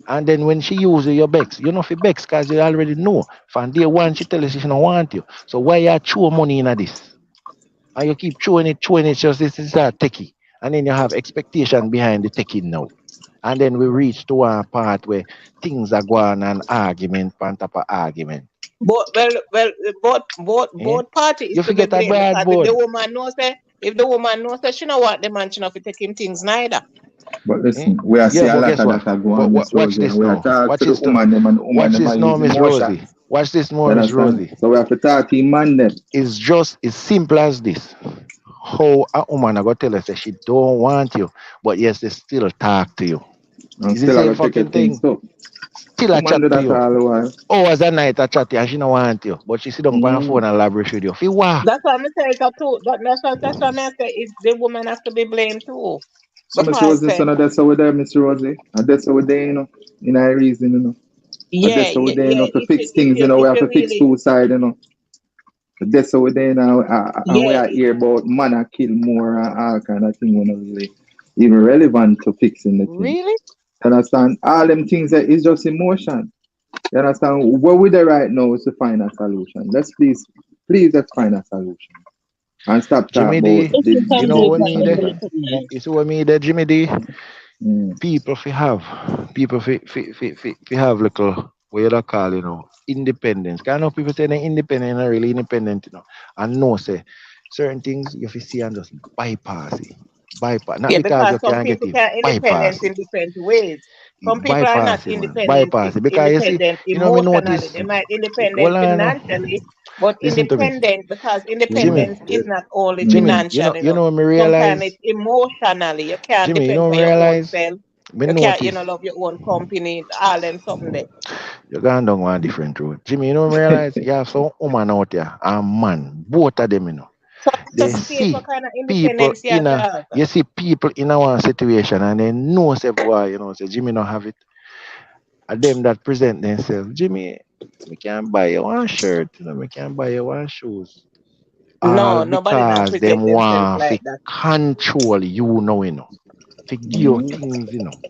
Speaker 8: And then when she uses your bex, you know if bex because you already know. From day one, she tell you she don't want you. So why you throw money in this? And you keep throwing it, just this is a techie. And then you have expectation behind the techie now. And then we reach to a part where things are going on argument, on top of argument.
Speaker 9: Both
Speaker 8: Eh?
Speaker 9: party is
Speaker 8: You
Speaker 9: to be
Speaker 8: forget a
Speaker 9: blamed because
Speaker 8: broadboard.
Speaker 9: if the woman knows that she know what the man should not be taking things neither.
Speaker 7: But
Speaker 8: Eh?
Speaker 7: listen, we are see
Speaker 8: Yeah,
Speaker 7: a
Speaker 8: but
Speaker 7: lot
Speaker 8: guess
Speaker 7: of
Speaker 8: what?
Speaker 7: that go
Speaker 8: But
Speaker 7: on, Miss
Speaker 8: watch
Speaker 7: Rosie, and
Speaker 8: this
Speaker 7: we are
Speaker 8: now.
Speaker 7: talk
Speaker 8: Watch
Speaker 7: to the
Speaker 8: this too.
Speaker 7: woman them and the woman
Speaker 8: Watch
Speaker 7: them
Speaker 8: this
Speaker 7: are
Speaker 8: now,
Speaker 7: use
Speaker 8: Miss
Speaker 7: emotion.
Speaker 8: Rosie. Watch this
Speaker 7: You
Speaker 8: more, Miss
Speaker 7: understand?
Speaker 8: Rosie.
Speaker 7: So we have to talk to him man them
Speaker 8: It's just as simple as this. How a woman I go tell her say she don't want you, but yes, they still talk to you.
Speaker 7: and
Speaker 8: It's the
Speaker 7: still I
Speaker 8: same
Speaker 7: go take your
Speaker 8: fucking
Speaker 7: things
Speaker 8: thing.
Speaker 7: too.
Speaker 8: Still a
Speaker 7: Woman do
Speaker 8: chat to
Speaker 7: that
Speaker 8: you.
Speaker 7: all the while.
Speaker 8: Hours a night I chat to you and she don't want you. But she sit down on her phone
Speaker 7: Mm.
Speaker 8: and lavish with you. Feel what?
Speaker 9: That's what I'm saying too. That's what I say. Is the woman have to be blamed too,
Speaker 7: So Miss
Speaker 9: because
Speaker 7: Rosie, so now that's how there, Miss Rosie. And that's how there, you know. In our reason, you know. And that's how there, you know, to fix things, you know, we
Speaker 9: if
Speaker 7: have
Speaker 9: you
Speaker 7: to fix
Speaker 9: really
Speaker 7: two sides, you know. That's how there now, and we
Speaker 9: yeah
Speaker 7: are here about man a kill more and all kind of thing when really even relevant to fixing the thing.
Speaker 1: Really?
Speaker 7: You understand? All them things that is just emotion. You understand? What we there right now is to find a solution. Let's please let's find a solution. And stop talking
Speaker 8: Jimmy
Speaker 7: about
Speaker 8: D,
Speaker 10: If you
Speaker 8: you
Speaker 10: come
Speaker 7: the
Speaker 8: know
Speaker 10: to
Speaker 8: what
Speaker 10: the
Speaker 8: me there?
Speaker 10: family
Speaker 7: division.
Speaker 10: plan,
Speaker 8: You see what me there, Jimmy D?
Speaker 7: Mm.
Speaker 8: People fi have little what you call, you know, independence. Cause I know people say they're independent and really independent, you know. And no say certain things you fi see and just bypass it. Bypass. Not
Speaker 9: yeah
Speaker 8: because
Speaker 9: because
Speaker 8: you
Speaker 9: some
Speaker 8: can't get
Speaker 9: people
Speaker 8: it.
Speaker 9: can independence
Speaker 8: Bypass
Speaker 9: in
Speaker 8: it.
Speaker 9: different ways. Some people are not
Speaker 8: Bypass it, man.
Speaker 9: independent
Speaker 8: Bypass it. Because you see,
Speaker 9: independent
Speaker 8: you know, me
Speaker 9: emotionally.
Speaker 8: notice.
Speaker 9: They might
Speaker 8: Well,
Speaker 9: independent
Speaker 8: I know.
Speaker 9: financially, but
Speaker 8: Listen to me.
Speaker 9: independent because
Speaker 7: Yeah.
Speaker 9: independence is
Speaker 7: It,
Speaker 9: not only
Speaker 7: mm.
Speaker 8: Jimmy,
Speaker 9: financial, you
Speaker 8: you
Speaker 9: know.
Speaker 8: know what me
Speaker 9: Sometimes
Speaker 8: realize?
Speaker 9: it's emotionally. You can't
Speaker 8: Jimmy, you
Speaker 9: depend
Speaker 8: know what
Speaker 9: on
Speaker 8: me
Speaker 9: your own
Speaker 8: realize?
Speaker 9: self.
Speaker 8: Me
Speaker 9: You can't,
Speaker 8: notice.
Speaker 9: love your own company, all them something there.
Speaker 8: You're going down one different road. Jimmy, you know what I realize? You have some woman out there and man, both of them, you know.
Speaker 9: So
Speaker 8: They
Speaker 9: just state what
Speaker 8: see
Speaker 9: kind of
Speaker 8: people
Speaker 9: independence you
Speaker 8: in
Speaker 9: have to
Speaker 8: a
Speaker 9: have.
Speaker 8: you see people in a one situation and they know say boy, you know, say Jimmy don't have it. And them that present themselves, Jimmy, we can buy you one shirt, you know, we can buy you one shoes. All
Speaker 9: No, nobody not
Speaker 8: because them
Speaker 9: present themselves
Speaker 8: want to
Speaker 9: like that.
Speaker 8: control you know. To give you
Speaker 7: Mm.
Speaker 8: things, you know,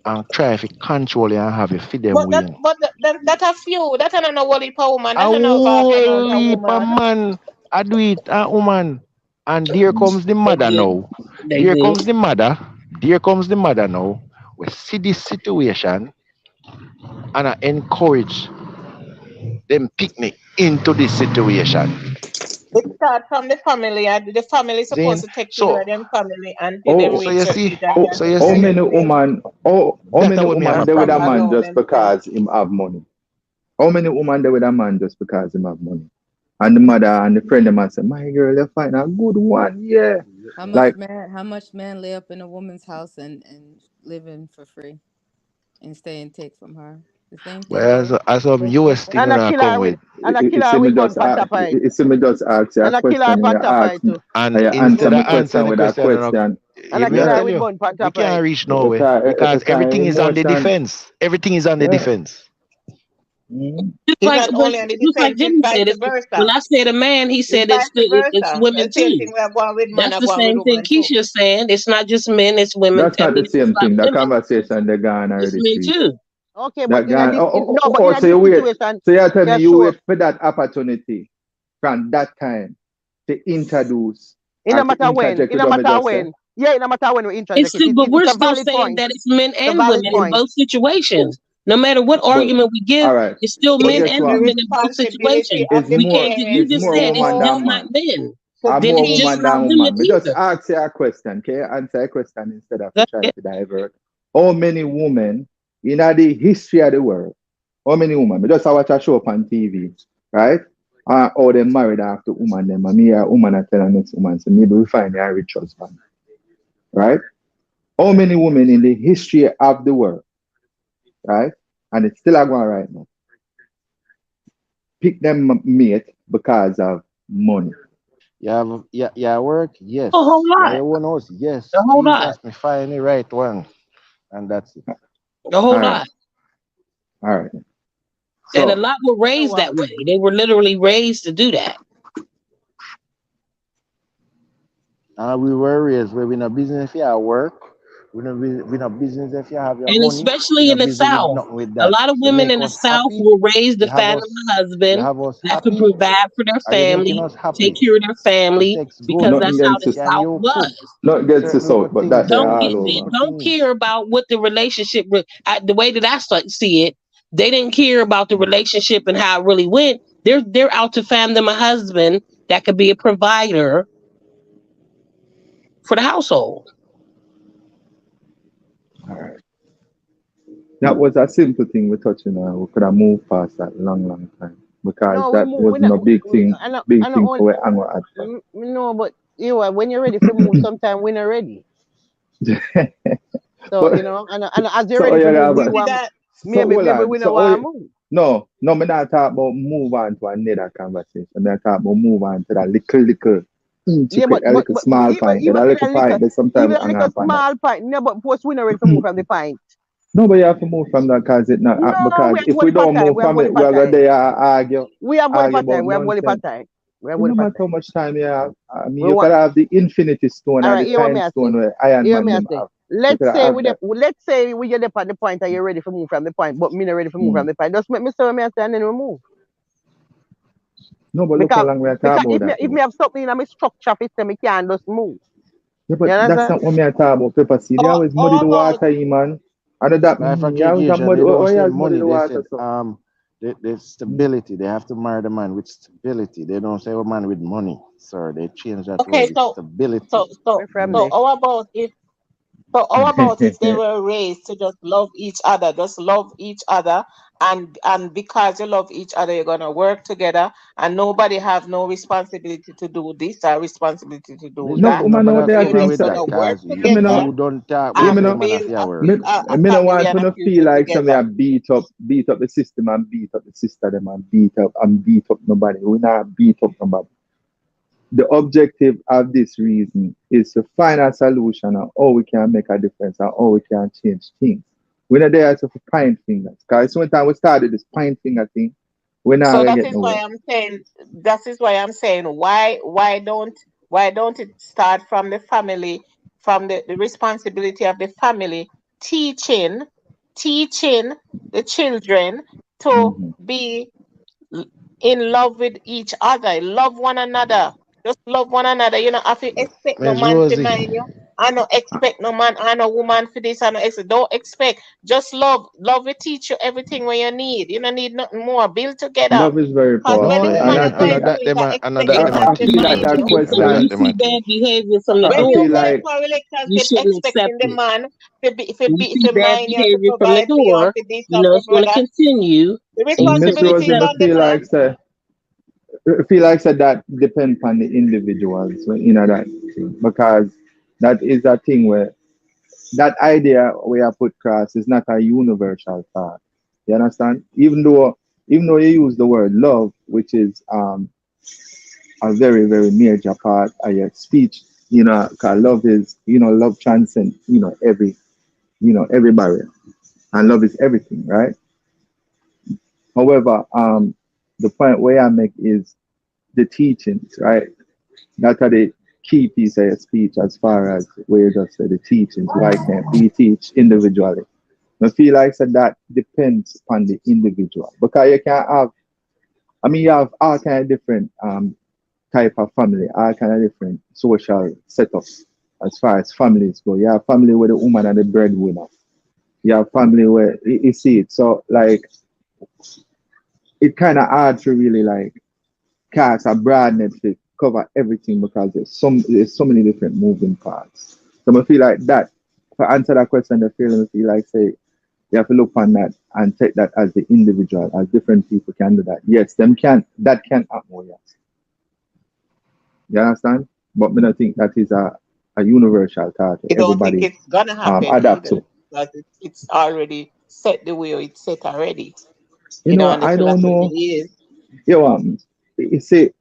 Speaker 8: and try to control you and have it fit them
Speaker 9: But
Speaker 8: way, you know.
Speaker 9: that a few. That I know only per woman.
Speaker 8: A
Speaker 9: That I know vast amount
Speaker 8: whole
Speaker 9: of
Speaker 8: heap of
Speaker 9: woman.
Speaker 8: man I do it, a woman. And there comes the
Speaker 10: they
Speaker 8: mother
Speaker 10: good.
Speaker 8: now.
Speaker 10: They
Speaker 8: There
Speaker 10: good.
Speaker 8: comes the mother. There comes the mother now. We see this situation and I encourage them pick me into this situation.
Speaker 9: It start from the family, and the family is supposed
Speaker 8: Zane.
Speaker 9: to take care of
Speaker 8: So
Speaker 9: them family until them
Speaker 7: Oh,
Speaker 8: so
Speaker 9: reach
Speaker 8: you
Speaker 9: certain
Speaker 8: see,
Speaker 9: age and
Speaker 7: oh,
Speaker 9: can
Speaker 8: so you
Speaker 7: how
Speaker 8: see,
Speaker 7: many
Speaker 9: independent way.
Speaker 7: woman how
Speaker 8: that
Speaker 7: many
Speaker 8: what me have
Speaker 7: woman
Speaker 8: a
Speaker 9: And
Speaker 7: there with
Speaker 9: from
Speaker 7: a
Speaker 8: problem with.
Speaker 7: man
Speaker 9: now
Speaker 7: just
Speaker 9: themselves.
Speaker 7: because him have money? How many woman there with a man just because him have money? And the mother and the friend them and say, my girl, you find a good one, yeah. Like
Speaker 2: How much man lay up in a woman's house and living for free and stay and take from her? The same
Speaker 8: But
Speaker 2: thing goes
Speaker 8: as some
Speaker 2: goes both
Speaker 8: US thing
Speaker 2: ways.
Speaker 8: you
Speaker 1: And a
Speaker 8: know
Speaker 1: killer
Speaker 8: come
Speaker 1: with
Speaker 8: with.
Speaker 1: and a
Speaker 7: you
Speaker 1: killer
Speaker 7: see me
Speaker 1: with gun
Speaker 7: just
Speaker 1: pan top of it.
Speaker 7: you see me just ask you a
Speaker 1: And a killer
Speaker 7: question and
Speaker 1: pan
Speaker 7: you
Speaker 1: top of
Speaker 7: ask
Speaker 1: it
Speaker 7: me
Speaker 1: too.
Speaker 8: And
Speaker 7: and you answer
Speaker 8: instead
Speaker 7: my
Speaker 8: of answering
Speaker 7: question
Speaker 8: the
Speaker 7: with a
Speaker 8: question, you know,
Speaker 7: question.
Speaker 1: And a
Speaker 8: me I
Speaker 1: killer
Speaker 8: tell
Speaker 7: Yeah.
Speaker 1: with
Speaker 8: you,
Speaker 1: gun pan
Speaker 8: we
Speaker 1: top of
Speaker 8: can't
Speaker 1: it.
Speaker 8: reach nowhere because
Speaker 7: It's a
Speaker 8: everything is on the
Speaker 7: emotion.
Speaker 8: defense. Everything is on the
Speaker 7: Yeah.
Speaker 8: defense.
Speaker 7: Mm.
Speaker 10: Just
Speaker 9: It's
Speaker 10: like,
Speaker 9: not
Speaker 10: but
Speaker 9: only on the
Speaker 10: just like
Speaker 9: defense, it's
Speaker 10: Jimmy
Speaker 9: vice
Speaker 10: said, it's, when
Speaker 9: versa.
Speaker 10: I said a man, he
Speaker 9: It's
Speaker 10: said
Speaker 9: vice
Speaker 10: it's
Speaker 9: versa.
Speaker 10: women
Speaker 9: The same
Speaker 10: too.
Speaker 9: thing we are going with man,
Speaker 10: That's
Speaker 9: are
Speaker 10: the
Speaker 9: going with
Speaker 10: same thing
Speaker 9: woman too.
Speaker 10: Keisha's saying. It's not just men, it's women.
Speaker 7: That's
Speaker 10: I
Speaker 7: not the
Speaker 10: mean, it's
Speaker 7: same
Speaker 10: like
Speaker 7: thing. The
Speaker 10: women,
Speaker 7: conversation they gone
Speaker 10: it's
Speaker 7: already,
Speaker 10: men
Speaker 7: sweet.
Speaker 10: too.
Speaker 1: Okay, but
Speaker 7: That gone.
Speaker 1: no, but
Speaker 7: Oh,
Speaker 1: in
Speaker 7: so
Speaker 1: this
Speaker 7: you wait.
Speaker 1: situation,
Speaker 7: So you tell
Speaker 1: yeah,
Speaker 7: me you
Speaker 1: sure.
Speaker 7: wait for that opportunity from that time to introduce
Speaker 1: It
Speaker 7: or
Speaker 1: no
Speaker 7: to
Speaker 1: matter when.
Speaker 7: interject
Speaker 1: It
Speaker 7: with
Speaker 1: no
Speaker 7: what me
Speaker 1: matter
Speaker 7: just say?
Speaker 1: when. Yeah, it no matter when we
Speaker 10: It's
Speaker 1: interject it.
Speaker 10: still, but
Speaker 1: It's
Speaker 10: we're
Speaker 1: a
Speaker 10: still
Speaker 1: valid
Speaker 10: saying
Speaker 1: point.
Speaker 10: that it's men
Speaker 1: It's a
Speaker 10: and
Speaker 1: valid
Speaker 10: women in
Speaker 1: point.
Speaker 10: both situations. No matter what
Speaker 7: But
Speaker 10: argument we give,
Speaker 7: all right.
Speaker 10: it's still
Speaker 7: But
Speaker 10: men
Speaker 9: It's
Speaker 7: guess
Speaker 10: and
Speaker 9: the
Speaker 7: what?
Speaker 10: women in both
Speaker 9: responsibility
Speaker 10: situations.
Speaker 9: of
Speaker 7: It's
Speaker 9: the
Speaker 10: We
Speaker 7: more
Speaker 10: can't just, you
Speaker 9: parents
Speaker 10: just
Speaker 7: more
Speaker 10: said
Speaker 9: to
Speaker 10: it's
Speaker 7: woman
Speaker 10: just
Speaker 7: than
Speaker 9: know
Speaker 10: not
Speaker 7: man.
Speaker 10: men.
Speaker 9: to
Speaker 10: Then
Speaker 7: More
Speaker 10: it's just
Speaker 7: woman
Speaker 9: teach.
Speaker 10: not
Speaker 7: than
Speaker 10: women
Speaker 7: woman. Me just
Speaker 10: either.
Speaker 7: ask you a question, okay? Answer a question instead of
Speaker 10: Go
Speaker 7: trying
Speaker 10: ahead.
Speaker 7: to divert. How many women in the history of the world? How many women? Me just watch a show up on TV, right? Or they married after woman them, and me a woman I tell her next woman, so maybe we find a rich husband, right? How many women in the history of the world, right? And it's still a going right now, pick them mate because of money.
Speaker 8: Yeah, work, yes.
Speaker 10: A whole
Speaker 8: Yeah,
Speaker 10: lot.
Speaker 8: your own house,
Speaker 10: A
Speaker 8: yes.
Speaker 10: whole lot.
Speaker 8: Jesus, me find the right one. And that's it.
Speaker 10: A whole
Speaker 7: All right,
Speaker 10: lot.
Speaker 7: all right.
Speaker 10: And a
Speaker 7: So
Speaker 10: lot were
Speaker 1: You know
Speaker 10: raised
Speaker 1: what?
Speaker 10: that way. They were literally raised to do that.
Speaker 8: We were raised where we no business if you have work. We no business if you have your
Speaker 10: And
Speaker 8: money. We
Speaker 10: especially
Speaker 8: no
Speaker 10: in the
Speaker 8: business with
Speaker 10: South,
Speaker 8: nothing with
Speaker 10: a
Speaker 8: that.
Speaker 10: lot of
Speaker 8: You
Speaker 10: women
Speaker 8: make
Speaker 10: in the
Speaker 8: us
Speaker 10: South
Speaker 8: happy.
Speaker 10: were raised to
Speaker 8: You have
Speaker 10: find
Speaker 8: us
Speaker 10: a
Speaker 8: you
Speaker 10: husband
Speaker 8: have us
Speaker 10: that could
Speaker 8: happy.
Speaker 10: provide for their
Speaker 8: Are you making
Speaker 10: family,
Speaker 8: us
Speaker 10: take
Speaker 8: happy?
Speaker 10: care of their
Speaker 8: The
Speaker 10: family,
Speaker 8: sex
Speaker 10: because
Speaker 8: good.
Speaker 10: that's
Speaker 7: nothing
Speaker 10: how
Speaker 7: against
Speaker 10: the
Speaker 7: the
Speaker 8: Can
Speaker 10: South
Speaker 8: you cook
Speaker 10: was.
Speaker 7: not against the
Speaker 8: certain little
Speaker 7: south, but that
Speaker 8: things?
Speaker 7: they
Speaker 10: Don't
Speaker 7: all
Speaker 10: get,
Speaker 7: over.
Speaker 8: Little
Speaker 10: don't
Speaker 8: things.
Speaker 10: care about what the relationship. The way that see it, they didn't care about the relationship and how it really went. They're out to find them a husband that could be a provider for the household.
Speaker 7: All right. That was a simple thing we're touching on. We could have moved past that long time because
Speaker 1: No, we
Speaker 7: that
Speaker 1: move.
Speaker 7: was
Speaker 1: We not.
Speaker 7: no
Speaker 1: I
Speaker 7: big
Speaker 1: know.
Speaker 7: thing for we hang at
Speaker 1: No, but you know, when you're ready for move, sometime we're not ready.
Speaker 7: that.
Speaker 1: So
Speaker 7: But
Speaker 1: and as you're
Speaker 7: so
Speaker 1: ready
Speaker 7: oh
Speaker 1: for
Speaker 7: yeah,
Speaker 1: move, we
Speaker 7: but
Speaker 9: Maybe
Speaker 1: want
Speaker 9: that
Speaker 7: so
Speaker 1: maybe
Speaker 7: hold on.
Speaker 1: we
Speaker 7: So
Speaker 1: don't
Speaker 7: oh
Speaker 1: want to move.
Speaker 7: no, me not talk about move on to another conversation. Me not talk about move on to that little
Speaker 1: Yeah,
Speaker 7: intricate, a little
Speaker 1: but
Speaker 7: small point. That
Speaker 1: even
Speaker 7: a
Speaker 1: with
Speaker 7: little
Speaker 1: a little
Speaker 7: point that sometimes
Speaker 1: even
Speaker 7: we
Speaker 1: a
Speaker 7: hang
Speaker 1: little
Speaker 7: on that.
Speaker 1: small point. No, but post we're not ready to move from the point.
Speaker 7: No, but you have to move from that because it not
Speaker 1: No, we
Speaker 7: because
Speaker 1: have
Speaker 7: if we
Speaker 1: only part
Speaker 7: don't
Speaker 1: time.
Speaker 7: move
Speaker 1: We have
Speaker 7: from
Speaker 1: only
Speaker 7: it, we
Speaker 1: part
Speaker 7: are gonna
Speaker 1: time.
Speaker 7: there argue
Speaker 1: We have only part time.
Speaker 7: about
Speaker 1: We have only part
Speaker 7: nonsense.
Speaker 1: time. We have
Speaker 7: It
Speaker 1: only
Speaker 7: no
Speaker 1: part
Speaker 7: matter
Speaker 1: time.
Speaker 7: how much time you have. I mean,
Speaker 1: We
Speaker 7: you
Speaker 1: want.
Speaker 7: could have the infinity stone
Speaker 1: All
Speaker 7: or the
Speaker 1: right, you want me
Speaker 7: time
Speaker 1: to
Speaker 7: stone
Speaker 1: say?
Speaker 7: where Iron
Speaker 1: You want
Speaker 7: Man
Speaker 1: me to
Speaker 7: them
Speaker 1: say?
Speaker 7: have. You could have that.
Speaker 1: Let's say we get at the point that you're ready to move from the point, but me not ready to move from
Speaker 7: Mm.
Speaker 1: the point. Just make me say what me I say and then we move.
Speaker 7: No, but look how
Speaker 1: Because
Speaker 7: long we are talking
Speaker 1: because
Speaker 7: about that
Speaker 1: if
Speaker 7: though.
Speaker 1: me have something in my structure, fit me can't just move.
Speaker 7: Yeah,
Speaker 1: You
Speaker 7: but that's
Speaker 1: understand?
Speaker 7: not what me are talking about. Pepper seed. They
Speaker 9: or,
Speaker 7: always muddy
Speaker 9: or
Speaker 7: the
Speaker 9: about
Speaker 7: water, man. And that you always have
Speaker 8: Bifurcation,
Speaker 7: muddy.
Speaker 8: they don't
Speaker 7: Oh, you
Speaker 8: say
Speaker 7: always muddy
Speaker 8: money,
Speaker 7: the
Speaker 8: they
Speaker 7: water.
Speaker 8: said
Speaker 7: So
Speaker 8: the stability. They have to marry the man with stability. They don't say a man with money, sir. They change that
Speaker 9: okay,
Speaker 8: word. It's stability.
Speaker 9: so
Speaker 1: Me from
Speaker 8: Mm.
Speaker 1: there.
Speaker 9: how about if so how about if they were raised to just love each other, just love each other, and because you love each other, you're gonna work together, and nobody have no responsibility to do this or responsibility to do
Speaker 7: no,
Speaker 9: that.
Speaker 7: woman
Speaker 8: Nobody
Speaker 7: out
Speaker 8: have
Speaker 7: there
Speaker 9: You're
Speaker 8: problem
Speaker 7: things.
Speaker 9: just
Speaker 8: with
Speaker 7: So,
Speaker 8: that,
Speaker 9: gonna work
Speaker 8: cause
Speaker 7: me
Speaker 9: together
Speaker 7: know,
Speaker 8: you don't talk
Speaker 7: yeah,
Speaker 8: with
Speaker 9: and
Speaker 7: me
Speaker 8: say
Speaker 7: know.
Speaker 8: man
Speaker 9: build
Speaker 8: of your
Speaker 9: a,
Speaker 8: work.
Speaker 7: Me,
Speaker 9: a
Speaker 7: me no
Speaker 9: family
Speaker 7: want
Speaker 9: and a
Speaker 7: to feel
Speaker 9: future
Speaker 7: like some
Speaker 9: together.
Speaker 7: beat up the system and beat up the sister them and beat up nobody. We not beat up nobody. The objective of this reason is to find a solution on how we can make a difference and how we can change things. We're not there to point fingers. Because sometimes we started this point finger thing, we're not
Speaker 9: So
Speaker 7: gonna
Speaker 9: that
Speaker 7: get
Speaker 9: is why
Speaker 7: nowhere.
Speaker 9: I'm saying why don't it start from the family, from the responsibility of the family, teaching teaching the children to
Speaker 7: Hmm.
Speaker 9: be l- in love with each other, love one another. Just love one another. You know, if you expect no
Speaker 8: Miss
Speaker 9: man to
Speaker 8: Rosie,
Speaker 9: mind you, I don't expect no man, I no woman for this, I don't expect. Don't expect. Just love. Love will teach you everything what you need. You don't need nothing more. Build together.
Speaker 7: Love is very
Speaker 9: Because when
Speaker 8: no,
Speaker 9: the
Speaker 7: powerful.
Speaker 9: woman
Speaker 7: And
Speaker 9: are
Speaker 8: and I
Speaker 9: going
Speaker 7: I,
Speaker 8: that
Speaker 9: through it,
Speaker 8: them
Speaker 9: I
Speaker 8: and I
Speaker 9: expect
Speaker 8: that
Speaker 9: you
Speaker 8: them
Speaker 9: to
Speaker 8: a
Speaker 9: have the
Speaker 7: I
Speaker 8: teach
Speaker 7: feel
Speaker 8: you
Speaker 7: like
Speaker 9: mind
Speaker 8: know.
Speaker 7: that
Speaker 9: you.
Speaker 8: And I
Speaker 10: When
Speaker 8: that
Speaker 10: you
Speaker 7: question,
Speaker 8: them a
Speaker 10: see bad
Speaker 8: teach.
Speaker 10: behavior from the
Speaker 7: I
Speaker 9: When
Speaker 10: door,
Speaker 9: you're
Speaker 7: feel
Speaker 9: going
Speaker 7: like,
Speaker 9: for a
Speaker 10: you
Speaker 9: relationship,
Speaker 10: shouldn't
Speaker 9: expecting
Speaker 10: accept
Speaker 9: the
Speaker 10: it.
Speaker 9: man
Speaker 10: When you see
Speaker 9: for
Speaker 10: bad
Speaker 9: mind you to
Speaker 10: behavior from the
Speaker 9: provide for you and
Speaker 10: door,
Speaker 9: for this
Speaker 10: you
Speaker 9: and
Speaker 10: know
Speaker 9: for
Speaker 10: it's going to
Speaker 9: brother.
Speaker 10: continue,
Speaker 9: The
Speaker 10: and you
Speaker 7: Miss
Speaker 10: shouldn't
Speaker 9: responsibility
Speaker 7: Rosie,
Speaker 9: is
Speaker 10: accept
Speaker 9: on the man.
Speaker 7: I feel like say that depend on the individuals in that thing. Because that is a thing where that idea we have put across is not a universal thought. You understand? Even though you use the word love, which is a very, very major part of your speech, because love is, love transcends, every barrier. And love is everything, right? However, the point where I make is the teachings, right? That are the key piece of your speech as far as where you just say the teachings. Why can't we teach individually? I feel like so that depends upon the individual. Because you can have, you have all kind of different type of family, all kind of different social setups as far as families go. You have family where the woman and the breadwinner. You have family where you see it. So like it kind of hard to really like cast a broad net to cover everything because there's so many different moving parts. So I feel like that, to answer that question, I feel like say You have to look on that and take that as the individual, as different people can do that. Yes, them can that can happen, oh, yes. You understand? But me not think that is a universal thought that
Speaker 9: You don't think
Speaker 7: everybody
Speaker 9: it's gonna happen
Speaker 7: adapt
Speaker 9: either,
Speaker 7: to.
Speaker 9: because it's already set the way it's set already.
Speaker 7: You
Speaker 9: You know,
Speaker 7: know,
Speaker 9: and the
Speaker 7: I don't
Speaker 9: philosophy
Speaker 7: know.
Speaker 9: is
Speaker 7: You see,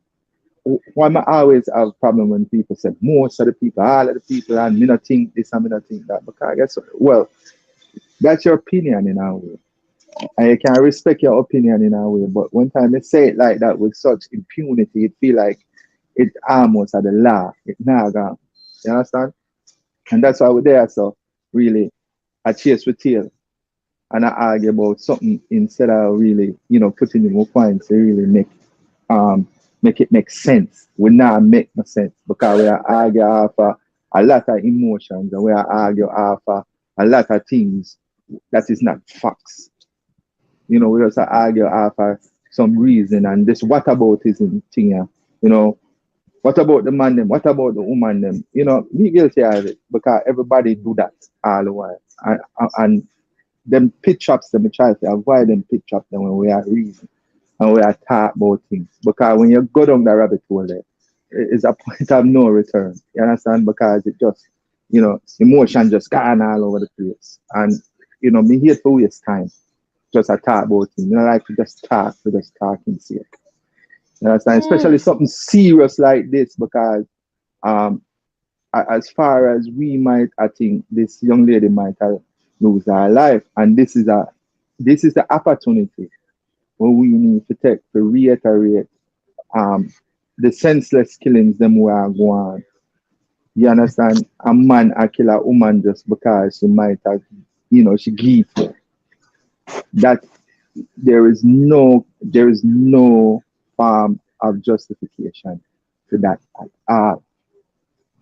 Speaker 7: why I always have problem when people say most of the people, all of the people, and me not think this and me not think that. Because I guess, well, that's your opinion in a way. And you can respect your opinion in a way. But one time you say it like that with such impunity, it feel like it almost at the law. It now gone. You understand? And that's why we're there. So really, I chase with tail and I argue about something instead of really, putting in more points to really um make it make sense. We not make no sense because we are argue off a lot of emotions and we are argue off a lot of things that is not facts. We just argue after some reason and this what about isn't thing, what about the man them? What about the woman them? Me guilty of it because everybody do that all the while. And them pitch ups them, we try to avoid them pitch ups them when we are reason and we are talk about things. Because when you go down the rabbit hole there, it's a point of no return. You understand? Because it just, emotion just gone all over the place. And, me here to waste time. Just a talk about things. Like to just talk for just talking sake. You understand? Especially something serious like this because um as far as we might, I think this young lady might have lose her life. And this is the opportunity where we need to take to reiterate um the senseless killings them we are going. You understand? A man a kill a woman just because she might have, she guilty. That there is no form of justification to that at all.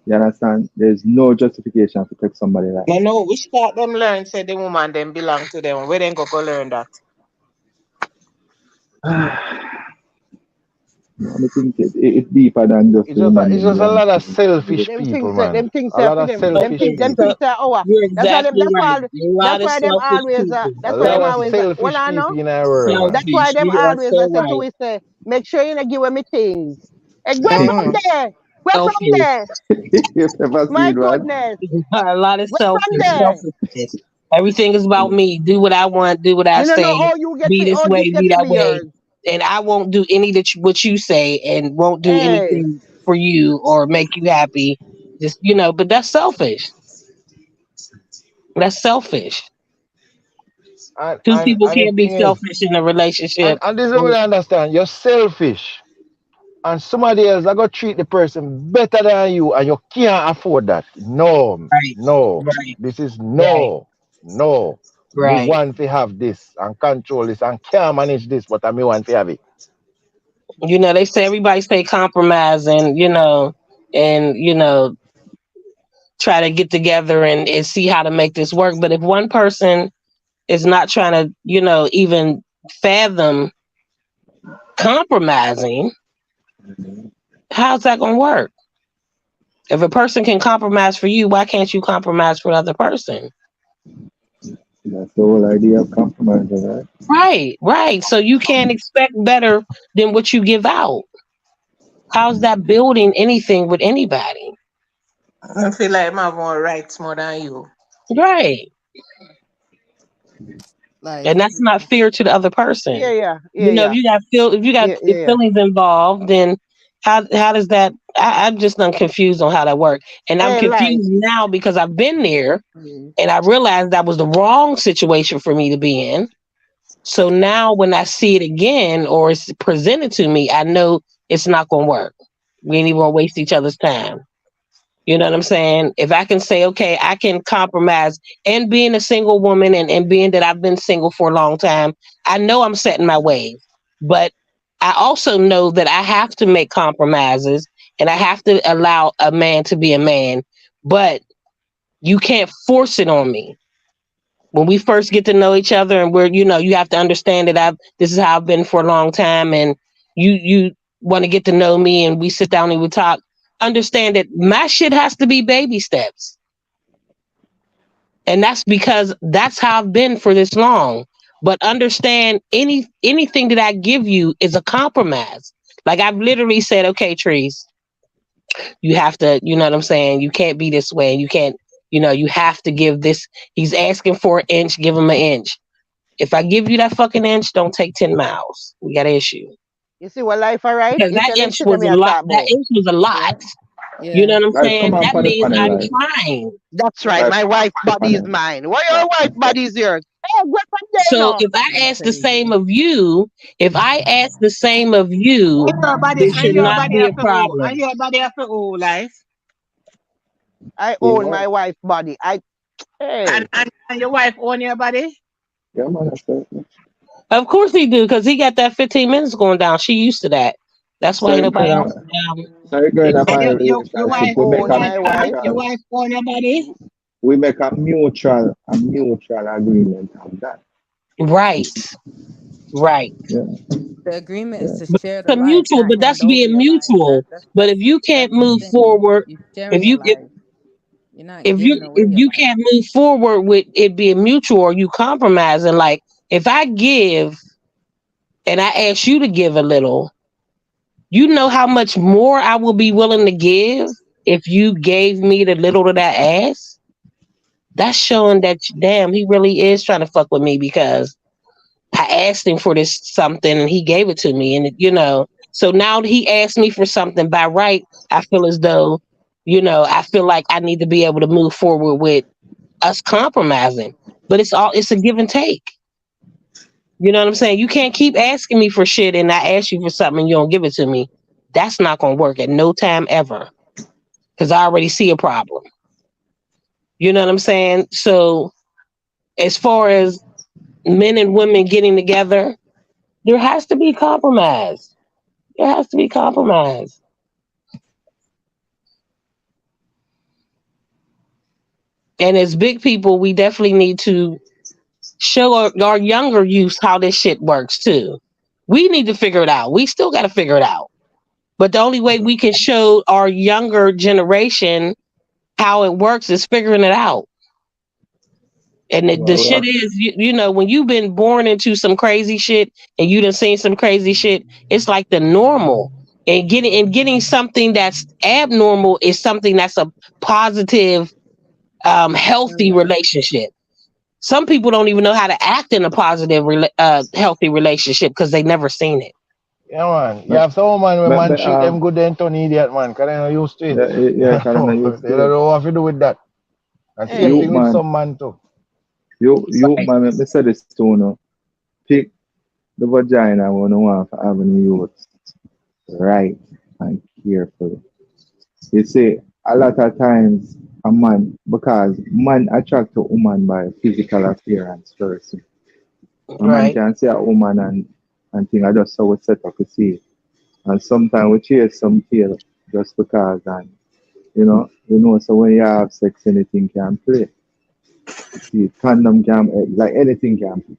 Speaker 7: You understand? There's no justification to take somebody life.
Speaker 9: I know which part them learn say the woman them belong to them. Where them go learn that?
Speaker 7: I think it's deeper than just
Speaker 8: It's
Speaker 7: the
Speaker 8: just a,
Speaker 7: woman
Speaker 8: it's
Speaker 7: them
Speaker 8: just a
Speaker 7: belong
Speaker 8: lot of
Speaker 7: to.
Speaker 8: selfish
Speaker 1: Them
Speaker 8: people,
Speaker 1: things that
Speaker 8: man.
Speaker 1: them things
Speaker 8: A
Speaker 1: are
Speaker 8: lot
Speaker 1: for
Speaker 8: of
Speaker 1: them. Them
Speaker 8: selfish
Speaker 1: things them
Speaker 8: people.
Speaker 10: So
Speaker 1: things are our.
Speaker 10: you're
Speaker 1: That's why
Speaker 10: exactly right. There are a lot
Speaker 1: that's
Speaker 10: of
Speaker 1: why them
Speaker 10: selfish
Speaker 1: always
Speaker 10: people.
Speaker 8: A
Speaker 1: that's why
Speaker 8: lot
Speaker 1: them
Speaker 8: of
Speaker 1: always hold
Speaker 8: selfish
Speaker 1: on
Speaker 8: people
Speaker 1: now.
Speaker 8: in our world, man.
Speaker 1: That's why
Speaker 10: Selfish.
Speaker 1: them
Speaker 10: You are
Speaker 1: always
Speaker 10: so
Speaker 1: I say to
Speaker 10: right.
Speaker 1: we say, make sure you not give me things. Hey, where from
Speaker 9: Mm.
Speaker 1: there? Where from
Speaker 10: Selfish.
Speaker 1: there?
Speaker 7: You've never
Speaker 1: My
Speaker 7: seen one.
Speaker 1: goodness.
Speaker 10: A lot of
Speaker 1: Where from there?
Speaker 10: selfishness. Everything is about me. Do what I want. Do what I
Speaker 1: You don't know
Speaker 10: say.
Speaker 1: how you get
Speaker 10: Be
Speaker 1: for
Speaker 10: this
Speaker 1: how this
Speaker 10: way.
Speaker 1: get
Speaker 10: Be
Speaker 1: to
Speaker 10: that
Speaker 1: be
Speaker 10: way.
Speaker 1: yours.
Speaker 10: And I won't do any that what you say, and won't do
Speaker 1: Hey.
Speaker 10: anything for you or make you happy. Just but that's selfish. That's selfish.
Speaker 8: And
Speaker 10: Two
Speaker 8: and
Speaker 10: people
Speaker 8: and the
Speaker 10: can't be
Speaker 8: thing is,
Speaker 10: selfish in a
Speaker 8: and,
Speaker 10: relationship.
Speaker 8: and this is what
Speaker 10: Or-
Speaker 8: I understand. You're selfish. And somebody else are gonna treat the person better than you and you can't afford that. No,
Speaker 10: Right,
Speaker 8: no.
Speaker 10: right,
Speaker 8: This is
Speaker 10: right,
Speaker 8: no, no. Me
Speaker 10: right.
Speaker 8: want to have this and control this and can't manage this, but I me want to have it.
Speaker 10: They say everybody say compromise and and try to get together and see how to make this work. But if one person is not trying to, even fathom compromising, how's that gonna work? If a person can compromise for you, why can't you compromise for another person?
Speaker 7: That's the whole idea of compromise, right?
Speaker 10: Right, right. So you can't expect better than what you give out. How's that building anything with anybody?
Speaker 9: I feel like I have more rights more than you.
Speaker 10: Right.
Speaker 1: Like
Speaker 10: And that's not fair to the other person.
Speaker 1: yeah.
Speaker 10: If you got
Speaker 1: Yeah, yeah, yeah.
Speaker 10: feelings involved, then how does that? I'm just confused on how that works, and I'm
Speaker 1: Hey, life.
Speaker 10: confused now because I've been there
Speaker 1: Mm.
Speaker 10: and I realized that was the wrong situation for me to be in. So now when I see it again or it's presented to me, I know it's not going to work. We ain't even going to waste each other's time. You know what I'm saying? If I can say, okay, I can compromise and being a single woman and being that I've been single for a long time, I know I'm setting my ways. But I also know that I have to make compromises and I have to allow a man to be a man. But you can't force it on me. When we first get to know each other and you have to understand that this is how I've been for a long time and you want to get to know me and we sit down and we talk, understand that my shit has to be baby steps. And that's because that's how I've been for this long. But understand anything that I give you is a compromise. Like I've literally said, okay, Trees, you have to, you know what I'm saying? You can't be this way. You can't, you have to give this. He's asking for an inch, give him an inch. If I give you that fucking inch, don't take 10 miles. We got an issue.
Speaker 1: You see what life alright?
Speaker 10: Because
Speaker 1: You
Speaker 10: that
Speaker 1: see them
Speaker 10: inch
Speaker 1: shit that
Speaker 10: was
Speaker 1: me
Speaker 10: a
Speaker 1: a
Speaker 10: lot.
Speaker 1: talk
Speaker 10: That
Speaker 1: about.
Speaker 10: inch was a lot.
Speaker 1: Yeah.
Speaker 10: You know
Speaker 2: Yeah.
Speaker 10: what I'm
Speaker 7: Life, come
Speaker 10: saying?
Speaker 7: on
Speaker 10: That
Speaker 7: for the
Speaker 10: means
Speaker 7: panel,
Speaker 10: I'm
Speaker 7: life.
Speaker 10: trying.
Speaker 1: That's right.
Speaker 7: Life,
Speaker 1: My
Speaker 7: come
Speaker 1: wife
Speaker 7: on for the
Speaker 1: body is
Speaker 7: panel.
Speaker 1: mine. Why your wife body is yours? Hey, what from there
Speaker 10: So
Speaker 1: now?
Speaker 10: if I
Speaker 1: You're
Speaker 10: ask the same
Speaker 1: crazy.
Speaker 10: of you, if I ask the same of you, it
Speaker 9: And
Speaker 10: should
Speaker 9: your
Speaker 10: not
Speaker 9: body
Speaker 10: be
Speaker 9: have
Speaker 10: a
Speaker 9: to own, and
Speaker 10: problem.
Speaker 9: your body have to own life.
Speaker 1: I
Speaker 7: You
Speaker 1: own
Speaker 7: know?
Speaker 1: my wife body.
Speaker 9: And,
Speaker 1: Hey,
Speaker 9: and your wife own your body.
Speaker 7: Yeah, man, that's it.
Speaker 10: Of course he do, because he got that 15 minutes going down. She used to that. That's why
Speaker 7: So
Speaker 10: ain't
Speaker 7: you're
Speaker 10: nobody
Speaker 7: gonna,
Speaker 10: else.
Speaker 7: so you're
Speaker 10: You
Speaker 7: gonna
Speaker 10: know,
Speaker 9: And
Speaker 7: find a
Speaker 9: your
Speaker 1: I
Speaker 7: relationship.
Speaker 9: wife,
Speaker 7: We make
Speaker 1: own
Speaker 7: a
Speaker 1: my wife.
Speaker 9: your
Speaker 7: mutual,
Speaker 9: wife own your body.
Speaker 7: we make a mutual agreement on that.
Speaker 10: right, right.
Speaker 7: Yeah,
Speaker 2: The agreement is
Speaker 7: yeah.
Speaker 2: to
Speaker 10: But
Speaker 2: share the
Speaker 10: it's a
Speaker 2: life,
Speaker 10: mutual,
Speaker 2: not
Speaker 10: but
Speaker 2: hand
Speaker 10: that's
Speaker 2: over
Speaker 10: being
Speaker 2: your life.
Speaker 10: mutual. But if you can't
Speaker 2: That's the
Speaker 10: move
Speaker 2: thing.
Speaker 10: forward,
Speaker 2: You're
Speaker 10: if
Speaker 2: sharing your
Speaker 10: you
Speaker 2: life. You're not
Speaker 10: if you
Speaker 2: giving away
Speaker 10: if
Speaker 2: your
Speaker 10: you
Speaker 2: life.
Speaker 10: can't move forward with it being mutual, or you compromising, like if I give and I ask you to give a little, you know how much more I will be willing to give if you gave me the little that I asked. That's showing that damn, he really is trying to fuck with me because I asked him for this something and he gave it to me, and so now that he asked me for something by right, I feel as though, I feel like I need to be able to move forward with us compromising. But it's a give and take. You know what I'm saying? You can't keep asking me for shit and I ask you for something and you don't give it to me. That's not gonna work at no time ever. Cause I already see a problem. You know what I'm saying? So as far as men and women getting together, there has to be compromise. There has to be compromise. And as big people, we definitely need to show our younger youth how this shit works too. We need to figure it out. We still got to figure it out. But the only way we can show our younger generation how it works is figuring it out. And the
Speaker 7: Well,
Speaker 10: shit is, when you've been born into some crazy shit and you done seen some crazy shit, it's like the normal. And getting something that's abnormal is something that's a positive, healthy relationship. Some people don't even know how to act in a positive, healthy relationship because they never seen it.
Speaker 8: Yeah, man. You
Speaker 7: but,
Speaker 8: have some man when man
Speaker 7: but
Speaker 8: treat them good, then turn idiot, man, because they're not used to it.
Speaker 7: yeah, yeah, kind of used
Speaker 8: They
Speaker 7: to
Speaker 8: don't
Speaker 7: it.
Speaker 8: know what to do with that. And same
Speaker 1: Hey,
Speaker 7: You
Speaker 8: thing with
Speaker 7: man,
Speaker 8: some man, too.
Speaker 7: you
Speaker 10: Right.
Speaker 7: man, let me say this to you. Pick the vagina when you want for having youth right and carefully. You see, a lot of times a man, because man attract a woman by physical appearance first. A man
Speaker 10: Right.
Speaker 7: can see a woman and think I just saw it set up to see it. And sometimes we chase some tail just because and so when you have sex anything can play. You see, condom can like anything can play.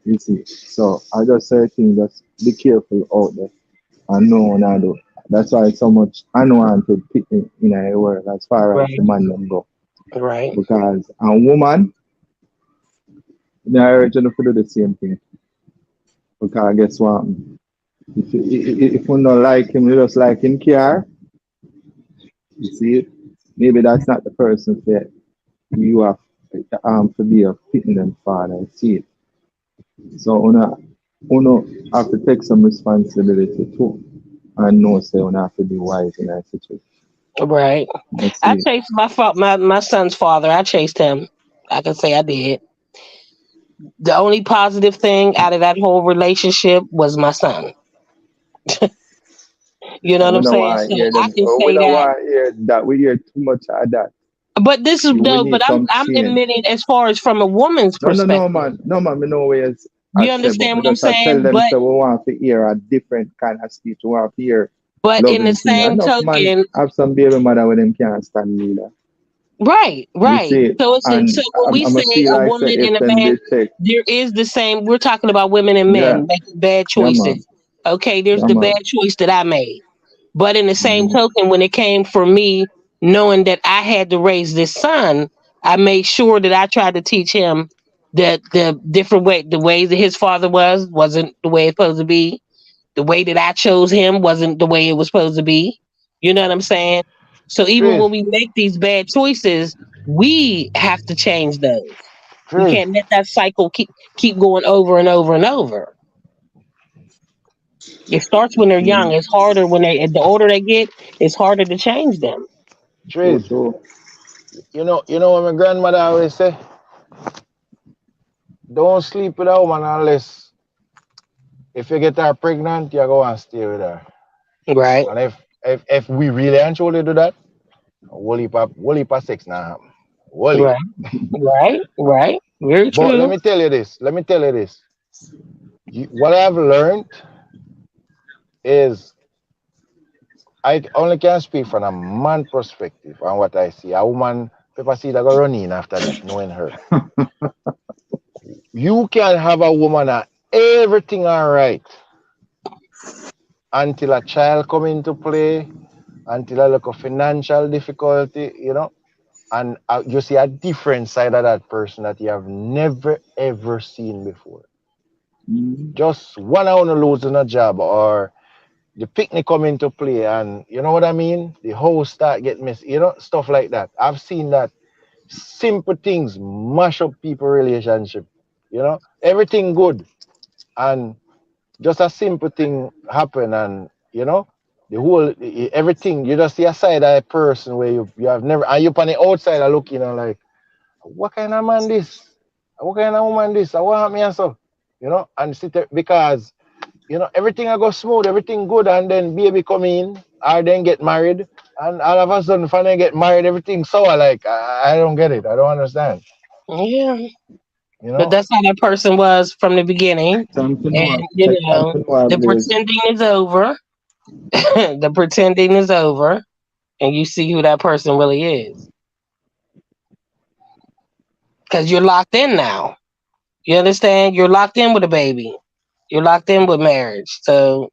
Speaker 7: You see. So I just say thing just be careful out there and know what I do. That's why so much unwanted people in a world as far as
Speaker 10: Right.
Speaker 7: the man them go.
Speaker 10: Right.
Speaker 7: Because a woman, they are originally to do the same thing. Because guess what? If you don't like him, you just like him care, you see, maybe that's not the person that you have to be a fitting them father. See it. So uno have to take some responsibility too and know say you have to be wise in that situation.
Speaker 10: Right.
Speaker 7: Let's
Speaker 10: I
Speaker 7: see.
Speaker 10: chased my son's father. I chased him. I can say I did. The only positive thing out of that whole relationship was my son. You know
Speaker 7: And
Speaker 10: what
Speaker 7: we
Speaker 10: I'm
Speaker 7: don't
Speaker 10: saying?
Speaker 7: want to
Speaker 10: So
Speaker 7: hear
Speaker 10: I
Speaker 7: them.
Speaker 10: can
Speaker 7: We
Speaker 10: say
Speaker 7: don't
Speaker 10: that.
Speaker 7: want to hear that. We hear too much of that.
Speaker 10: But this is
Speaker 7: We
Speaker 10: no. But
Speaker 7: need
Speaker 10: I'm
Speaker 7: some
Speaker 10: I'm
Speaker 7: change.
Speaker 10: admitting as far as from a woman's
Speaker 7: No, no, no,
Speaker 10: perspective.
Speaker 7: man. No, man. Me know ways I
Speaker 10: You
Speaker 7: say, but
Speaker 10: understand
Speaker 7: me
Speaker 10: what I'm
Speaker 7: just tell
Speaker 10: saying?
Speaker 7: them
Speaker 10: But
Speaker 7: say we want to hear a different kind of speech. We want to hear
Speaker 10: in the
Speaker 7: loving thing.
Speaker 10: same
Speaker 7: Enough man
Speaker 10: token,
Speaker 7: have some baby mother when them can't stand leader.
Speaker 10: right,
Speaker 7: You
Speaker 10: right.
Speaker 7: see,
Speaker 10: So
Speaker 7: and
Speaker 10: when we
Speaker 7: I'm
Speaker 10: say
Speaker 7: a feel
Speaker 10: a
Speaker 7: like say
Speaker 10: woman
Speaker 7: if
Speaker 10: and a
Speaker 7: them
Speaker 10: man,
Speaker 7: did take,
Speaker 10: there is the same. We're talking about women and
Speaker 7: yeah,
Speaker 10: men making bad
Speaker 7: yeah, man,
Speaker 10: choices. Okay, there's
Speaker 7: yeah,
Speaker 10: the
Speaker 7: man.
Speaker 10: bad choice that I made. But in the same
Speaker 7: Mm-hmm.
Speaker 10: token, when it came for me knowing that I had to raise this son, I made sure that I tried to teach him that the different way, the ways that his father wasn't the way it's supposed to be. The way that I chose him wasn't the way it was supposed to be. You know what I'm saying? So even
Speaker 6: Trish,
Speaker 10: when we make these bad choices, we have to change those. We
Speaker 6: Trish,
Speaker 10: can't let that cycle keep going over and over and over. It starts when they're young.
Speaker 7: Mm,
Speaker 10: It's harder when the older they get. It's harder to change them.
Speaker 7: true,
Speaker 6: Trish.
Speaker 7: true.
Speaker 6: You know what my grandmother always say? Don't sleep with a woman unless if you get her pregnant, you go and stay with her.
Speaker 10: Right,
Speaker 6: And if we really and truly do that, whole heap of sex now happen. Whole heap.
Speaker 10: right, right. Very
Speaker 6: But let
Speaker 10: true.
Speaker 6: me tell you this. Let me tell you this. What I've learned is I only can speak from a man perspective and what I see. A woman, Pepper seed, I go run in after this, knowing her. You can have a woman at everything all right until a child come into play, until a look of financial difficulty, and you see a different side of that person that you have never ever seen before.
Speaker 7: Mm,
Speaker 6: Just one I want to lose in a job or the picnic come into play and you know what I mean? The whole start get messy, stuff like that. I've seen that simple things mash up people relationship, everything good and just a simple thing happen and the whole everything you just see a side of a person where you have never and you on the outside are looking and like what kind of man this? What kind of woman this? What happened and so? And sit there because everything I go smooth, everything good, and then baby come in, or then get married, and all of a sudden, finally get married, everything sour. Like I don't get it. I don't understand.
Speaker 10: Yeah,
Speaker 6: You
Speaker 10: but
Speaker 6: know,
Speaker 10: that's how that person was from the beginning.
Speaker 7: time to
Speaker 10: And
Speaker 7: know.
Speaker 10: you
Speaker 7: Take time
Speaker 10: know,
Speaker 7: to know, I
Speaker 10: the
Speaker 7: blaze.
Speaker 10: pretending is over. The pretending is over, and you see who that person really is. Because you're locked in now. You understand? You're locked in with a baby. You're locked in with marriage. So,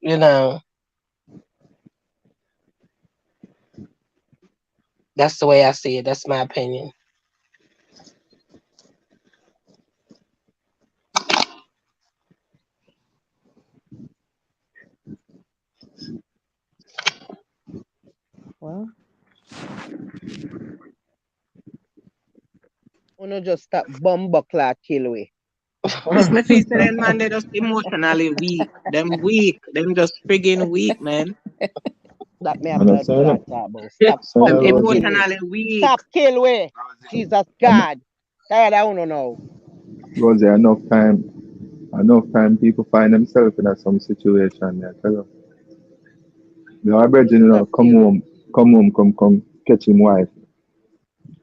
Speaker 10: that's the way I see it. That's my opinion.
Speaker 1: Well, wanna just stop bumbo clock kill we.
Speaker 9: Yes, my face them man, they just emotionally weak. Them weak. Them just friggin' weak, man.
Speaker 1: That me a
Speaker 7: And I
Speaker 1: blood
Speaker 7: say
Speaker 1: clot
Speaker 7: no,
Speaker 1: talk about. Stop
Speaker 7: say
Speaker 9: Them
Speaker 7: no,
Speaker 1: pumping
Speaker 7: Rosie.
Speaker 1: kill we.
Speaker 9: emotionally weak.
Speaker 1: Stop kill we. Jesus
Speaker 7: And
Speaker 1: God. Tired I wanna know.
Speaker 7: Rosie, enough time people find themselves in some situation. I tell you, my brethren,
Speaker 1: Stop kill we.
Speaker 7: come, catch him wife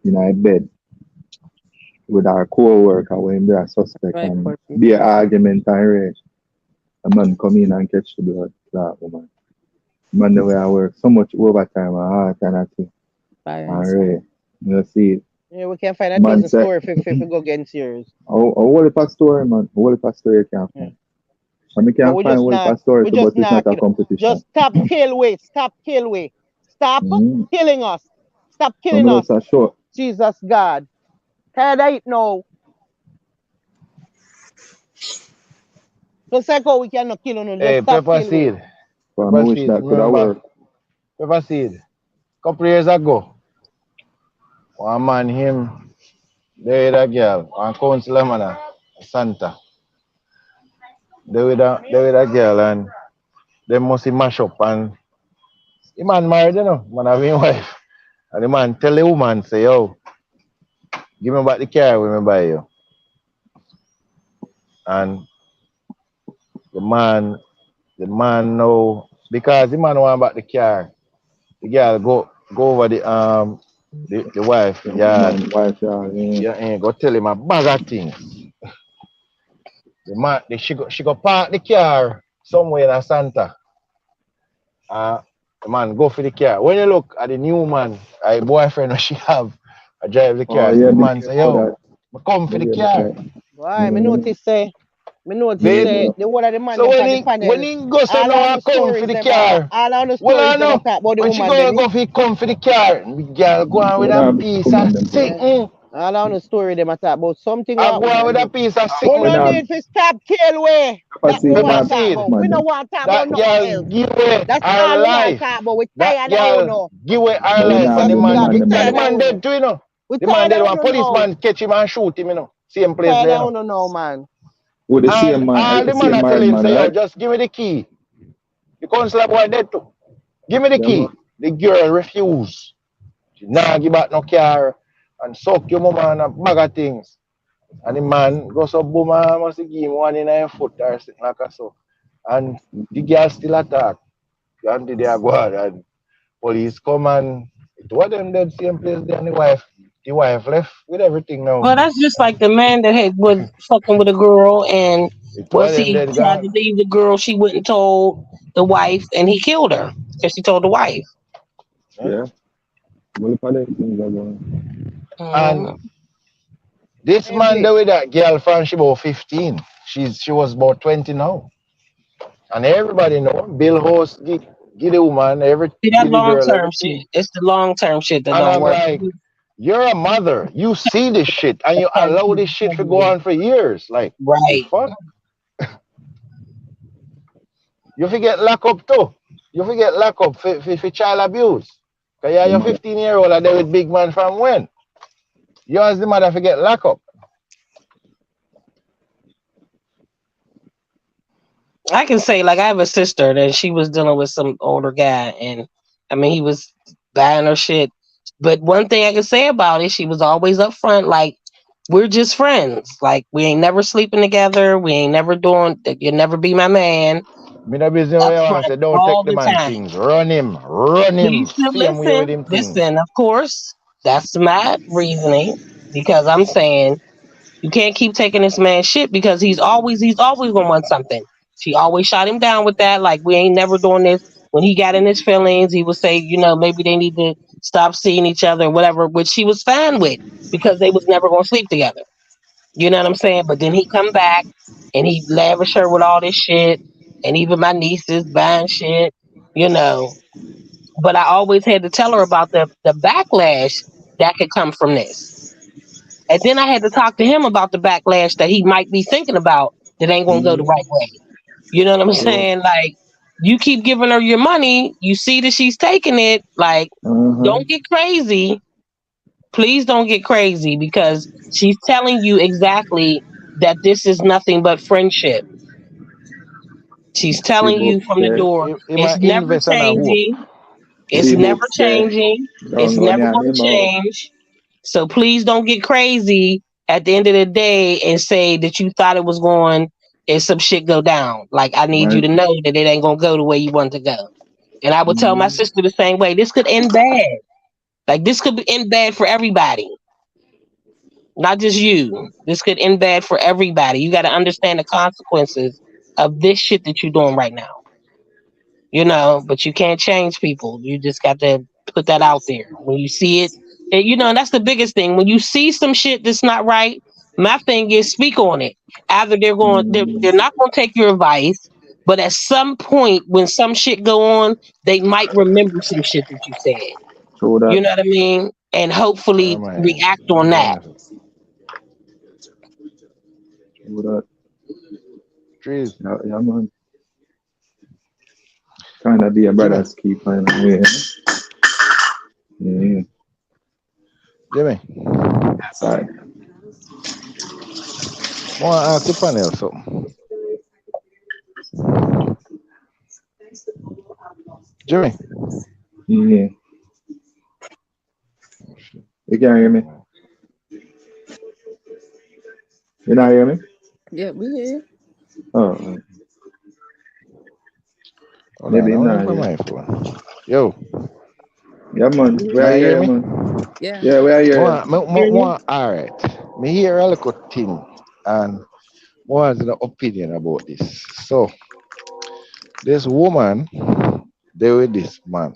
Speaker 7: in our bed with our co-worker when they are suspect
Speaker 2: Right,
Speaker 7: and
Speaker 2: Corky.
Speaker 7: be an argument and rage. A man come in and catch the blood clot woman. Man, the way I work so much overtime and hard kind of thing. And
Speaker 2: Violence.
Speaker 7: rage. You see,
Speaker 1: Yeah, we can find a
Speaker 7: man
Speaker 1: dozen
Speaker 7: said,
Speaker 1: story if we go against yours.
Speaker 7: whole heap of story, man. Whole heap of story you can
Speaker 1: Yeah.
Speaker 7: find. And we
Speaker 1: But
Speaker 7: can find whole heap of story
Speaker 1: we
Speaker 7: too,
Speaker 1: just
Speaker 7: but it's
Speaker 1: not
Speaker 7: not a
Speaker 1: kill.
Speaker 7: competition.
Speaker 1: Just stop kill we. Stop kill we. Stop
Speaker 7: Mm.
Speaker 1: killing us. Stop
Speaker 7: Some
Speaker 1: killing
Speaker 7: of
Speaker 1: us.
Speaker 7: us are short.
Speaker 1: Jesus God. Tired of it now. Just like how we cannot kill no. Just
Speaker 6: hey,
Speaker 1: stop
Speaker 6: pepper
Speaker 1: kill we.
Speaker 6: seed,
Speaker 7: But I
Speaker 6: pepper
Speaker 7: wish
Speaker 6: seed.
Speaker 7: that could have
Speaker 6: Remember,
Speaker 7: worked.
Speaker 6: pepper seed. Couple years ago, one man him they with a girl, one councillor man, Santa. They with a girl and they must mash up and the man married, man have him wife. And the man tell the woman, say, yo, give me back the car when me buy you. And the man, the man know because the man want back the car, the girl go over the wife
Speaker 7: The
Speaker 6: yard.
Speaker 7: man, wife, yeah.
Speaker 6: Yeah, and go tell him a bag of things. She go park the car somewhere in Santa. Uh, the man go for the car. When you look at the new man, a boyfriend that she have, I drive the
Speaker 7: Oh,
Speaker 6: car.
Speaker 7: yeah,
Speaker 6: The
Speaker 7: me
Speaker 6: man
Speaker 7: hear
Speaker 6: say,
Speaker 7: about
Speaker 6: yo,
Speaker 7: that.
Speaker 6: I come for
Speaker 7: Me
Speaker 6: the
Speaker 7: hear about
Speaker 6: car.
Speaker 7: that.
Speaker 1: Why?
Speaker 7: Mm.
Speaker 1: Me notice
Speaker 6: Babe.
Speaker 1: say
Speaker 7: Yeah.
Speaker 1: the one of the man
Speaker 6: So
Speaker 1: them
Speaker 6: when
Speaker 1: on the
Speaker 6: he
Speaker 1: panel.
Speaker 6: goes and
Speaker 1: All
Speaker 6: now
Speaker 1: on
Speaker 6: I
Speaker 1: the
Speaker 6: come for
Speaker 1: stories
Speaker 6: the
Speaker 1: them
Speaker 6: car.
Speaker 1: all on the
Speaker 6: Well, I
Speaker 1: stories them a
Speaker 6: know
Speaker 1: talk about the
Speaker 6: when she
Speaker 1: woman
Speaker 6: go
Speaker 1: them.
Speaker 6: go for come for the car, the girl go on with
Speaker 7: What
Speaker 6: a
Speaker 7: happened to
Speaker 6: piece of
Speaker 7: woman them
Speaker 6: thing.
Speaker 1: Yeah. All on the story them a talk about something
Speaker 6: I
Speaker 1: what
Speaker 6: go
Speaker 1: happen
Speaker 6: on with
Speaker 1: and
Speaker 6: a
Speaker 1: do.
Speaker 6: piece of
Speaker 1: We
Speaker 7: When
Speaker 1: no
Speaker 6: sickness.
Speaker 7: I
Speaker 1: need to stop kill way. That we
Speaker 7: proceed,
Speaker 6: Pepper
Speaker 1: want
Speaker 7: man,
Speaker 1: to talk
Speaker 6: seed.
Speaker 1: about. We
Speaker 7: man.
Speaker 1: no want to talk about
Speaker 6: That
Speaker 1: nothing
Speaker 6: girl
Speaker 1: else.
Speaker 6: give away
Speaker 1: That's
Speaker 6: her
Speaker 1: all we want to
Speaker 6: life.
Speaker 1: talk about. We
Speaker 6: That
Speaker 1: tired of
Speaker 6: girl
Speaker 1: uno.
Speaker 6: give away her
Speaker 7: But we
Speaker 6: life
Speaker 7: not
Speaker 6: and the
Speaker 7: leave
Speaker 1: Honest
Speaker 7: no
Speaker 6: man
Speaker 1: God,
Speaker 7: man
Speaker 1: we
Speaker 7: them
Speaker 6: and the
Speaker 1: tired of
Speaker 7: alone.
Speaker 6: man
Speaker 1: uno.
Speaker 6: dead too, you know.
Speaker 1: We
Speaker 6: The man
Speaker 1: tired
Speaker 6: dead
Speaker 1: of
Speaker 6: one
Speaker 1: uno now.
Speaker 6: policeman catch him and shoot him, you know. Same place
Speaker 1: Tired
Speaker 6: there, you
Speaker 1: of
Speaker 6: know.
Speaker 1: uno now, man.
Speaker 7: With the
Speaker 6: And all the man
Speaker 7: same
Speaker 6: are tell
Speaker 7: married
Speaker 6: him,
Speaker 7: man,
Speaker 6: say, yo,
Speaker 7: right?
Speaker 6: just give me the key. The constable boy dead too. Give me the
Speaker 7: Yeah, man.
Speaker 6: key. The girl refuse. She nah give back no car and suck your mama and a bag of things. And the man goes up boom and must give him one in a foot or something like that so. And the girl still attack. And they are go out and police come and it was them dead same place there and the wife left with everything now.
Speaker 10: Well, that's just like the man that had was fucking with a girl, and
Speaker 6: It was
Speaker 10: was
Speaker 6: them
Speaker 10: he
Speaker 6: dead
Speaker 10: tried to
Speaker 6: gone.
Speaker 10: leave the girl? She wouldn't told the wife, and he killed her because she told the wife.
Speaker 6: Yeah.
Speaker 7: Yeah. Well, for them things are going.
Speaker 6: And
Speaker 10: Mhm.
Speaker 6: this man
Speaker 1: Every
Speaker 6: there with that girl from she about 15. She was about 20 now. And everybody know Bill Host give the woman
Speaker 10: See that
Speaker 6: give the
Speaker 10: long
Speaker 6: girl
Speaker 10: term
Speaker 6: everything.
Speaker 10: shit. It's the long term shit that
Speaker 6: And
Speaker 10: don't
Speaker 6: I'm
Speaker 10: work.
Speaker 6: like, you're a mother. You see this shit and you allow this shit to go on for years. Like the
Speaker 10: Right.
Speaker 6: fuck? You forget lock up too. You forget lock up for child abuse. Cause you're
Speaker 7: The
Speaker 6: your
Speaker 7: mother.
Speaker 6: 15-year-old and they with big man from when? You as the mother forget lock up.
Speaker 10: I can say like I have a sister that she was dealing with some older guy, and I mean he was buying her shit. But one thing I can say about it, she was always upfront. Like we're just friends. Like we ain't never sleeping together. We ain't never doing. You'll never be my man.
Speaker 6: Me no business where you want
Speaker 10: Upfront
Speaker 6: say don't take
Speaker 10: all
Speaker 6: the
Speaker 10: the
Speaker 6: man
Speaker 10: time.
Speaker 6: things. Run him,
Speaker 10: Please still
Speaker 6: same way with
Speaker 10: listen.
Speaker 6: him things.
Speaker 10: Listen, of course, that's my reasoning because I'm saying you can't keep taking this man's shit because he's always gonna want something. She always shot him down with that. Like we ain't never doing this. When he got in his feelings, he would say, maybe they need to stop seeing each other or whatever, which she was fine with because they was never gonna sleep together. You know what I'm saying? But then he come back and he lavish her with all this shit, and even my nieces buying shit, you know. But I always had to tell her about the backlash that could come from this. And then I had to talk to him about the backlash that he might be thinking about that ain't gonna go the right way. You know what I'm
Speaker 7: So,
Speaker 10: saying? Like you keep giving her your money, you see that she's taking it. Like
Speaker 7: uh-huh.
Speaker 10: don't get crazy. Please don't get crazy because she's telling you exactly that this is nothing but friendship. She's
Speaker 7: See
Speaker 10: telling you
Speaker 7: books
Speaker 10: from the
Speaker 7: there.
Speaker 10: door,
Speaker 6: He
Speaker 10: it's
Speaker 6: might
Speaker 10: never
Speaker 6: invest on a hope.
Speaker 10: changing. It's
Speaker 7: See
Speaker 10: never
Speaker 7: books there.
Speaker 10: changing. It's
Speaker 7: Don't go
Speaker 10: never
Speaker 7: near
Speaker 10: going
Speaker 7: him
Speaker 10: to
Speaker 7: out.
Speaker 10: change. So please don't get crazy at the end of the day and say that you thought it was going and some shit go down. Like I need you
Speaker 7: Right?
Speaker 10: to know that it ain't gonna go the way you want it to go. And I would tell my
Speaker 7: Mm-hmm.
Speaker 10: sister the same way. This could end bad. Like this could end bad for everybody, not just you. This could end bad for everybody. You got to understand the consequences of this shit that you're doing right now. But you can't change people. You just got to put that out there. When you see it, and that's the biggest thing. When you see some shit that's not right, my thing is speak on it. Either they're
Speaker 7: Mm-hmm.
Speaker 10: not going to take your advice, but at some point when some shit go on, they might remember some shit that you said.
Speaker 7: So that.
Speaker 10: You know what I mean? And
Speaker 6: Yeah,
Speaker 10: hopefully
Speaker 6: man.
Speaker 10: react on that.
Speaker 7: So that.
Speaker 6: Trees.
Speaker 7: Yeah, yeah, man. Trying to be a
Speaker 6: Jimmy.
Speaker 7: brother's keeper in a way. Yeah.
Speaker 6: Jimmy.
Speaker 7: Right.
Speaker 6: Want to ask the panel something. Jimmy.
Speaker 7: Yeah. You can hear me? You not hear me?
Speaker 2: Yeah, we hear you.
Speaker 7: Oh,
Speaker 6: Hold on,
Speaker 7: maybe
Speaker 6: I
Speaker 7: him
Speaker 6: want to
Speaker 7: not
Speaker 6: put
Speaker 7: hear.
Speaker 6: my phone. Yo,
Speaker 7: Yeah, man.
Speaker 2: We
Speaker 7: We
Speaker 2: hear
Speaker 7: are
Speaker 6: can you
Speaker 2: you.
Speaker 6: hear
Speaker 7: here,
Speaker 6: me?
Speaker 7: man.
Speaker 2: Yeah.
Speaker 7: Yeah, we are here.
Speaker 10: Hear you?
Speaker 6: All right. Me hear a little thing and what's the opinion about this? So, this woman, they with this man,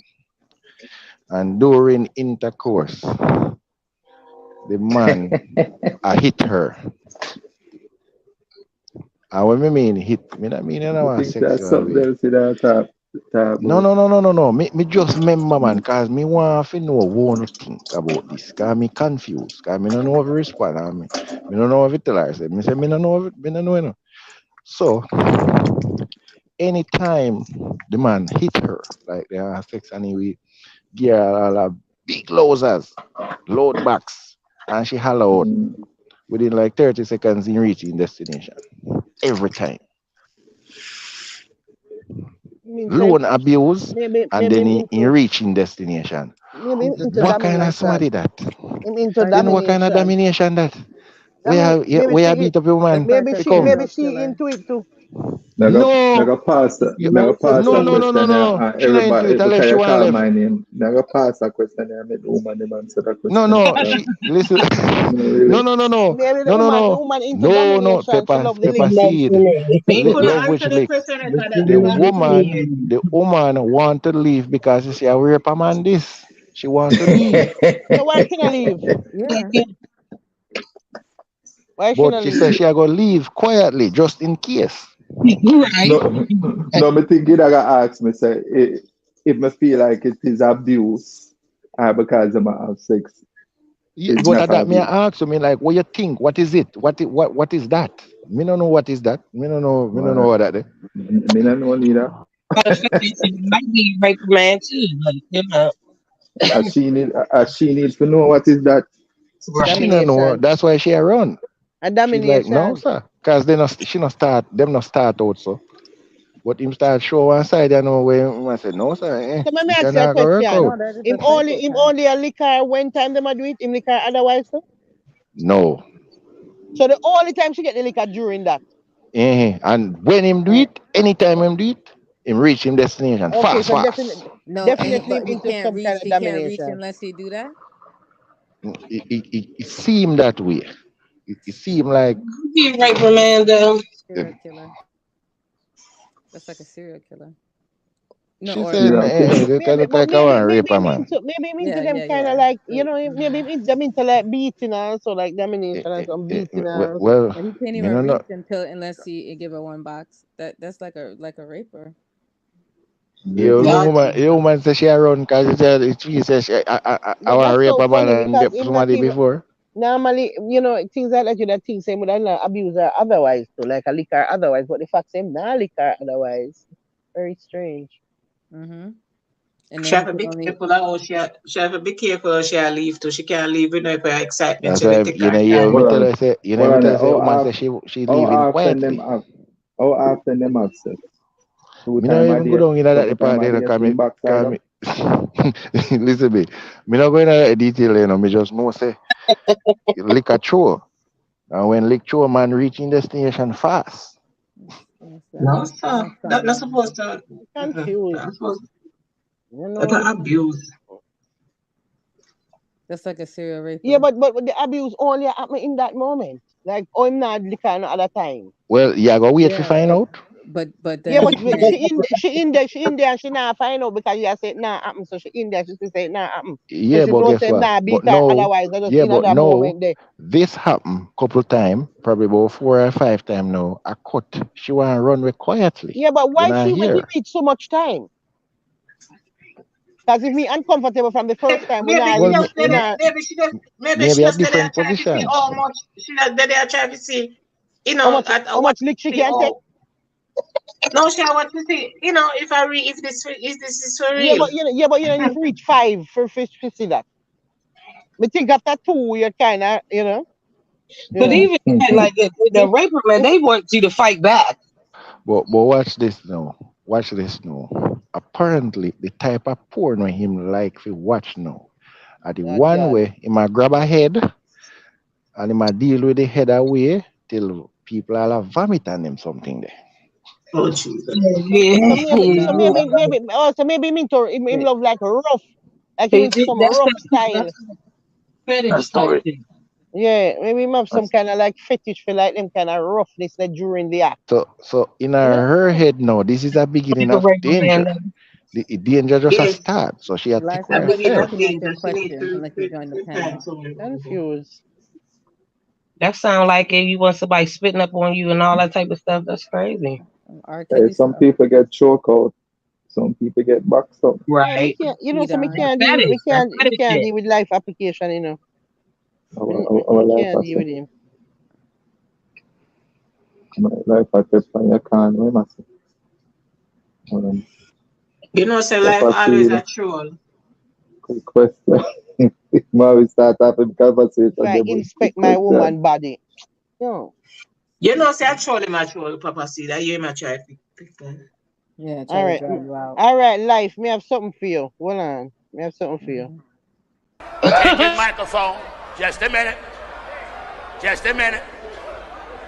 Speaker 6: and during intercourse, the man I hit her. And when me mean hit, me not mean
Speaker 7: I
Speaker 6: no
Speaker 7: think that's
Speaker 6: sexual
Speaker 7: something
Speaker 6: way.
Speaker 7: else in our top.
Speaker 8: No,
Speaker 7: Taboo.
Speaker 8: no, no, no, no, no. Me just remember, man, cause me want to know what you think about this. Cause me confused. Cause me don't know if you respond. Me don't know if it tell her. Me say me don't know if it, me don't know. You know. So anytime the man hit her, like they have sex anyway, give her all a big loads, load backs, and she holler out
Speaker 7: Mm.
Speaker 8: within like 30 seconds in reaching destination. Every time.
Speaker 1: Mean say
Speaker 8: Loan abuse and
Speaker 1: maybe
Speaker 8: then
Speaker 1: him
Speaker 8: in
Speaker 1: into
Speaker 8: reaching destination.
Speaker 1: maybe him into
Speaker 8: What kind of
Speaker 1: domination.
Speaker 8: somebody that?
Speaker 1: Him into
Speaker 2: Like
Speaker 8: Then what kind of
Speaker 1: domination.
Speaker 8: domination that?
Speaker 1: Maybe
Speaker 8: Where you
Speaker 1: she
Speaker 8: beat up your man
Speaker 2: like a
Speaker 8: for come?
Speaker 1: maybe
Speaker 2: serial
Speaker 1: she
Speaker 2: killer.
Speaker 1: into it too.
Speaker 8: No,
Speaker 7: Naga pass
Speaker 8: no,
Speaker 7: a
Speaker 8: no, no, no,
Speaker 7: question here,
Speaker 8: no.
Speaker 7: and
Speaker 8: She not into
Speaker 7: everybody
Speaker 8: it
Speaker 7: because
Speaker 8: unless she
Speaker 7: you
Speaker 8: want
Speaker 7: call
Speaker 8: left.
Speaker 7: my name. Naga pass a question here, make the woman them answer the
Speaker 8: No,
Speaker 7: question.
Speaker 8: no.
Speaker 7: Because
Speaker 8: She listen.
Speaker 7: no
Speaker 8: No,
Speaker 7: really.
Speaker 8: no, no, no,
Speaker 1: Maybe
Speaker 8: no, no,
Speaker 1: the
Speaker 8: no,
Speaker 1: woman into
Speaker 8: no, no.
Speaker 1: domination. She
Speaker 8: Pepper,
Speaker 1: love the lick.
Speaker 8: pepper
Speaker 10: Love
Speaker 8: seed.
Speaker 10: me.
Speaker 9: He couldn't
Speaker 8: Love which
Speaker 9: answer the
Speaker 8: lick.
Speaker 9: question because
Speaker 8: The
Speaker 9: them have
Speaker 8: woman,
Speaker 9: opinion.
Speaker 8: the woman want to leave because she see a rape a man. This she want to leave,
Speaker 1: Yeah, why she not leave?
Speaker 2: Yeah.
Speaker 1: Why she
Speaker 8: but
Speaker 1: not
Speaker 8: she
Speaker 1: leave?
Speaker 8: said she a go leave quietly just in case.
Speaker 10: Right.
Speaker 7: No, no, me think you gotta ask me say if me feel like it is abuse, because I'm have sex,
Speaker 8: Yeah,
Speaker 7: it's
Speaker 8: but
Speaker 7: not
Speaker 8: at that me
Speaker 7: abuse.
Speaker 8: I ask you, me like, what you think? What is it? What is that? Me don't know what is that. Me don't know. Me don't know
Speaker 7: Well,
Speaker 8: what that is.
Speaker 7: me not know neither.
Speaker 10: Matter of fact, it might be rape man too. Like,
Speaker 7: She need to know what is that.
Speaker 8: She
Speaker 10: right.
Speaker 8: don't know.
Speaker 1: Domination.
Speaker 8: That's why she a run.
Speaker 1: A
Speaker 8: She's like, no,
Speaker 1: domination.
Speaker 8: sir, cause they not. She not start. Them not start out so. But him start show one side. You know where I say, no, sir.
Speaker 1: So let me
Speaker 8: This
Speaker 1: ask
Speaker 8: ain't
Speaker 1: you a
Speaker 8: not gonna work
Speaker 1: question.
Speaker 8: out.
Speaker 2: No, that is a
Speaker 1: Him
Speaker 2: psychopath.
Speaker 1: only a liquor when time them a do it, him liquor otherwise too.
Speaker 8: No.
Speaker 1: So the only time she get the liquor during that.
Speaker 8: And when him do
Speaker 1: Uh,
Speaker 8: it, anytime him do it, him reach him destination
Speaker 1: okay,
Speaker 8: fast,
Speaker 1: so
Speaker 8: fast.
Speaker 2: No, and
Speaker 1: definitely
Speaker 2: but
Speaker 1: him into some kind of
Speaker 2: he can't reach
Speaker 1: domination.
Speaker 2: unless he do that.
Speaker 8: It seem that way. It seem like
Speaker 10: Be rape man though.
Speaker 2: Serial killer. That's like a serial killer. No,
Speaker 8: she
Speaker 2: or
Speaker 8: said,
Speaker 7: Serial killer.
Speaker 8: they can
Speaker 1: Maybe,
Speaker 8: look
Speaker 1: but
Speaker 8: like I want to rape a man.
Speaker 1: maybe him into
Speaker 2: yeah,
Speaker 1: them
Speaker 2: yeah,
Speaker 1: kind of
Speaker 2: yeah.
Speaker 1: like
Speaker 2: Rape.
Speaker 1: maybe him into them into like beating her, so like domination and some beating her. Or
Speaker 8: Well,
Speaker 2: But he can't
Speaker 8: me
Speaker 2: even
Speaker 8: no know.
Speaker 2: reach until unless he give her one box. That's like a raper.
Speaker 10: Y'all
Speaker 8: You woman say she a run because she said I
Speaker 1: But
Speaker 8: want to
Speaker 1: that's
Speaker 8: rape
Speaker 1: so
Speaker 8: a man
Speaker 1: funny
Speaker 8: and
Speaker 1: because
Speaker 8: get
Speaker 1: him not
Speaker 8: somebody
Speaker 1: even
Speaker 8: before.
Speaker 1: normally, things like that you that think same would not abuse her otherwise too, like a liquor otherwise. But the fact same not liquor otherwise. Very strange.
Speaker 2: Mm-hmm. And
Speaker 9: She
Speaker 2: then he
Speaker 9: have to
Speaker 2: could
Speaker 9: be
Speaker 2: only
Speaker 9: careful how she have to be careful how she leave too. She can't leave with no excitement.
Speaker 8: That's
Speaker 9: She will
Speaker 8: why
Speaker 9: take
Speaker 8: you
Speaker 9: her
Speaker 8: know you
Speaker 9: time.
Speaker 8: me
Speaker 7: Hold
Speaker 8: tell
Speaker 7: on.
Speaker 8: her say
Speaker 7: Hold on.
Speaker 8: woman say she
Speaker 7: How
Speaker 8: leaving
Speaker 7: often them
Speaker 8: quietly.
Speaker 7: have how often them have sex? Two
Speaker 8: Me not
Speaker 7: time a
Speaker 8: even go
Speaker 7: day,
Speaker 8: down in that
Speaker 7: couple
Speaker 8: part
Speaker 7: time a
Speaker 8: there,
Speaker 7: day,
Speaker 8: cause
Speaker 7: swing backside up.
Speaker 8: me listen me. Me not going into detail, me just know say lick a chore. And when lick chore man reaching destination fast.
Speaker 9: No,
Speaker 2: that
Speaker 9: sir.
Speaker 2: don't
Speaker 9: That
Speaker 2: sound
Speaker 9: not
Speaker 2: normal.
Speaker 9: supposed to.
Speaker 1: Confused.
Speaker 9: That's supposed.
Speaker 1: You
Speaker 9: That's
Speaker 1: know.
Speaker 9: a abuse.
Speaker 2: That's like a serial
Speaker 1: Yeah,
Speaker 2: raper.
Speaker 1: but the abuse only happen in that moment. Like oh him not liquor no other time.
Speaker 8: Well, yeah, go wait to
Speaker 2: Yeah,
Speaker 8: find out.
Speaker 2: but
Speaker 1: Yeah,
Speaker 2: then
Speaker 1: but
Speaker 2: he can't.
Speaker 1: she in there and she not find out because you have said nah happen. So she in there, she still say it nah happen. So
Speaker 8: Yeah,
Speaker 1: she
Speaker 8: but
Speaker 1: knows
Speaker 8: guess
Speaker 1: them
Speaker 8: what?
Speaker 1: nah
Speaker 8: But
Speaker 1: beat her
Speaker 8: no,
Speaker 1: otherwise. I just
Speaker 8: yeah,
Speaker 1: in
Speaker 8: but
Speaker 1: that
Speaker 8: no,
Speaker 1: moment there.
Speaker 8: this happened couple time, probably about 4 or 5 times now. I cut. She wanna run away quietly.
Speaker 1: Yeah, but
Speaker 8: You
Speaker 1: why
Speaker 8: know
Speaker 1: she when he
Speaker 8: here.
Speaker 1: reach so much time? Because if me uncomfortable from the first time,
Speaker 9: Maybe she
Speaker 8: Well,
Speaker 9: just
Speaker 1: we
Speaker 9: did it.
Speaker 1: not
Speaker 9: Maybe she
Speaker 8: maybe a
Speaker 9: just did it
Speaker 8: different
Speaker 9: trying to see
Speaker 8: position.
Speaker 9: how much she just did it trying to see, at
Speaker 1: how
Speaker 9: what
Speaker 1: much lick she
Speaker 9: see
Speaker 1: can take.
Speaker 9: oh no she want to see, if I read if this is for
Speaker 1: Yeah,
Speaker 9: real.
Speaker 1: but you know if you reach five for fish to see that. Me think after two you're kinda, you
Speaker 10: But
Speaker 1: know.
Speaker 10: even that, like the raper man, they want you to fight back.
Speaker 8: But watch this now. Watch this now. Apparently, the type of porn when him like to watch now. At the
Speaker 1: God
Speaker 8: one
Speaker 1: God.
Speaker 8: way, he might grab a head and he might deal with the head away till people all have vomit on them something there.
Speaker 9: Oh Jesus.
Speaker 10: Yeah,
Speaker 2: No,
Speaker 1: So maybe him
Speaker 2: it,
Speaker 1: love like rough. Like him into some rough style.
Speaker 10: that's fetish
Speaker 8: That's
Speaker 10: type
Speaker 8: how it.
Speaker 10: thing.
Speaker 1: Yeah, maybe him have some
Speaker 8: That's,
Speaker 1: kind of like fetish for like them kind of roughness like during the act.
Speaker 8: so in
Speaker 1: You know?
Speaker 8: her head now, this is a beginning
Speaker 10: Like a
Speaker 8: of
Speaker 10: raper man.
Speaker 8: danger. The danger just a
Speaker 9: Yes.
Speaker 8: start. So she a take
Speaker 2: Liza,
Speaker 8: for
Speaker 9: I
Speaker 2: you keep
Speaker 9: begin
Speaker 8: herself.
Speaker 9: of
Speaker 2: looking at
Speaker 9: danger.
Speaker 2: your
Speaker 9: She need
Speaker 2: questions
Speaker 9: to
Speaker 2: unless you join the
Speaker 9: find
Speaker 2: panel.
Speaker 9: someone.
Speaker 1: Confused.
Speaker 10: That sound like if you want somebody spitting up on you and all that type of stuff. That's crazy.
Speaker 2: R.
Speaker 7: Hey,
Speaker 2: Kelly
Speaker 7: some
Speaker 2: stuff.
Speaker 7: people get choked out. Some people get boxed up.
Speaker 1: Yeah, me
Speaker 10: Right.
Speaker 1: can't. You know,
Speaker 2: Feed
Speaker 1: so me
Speaker 2: on.
Speaker 10: That's
Speaker 1: can't deal.
Speaker 10: fetish. That's
Speaker 1: Me
Speaker 10: fetish
Speaker 1: can't
Speaker 10: shit.
Speaker 1: deal with life application. You know,
Speaker 7: Our
Speaker 1: me
Speaker 7: life
Speaker 1: can't
Speaker 7: has
Speaker 1: deal with him.
Speaker 7: my life has to find a can we must um,
Speaker 9: You know, say life always a
Speaker 7: capacity,
Speaker 9: troll.
Speaker 7: quick question. Now we start having conversation,
Speaker 1: If I
Speaker 7: them with quick
Speaker 1: inspect my
Speaker 7: question.
Speaker 1: woman body, yo,
Speaker 9: You know, say I troll him a troll, Papa see that you him a try to pick them.
Speaker 2: Yeah, try
Speaker 1: all
Speaker 2: to
Speaker 1: right,
Speaker 2: drag you out.
Speaker 1: all right, life. Me have something for you. Hold on, me have something for you.
Speaker 2: Mhm.
Speaker 11: Take his microphone. Just a minute. Just a minute.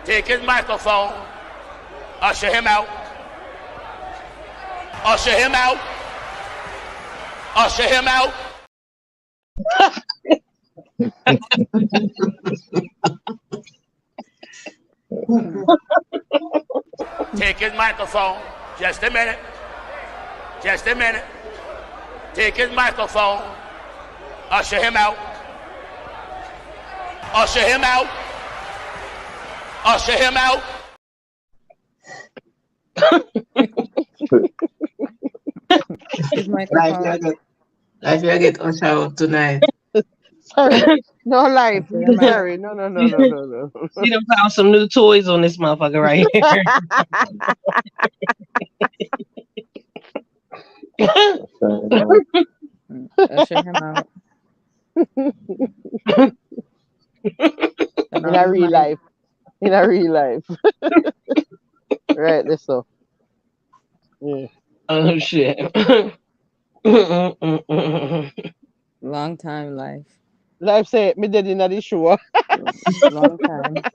Speaker 11: Take his microphone. Usher him out. Usher him out. Usher him out. Take his microphone. Just a minute. Just a minute. Take his microphone. Usher him out. Usher him out. Usher him out.
Speaker 2: His
Speaker 9: Life
Speaker 2: microphone.
Speaker 9: you get, life you get usher out tonight.
Speaker 1: Sorry, no life.
Speaker 2: Usher him out.
Speaker 1: Sorry, no.
Speaker 10: She done found some new toys on this motherfucker right here.
Speaker 2: Usher him out. Turn
Speaker 1: In
Speaker 2: off
Speaker 1: a
Speaker 2: his
Speaker 1: real
Speaker 2: mic.
Speaker 1: life, in a real life, right? This so. Yeah.
Speaker 10: Oh shit.
Speaker 2: Long time life.
Speaker 1: Life say me dead in the show.
Speaker 2: Long time.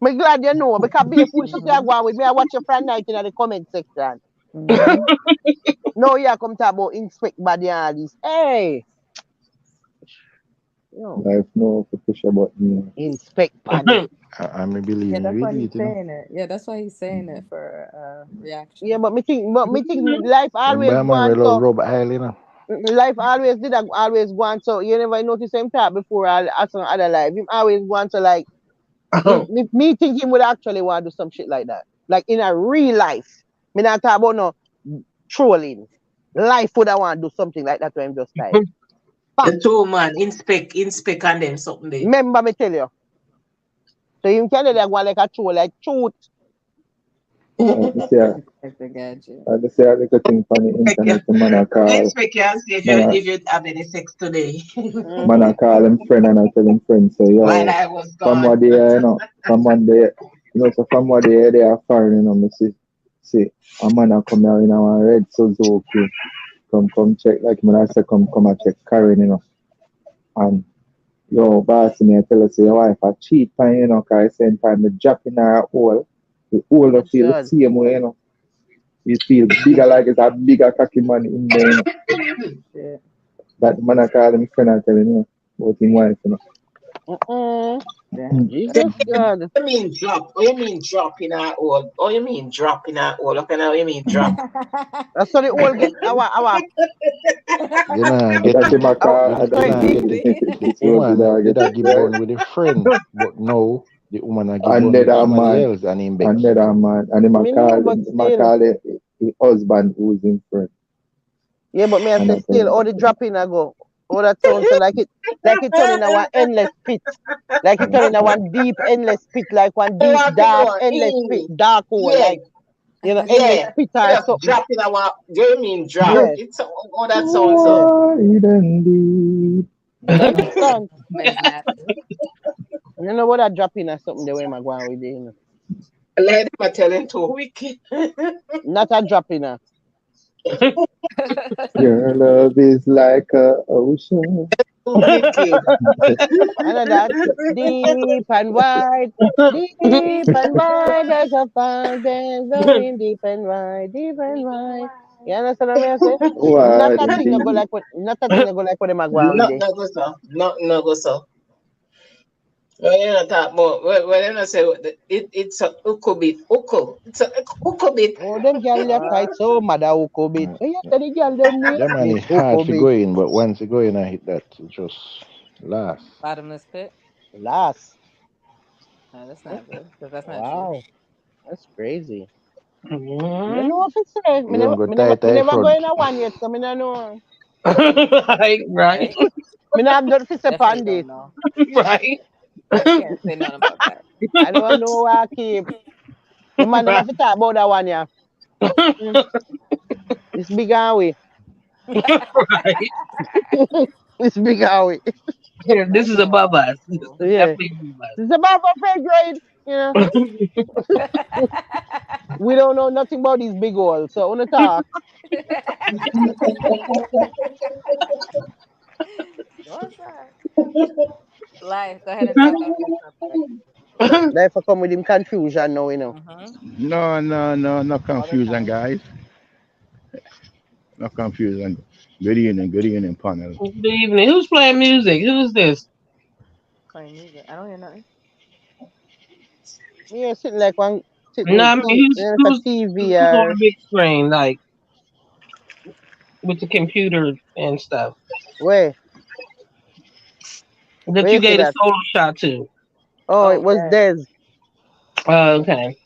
Speaker 1: Me glad you know because be a push you
Speaker 2: Mhm.
Speaker 1: go on with me. I watch your friend night in the comment section.
Speaker 2: Mhm.
Speaker 1: No, you come talk about inspect body and all this. Hey, yo,
Speaker 7: Life know to push a button.
Speaker 1: inspect body.
Speaker 8: I may believe
Speaker 2: Yeah,
Speaker 8: you
Speaker 2: that's why
Speaker 8: will
Speaker 2: he's
Speaker 8: it, you know.
Speaker 2: saying it. Yeah, that's why he's saying it for
Speaker 1: Yeah,
Speaker 2: reaction.
Speaker 1: but me think life always
Speaker 8: Remember,
Speaker 1: go
Speaker 8: man, we
Speaker 1: on
Speaker 8: love
Speaker 1: so.
Speaker 8: rub oil, you know.
Speaker 1: Life always did always go on so. You never notice him talk before as some other life. Him always want to like me think him would actually want to do some shit like that. Like in a real life. Me not talk about no trolling. Life would I want to do something like that to him just like.
Speaker 9: The two man inspect and them something there.
Speaker 1: Remember me tell you. So him tell you that one like a troll, like truth.
Speaker 7: Yeah,
Speaker 2: Like the gadget.
Speaker 7: I just say a little thing on the internet. The man I call,
Speaker 9: Inspect you and see
Speaker 7: man I,
Speaker 9: if you have any sex today.
Speaker 7: man I call him friend and I tell him friend. So
Speaker 9: While
Speaker 7: yo,
Speaker 9: I was
Speaker 7: from
Speaker 9: gone.
Speaker 7: what they, from what they, so from what they are foreign, me see, a man I come here in our red Suzuki, come check, like when I say come and check Karen, and yo, boss me, I tell her say your wife a cheat on cause same time the drop in her hole, the hole don't feel the
Speaker 1: God.
Speaker 7: same way. You feel bigger like it's a bigger cocky man in there.
Speaker 2: Shit.
Speaker 7: That man I call him friend and tell him, about him wife.
Speaker 2: Damn. That's
Speaker 1: Jesus
Speaker 2: funny.
Speaker 1: God.
Speaker 9: You mean drop? What you mean drop in our hole? Oh, you mean drop in our hole? Okay, now you mean drop.
Speaker 1: That's so the all get our
Speaker 8: You know,
Speaker 7: And
Speaker 8: get
Speaker 7: that's
Speaker 8: it.
Speaker 7: him a call,
Speaker 8: You,
Speaker 7: and
Speaker 8: you
Speaker 7: that's
Speaker 1: sorry,
Speaker 8: know,
Speaker 1: deep.
Speaker 8: get it. The
Speaker 7: this was the
Speaker 8: woman
Speaker 7: dog
Speaker 8: did
Speaker 7: get
Speaker 8: I
Speaker 7: it,
Speaker 8: give
Speaker 7: right?
Speaker 8: bun with a friend, but now the woman I give bun with
Speaker 7: Another
Speaker 8: somebody
Speaker 7: man,
Speaker 8: else and him vex.
Speaker 7: another man, and
Speaker 1: Me know, but
Speaker 7: him a
Speaker 1: still.
Speaker 7: call it, his husband who's in friend.
Speaker 1: Yeah, but me I
Speaker 7: And
Speaker 1: say
Speaker 7: I tell
Speaker 1: still
Speaker 7: him,
Speaker 1: all the dropping I go. All that sound so like it turn in a one endless pit. Like it turn in a one deep endless pit, like one deep
Speaker 9: What you
Speaker 1: dark
Speaker 9: know?
Speaker 1: endless pit, dark hole,
Speaker 9: Yeah,
Speaker 1: like endless
Speaker 9: yeah.
Speaker 1: pit or
Speaker 9: Just
Speaker 1: something.
Speaker 9: drop in our. Do you mean drop?
Speaker 1: Yeah,
Speaker 9: It's all that sounds so.
Speaker 1: yeah.
Speaker 7: wide and deep.
Speaker 1: You understand?
Speaker 2: Mesmerizing.
Speaker 1: You know what that dropping or something the way my going with it, you know.
Speaker 9: Let him tell him too wicked.
Speaker 1: Not a dropping
Speaker 7: Your love is like a ocean.
Speaker 9: Too wicked.
Speaker 1: Another deep and wide, deep and wide as a fountain, going deep and wide. You understand what I say? Not
Speaker 7: Wide
Speaker 1: a
Speaker 7: and
Speaker 1: thing that go
Speaker 7: deep.
Speaker 1: like what, not a thing that go like what them a go on with
Speaker 9: Not
Speaker 1: it.
Speaker 9: no go so. Not no go so. Well, you know talk about. Well, you know say it's a uku bit. Uku. It's a uku bit.
Speaker 1: Oh, them girl that
Speaker 2: What?
Speaker 1: tight so mother Oko bit.
Speaker 8: Mm.
Speaker 1: Oh, you tell the girl them name
Speaker 8: That man
Speaker 1: Miss
Speaker 8: is hard
Speaker 1: Oko
Speaker 8: to
Speaker 1: bit.
Speaker 8: go in, but once you go in and hit that, it just last.
Speaker 2: Bottomless pit?
Speaker 1: Last.
Speaker 2: No, that's not good because that's not true.
Speaker 1: Wow, that's crazy. Me
Speaker 10: Mhm.
Speaker 1: know what to say.
Speaker 8: You don't go tight
Speaker 1: Me
Speaker 8: eye
Speaker 1: never go
Speaker 8: front.
Speaker 1: in a one yet, so me no know.
Speaker 10: Right, right,
Speaker 2: Right?
Speaker 1: Me not have done to say
Speaker 2: Definitely
Speaker 1: on
Speaker 2: don't
Speaker 1: this.
Speaker 2: know.
Speaker 10: right.
Speaker 2: I can't say nothing about that.
Speaker 1: I don't know where I keep. The man them have to talk about that one, yeah. Mm, it's big away.
Speaker 10: Right.
Speaker 1: It's big away.
Speaker 10: This
Speaker 2: My
Speaker 10: is
Speaker 2: God.
Speaker 10: above us. This is
Speaker 1: Yeah.
Speaker 10: definitely above
Speaker 1: It's about for fair grade, you know.
Speaker 10: us.
Speaker 1: We don't know nothing about these big holes, so I wanna talk.
Speaker 2: What's that? Life. Go ahead and talk about your subject.
Speaker 1: Therefore come with him confusion now, you know.
Speaker 2: Mm-hmm.
Speaker 8: No, no, no, no
Speaker 2: All the
Speaker 8: confusion,
Speaker 2: time.
Speaker 8: guys. No confusion. Good evening, panel.
Speaker 10: Good evening. Who's playing music? Who's this?
Speaker 2: Playing music. I don't hear nothing.
Speaker 1: Yeah, sitting like one sitting
Speaker 10: No,
Speaker 1: with
Speaker 10: I mean
Speaker 1: for TV
Speaker 10: who's on the
Speaker 1: or
Speaker 10: big screen, like with the computer and stuff that
Speaker 1: where
Speaker 10: you
Speaker 1: you see
Speaker 10: gave a
Speaker 1: that?
Speaker 10: solo shot to.
Speaker 1: Oh, it
Speaker 2: Oh,
Speaker 1: was
Speaker 2: Des.
Speaker 1: Des.
Speaker 10: Okay.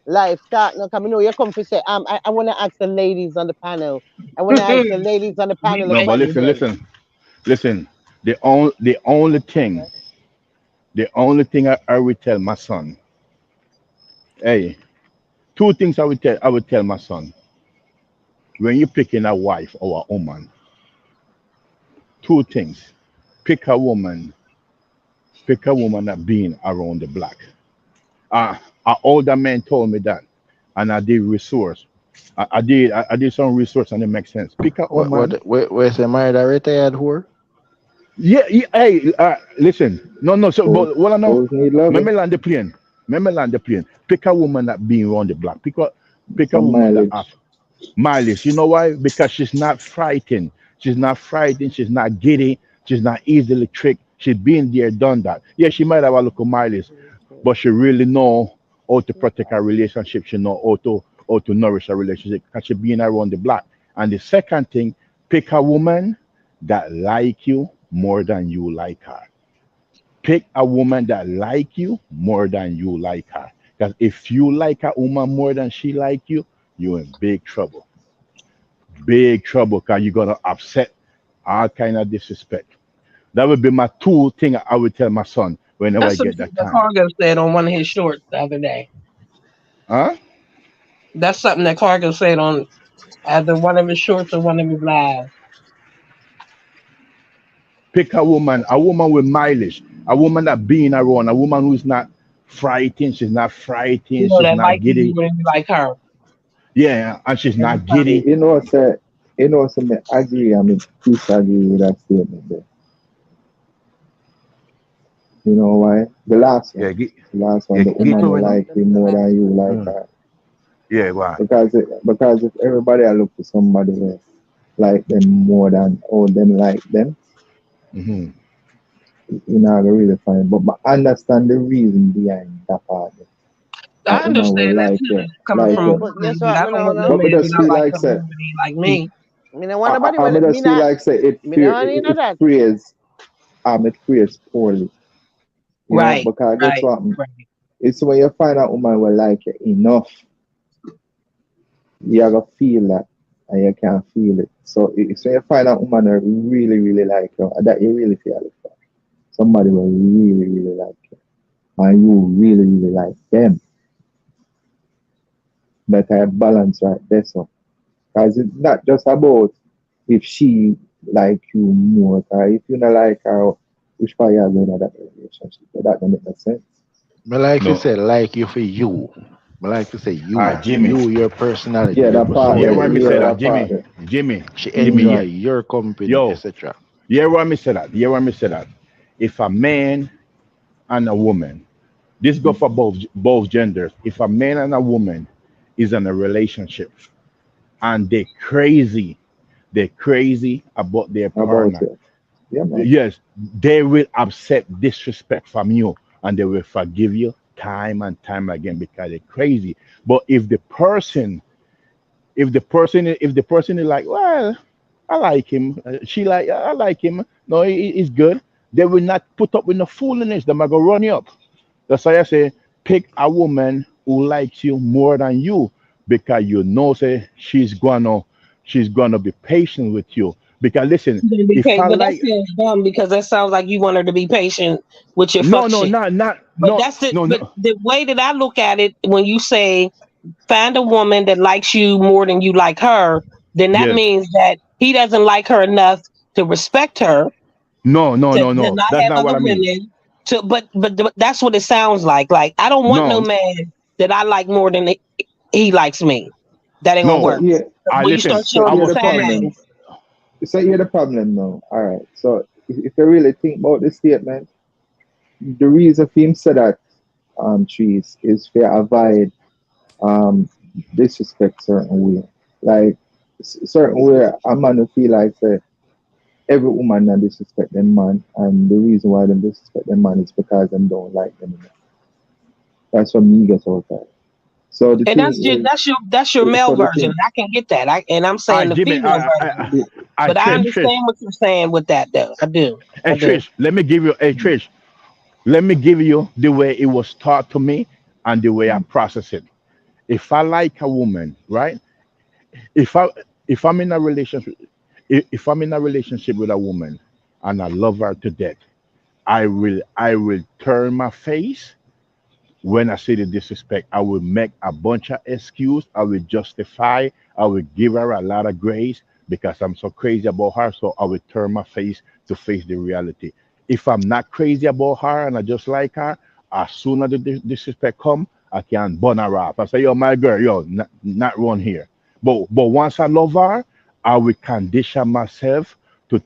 Speaker 1: Live start now, come know you come to say, I wanna ask the ladies on the panel. I wanna ask the ladies on the panel a
Speaker 8: No, but
Speaker 10: Replay.
Speaker 1: question.
Speaker 8: listen. The only thing I will tell my son, hey, two things I would tell my son. When you're picking a wife or a woman, two things. Pick a woman, pick a woman that been around the block. An older man told me that, and I did resource. I did some research and it makes sense. Pick a woman.
Speaker 4: Where's the married or retired whore?
Speaker 8: Yeah, yeah, hey, listen. No. So,
Speaker 7: Both,
Speaker 8: but what I know,
Speaker 7: both need
Speaker 8: let
Speaker 7: loving.
Speaker 8: me land the plane. Let me land the plane. Pick a woman that been around the block. Pick a
Speaker 7: Some
Speaker 8: woman that have
Speaker 7: mileage.
Speaker 8: mileage. You know why? Because she's not frightened. She's not frightened. She's not giddy. She's not easily tricked. She's been there, done that. Yeah, she might have a little mileage, but she really know how to protect her relationship. She know how to nourish a relationship because she been around the block. And the second thing, pick a woman that like you more than you like her. Pick a woman that like you more than you like her. Because if you like a woman more than she like you, you're in big trouble. Big trouble because you're gonna upset all kind of disrespect. That would be my two thing I would tell my son whenever I
Speaker 10: That's
Speaker 8: get
Speaker 10: something
Speaker 8: that
Speaker 10: that
Speaker 8: time.
Speaker 10: Cargo said on one of his shorts the other day.
Speaker 8: Huh?
Speaker 10: That's something that Cargo said on either one of his shorts or one of his lives.
Speaker 8: Pick a woman with mileage, a woman that being around, a woman who's not
Speaker 10: You
Speaker 8: frightened,
Speaker 10: know
Speaker 8: she's
Speaker 10: that
Speaker 8: not
Speaker 10: like you
Speaker 8: giddy.
Speaker 10: more than you like her.
Speaker 8: Yeah, and she's
Speaker 10: Every
Speaker 8: not
Speaker 10: time.
Speaker 8: giddy.
Speaker 7: You know, so me agree, I mean, disagree with that statement there. You know why?
Speaker 8: Yeah,
Speaker 7: The last one,
Speaker 8: yeah,
Speaker 7: the
Speaker 8: get
Speaker 7: woman
Speaker 8: to
Speaker 7: will
Speaker 8: it.
Speaker 7: like
Speaker 2: That's
Speaker 7: you
Speaker 2: the
Speaker 7: more
Speaker 2: last
Speaker 7: than you
Speaker 2: one.
Speaker 7: like
Speaker 8: Mm.
Speaker 7: her.
Speaker 8: Yeah, why?
Speaker 7: Because if everybody I look for somebody that like them more than all them like them,
Speaker 8: Hmm.
Speaker 7: you know, I really find. But I understand the reason behind that part. A
Speaker 10: I
Speaker 7: woman will
Speaker 10: understand that
Speaker 7: like
Speaker 10: too.
Speaker 7: you,
Speaker 10: Coming
Speaker 7: like
Speaker 10: from
Speaker 1: Yeah,
Speaker 10: a
Speaker 7: you.
Speaker 1: but
Speaker 10: woman,
Speaker 1: guess
Speaker 10: but
Speaker 1: what?
Speaker 10: I
Speaker 1: Me
Speaker 10: don't
Speaker 1: no
Speaker 10: want no
Speaker 1: no.
Speaker 7: But
Speaker 10: man
Speaker 7: me
Speaker 10: to
Speaker 7: just
Speaker 10: not
Speaker 7: feel
Speaker 10: like
Speaker 7: like
Speaker 10: her
Speaker 7: say,
Speaker 10: more than he like me.
Speaker 1: Me no want nobody
Speaker 7: I
Speaker 1: with me
Speaker 7: just feel
Speaker 1: not
Speaker 7: like say
Speaker 1: me no need
Speaker 7: it
Speaker 1: that.
Speaker 7: phrase it phrase poorly, you know,
Speaker 10: Right,
Speaker 7: because guess
Speaker 10: right,
Speaker 7: what?
Speaker 10: right.
Speaker 7: It's when you find a woman will like you enough, you gotta feel that and you can't feel it. So it's when you find a woman that really, really like you, that you really feel it for. Somebody will really, really like you. And you really, really like them. But I balance right there. So because it's not just about if she like you more. Cause if you not like her, which part you are going to that relationship? That don't make no sense.
Speaker 8: Me like to No. say like you for you. Me like to say
Speaker 6: Jimmy.
Speaker 8: your personality,
Speaker 7: Yeah,
Speaker 8: your
Speaker 7: that part
Speaker 8: persona,
Speaker 6: Hear
Speaker 7: there.
Speaker 6: what me
Speaker 7: Yeah,
Speaker 6: say that,
Speaker 7: that part
Speaker 6: Jimmy.
Speaker 7: there.
Speaker 6: Jimmy.
Speaker 8: she
Speaker 6: Jimmy,
Speaker 7: Mm-hmm.
Speaker 8: enjoy
Speaker 6: yeah.
Speaker 8: your company,
Speaker 6: Yo,
Speaker 8: etc.
Speaker 6: hear what me say that. Hear what me say that. If a man and a woman, this go for both genders. If a man and a woman is in a relationship and they're crazy about their
Speaker 7: About
Speaker 6: partner.
Speaker 7: it. Yeah, man.
Speaker 6: Yes, they will accept disrespect from you and they will forgive you time and time again because they're crazy. But if the person is like, well, I like him, she like, I like him, no, he's good, they will not put up with no foolishness. They might go run you up. That's why I say
Speaker 8: pick a woman who likes you more than you because you know say she's gonna be patient with you. Because listen,
Speaker 10: You're gonna be
Speaker 8: if I
Speaker 10: but that
Speaker 8: like
Speaker 10: sounds dumb because that sounds like you want her to be patient with your
Speaker 8: no
Speaker 10: fuck
Speaker 8: no
Speaker 10: shit.
Speaker 8: not
Speaker 10: But
Speaker 8: no
Speaker 10: that's the
Speaker 8: no
Speaker 10: but
Speaker 8: no
Speaker 10: the way that I look at it when you say find a woman that likes you more than you like her, then that
Speaker 8: yes
Speaker 10: means that he doesn't like her enough to respect her,
Speaker 8: no no
Speaker 10: to,
Speaker 8: no
Speaker 10: to
Speaker 8: no
Speaker 10: not
Speaker 8: that's
Speaker 10: have
Speaker 8: not
Speaker 10: other
Speaker 8: what I mean.
Speaker 10: women. To but that's what it sounds like. Like I don't want no
Speaker 8: No
Speaker 10: man that I like more than he likes me. That ain't gonna
Speaker 8: no
Speaker 7: So
Speaker 10: work.
Speaker 7: here,
Speaker 8: I
Speaker 10: When you
Speaker 8: listen
Speaker 10: start
Speaker 7: so
Speaker 10: showing
Speaker 8: I
Speaker 10: me
Speaker 7: here
Speaker 8: was
Speaker 7: the
Speaker 8: saying
Speaker 7: problem.
Speaker 10: signs,
Speaker 7: So here the problem now. All right. So if you really think about the statement, the reason for him said that trees is to avoid um disrespect certain way. Like certain way a man will feel like say every woman that disrespect them man, and the reason why them disrespect them man is because them don't like them enough. That's what me get out of it. So the
Speaker 10: and
Speaker 7: thing is,
Speaker 10: that's your male
Speaker 7: so the
Speaker 10: version.
Speaker 7: thing,
Speaker 10: I can get that. And I'm
Speaker 8: I
Speaker 10: saying the
Speaker 8: Jimmy
Speaker 10: female version.
Speaker 7: the,
Speaker 8: I
Speaker 10: But I
Speaker 8: Trish
Speaker 7: the
Speaker 8: Trish
Speaker 10: understand what you're saying with that though. I do.
Speaker 8: hey
Speaker 10: I do.
Speaker 8: Trish let me give you hey Trish let me give you the way it was taught to me and the way I process it. If I like a woman, right? If I if I'm in a relationship if I'm in a relationship with a woman and I love her to death, I will turn my face when I see the disrespect. I will make a bunch of excuse. I will justify. I will give her a lot of grace because I'm so crazy about her. So I will turn my face to face the reality. If I'm not crazy about her and I just like her, as soon as the disrespect come, I can burn her off. I say, yo, my girl, yo, not run here. But once I love her, I will condition myself to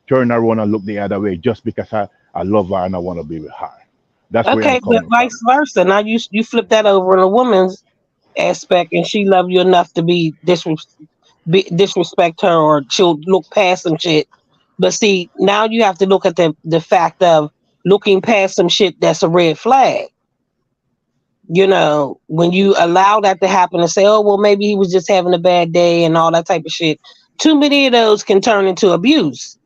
Speaker 8: turn around and look the other way just because I love her and I want to be with her. That's where I'm
Speaker 10: Okay, but
Speaker 8: coming from.
Speaker 10: vice versa. Now you flip that over in a woman's aspect, and she love you enough to disrespect her, or she'll look past some shit. But see, now you have to look at the fact of looking past some shit that's a red flag. When you allow that to happen and say, oh, well, maybe he was just having a bad day and all that type of shit, too many of those can turn into abuse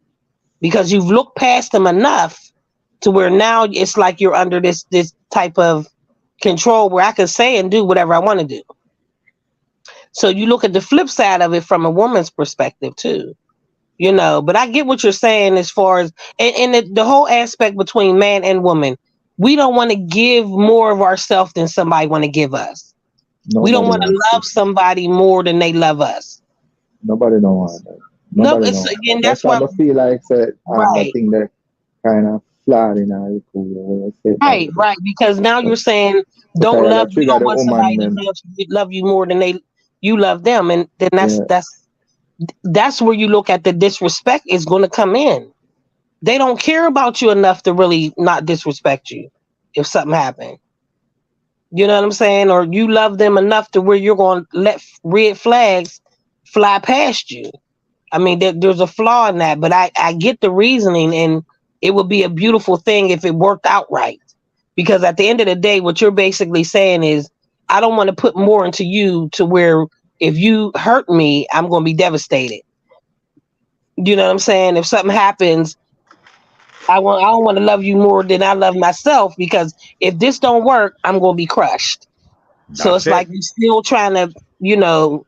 Speaker 10: because you've looked past them enough to where now it's like you're under this type of control where I can say and do whatever I want to do. So you look at the flip side of it from a woman's perspective too. But I get what you're saying as far as and the whole aspect between man and woman. We don't want to give more of ourselves than somebody want to give us. We don't
Speaker 7: nobody
Speaker 10: want to
Speaker 7: wants
Speaker 10: love
Speaker 7: to.
Speaker 10: somebody more than they love us.
Speaker 7: Nobody don't want that.
Speaker 10: No,
Speaker 7: Nobody don't
Speaker 10: it's
Speaker 7: want that.
Speaker 10: again.
Speaker 7: That's
Speaker 10: That's
Speaker 7: why
Speaker 10: why.
Speaker 7: I feel like said that
Speaker 10: Right,
Speaker 7: thing that kind of flawed in our cool when I say it like that.
Speaker 10: right. Because now you're saying don't
Speaker 7: Because I
Speaker 10: love.
Speaker 7: got
Speaker 10: You
Speaker 7: trigger
Speaker 10: don't
Speaker 7: the
Speaker 10: want
Speaker 7: woman
Speaker 10: somebody to
Speaker 7: them.
Speaker 10: love you more than you love them, and then that's
Speaker 7: Yeah.
Speaker 10: that's that's where you look at the disrespect is going to come in. They don't care about you enough to really not disrespect you if something happened. You know what I'm saying? Or you love them enough to where you're going to let red flags fly past you. I mean, there's a flaw in that, but I get the reasoning, and it would be a beautiful thing if it worked out right. Because at the end of the day, what you're basically saying is, I don't want to put more into you to where if you hurt me, I'm going to be devastated. You know what I'm saying? If something happens, I don't want to love you more than I love myself because if this don't work, I'm going to be crushed. So
Speaker 8: That's
Speaker 10: it's like
Speaker 8: it.
Speaker 10: you're still trying to, you know,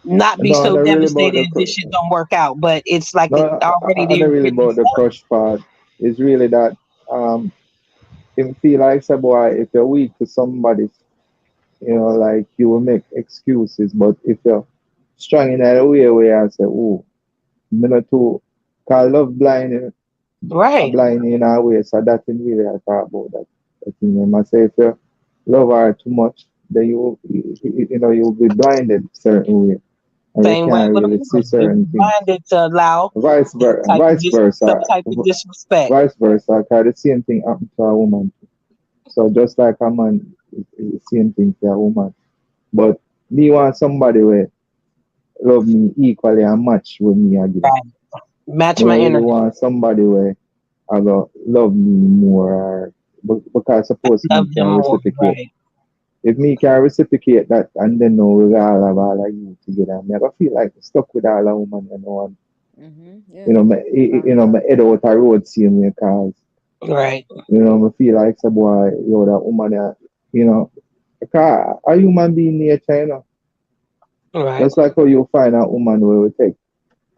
Speaker 10: not be
Speaker 7: No, I'm
Speaker 10: so
Speaker 7: not really about
Speaker 10: devastated if this shit don't work out. But it's like
Speaker 7: no,
Speaker 10: already
Speaker 7: I'm not
Speaker 10: there
Speaker 7: really
Speaker 10: written
Speaker 7: about the
Speaker 10: for
Speaker 7: crush part. It's really that um, it feel like say boy, if you're weak to somebody, like you will make excuses. But if you're strong in that way where I say, oh, me not too, cause love blind,
Speaker 10: you.
Speaker 7: a
Speaker 10: Right.
Speaker 7: blind in our way. So that thing really I thought about that. That thing. I say if you love her too much, then you'll be blinded certain way, and you
Speaker 10: Same way
Speaker 7: can't
Speaker 10: with a
Speaker 7: really see
Speaker 10: woman. You're
Speaker 7: certain things.
Speaker 10: blinded to allow
Speaker 7: Vice
Speaker 10: some
Speaker 7: versa,
Speaker 10: type of disrespect.
Speaker 7: vice versa. Cause the same thing happen to a woman. So just like a man, it's the same thing to a woman. But me want somebody where love me equally and match with me again.
Speaker 10: Right. Match
Speaker 7: Me
Speaker 10: my
Speaker 7: don't really
Speaker 10: energy.
Speaker 7: want somebody where I go love me more or because suppose me
Speaker 10: Love them
Speaker 7: can
Speaker 10: more.
Speaker 7: reciprocate.
Speaker 10: Right.
Speaker 7: If me can reciprocate that and then know we all have all of you together, me I go feel like stuck with all the woman and
Speaker 2: Yeah.
Speaker 7: my head out a road same way cause.
Speaker 10: Right.
Speaker 7: I feel like some boy, that woman, you know, because a human being nature,
Speaker 10: Right.
Speaker 7: just like how you find a woman who will take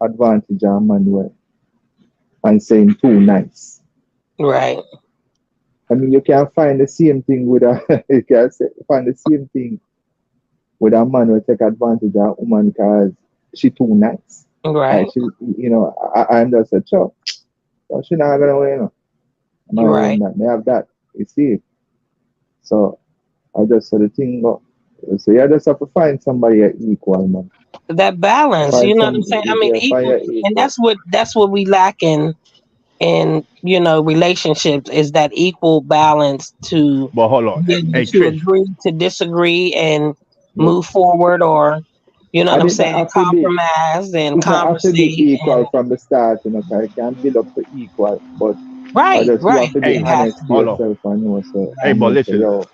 Speaker 7: advantage of a man and say him too nice.
Speaker 10: Right.
Speaker 7: I mean, you can find the same thing with a, find the same thing with a man who take advantage of a woman because she too nice. Like
Speaker 10: Right.
Speaker 7: I'm just a chop. So she not gonna win. I'm not
Speaker 10: Right.
Speaker 7: win that. They have that. You see. So I just saw the thing go. So you just have to find somebody equal, man.
Speaker 10: That balance,
Speaker 7: Find
Speaker 10: you know what I'm
Speaker 7: some,
Speaker 10: saying? I mean,
Speaker 7: yeah, find
Speaker 10: equal,
Speaker 7: your
Speaker 10: and
Speaker 7: equal.
Speaker 10: that's what we lack in relationships is that equal balance to
Speaker 11: But hold on.
Speaker 10: be able
Speaker 11: Hey,
Speaker 10: to
Speaker 11: Trish.
Speaker 10: agree to disagree and
Speaker 7: But
Speaker 10: move forward, or you know what
Speaker 7: and
Speaker 10: I'm
Speaker 7: it not
Speaker 10: saying,
Speaker 7: have to be
Speaker 10: compromise and
Speaker 7: it not have to be
Speaker 10: conversate
Speaker 7: equal
Speaker 10: and
Speaker 7: from the start, 'cause it can build up to equal. But I
Speaker 10: right,
Speaker 7: just you
Speaker 10: right.
Speaker 7: have to be
Speaker 10: It
Speaker 11: Hey,
Speaker 10: has
Speaker 7: honest to
Speaker 10: to.
Speaker 11: hold on.
Speaker 7: yourself and
Speaker 11: Hey, but
Speaker 7: know so
Speaker 11: listen.
Speaker 7: yo.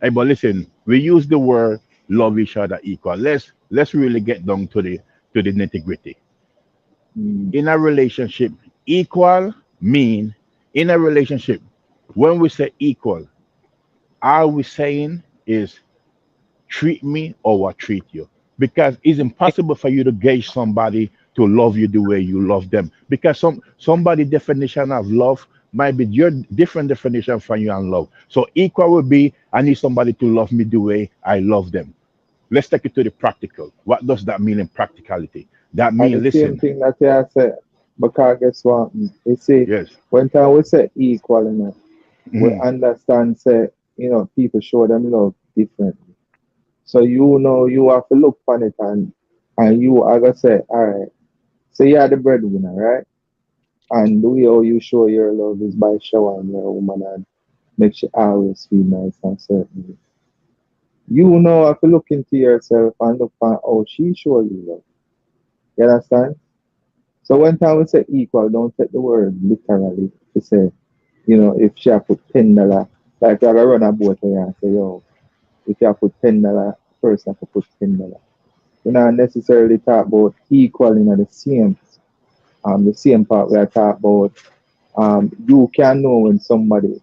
Speaker 11: But listen, we use the word love each other equal. Let's really get down to the nitty gritty.
Speaker 7: Mm,
Speaker 11: In a relationship, equal mean in a relationship. When we say equal, are we saying is treat me or what treat you? Because it's impossible for you to gauge somebody to love you the way you love them. Because somebody definition of love might be your different definition from you and love. So equal would be I need somebody to love me the way I love them. Let's take it to the practical. What does that mean in practicality? That
Speaker 7: and the
Speaker 11: mean
Speaker 7: same
Speaker 11: listen,
Speaker 7: thing that you say, because guess what? You see,
Speaker 11: yes.
Speaker 7: when time we say equal, we
Speaker 11: Mhm.
Speaker 7: understand say, people show them love differently. So you have to look on it and you are gonna say, all right, so you are the breadwinner, right? And the way how you show your love is by showering your woman and make she always feel nice and certain. You have to look into yourself and look on how she show you love. You understand? So when time we say equal, don't take the word literally to say, if she have put $10, like I run a boat here and say, yo, if you have put $10, person have to put $10. We not necessarily talk about equal in the same part we are talking about. You can know when somebody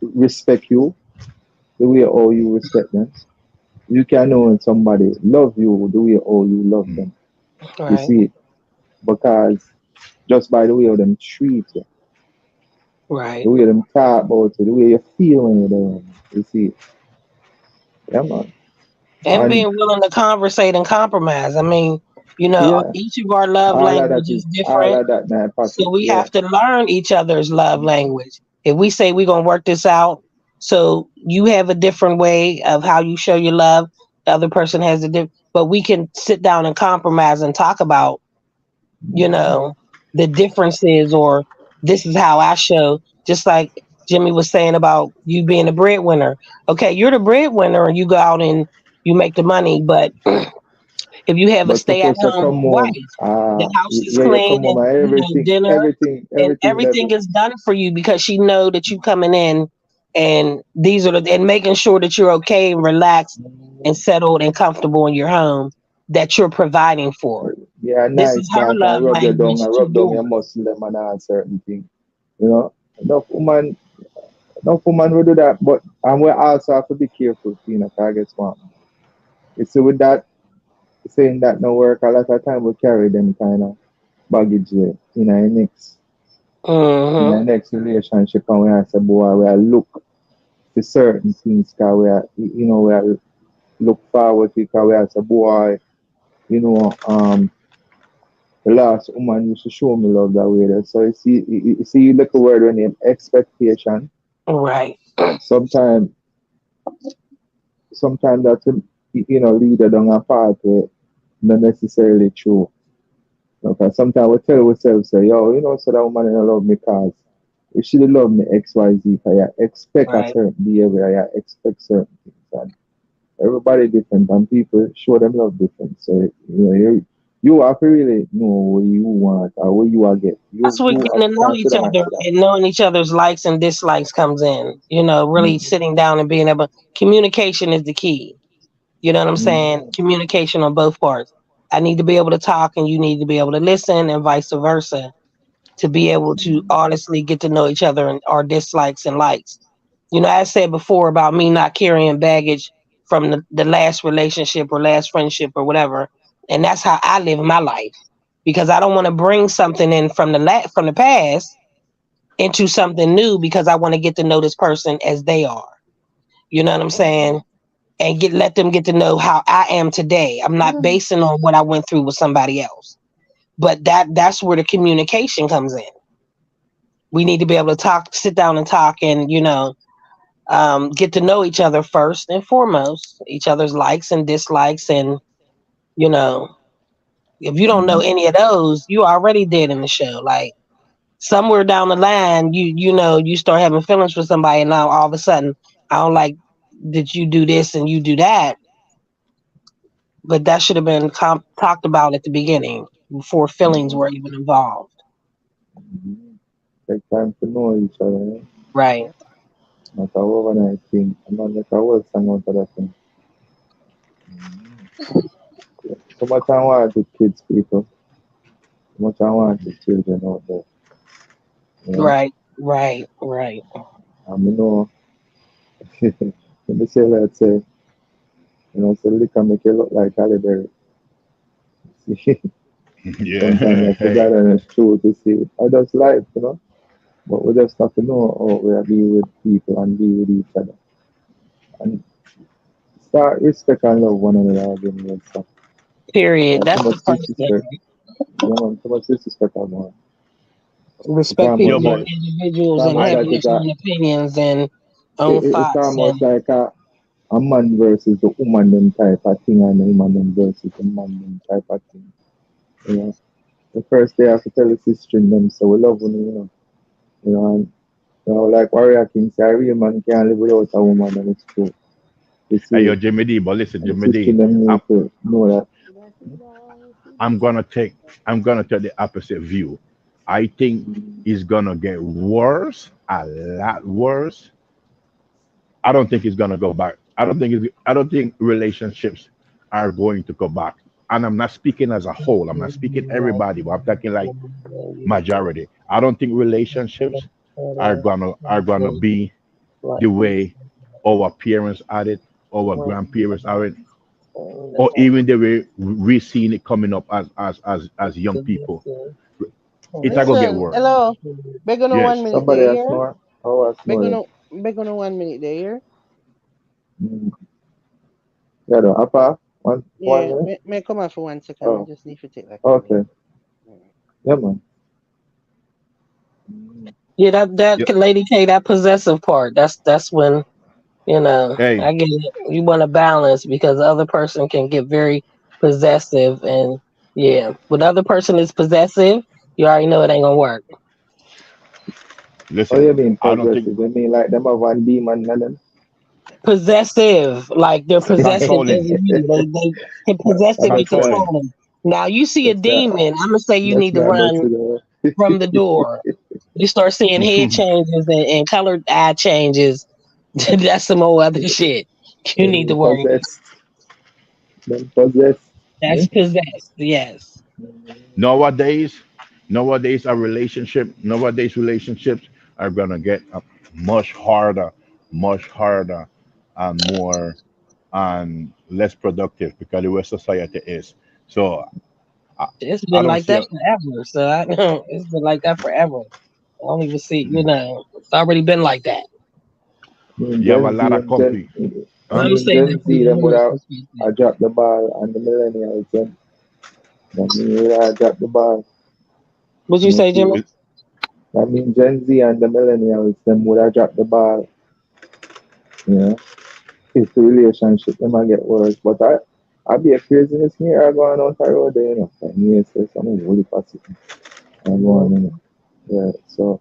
Speaker 7: respect you the way how you respect them. You can know when somebody love you the way how you love them. You
Speaker 10: Right.
Speaker 7: see, because just by the way how them treat you, the
Speaker 10: Right.
Speaker 7: way them talk about you, the way you feel when you're there. You see, yeah, man.
Speaker 10: And
Speaker 7: And
Speaker 10: being willing to conversate and compromise. I mean,
Speaker 7: yeah,
Speaker 10: each of our love language is
Speaker 7: all
Speaker 10: different.
Speaker 7: of that in our pocket.
Speaker 10: So we
Speaker 7: Yeah,
Speaker 10: have to learn each other's love language. If we say we're gonna work this out, so you have a different way of how you show your love, the other person has a different, but we can sit down and compromise and talk about, you know, the differences, or this is how I show, just like Jimmy was saying about you being a breadwinner. Okay, you're the breadwinner and you go out and you make the money, but if you have a
Speaker 7: but
Speaker 10: stay at
Speaker 7: supposed to
Speaker 10: home
Speaker 7: come
Speaker 10: wife,
Speaker 7: home.
Speaker 10: the house is
Speaker 7: Yeah, you
Speaker 10: clean
Speaker 7: come home
Speaker 10: and
Speaker 7: and
Speaker 10: dinner and
Speaker 7: everything
Speaker 10: everything
Speaker 7: level.
Speaker 10: is done for you because she know that you coming in and these are and making sure that you're okay and relaxed and settled and comfortable in your home, that you're providing for.
Speaker 7: Yeah,
Speaker 10: This is
Speaker 7: nice
Speaker 10: her
Speaker 7: talk and
Speaker 10: love language to
Speaker 7: rub down your
Speaker 10: yours.
Speaker 7: muscle them and all certain things. You know, enough woman will do that, but and we also have to be careful, targets one. You see, with that saying that no work, a lot of time we carry them kind of baggage in our
Speaker 10: Mm-hmm.
Speaker 7: next relationship, and we have to boy, we are look to certain things, cause we are look forward to, cause we have to boy, you know, the last woman used to show me love that way. There. So you look a word when name expectation.
Speaker 10: Right.
Speaker 7: Sometimes, sometimes that's leader down a path where not necessarily true. Okay, sometimes we tell ourselves, say, yo, so that woman don't love me because if she did love me X, Y, Z, I expect a
Speaker 10: Right.
Speaker 7: certain behavior, I expect certain things. And everybody different and people show them love different. So you have to really know what you want or what you are get.
Speaker 10: That's where
Speaker 7: You
Speaker 10: getting
Speaker 7: have
Speaker 10: to
Speaker 7: to
Speaker 10: know each
Speaker 7: consider
Speaker 10: other
Speaker 7: that.
Speaker 10: and knowing each other's likes and dislikes comes in. Really
Speaker 7: Mm,
Speaker 10: sitting down and being able. Communication is the key. You know what I'm
Speaker 7: mm,
Speaker 10: saying? Communication on both parts. I need to be able to talk and you need to be able to listen and vice versa. to be able to honestly get to know each other and our dislikes and likes. You know, I said before about me not carrying baggage from the last relationship or last friendship or whatever. And that's how I live my life because I don't want to bring something in from from the past into something new because I want to get to know this person as they are. You know what I'm saying? And let them get to know how I am today. I'm not basing on what I went through with somebody else. But that's where the communication comes in. We need to be able to talk, sit down and talk, and get to know each other first and foremost, each other's likes and dislikes, and you know, if you don't know any of those, you already dead in the show. Like somewhere down the line, you start having feelings for somebody, and now all of a sudden, I don't like that you do this and you do that, but that should have been talked about at the beginning before feelings were even involved.
Speaker 7: Take time to know each other. Eh?
Speaker 10: Right.
Speaker 7: Not a overnight thing. I'm not like a whole song out of that thing. So much I want the kids, people. So much I want the children out there. You know?
Speaker 10: Right. Right. Right.
Speaker 7: And I know, when they say that, say, so liquor make you look like Halle Berry. See, sometimes I
Speaker 11: Yeah.
Speaker 7: forgot and it's true to see. I just life. But we just have to know how we are deal with people and deal with each other. And start respect and love one another again. So,
Speaker 10: Period.
Speaker 7: too
Speaker 10: That's the
Speaker 7: much
Speaker 10: first thing.
Speaker 7: disrespect. Too much disrespect on one. It's
Speaker 10: Respect
Speaker 7: almost
Speaker 11: Yo,
Speaker 10: people
Speaker 11: but
Speaker 10: as
Speaker 7: like
Speaker 10: individuals and
Speaker 7: almost
Speaker 11: I
Speaker 10: having
Speaker 7: like
Speaker 10: their own opinions and own
Speaker 7: it's
Speaker 10: thoughts.
Speaker 7: almost
Speaker 10: And
Speaker 7: like a man versus the woman them type of thing and the woman them versus the man them type of thing. You know. The first day I have to tell the sister in them so we love you. And like Warrior King say a real man can't live without a woman and it's true. You
Speaker 11: hey
Speaker 7: see,
Speaker 11: yo Jimmy D, but listen,
Speaker 7: and the
Speaker 11: Jimmy
Speaker 7: sister
Speaker 11: D,
Speaker 7: them
Speaker 11: I'm
Speaker 7: need to know that.
Speaker 11: I'm gonna take I'm gonna take the opposite view. I think it's gonna get worse, a lot worse. I don't think it's gonna go back. I don't think relationships are going to go back. And I'm not speaking as a whole. I'm not speaking everybody, but I'm talking like majority. I don't think relationships are gonna be the way our parents had it, our grandparents had it, or even the way we seen it coming up as young people. It's gonna get
Speaker 1: Listen,
Speaker 11: worse.
Speaker 1: hello. Beg on
Speaker 11: Yes.
Speaker 1: 1 minute
Speaker 7: Somebody
Speaker 1: there,
Speaker 7: has
Speaker 1: here.
Speaker 7: snore. How was snoring?
Speaker 1: Beg on 1 minute there, here.
Speaker 7: Mm. Yeah, no, Apa, one
Speaker 1: Yeah,
Speaker 7: minute.
Speaker 1: may come on for 1 second. I
Speaker 7: Oh,
Speaker 1: just need to take like a minute.
Speaker 7: okay. Yeah, man. Mm.
Speaker 10: yeah, that
Speaker 11: Yep.
Speaker 10: Lady K, that possessive part. That's when
Speaker 11: Hey,
Speaker 10: I get it. You want to balance because the other person can get very possessive, and yeah, when the other person is possessive, you already know it ain't gonna work.
Speaker 7: Oh,
Speaker 11: listen.
Speaker 7: you mean
Speaker 11: I don't think
Speaker 7: possessive? You mean like them have one demon in them?
Speaker 10: Possessive, like they're possessing
Speaker 11: controlling,
Speaker 10: over you. They can possessive and
Speaker 11: controlling.
Speaker 10: controlling. Now you see a
Speaker 7: That's not,
Speaker 10: demon, I'm gonna say you
Speaker 7: that's
Speaker 10: need to
Speaker 7: not
Speaker 10: run
Speaker 7: messing around.
Speaker 10: from the door. You start seeing head changes and colored eye changes. That's some old other shit. You need to worry about.
Speaker 7: Possessed. Them possessed.
Speaker 10: That's
Speaker 7: Yeah?
Speaker 10: possessed. Yes.
Speaker 11: nowadays, nowadays relationships are gonna get much harder, much harder, and more and less productive because the way society is. So I,
Speaker 10: It's
Speaker 11: I
Speaker 10: been
Speaker 11: don't
Speaker 10: like
Speaker 11: see.
Speaker 10: that forever. So I know it's been like that forever. I don't even see, it's already been like that.
Speaker 11: You have a
Speaker 7: Gen Z
Speaker 11: lot of
Speaker 7: and Gen,
Speaker 11: company, huh?
Speaker 10: I'm saying that
Speaker 7: Gen
Speaker 10: from
Speaker 7: Z,
Speaker 10: the
Speaker 7: them would
Speaker 10: woman's
Speaker 7: have
Speaker 10: perspective.
Speaker 7: dropped the ball, and the millennials, that mean would have dropped the ball.
Speaker 10: What you
Speaker 7: You
Speaker 10: say,
Speaker 7: see,
Speaker 10: Jimmy?
Speaker 11: It-
Speaker 7: that mean Gen Z and the millennials, them would have dropped the ball. You know, if the relationship them might get worse. But I be a craziness here. I going out the road there, And me say some holy passive. I'm going, Yeah, so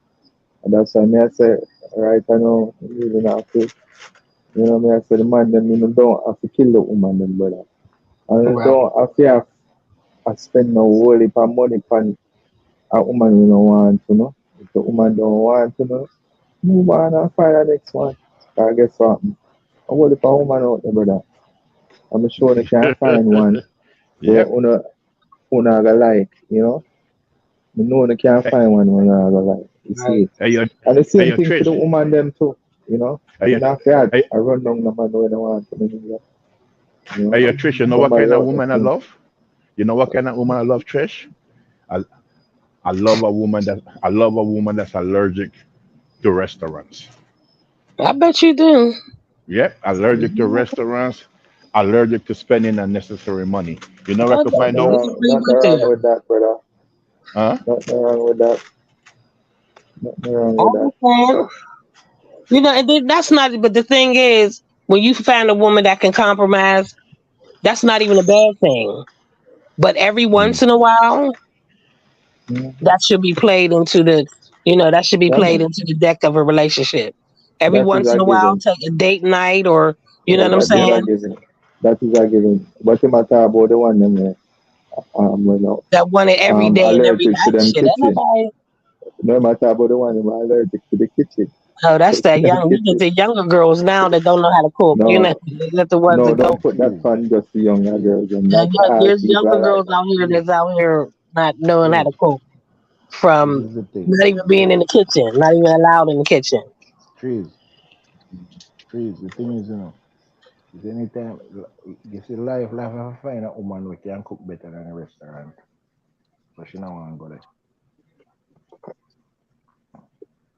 Speaker 7: that's why me I say right now, I'm even have to, me I say the man them, don't have to kill the woman them, brother. And you
Speaker 10: Right.
Speaker 7: don't have to spend no whole heap of money on a woman you don't want to know. If the woman don't want to know, move on and find the next one. I guess what? A whole heap of woman out there, brother. I'm sure they can find one where
Speaker 11: yep.
Speaker 7: una gonna like. Me know they can't
Speaker 11: Hey,
Speaker 7: find one when I go like. You see
Speaker 10: Right.
Speaker 7: it.
Speaker 11: hey, yo,
Speaker 7: And the
Speaker 11: hey,
Speaker 7: same
Speaker 11: yo,
Speaker 7: thing for the
Speaker 11: Trish.
Speaker 7: woman them too. You know?
Speaker 11: Hey,
Speaker 7: You
Speaker 11: yo,
Speaker 7: know, I
Speaker 11: hey,
Speaker 7: I run down the man when I want to, you
Speaker 11: hey,
Speaker 7: know.
Speaker 11: yo, Trish. You know what
Speaker 7: Somebody
Speaker 11: kind of
Speaker 7: else I
Speaker 11: woman I
Speaker 7: think.
Speaker 11: love? You know what kind of woman I love, Trish? I, I love a woman that's allergic to restaurants.
Speaker 10: I bet you do.
Speaker 11: Yep, allergic to restaurants, allergic to spending unnecessary money. You know where I
Speaker 10: I
Speaker 11: could find
Speaker 10: definitely
Speaker 11: those?
Speaker 10: agree
Speaker 7: Nothing
Speaker 10: with
Speaker 7: wrong
Speaker 10: you.
Speaker 7: with that, brother.
Speaker 11: Huh?
Speaker 7: Nothing wrong with that. Nothing wrong
Speaker 10: I
Speaker 7: with that.
Speaker 10: understand. You know, and that's not. But the thing is, when you find a woman that can compromise, that's not even a bad thing. But every
Speaker 11: Mm.
Speaker 10: once in a while,
Speaker 7: Mm-hmm.
Speaker 10: that should be played into the. You know, that should be
Speaker 7: Yeah,
Speaker 10: played
Speaker 7: man.
Speaker 10: into the deck of a relationship. Every
Speaker 7: That is
Speaker 10: once in
Speaker 7: a
Speaker 10: a while,
Speaker 7: given.
Speaker 10: take a date night, or you know
Speaker 7: Yeah,
Speaker 10: what I'm
Speaker 7: that is
Speaker 11: Yep.
Speaker 7: a
Speaker 10: saying.
Speaker 7: given. That is a given. But you matter about the one them you know,
Speaker 10: That one every day and every
Speaker 7: allergic to
Speaker 10: night
Speaker 7: them
Speaker 10: shit. Ain't
Speaker 7: kitchen.
Speaker 10: nobody.
Speaker 7: No matter about the one them allergic to the kitchen.
Speaker 10: Oh, that's
Speaker 7: To
Speaker 10: that
Speaker 7: them
Speaker 10: young. You get
Speaker 7: kitchen.
Speaker 10: the younger girls now that don't know how to cook. You know,
Speaker 7: No,
Speaker 10: let the ones
Speaker 7: no,
Speaker 10: that
Speaker 7: don't
Speaker 10: don't.
Speaker 7: put that
Speaker 11: True.
Speaker 7: on just the younger girls and
Speaker 10: Yeah,
Speaker 7: not
Speaker 10: yeah,
Speaker 7: all
Speaker 10: there's
Speaker 7: people
Speaker 10: younger
Speaker 7: alike.
Speaker 10: girls out here
Speaker 11: True.
Speaker 10: that's out here not knowing how
Speaker 11: True.
Speaker 10: to cook
Speaker 11: This
Speaker 10: from
Speaker 11: is the thing.
Speaker 10: not even being in the kitchen, not even allowed in the kitchen.
Speaker 11: Trees. Trees. The thing is, is anytime you see life I find a woman who can cook better than a restaurant. But she don't want to go there.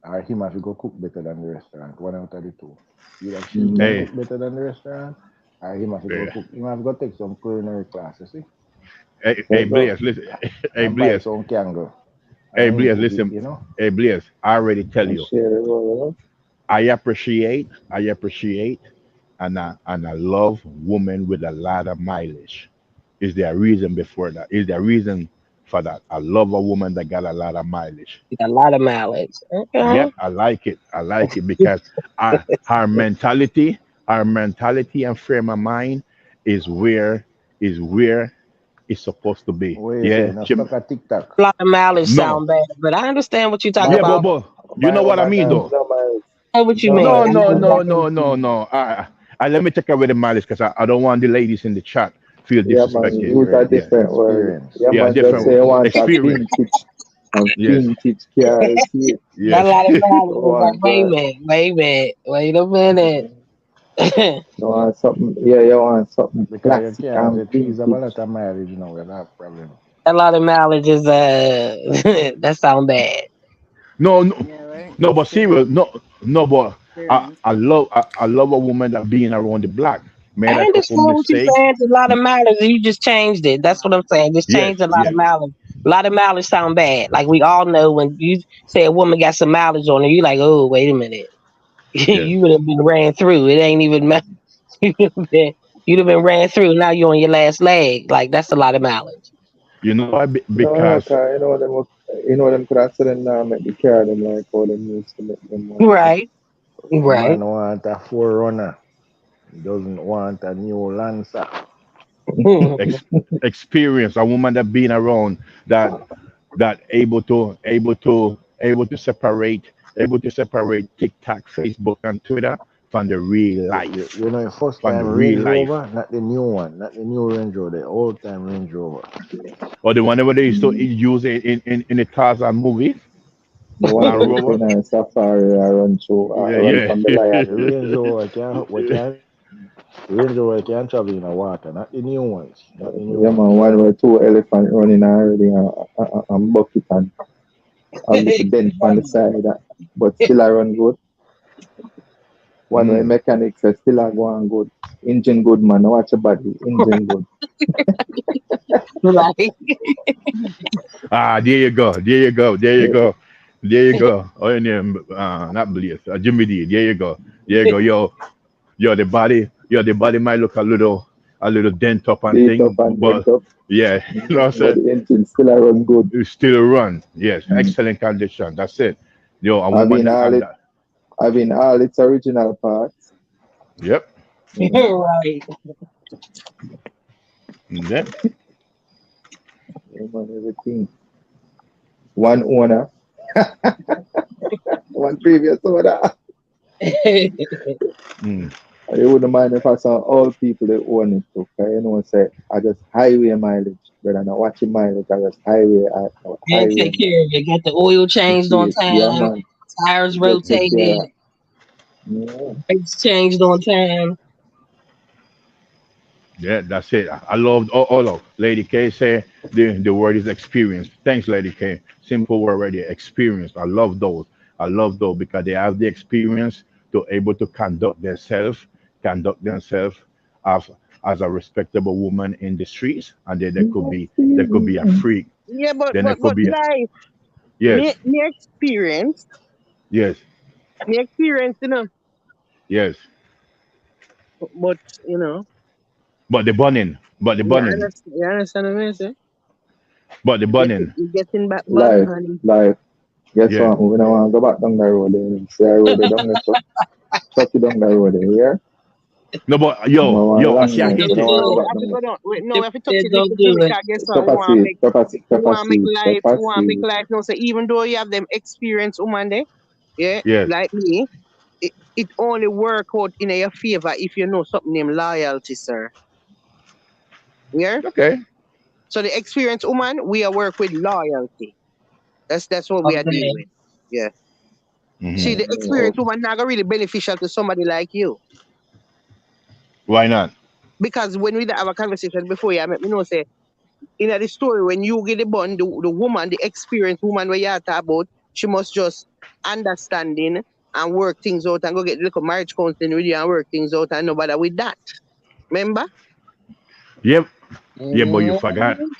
Speaker 11: Or him have to go cook better than the restaurant. One out of the two. Either she can
Speaker 7: Mm-hmm.
Speaker 11: cook better than the restaurant, or him have to go
Speaker 8: Yeah.
Speaker 11: cook. Him have to go take some culinary classes, see?
Speaker 7: Yeah, no,
Speaker 8: Blaze, listen. Hey,
Speaker 11: And buy
Speaker 8: Blaze.
Speaker 11: some kango.
Speaker 8: Hey,
Speaker 11: And him
Speaker 8: Blaze,
Speaker 11: cook it,
Speaker 8: listen.
Speaker 11: you know?
Speaker 8: Hey, Blaze, I already tell
Speaker 7: and
Speaker 8: you.
Speaker 7: share it all,
Speaker 8: I appreciate, and I love women with a lot of mileage. Is there a reason before that? Is there a reason for that? I love a woman that got a lot of mileage.
Speaker 10: A lot of mileage. Okay.
Speaker 8: Yep, I like it. I like it because her mentality and frame of mind is where it's supposed to be.
Speaker 11: What you say?
Speaker 8: Yeah,
Speaker 11: Now stuck at TikTok.
Speaker 10: A lot of mileage
Speaker 8: no,
Speaker 10: sound bad, but I understand what you're talking
Speaker 8: yeah,
Speaker 7: no.
Speaker 10: about.
Speaker 8: but you
Speaker 11: My
Speaker 8: know what I
Speaker 11: woman
Speaker 8: mean
Speaker 7: No,
Speaker 8: though.
Speaker 11: now.
Speaker 7: no miles.
Speaker 10: I know what you
Speaker 7: No
Speaker 10: mean.
Speaker 8: No,
Speaker 10: I
Speaker 7: miles.
Speaker 10: know
Speaker 8: no,
Speaker 7: No
Speaker 8: no,
Speaker 10: exactly
Speaker 7: miles.
Speaker 10: what
Speaker 8: no,
Speaker 10: you
Speaker 8: no,
Speaker 10: mean.
Speaker 8: no. Let me take away the mileage because I don't want the ladies in the chat feel
Speaker 7: Yeah, man.
Speaker 8: disrespected.
Speaker 7: Youth are
Speaker 8: Yeah,
Speaker 7: different world.
Speaker 11: Experience.
Speaker 7: Yeah,
Speaker 8: yeah,
Speaker 7: man. Just say
Speaker 8: different
Speaker 7: you want
Speaker 8: experience.
Speaker 7: a
Speaker 8: Yes,
Speaker 7: vintage car. You see it.
Speaker 10: That
Speaker 8: yes.
Speaker 10: lot of mileage is like,
Speaker 7: Go on.
Speaker 10: wait a minute.
Speaker 7: You want something? Yeah, you want something
Speaker 11: Because you
Speaker 7: classic
Speaker 11: can't
Speaker 7: and
Speaker 11: say trees have a
Speaker 7: vintage.
Speaker 11: lot of mileage, we have problem.
Speaker 10: A lot of mileage is that sound bad.
Speaker 8: No, no,
Speaker 2: Yeah, right.
Speaker 8: no, but serious.
Speaker 2: Experience.
Speaker 8: No, but
Speaker 2: Experience.
Speaker 8: I love a woman that being around the block.
Speaker 10: I
Speaker 8: Made a couple
Speaker 10: understand what you're
Speaker 8: mistakes.
Speaker 10: saying. It's a lot of mileage. You just changed it. That's what I'm saying. Just
Speaker 8: Yes,
Speaker 10: change a lot of
Speaker 8: yes,
Speaker 10: mileage. A lot of mileage sound bad. Like we all know when you say a woman got some mileage on her, you like, oh, wait a minute.
Speaker 8: yes.
Speaker 10: You would have been ran through. It ain't even you'd have been, you'd have been ran through. Now you're on your last leg. Like that's a lot of mileage.
Speaker 8: You know why?
Speaker 7: No,
Speaker 8: Because
Speaker 7: cause you know them could have said them now make the car them like how them used to make them money.
Speaker 10: Right.
Speaker 11: A
Speaker 10: Right.
Speaker 11: man want a forerunner. He doesn't want a new Lancer.
Speaker 8: ex- experience a woman that been around that able to separate TikTok, Facebook, and Twitter from the real life,
Speaker 11: You know, your first
Speaker 8: from the
Speaker 11: time
Speaker 8: real
Speaker 11: Range
Speaker 8: life,
Speaker 11: Rover, not the new one, not the new Range Rover, the old time Range Rover.
Speaker 8: or the one where they used to use it in the Tarzan movies,
Speaker 7: The one
Speaker 8: Land
Speaker 7: where you
Speaker 8: Rover.
Speaker 7: can safari I run through,
Speaker 8: Yeah,
Speaker 7: run
Speaker 8: yeah.
Speaker 7: from the lion.
Speaker 11: The Range Rover Range Rover can travel in the water, not the new ones, not the new
Speaker 7: Yeah,
Speaker 11: ones.
Speaker 7: man. One where two elephant running already and bucket and have little dent on the side, but still I run good. One way
Speaker 8: Mm.
Speaker 7: mechanics are still are going good. Engine good, man. Watch your body. Engine good.
Speaker 10: Right.
Speaker 8: Ah, there you go. There you go. There you go. There you go. Oh, your name, not Bliss, Jimmy D. There you go. There you go. The body might look a little dent up and
Speaker 7: Beat up
Speaker 8: thing,
Speaker 7: and
Speaker 8: but
Speaker 7: dent up.
Speaker 8: yeah, you know what I'm
Speaker 7: But
Speaker 8: saying?
Speaker 7: the engine still a run good.
Speaker 8: You still run. Yes,
Speaker 7: Mm.
Speaker 8: excellent condition. That's it. Yo, a woman
Speaker 7: Having
Speaker 8: that
Speaker 7: all
Speaker 8: have
Speaker 7: it,
Speaker 8: that.
Speaker 7: having all its original parts.
Speaker 8: Yep.
Speaker 7: Mm.
Speaker 10: Right.
Speaker 8: Yep.
Speaker 7: Yeah, man, everything. One owner, one previous owner.
Speaker 8: Mm.
Speaker 7: You wouldn't mind if I saw all people that own it too. 'Cause you know, say I just highway mileage. Brother, now watch your mind because it's highway,
Speaker 10: Yeah,
Speaker 7: highway,
Speaker 10: take
Speaker 7: man.
Speaker 10: care of it. Got the oil
Speaker 7: You
Speaker 10: changed
Speaker 7: see
Speaker 10: on
Speaker 7: it. Yeah,
Speaker 10: time,
Speaker 7: man.
Speaker 10: tires
Speaker 7: You just take care
Speaker 10: rotated,
Speaker 7: of that. Yeah.
Speaker 10: brakes changed on time.
Speaker 11: Yeah, that's it. I love all of Lady K say the word is experience. Thanks, Lady K. Simple word already. Experience. I love those. I love those because they have the experience to able to conduct themselves as as a respectable woman in the streets, and then there could be a freak.
Speaker 1: Yeah, but
Speaker 11: Then there
Speaker 1: but
Speaker 11: could
Speaker 1: but
Speaker 11: be
Speaker 1: life, me
Speaker 11: yes,
Speaker 1: me experience,
Speaker 11: yes,
Speaker 1: me experience, you know.
Speaker 11: yes.
Speaker 1: But you know,
Speaker 11: But the
Speaker 1: yeah,
Speaker 11: bunning,
Speaker 1: you understand what I say?
Speaker 11: but the bunning.
Speaker 1: You getting back bun,
Speaker 7: Life,
Speaker 1: honey.
Speaker 7: life. Guess
Speaker 11: Yeah.
Speaker 7: what? We don't want to go back down the road. See the road they down there, so chuck it down the road there, yeah?
Speaker 11: No, but
Speaker 7: We don't want a
Speaker 11: I
Speaker 7: long
Speaker 11: see. I
Speaker 7: night.
Speaker 10: Don't
Speaker 7: We
Speaker 11: get
Speaker 7: don't
Speaker 11: it.
Speaker 10: do
Speaker 7: want to
Speaker 1: No,
Speaker 7: go
Speaker 1: we
Speaker 7: back
Speaker 1: have to
Speaker 7: down
Speaker 1: go
Speaker 7: there.
Speaker 1: down. No, we
Speaker 10: it.
Speaker 1: have to touch
Speaker 10: Yeah,
Speaker 1: it
Speaker 10: don't
Speaker 1: little
Speaker 10: do
Speaker 1: Jimmy,
Speaker 10: it.
Speaker 1: guess what?
Speaker 7: Pepper seed,
Speaker 1: We
Speaker 7: pepper
Speaker 1: want to make
Speaker 7: seed,
Speaker 1: life,
Speaker 7: pepper
Speaker 1: we want to make
Speaker 7: seed.
Speaker 1: life. No, so even though you have them experienced woman there, yeah,
Speaker 11: Yes.
Speaker 1: like me, it only work out in your favor if you know something named loyalty, sir. Yeah.
Speaker 11: Okay.
Speaker 1: So the experienced woman, we are work with loyalty. That's what we are dealing
Speaker 10: Okay.
Speaker 1: with. Yeah.
Speaker 11: Hmm.
Speaker 1: See, the
Speaker 7: Oh,
Speaker 1: experienced woman not really beneficial to somebody like you.
Speaker 11: Why not?
Speaker 1: Because when we have a conversation before you, I make me know say in the story when you get the bond, the woman, the experienced woman where you are talking about, she must just understanding and work things out and go get little marriage counseling with you and work things out and nobody with that. Remember?
Speaker 11: Yep. Yeah, but you forgot.
Speaker 10: Mm,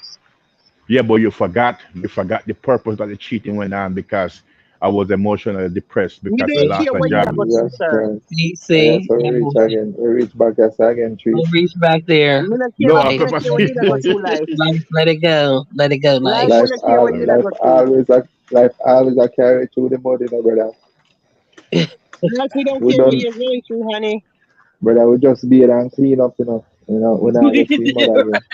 Speaker 11: Yeah, but you forgot. You forgot the purpose that the cheating went on because I was emotionally depressed
Speaker 1: You
Speaker 11: because I
Speaker 1: don't
Speaker 11: lost
Speaker 1: care
Speaker 11: a
Speaker 1: what you are
Speaker 11: job.
Speaker 1: going to
Speaker 7: Jesus
Speaker 1: sir.
Speaker 7: Christ. Yeah,
Speaker 10: see,
Speaker 7: so we
Speaker 10: yeah,
Speaker 7: reach again. We reach back yes again, tree.
Speaker 10: don't reach back there.
Speaker 1: Me not care,
Speaker 11: No,
Speaker 10: Life,
Speaker 1: me not care what
Speaker 11: purposely.
Speaker 1: you are going through life.
Speaker 10: let it go. Let it go,
Speaker 1: Life
Speaker 10: life.
Speaker 1: will not care what you are going through.
Speaker 7: Life always a carry through the mud, you know, brother.
Speaker 1: Life we don't
Speaker 7: We
Speaker 1: care what
Speaker 7: done,
Speaker 1: you're going through, honey.
Speaker 7: brother. We just be there and clean up, you know. We not go see mud again.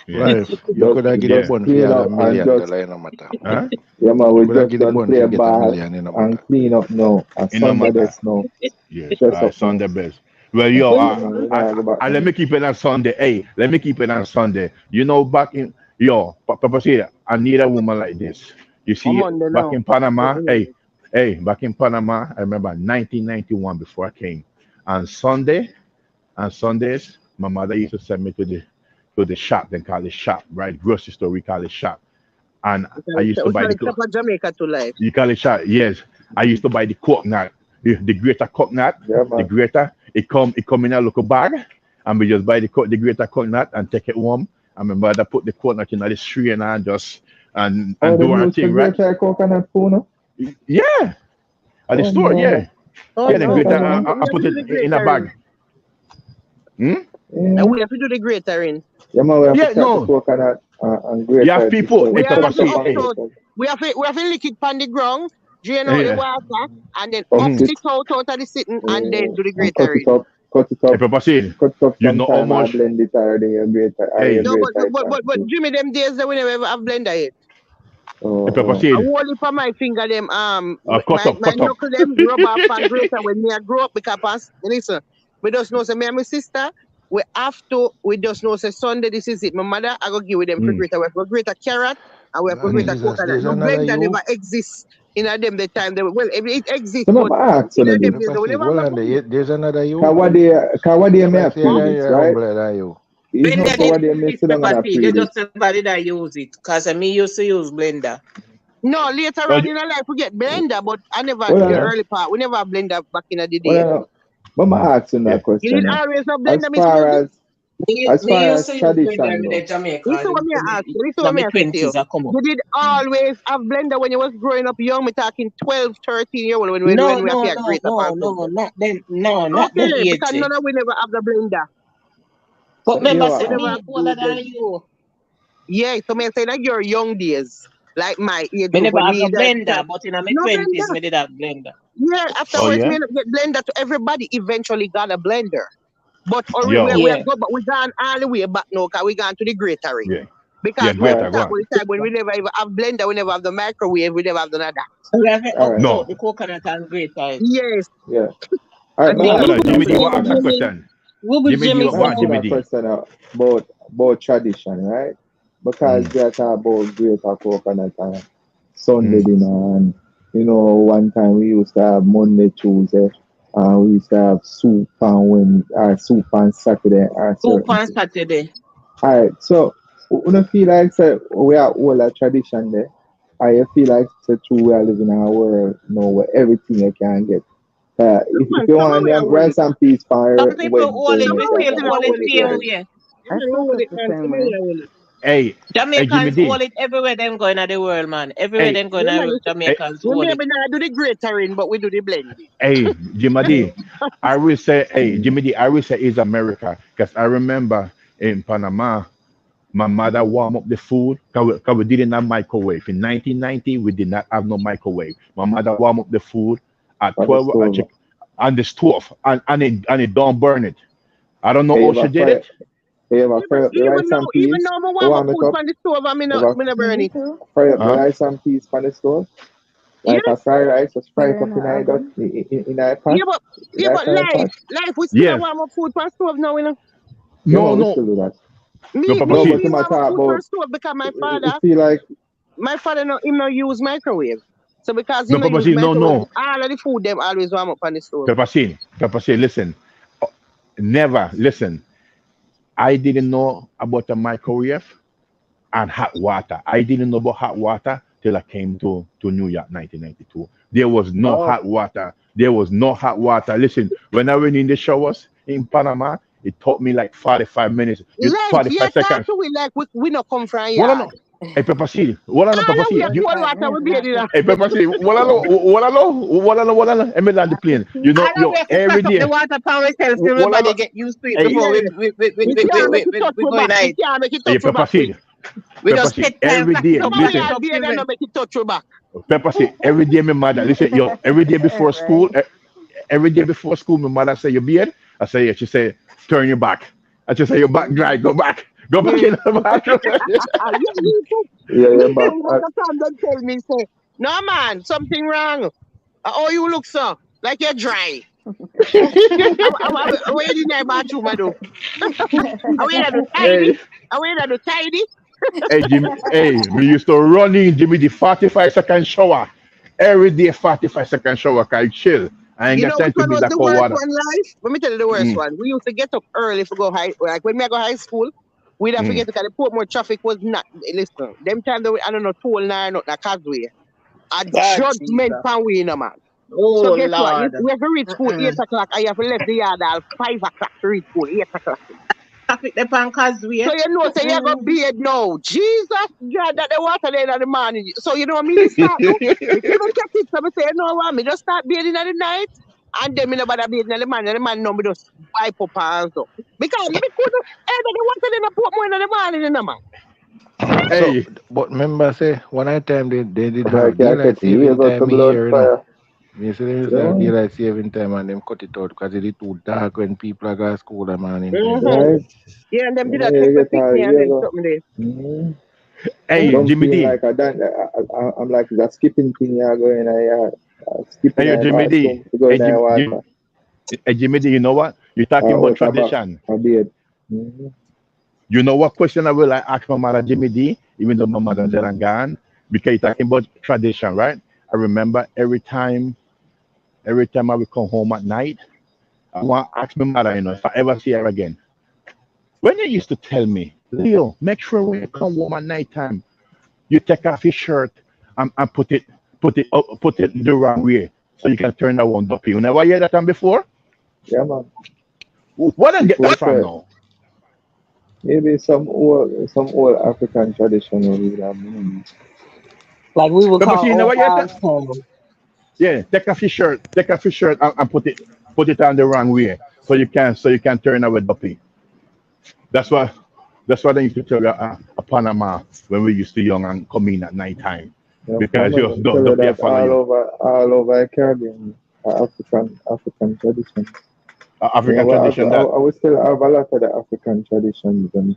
Speaker 11: Yeah.
Speaker 4: Life, you
Speaker 7: Just
Speaker 4: could have get the
Speaker 11: Yeah.
Speaker 4: bun for
Speaker 7: clean
Speaker 4: all a
Speaker 7: up and
Speaker 4: million
Speaker 7: just
Speaker 4: dollar in no matter.
Speaker 11: Huh?
Speaker 7: yeah, man.
Speaker 4: You
Speaker 7: We
Speaker 4: could have
Speaker 7: just
Speaker 4: get the
Speaker 7: done
Speaker 4: bun
Speaker 7: play
Speaker 4: for get a
Speaker 7: ball
Speaker 4: million in no
Speaker 7: and
Speaker 4: matter.
Speaker 7: clean up now. A
Speaker 11: It no
Speaker 7: Sunday
Speaker 11: matter.
Speaker 7: best now.
Speaker 11: Yes.
Speaker 7: Dress
Speaker 11: I
Speaker 7: up now.
Speaker 11: Sunday best. Well, yo,
Speaker 7: Yeah, man. We not go back
Speaker 11: let
Speaker 7: now.
Speaker 11: me keep it on Sunday. Hey, let me keep it on Sunday. You know, back in Papa say I need a woman like this. You
Speaker 1: I'm
Speaker 11: see,
Speaker 1: on the
Speaker 11: back
Speaker 1: now.
Speaker 11: in Panama, back in Panama, I remember 1991 before I came. On Sunday, on Sundays, my mother used to send me to the shop. They call it shop, right? Grocery store, we call it shop. And I used to
Speaker 1: We
Speaker 11: buy
Speaker 1: call
Speaker 11: the
Speaker 1: it Papa Jamaica to life.
Speaker 11: you call it shop, yes. I used to buy the coconut, the greater coconut,
Speaker 7: Yeah,
Speaker 11: the
Speaker 7: man.
Speaker 11: greater. It come in a little bag, and we just buy the greater coconut and take it home. And my mother put the coconut in the strainer and just
Speaker 7: Oh,
Speaker 11: and do
Speaker 7: them
Speaker 11: her
Speaker 7: used to
Speaker 11: thing, right?
Speaker 7: grate our coconut poo, no?
Speaker 11: Yeah, at the
Speaker 7: Oh,
Speaker 11: store,
Speaker 7: no.
Speaker 11: yeah,
Speaker 1: Oh
Speaker 11: yeah. The
Speaker 1: no,
Speaker 11: greater,
Speaker 7: Coconut,
Speaker 1: we have
Speaker 7: no?
Speaker 1: to, we
Speaker 11: I
Speaker 1: have to
Speaker 11: put
Speaker 1: do
Speaker 11: it
Speaker 1: the
Speaker 11: in a
Speaker 1: greater in.
Speaker 11: bag. Hmm?
Speaker 7: Yeah.
Speaker 1: And we have to do the greater in.
Speaker 7: Yeah, man. We have to
Speaker 11: Yeah,
Speaker 7: cut the
Speaker 11: no.
Speaker 7: coconut and grate
Speaker 11: You have
Speaker 7: it.
Speaker 11: people.
Speaker 1: We
Speaker 11: Hey,
Speaker 1: have
Speaker 11: Pepper
Speaker 1: to
Speaker 7: Cut up
Speaker 11: C.
Speaker 7: and
Speaker 1: ups
Speaker 11: Hey,
Speaker 1: out. We have to lick it on the ground, drain out the
Speaker 11: hey,
Speaker 1: water, and then
Speaker 7: ups
Speaker 1: ups
Speaker 11: mhm.
Speaker 1: it
Speaker 7: it.
Speaker 1: out of the sitting and then do the
Speaker 7: And cut
Speaker 1: greater
Speaker 7: it
Speaker 1: in.
Speaker 7: up.
Speaker 11: Hey, Pepper C.
Speaker 7: Cut it up
Speaker 11: You know how
Speaker 7: sometime or
Speaker 11: much?
Speaker 7: blend it or the grater or your
Speaker 11: Hey,
Speaker 1: No,
Speaker 7: grater it and
Speaker 1: but
Speaker 7: too.
Speaker 1: Jimmy, them days that we never ever have blender yet.
Speaker 7: Oh,
Speaker 11: hey, Pepper
Speaker 7: oh.
Speaker 1: I
Speaker 11: C.
Speaker 1: hold it for my finger them
Speaker 11: Cut up,
Speaker 1: my
Speaker 11: cut up.
Speaker 1: knuckle them rub off and greater when me I grow up because listen, we just know say me and my sister we just know say Sunday this is it. My mother I go give with them for
Speaker 11: Mm.
Speaker 1: greater. We have for greater carrot and we have for
Speaker 4: Lord
Speaker 11: Mm.
Speaker 1: greater
Speaker 4: Jesus,
Speaker 1: coconut.
Speaker 4: there's
Speaker 1: No
Speaker 4: another
Speaker 1: blender never
Speaker 4: you.
Speaker 1: exists in a them the time well it exists
Speaker 7: So
Speaker 1: but
Speaker 7: my ask
Speaker 1: in
Speaker 7: on
Speaker 1: a them
Speaker 7: this.
Speaker 1: days
Speaker 4: Pepper
Speaker 1: we
Speaker 4: seed,
Speaker 1: never have
Speaker 4: hold
Speaker 1: no
Speaker 4: on
Speaker 1: blender.
Speaker 4: there. There's another you.
Speaker 7: Cause what day
Speaker 4: Pepper
Speaker 7: may I
Speaker 4: seed,
Speaker 7: feel this,
Speaker 4: you're
Speaker 7: right?
Speaker 4: humble than you.
Speaker 7: You know,
Speaker 9: Blender
Speaker 7: so
Speaker 9: didn't
Speaker 7: what day may
Speaker 9: exist,
Speaker 7: sit down and
Speaker 9: Pepper
Speaker 7: I
Speaker 9: Seed.
Speaker 7: pray
Speaker 9: You
Speaker 7: this.
Speaker 9: just somebody that use it. Cause me used to use blender.
Speaker 1: No, later
Speaker 11: Well,
Speaker 1: on in our life we get blender, but I never
Speaker 7: Well,
Speaker 1: in the
Speaker 11: yeah.
Speaker 1: early part we never have blender back in the day.
Speaker 7: well, but
Speaker 11: Mm.
Speaker 7: my asking
Speaker 11: Yeah.
Speaker 7: that
Speaker 1: You did
Speaker 7: question now.
Speaker 1: always have
Speaker 7: As
Speaker 1: blender, Miss
Speaker 7: far
Speaker 1: Susie?
Speaker 7: as
Speaker 9: Me,
Speaker 7: as
Speaker 9: me
Speaker 7: far
Speaker 9: used
Speaker 7: as
Speaker 9: to use blender
Speaker 7: tradition
Speaker 9: with
Speaker 7: go,
Speaker 9: the Jamaica
Speaker 1: Listen what me I ask you. Listen
Speaker 9: in
Speaker 1: what me
Speaker 9: my
Speaker 1: I say to you.
Speaker 9: 20s I come up.
Speaker 1: You did always have blender when you was growing up young. Me talking 12, 13 year old
Speaker 9: No,
Speaker 1: when we have
Speaker 9: no,
Speaker 1: to
Speaker 9: no,
Speaker 1: grate up
Speaker 9: no,
Speaker 1: on
Speaker 9: no,
Speaker 1: something.
Speaker 9: not them. No, not them
Speaker 1: Okay,
Speaker 9: age.
Speaker 1: because none of we never have the blender.
Speaker 9: But
Speaker 7: so
Speaker 9: remember,
Speaker 7: you
Speaker 1: We
Speaker 9: say
Speaker 7: are
Speaker 1: never
Speaker 9: me
Speaker 1: have
Speaker 9: older
Speaker 1: the
Speaker 9: than
Speaker 1: blender.
Speaker 9: you.
Speaker 1: Yeah, so me say that your young days, like my age
Speaker 9: Me
Speaker 1: group
Speaker 9: never
Speaker 1: when
Speaker 9: have
Speaker 1: we
Speaker 9: no
Speaker 1: that
Speaker 9: blender, but in my
Speaker 1: no
Speaker 9: 20s,
Speaker 1: blender.
Speaker 9: me did have blender.
Speaker 1: Yeah,
Speaker 11: Oh
Speaker 1: afterwards me
Speaker 11: yeah.
Speaker 1: end up get blender to everybody eventually got a blender. But
Speaker 11: Yo.
Speaker 1: we are
Speaker 9: Yeah.
Speaker 1: good, but we gone all the way back now because we gone to the gratery.
Speaker 11: Yeah. Yeah.
Speaker 1: Because me
Speaker 11: Great.
Speaker 7: all right.
Speaker 11: I go
Speaker 1: talk
Speaker 11: on.
Speaker 1: about the time when we never even have blender, we never have the microwave, we never have none of that.
Speaker 9: We have to
Speaker 7: All right.
Speaker 9: ups out
Speaker 11: No.
Speaker 9: the coconut and grate it.
Speaker 1: Yes.
Speaker 7: Yeah. All right.
Speaker 1: And
Speaker 7: My
Speaker 1: then
Speaker 10: Yeah,
Speaker 1: you
Speaker 10: what
Speaker 7: asking
Speaker 11: Hold
Speaker 10: was
Speaker 11: on.
Speaker 7: that
Speaker 11: Jimmy D
Speaker 10: Jimmy?
Speaker 11: will
Speaker 7: question
Speaker 11: ask a
Speaker 7: now.
Speaker 11: question.
Speaker 10: What was
Speaker 11: Jimmy D,
Speaker 10: Jimmy
Speaker 7: My
Speaker 11: go on,
Speaker 7: asking
Speaker 11: Jimmy
Speaker 10: saying?
Speaker 7: that
Speaker 11: D.
Speaker 7: question about about tradition, right? Because
Speaker 11: Mm,
Speaker 7: they are talking about greater coconut and Sunday
Speaker 11: mm.
Speaker 7: dinner, and one time we used to have Monday, Tuesday, and we used to have soup on soup on Saturday or
Speaker 9: Soup
Speaker 7: certain
Speaker 9: on
Speaker 7: things.
Speaker 9: Saturday.
Speaker 7: All right, so we don't feel like say we are all a tradition there. I feel like say true we are living in a world where everything you can get.
Speaker 1: No
Speaker 7: If
Speaker 1: man,
Speaker 7: you
Speaker 1: some of
Speaker 7: want
Speaker 1: we are
Speaker 7: them
Speaker 1: hold
Speaker 7: rice
Speaker 1: it.
Speaker 7: and peas
Speaker 9: Some
Speaker 7: for
Speaker 9: people hold
Speaker 7: Wednesday,
Speaker 9: it
Speaker 1: Some
Speaker 7: you
Speaker 9: with
Speaker 1: of we
Speaker 7: can
Speaker 1: are
Speaker 7: get
Speaker 1: still a
Speaker 9: hold it
Speaker 1: hold
Speaker 7: it
Speaker 1: it,
Speaker 9: same
Speaker 1: man.
Speaker 7: there.
Speaker 9: way.
Speaker 1: Yeah,
Speaker 2: I
Speaker 1: man, we
Speaker 2: still
Speaker 1: hold
Speaker 2: feel
Speaker 1: it,
Speaker 2: the
Speaker 1: man. Some
Speaker 2: same
Speaker 1: of we
Speaker 2: way.
Speaker 1: are hold it.
Speaker 11: Jimmy
Speaker 9: Jamaicans
Speaker 11: D.
Speaker 9: hold it everywhere them going at the world, man. Everywhere
Speaker 11: Hey,
Speaker 9: them going
Speaker 1: Yeah,
Speaker 9: at
Speaker 1: man,
Speaker 9: the
Speaker 1: you see,
Speaker 11: hey,
Speaker 9: Jamaicans
Speaker 1: we
Speaker 9: hold it.
Speaker 1: maybe not do the gratering, but we do the blending.
Speaker 11: hey, Jimmy D. I will say, hey, Jimmy D. I will say it's America because I remember in Panama, my mother warm up the food because we didn't have microwave. In 1990, we did not have no microwave. My mother warm up the food at
Speaker 7: On the
Speaker 11: 12
Speaker 7: stove.
Speaker 11: on the stove and it don't burn it. I don't know
Speaker 7: Hey, you
Speaker 11: how
Speaker 7: ever
Speaker 11: she did it.
Speaker 7: fry up the rice and
Speaker 1: Even
Speaker 7: peas?
Speaker 1: though I
Speaker 7: You
Speaker 1: warm up
Speaker 7: warm it
Speaker 1: food
Speaker 7: up?
Speaker 1: on the stove,
Speaker 7: You ever
Speaker 1: me no burn
Speaker 2: Me
Speaker 1: it.
Speaker 2: too.
Speaker 7: fry up the
Speaker 11: Huh?
Speaker 7: rice and peas on the stove?
Speaker 1: Yeah,
Speaker 7: Like a fried rice, just
Speaker 2: Put
Speaker 7: fry
Speaker 2: it
Speaker 7: it
Speaker 2: in
Speaker 7: up
Speaker 2: the oven.
Speaker 1: yeah,
Speaker 7: in a pot,
Speaker 1: but
Speaker 7: in a frying
Speaker 1: life,
Speaker 7: pot.
Speaker 1: we still a
Speaker 11: Yes.
Speaker 1: warm up food on stove now, you know.
Speaker 7: You
Speaker 11: No,
Speaker 7: know, we
Speaker 11: no,
Speaker 7: still do that.
Speaker 11: no,
Speaker 1: Me,
Speaker 11: Papa
Speaker 1: me,
Speaker 7: No,
Speaker 11: see.
Speaker 7: but
Speaker 1: me
Speaker 7: to my
Speaker 1: warm up
Speaker 7: talk
Speaker 1: food on
Speaker 7: about,
Speaker 1: stove because
Speaker 7: it feel like,
Speaker 1: my father no, him no use microwave. So because
Speaker 11: No,
Speaker 1: him no
Speaker 11: Papa
Speaker 1: use
Speaker 11: see. No,
Speaker 1: microwave,
Speaker 11: no.
Speaker 1: all of the food them always warm up on the stove.
Speaker 11: Papa see. Listen, never listen. I didn't know about the microwave and hot water. I didn't know about hot water till I came to New York 1992. There was no
Speaker 1: Oh.
Speaker 11: hot water. There was no hot water. Listen, when I went in the showers in Panama, it took me like 45 minutes. You
Speaker 1: Life, yeah,
Speaker 11: 45
Speaker 1: talk
Speaker 11: seconds.
Speaker 1: to we like we no come from
Speaker 11: What I
Speaker 1: yard.
Speaker 11: know? Hey, Papa C. What I know,
Speaker 1: All
Speaker 11: Papa
Speaker 1: of we
Speaker 11: C.
Speaker 1: are
Speaker 11: You,
Speaker 1: cold
Speaker 2: 45
Speaker 1: water
Speaker 2: minutes
Speaker 1: we
Speaker 2: and
Speaker 1: be
Speaker 2: not
Speaker 1: in.
Speaker 2: 50.
Speaker 11: hey, Papa C. What I know? What I know? What I know? What I know? I'm in the
Speaker 2: Not
Speaker 11: plane.
Speaker 2: 50.
Speaker 9: All of we have to
Speaker 11: Every
Speaker 9: press up the
Speaker 11: day.
Speaker 9: water power ourselves till
Speaker 11: What I
Speaker 9: everybody
Speaker 11: know?
Speaker 9: get used to it
Speaker 11: Hey,
Speaker 9: before
Speaker 1: Yeah. We can't make it touch
Speaker 9: we
Speaker 1: we
Speaker 9: go in
Speaker 1: back. We
Speaker 9: it.
Speaker 1: can't make it
Speaker 11: hey,
Speaker 1: touch we
Speaker 11: Papa
Speaker 1: back quick.
Speaker 11: C.
Speaker 9: We
Speaker 11: Pepper
Speaker 9: just
Speaker 11: seed
Speaker 9: take time,
Speaker 11: every
Speaker 9: flash it
Speaker 11: day.
Speaker 1: Some
Speaker 9: up,
Speaker 1: of we
Speaker 9: flash
Speaker 11: Listen,
Speaker 9: it
Speaker 1: all
Speaker 9: up
Speaker 1: be
Speaker 9: till
Speaker 1: there
Speaker 9: we
Speaker 1: no make it touch we back.
Speaker 11: pepper seed every day. My mother listen, yo. Every day before school,
Speaker 2: Right.
Speaker 11: every day before school, my mother say you beard. I say yeah. She say turn your back. I just say your back dry. Go back
Speaker 1: Yeah.
Speaker 11: in the bathroom.
Speaker 1: Yeah, me too.
Speaker 7: yeah,
Speaker 1: Me
Speaker 7: yeah,
Speaker 1: too.
Speaker 7: but
Speaker 1: Most of the time they tell me say, no man, something wrong. Oh, you look so like you're dry. I wait in my bathroom, I do. I wait to do tidy.
Speaker 11: hey,
Speaker 1: I wait to do tidy.
Speaker 11: hey, Jimmy. Hey, we used to run in Jimmy the 45-second shower every day. 45-second shower. Can I chill? I ain't
Speaker 1: You
Speaker 11: got
Speaker 1: know
Speaker 11: time
Speaker 1: which
Speaker 11: to
Speaker 1: one
Speaker 11: be
Speaker 1: was
Speaker 11: that
Speaker 1: the
Speaker 11: cold
Speaker 1: worst
Speaker 11: water.
Speaker 1: one, life? Let me tell you the worst
Speaker 11: Mm,
Speaker 1: one. We used to get up early to go high. Like when me I go high school, we'd have to
Speaker 11: mm.
Speaker 1: get to the Portmore traffic was not. Listen, them time that I don't know, toll nine, not the causeway. A
Speaker 9: God
Speaker 1: judgment
Speaker 9: Jesus.
Speaker 1: pan we in a man. So
Speaker 9: Oh
Speaker 1: guess what?
Speaker 9: Lord.
Speaker 1: We have to reach school
Speaker 9: Mm-mm.
Speaker 1: 8 o'clock. I have to left the yard at 5 o'clock to reach school 8 o'clock.
Speaker 9: Traffic the pan
Speaker 1: So
Speaker 9: causeway.
Speaker 1: you know, say you go
Speaker 9: Mm-mm.
Speaker 1: bed now. Jesus, God, that the water there in the morning. So you know what me start do? Me couldn't take it. So me say, you know what? Me just start bathing in the night. And then me nobody bathing in the man. And the man know me just wipe up hands up. Because me couldn't, the water in the put more in the morning in the man.
Speaker 11: Hey,
Speaker 8: But remember, say, one at time they did
Speaker 7: like
Speaker 8: have
Speaker 7: I
Speaker 8: daylight
Speaker 7: catch years
Speaker 8: saving
Speaker 7: out the
Speaker 8: time
Speaker 7: blood
Speaker 8: here,
Speaker 7: fire.
Speaker 8: You see, they used to have
Speaker 7: Yeah,
Speaker 8: daylight saving time and them cut it out because it is too dark when people are going to school the morning time.
Speaker 1: Mm-hmm.
Speaker 7: right.
Speaker 1: Yeah, and them did
Speaker 7: Yeah,
Speaker 1: a take
Speaker 7: you
Speaker 1: me
Speaker 7: get
Speaker 1: pick
Speaker 7: all
Speaker 1: me and
Speaker 7: years
Speaker 1: then
Speaker 7: out.
Speaker 1: something there.
Speaker 7: Mm-hmm.
Speaker 11: hey,
Speaker 1: Mm-hmm.
Speaker 7: Don't
Speaker 11: Jimmy
Speaker 7: feel
Speaker 11: D.
Speaker 7: like I'm like the skipping thing you go in a skipping
Speaker 11: Hey,
Speaker 7: a
Speaker 11: Jimmy D.
Speaker 7: bathroom to go
Speaker 11: Hey,
Speaker 7: in a water
Speaker 11: Jimmy D. You know what? You're talking about
Speaker 7: out of
Speaker 11: tradition.
Speaker 7: a bed. Mm-hmm.
Speaker 11: You know what question I will like ask my mother Jimmy D, even though my mother dead and gone, because you're talking about tradition, right? I remember every time I would come home at night, I want to ask my mother, if I ever see her again. When they used to tell me, Leo, make sure when you come home at night time, you take off your shirt and put it the wrong way so you can turn around up. You never hear that time before?
Speaker 7: Yeah, man.
Speaker 11: What I get
Speaker 7: People
Speaker 11: that from
Speaker 7: say
Speaker 11: now?
Speaker 7: maybe some old African tradition will be that.
Speaker 10: Like we would
Speaker 11: Papa,
Speaker 10: call
Speaker 11: see, you
Speaker 10: old
Speaker 11: never hear
Speaker 10: wives'
Speaker 11: that?
Speaker 10: tale.
Speaker 11: Yeah, take off your shirt and put it on the wrong way so you can turn away duppy. That's what that's what I used to tell you Panama when we used to young and come in at night time
Speaker 7: Yeah,
Speaker 11: because
Speaker 7: mama
Speaker 11: you
Speaker 7: them tell you
Speaker 11: duppy
Speaker 7: that
Speaker 11: follow you.
Speaker 7: all over the Caribbean, African tradition. Yeah,
Speaker 11: African
Speaker 7: well,
Speaker 11: tradition that
Speaker 7: I will still have a lot of the African traditions and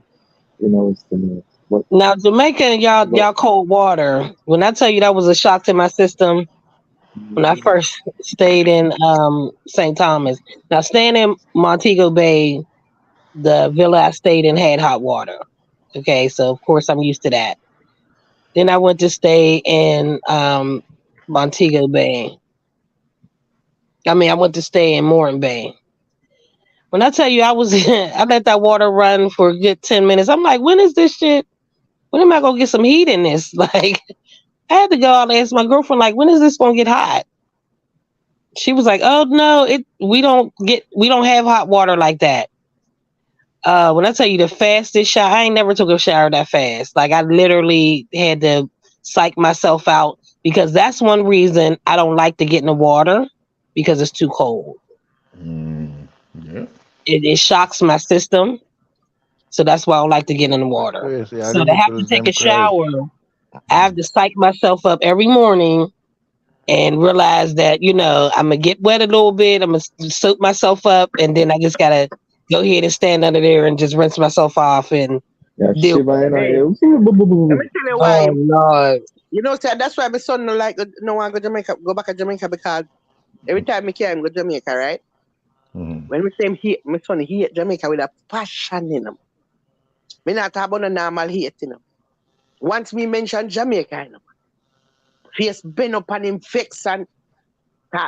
Speaker 7: still,
Speaker 10: Now Jamaica and
Speaker 7: but
Speaker 10: y'all cold water. When I tell you that was a shock to my system when I first stayed in St. Thomas. Now staying in Montego Bay, the villa I stayed in had hot water. Okay, so of course I'm used to that. Then I went to stay in Montego Bay. I went to stay in Morin Bay. When I tell you I was, I let that water run for a good 10 minutes. I'm like, when is this shit? When am I gonna get some heat in this? Like, I had to go out and ask my girlfriend, like, when is this gonna get hot? She was like, oh no, we don't have hot water like that. When I tell you the fastest shower, I ain't never took a shower that fast. Like I literally had to psych myself out because that's one reason I don't like to get in the water because it's too cold.
Speaker 11: Mm, yeah.
Speaker 10: It shocks my system. So that's why I don't like to get in the water.
Speaker 8: Crazy. All
Speaker 10: So
Speaker 8: the
Speaker 10: to have to
Speaker 8: nipples
Speaker 10: take
Speaker 8: them
Speaker 10: a
Speaker 8: cry.
Speaker 10: shower, I have to psych myself up every morning and realize that, I'm going to get wet a little bit. I'm going to soak myself up. And then I just got to go ahead and stand under there and just rinse myself off and
Speaker 7: Yeah,
Speaker 10: deal
Speaker 7: shiva
Speaker 10: with
Speaker 7: in
Speaker 10: it.
Speaker 1: Hey,
Speaker 7: you.
Speaker 1: let me tell you why.
Speaker 10: Oh, Lord.
Speaker 1: You know, sir, that's why my son no like no want go Jamaica, go back to Jamaica because every time me can go Jamaica, right?
Speaker 11: Mm.
Speaker 1: When we say him hate, my son hate Jamaica with a passion in him. Me not talk about no normal hate in him. Once me mention Jamaica in him, face bend up on him fix and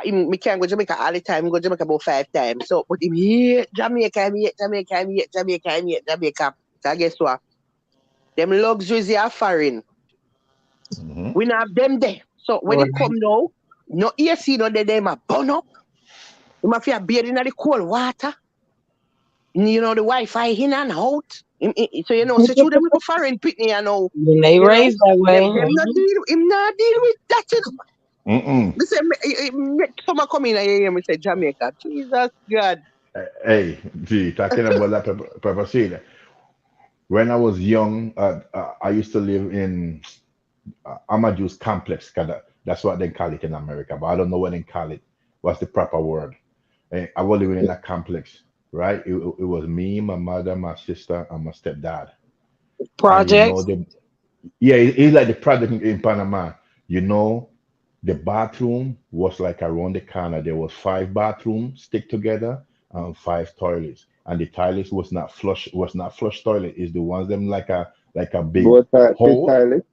Speaker 1: me can go Jamaica all the time. He go Jamaica about 5 times. So, but him hate Jamaica, him hate Jamaica, him hate Jamaica, him hate Jamaica. So guess what? Them luxuries are foreign.
Speaker 11: Mm-hmm.
Speaker 1: We not have them there. So when
Speaker 10: Right.
Speaker 1: it come now, no AC, no they them a burn up. You must have bathe in the cold water. The Wi-Fi in and out. So so through them little foreign pitney,
Speaker 10: When they raised that way.
Speaker 1: them not deal, him not deal with that.
Speaker 11: Mm-mm.
Speaker 1: Me say, someone come in and hear me say Jamaica. Jesus God.
Speaker 11: Hey, gee, talking about that Papa Sheila. When I was young, I used to live in Amadeus Complex, 'cause that's what they call it in America, but I don't know what they call it. What's the proper word? I was living in a complex, right? It was me, my mother, my sister, and my stepdad. And
Speaker 10: Projects.
Speaker 11: yeah, it's like the project in Panama. You know, the bathroom was like around the corner. There was five bathrooms stick together and five toilets. And the toilets was not flush toilet. Is the ones them like a big
Speaker 7: Both pit
Speaker 11: hole.
Speaker 7: toilet.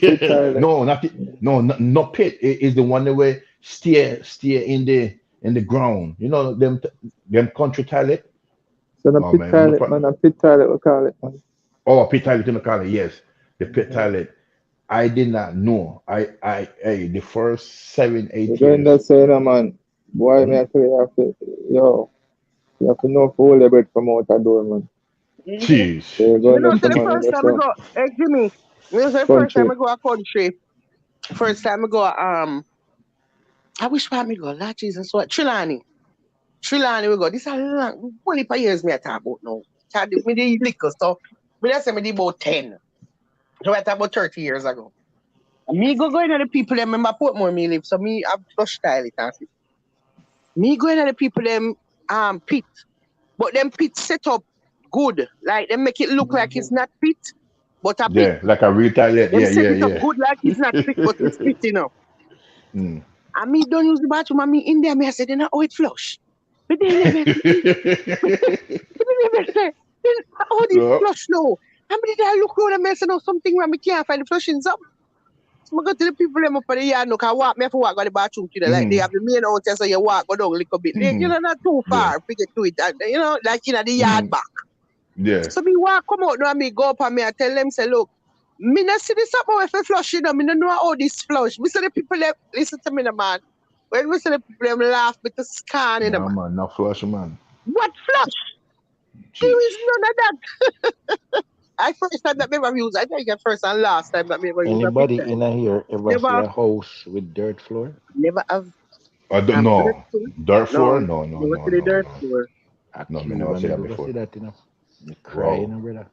Speaker 7: Pit
Speaker 11: Yeah.
Speaker 7: toilet.
Speaker 11: No, not the, no, not pit. It is the one that way steer in the ground. You know them country toilet.
Speaker 7: So the
Speaker 11: Oh
Speaker 7: pit
Speaker 11: man, no
Speaker 7: toilet, man, a pit toilet we call it, man.
Speaker 11: oh, pit toilet in the color. Yes, the pit
Speaker 7: Mm-hmm.
Speaker 11: toilet. I did not know. Hey, the first seven,
Speaker 7: You're
Speaker 11: eight
Speaker 7: going
Speaker 11: years.
Speaker 7: that say, no, man. Boy, me
Speaker 11: Hmm?
Speaker 7: actually have to, yo, you have to know if you hold your breath from out the door, man.
Speaker 1: Mm-hmm.
Speaker 11: Jeez.
Speaker 7: So you're going there,
Speaker 1: So
Speaker 7: some
Speaker 1: the
Speaker 7: man in
Speaker 1: first
Speaker 7: the
Speaker 1: time I
Speaker 7: some
Speaker 1: go, hey Jimmy, the first time
Speaker 7: country.
Speaker 1: I go a country, first time I go, I wish where me go, Lord Jesus, what? Trelawney we go. This a long, only for years me I talk about now. Me the liquor, so me I say me the about 10. So I talk about 30 years ago. Me go into the people them remember Portmore me live, so me have flush style it and see. Me go into the people them pit. But them pit set up good. Like they make it look like it's not pit, but a pit.
Speaker 11: Yeah, like a real toilet.
Speaker 1: Them
Speaker 11: Yeah,
Speaker 1: set
Speaker 11: yeah,
Speaker 1: it up
Speaker 11: yeah.
Speaker 1: good like it's not pit, but it's pit,
Speaker 11: Mm.
Speaker 1: And me don't use the bathroom and me in there, me I say, then how it flush. But then me I say, me I say, then how this
Speaker 11: So,
Speaker 1: flush now? And me did I look around and me I say, no, something where me can't find the flushing up. So I go to the people them up in the yard, no, can walk, me have to walk go to the bathroom to the, like they
Speaker 11: mm,
Speaker 1: have the main hotel, so you walk, go down a little bit.
Speaker 11: mm,
Speaker 1: Not too
Speaker 11: yeah,
Speaker 1: far, figure to it, and, like in the yard
Speaker 11: mm,
Speaker 1: back.
Speaker 11: yeah.
Speaker 1: So me walk come out now and me go up and me I tell them, say, look, me not see this up if I flush, me not know how this flush. Me say the people them, listen to me, the man. When we say the people them laugh with the scan in the
Speaker 11: Nah,
Speaker 1: man.
Speaker 11: man, not flush, man.
Speaker 1: What flush? There
Speaker 11: Jeez.
Speaker 1: is none of that. I first time that me ever use, I think the first and last time that me ever use a pit
Speaker 8: Anybody in
Speaker 1: time.
Speaker 8: here ever see
Speaker 1: Never,
Speaker 8: a house with dirt floor?
Speaker 1: never have
Speaker 11: I don't
Speaker 1: dirt
Speaker 11: know.
Speaker 1: floor.
Speaker 11: Dirt
Speaker 1: No,
Speaker 11: floor? No, no,
Speaker 1: never
Speaker 11: no,
Speaker 1: see the
Speaker 11: no,
Speaker 1: dirt
Speaker 11: no.
Speaker 1: floor.
Speaker 8: A
Speaker 11: No, me never
Speaker 8: Cuba,
Speaker 11: see
Speaker 8: me
Speaker 11: that
Speaker 8: go see
Speaker 11: before.
Speaker 8: that, Me cry,
Speaker 11: Wow.
Speaker 8: brother.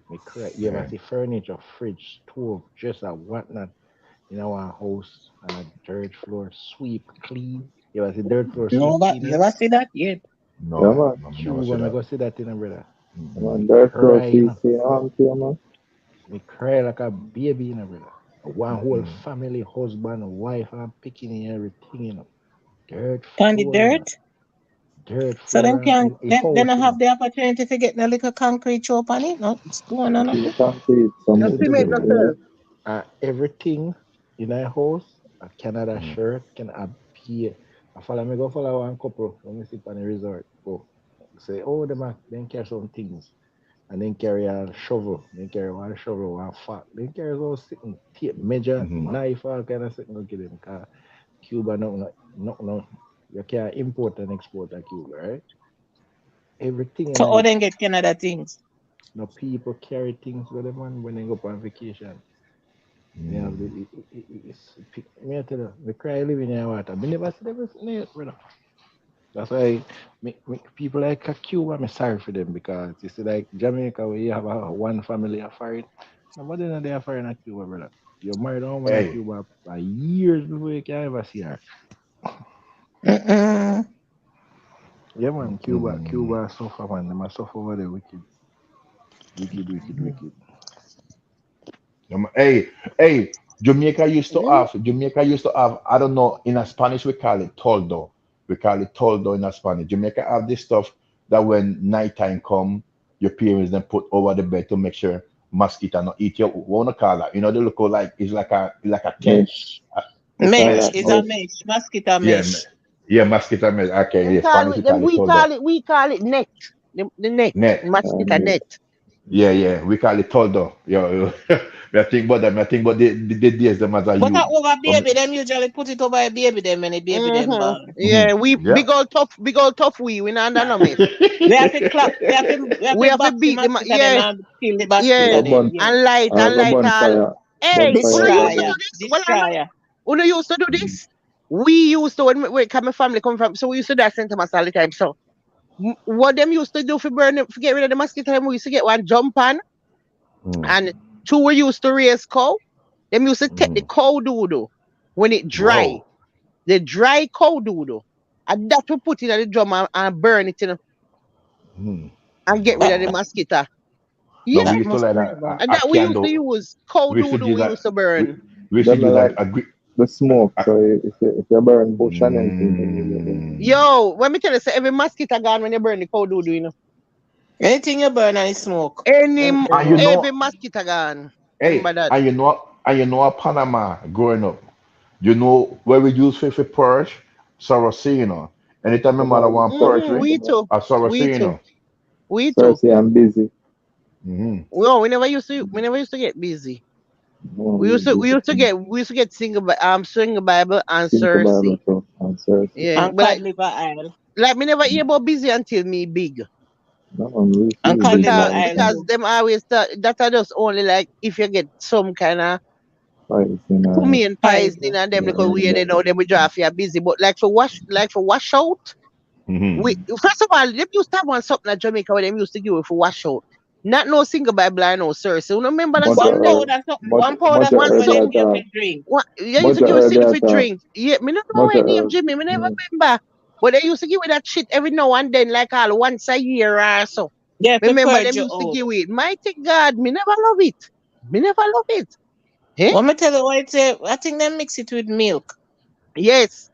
Speaker 8: Me cry. You ever
Speaker 11: Yeah.
Speaker 8: see furniture, fridge, stove, just a whatnot in our house and a dirt floor, sweep, clean. You ever see dirt floor sweep
Speaker 9: No, but
Speaker 8: clean yet?
Speaker 9: never see that yet.
Speaker 7: Yeah,
Speaker 11: No,
Speaker 7: man.
Speaker 11: no, me never see
Speaker 8: Cuba, me
Speaker 11: that.
Speaker 8: go see that, brother.
Speaker 7: Yeah,
Speaker 11: Mm-mm.
Speaker 7: man,
Speaker 8: Me
Speaker 7: dirt floor
Speaker 8: cry,
Speaker 7: CC, man.
Speaker 8: Me cry like a baby, brother. One whole
Speaker 11: Mm-mm.
Speaker 8: family, husband, wife, and picking everything, Dirt
Speaker 9: On the
Speaker 8: floor,
Speaker 9: dirt?
Speaker 11: dirt
Speaker 9: So
Speaker 11: floor
Speaker 9: them
Speaker 11: and
Speaker 9: can
Speaker 11: it
Speaker 9: then I
Speaker 11: house,
Speaker 9: have the opportunity to get a little concrete chop on it. No, it's going on
Speaker 7: See
Speaker 9: nothing.
Speaker 7: the concrete,
Speaker 1: No
Speaker 7: some
Speaker 11: Listen to
Speaker 1: cement,
Speaker 11: me.
Speaker 1: no
Speaker 7: yeah.
Speaker 1: sir.
Speaker 11: Everything in our house, a Canada shirt can appear. I follow me go follow one couple when we sit on the resort. Go say, oh, them carry some things. And then carry a shovel. Then carry one shovel, one fork. Then carry all sitting tape, measure, knife, all kind of sitting. Look at them. Cause Cuba, no. You can't import and export to Cuba, right? Everything in
Speaker 9: So all
Speaker 11: it.
Speaker 9: then get Canada things.
Speaker 11: No people carry things with them man when they go on vacation. They have me I tell you, we cry living in water. Me never see them snake, brother. That's why people like Cuba, I'm sorry for them because you see, like Jamaica, where you have one family of foreign. Nobody know they are foreign at Cuba, brother. You married a woman at
Speaker 8: Hey,
Speaker 11: Cuba for years before you can ever see her.
Speaker 9: Mm-mm.
Speaker 11: Yeah, man, Cuba suffer, man. They must suffer over the wicked. Wicked.
Speaker 8: hey, hey,
Speaker 1: Mm.
Speaker 8: Jamaica used to have, I don't know, in a Spanish we call it toldo. We call it toldo in a Spanish. Jamaica have this stuff that when nighttime come, your parents then put over the bed to make sure mosquito not eat you. What wanna call that? You know, they look like it's like a tent.
Speaker 7: Mesh.
Speaker 8: Uh,
Speaker 7: We call
Speaker 9: Mesh
Speaker 7: that
Speaker 9: is
Speaker 8: mesh.
Speaker 9: a
Speaker 7: mesh.
Speaker 9: mesh, mosquito
Speaker 8: Yeah,
Speaker 9: mesh.
Speaker 8: yeah, mosquito mesh. Okay,
Speaker 1: Them
Speaker 8: yeah,
Speaker 1: call
Speaker 8: Spanish we
Speaker 1: it them
Speaker 8: call it toldo.
Speaker 1: we call it net. The net.
Speaker 8: Net.
Speaker 1: Mosquito
Speaker 7: Mesh.
Speaker 1: net.
Speaker 8: Yeah, we call it toldo. I think about them. I think about the days them as a
Speaker 9: But
Speaker 8: youth.
Speaker 9: over
Speaker 8: Um,
Speaker 9: baby, them usually put it over a baby them when a baby them
Speaker 1: Mm-hmm.
Speaker 9: born.
Speaker 1: Yeah, we
Speaker 8: yeah.
Speaker 1: big old tough we not under no mess.
Speaker 9: We have to clap, we have
Speaker 1: We
Speaker 9: to
Speaker 1: have to
Speaker 9: box the
Speaker 1: beat them
Speaker 9: mosquito them
Speaker 1: yeah,
Speaker 9: and kill the
Speaker 7: We
Speaker 1: yeah.
Speaker 9: mosquito
Speaker 7: go
Speaker 9: them,
Speaker 7: burn,
Speaker 9: yeah.
Speaker 1: And
Speaker 7: go
Speaker 1: light
Speaker 7: burn
Speaker 1: all.
Speaker 7: fire. Burn
Speaker 1: Hey,
Speaker 7: fire
Speaker 1: Uno
Speaker 7: at
Speaker 1: used to
Speaker 7: them.
Speaker 1: do
Speaker 9: Destroyer.
Speaker 1: this? Well, I
Speaker 9: Destroyer.
Speaker 1: know. Uno used to do this. We used to when we come my family come from, so we used to do that St. Thomas all the time. So what them used to do for burn for get rid of the mosquito, them, we used to get one jump on
Speaker 8: Mm,
Speaker 1: and two we used to raise cow. Them used to take the
Speaker 8: mm.
Speaker 1: cow doodle when it dry,
Speaker 8: Whoa.
Speaker 1: the dry cow doodle, and that we put in the drum and burn it in
Speaker 8: Mm.
Speaker 1: and get rid of the
Speaker 8: Wow.
Speaker 1: mosquito.
Speaker 8: No,
Speaker 1: Yeah,
Speaker 8: we
Speaker 9: That
Speaker 8: used to
Speaker 9: must
Speaker 8: like
Speaker 9: be
Speaker 8: that
Speaker 9: about.
Speaker 1: and
Speaker 8: a
Speaker 1: that we used to
Speaker 8: candle.
Speaker 1: use cow
Speaker 8: We used to
Speaker 1: doodle
Speaker 8: use
Speaker 1: we
Speaker 8: that.
Speaker 1: used to
Speaker 8: We,
Speaker 1: burn.
Speaker 8: we used to
Speaker 7: Them
Speaker 8: use
Speaker 7: not
Speaker 8: that
Speaker 7: like
Speaker 8: a green.
Speaker 7: the smoke.
Speaker 8: A,
Speaker 7: So if you burn bush and anything, then you get them.
Speaker 8: mm,
Speaker 1: Yo, when me tell you, say every mosquito gone when you burn the cow doodle, you know.
Speaker 9: Anything you burn and it smoke.
Speaker 1: Any
Speaker 9: Them
Speaker 8: and
Speaker 9: go.
Speaker 1: every mosquito gone.
Speaker 8: hey,
Speaker 1: Remember that.
Speaker 8: and you know, Panama growing up. You know where we use for purge, Saraceno. Anytime my
Speaker 7: Them
Speaker 8: mother
Speaker 7: all
Speaker 8: want purge
Speaker 1: Mm-hmm.
Speaker 8: me,
Speaker 7: Cersei,
Speaker 1: We
Speaker 7: man.
Speaker 1: too.
Speaker 8: a
Speaker 1: We too.
Speaker 8: Saraceno.
Speaker 1: We too.
Speaker 7: Cersei, I'm busy.
Speaker 8: Mm-hmm.
Speaker 1: No, we never used to get busy.
Speaker 7: No, we
Speaker 1: We
Speaker 7: busy.
Speaker 1: used to get single Bible and
Speaker 7: Think about
Speaker 1: Cersei.
Speaker 7: it too. And Cersei.
Speaker 1: Yeah.
Speaker 9: And
Speaker 1: But
Speaker 9: cod liver oil.
Speaker 1: me never hear about busy until me big.
Speaker 7: No, man,
Speaker 9: And
Speaker 7: we
Speaker 9: cod
Speaker 7: busy
Speaker 9: liver
Speaker 7: all the
Speaker 9: oil
Speaker 1: Because
Speaker 7: time.
Speaker 9: too.
Speaker 1: them always that are just only like if you get some kind of
Speaker 7: Fights in
Speaker 1: cumin poisoning
Speaker 9: Poison.
Speaker 1: and them because we they
Speaker 7: yeah.
Speaker 1: know them we draft you busy. But like for wash out,
Speaker 8: Mm-hmm.
Speaker 1: we first of all, them used to have one something at Jamaica where them used to give it for wash out. Not no single Bible or no Cersei. You remember that
Speaker 7: Mother
Speaker 9: One
Speaker 1: something there?
Speaker 7: herb,
Speaker 9: powder something.
Speaker 7: mother,
Speaker 9: One powder
Speaker 7: mother
Speaker 1: One
Speaker 9: something
Speaker 7: herb
Speaker 9: when
Speaker 7: they
Speaker 9: them
Speaker 1: something.
Speaker 9: give
Speaker 7: attack.
Speaker 9: you drink.
Speaker 1: What you used to
Speaker 7: Mother
Speaker 1: give us
Speaker 7: herb they
Speaker 1: something for
Speaker 7: attack.
Speaker 1: drink. Yeah, me not know
Speaker 7: Mother
Speaker 1: any name
Speaker 7: herb.
Speaker 1: Jimmy. Me never
Speaker 7: Yeah.
Speaker 1: remember. But they used to give it that shit every now and then, like all once a year or so.
Speaker 9: Yeah, to
Speaker 1: Remember
Speaker 9: purge
Speaker 1: them
Speaker 9: you
Speaker 1: used to
Speaker 9: out.
Speaker 1: give it. Mighty God, me never love it. Me never love it. Eh?
Speaker 9: Let me tell you what it's I think they mix it with milk.
Speaker 1: Yes.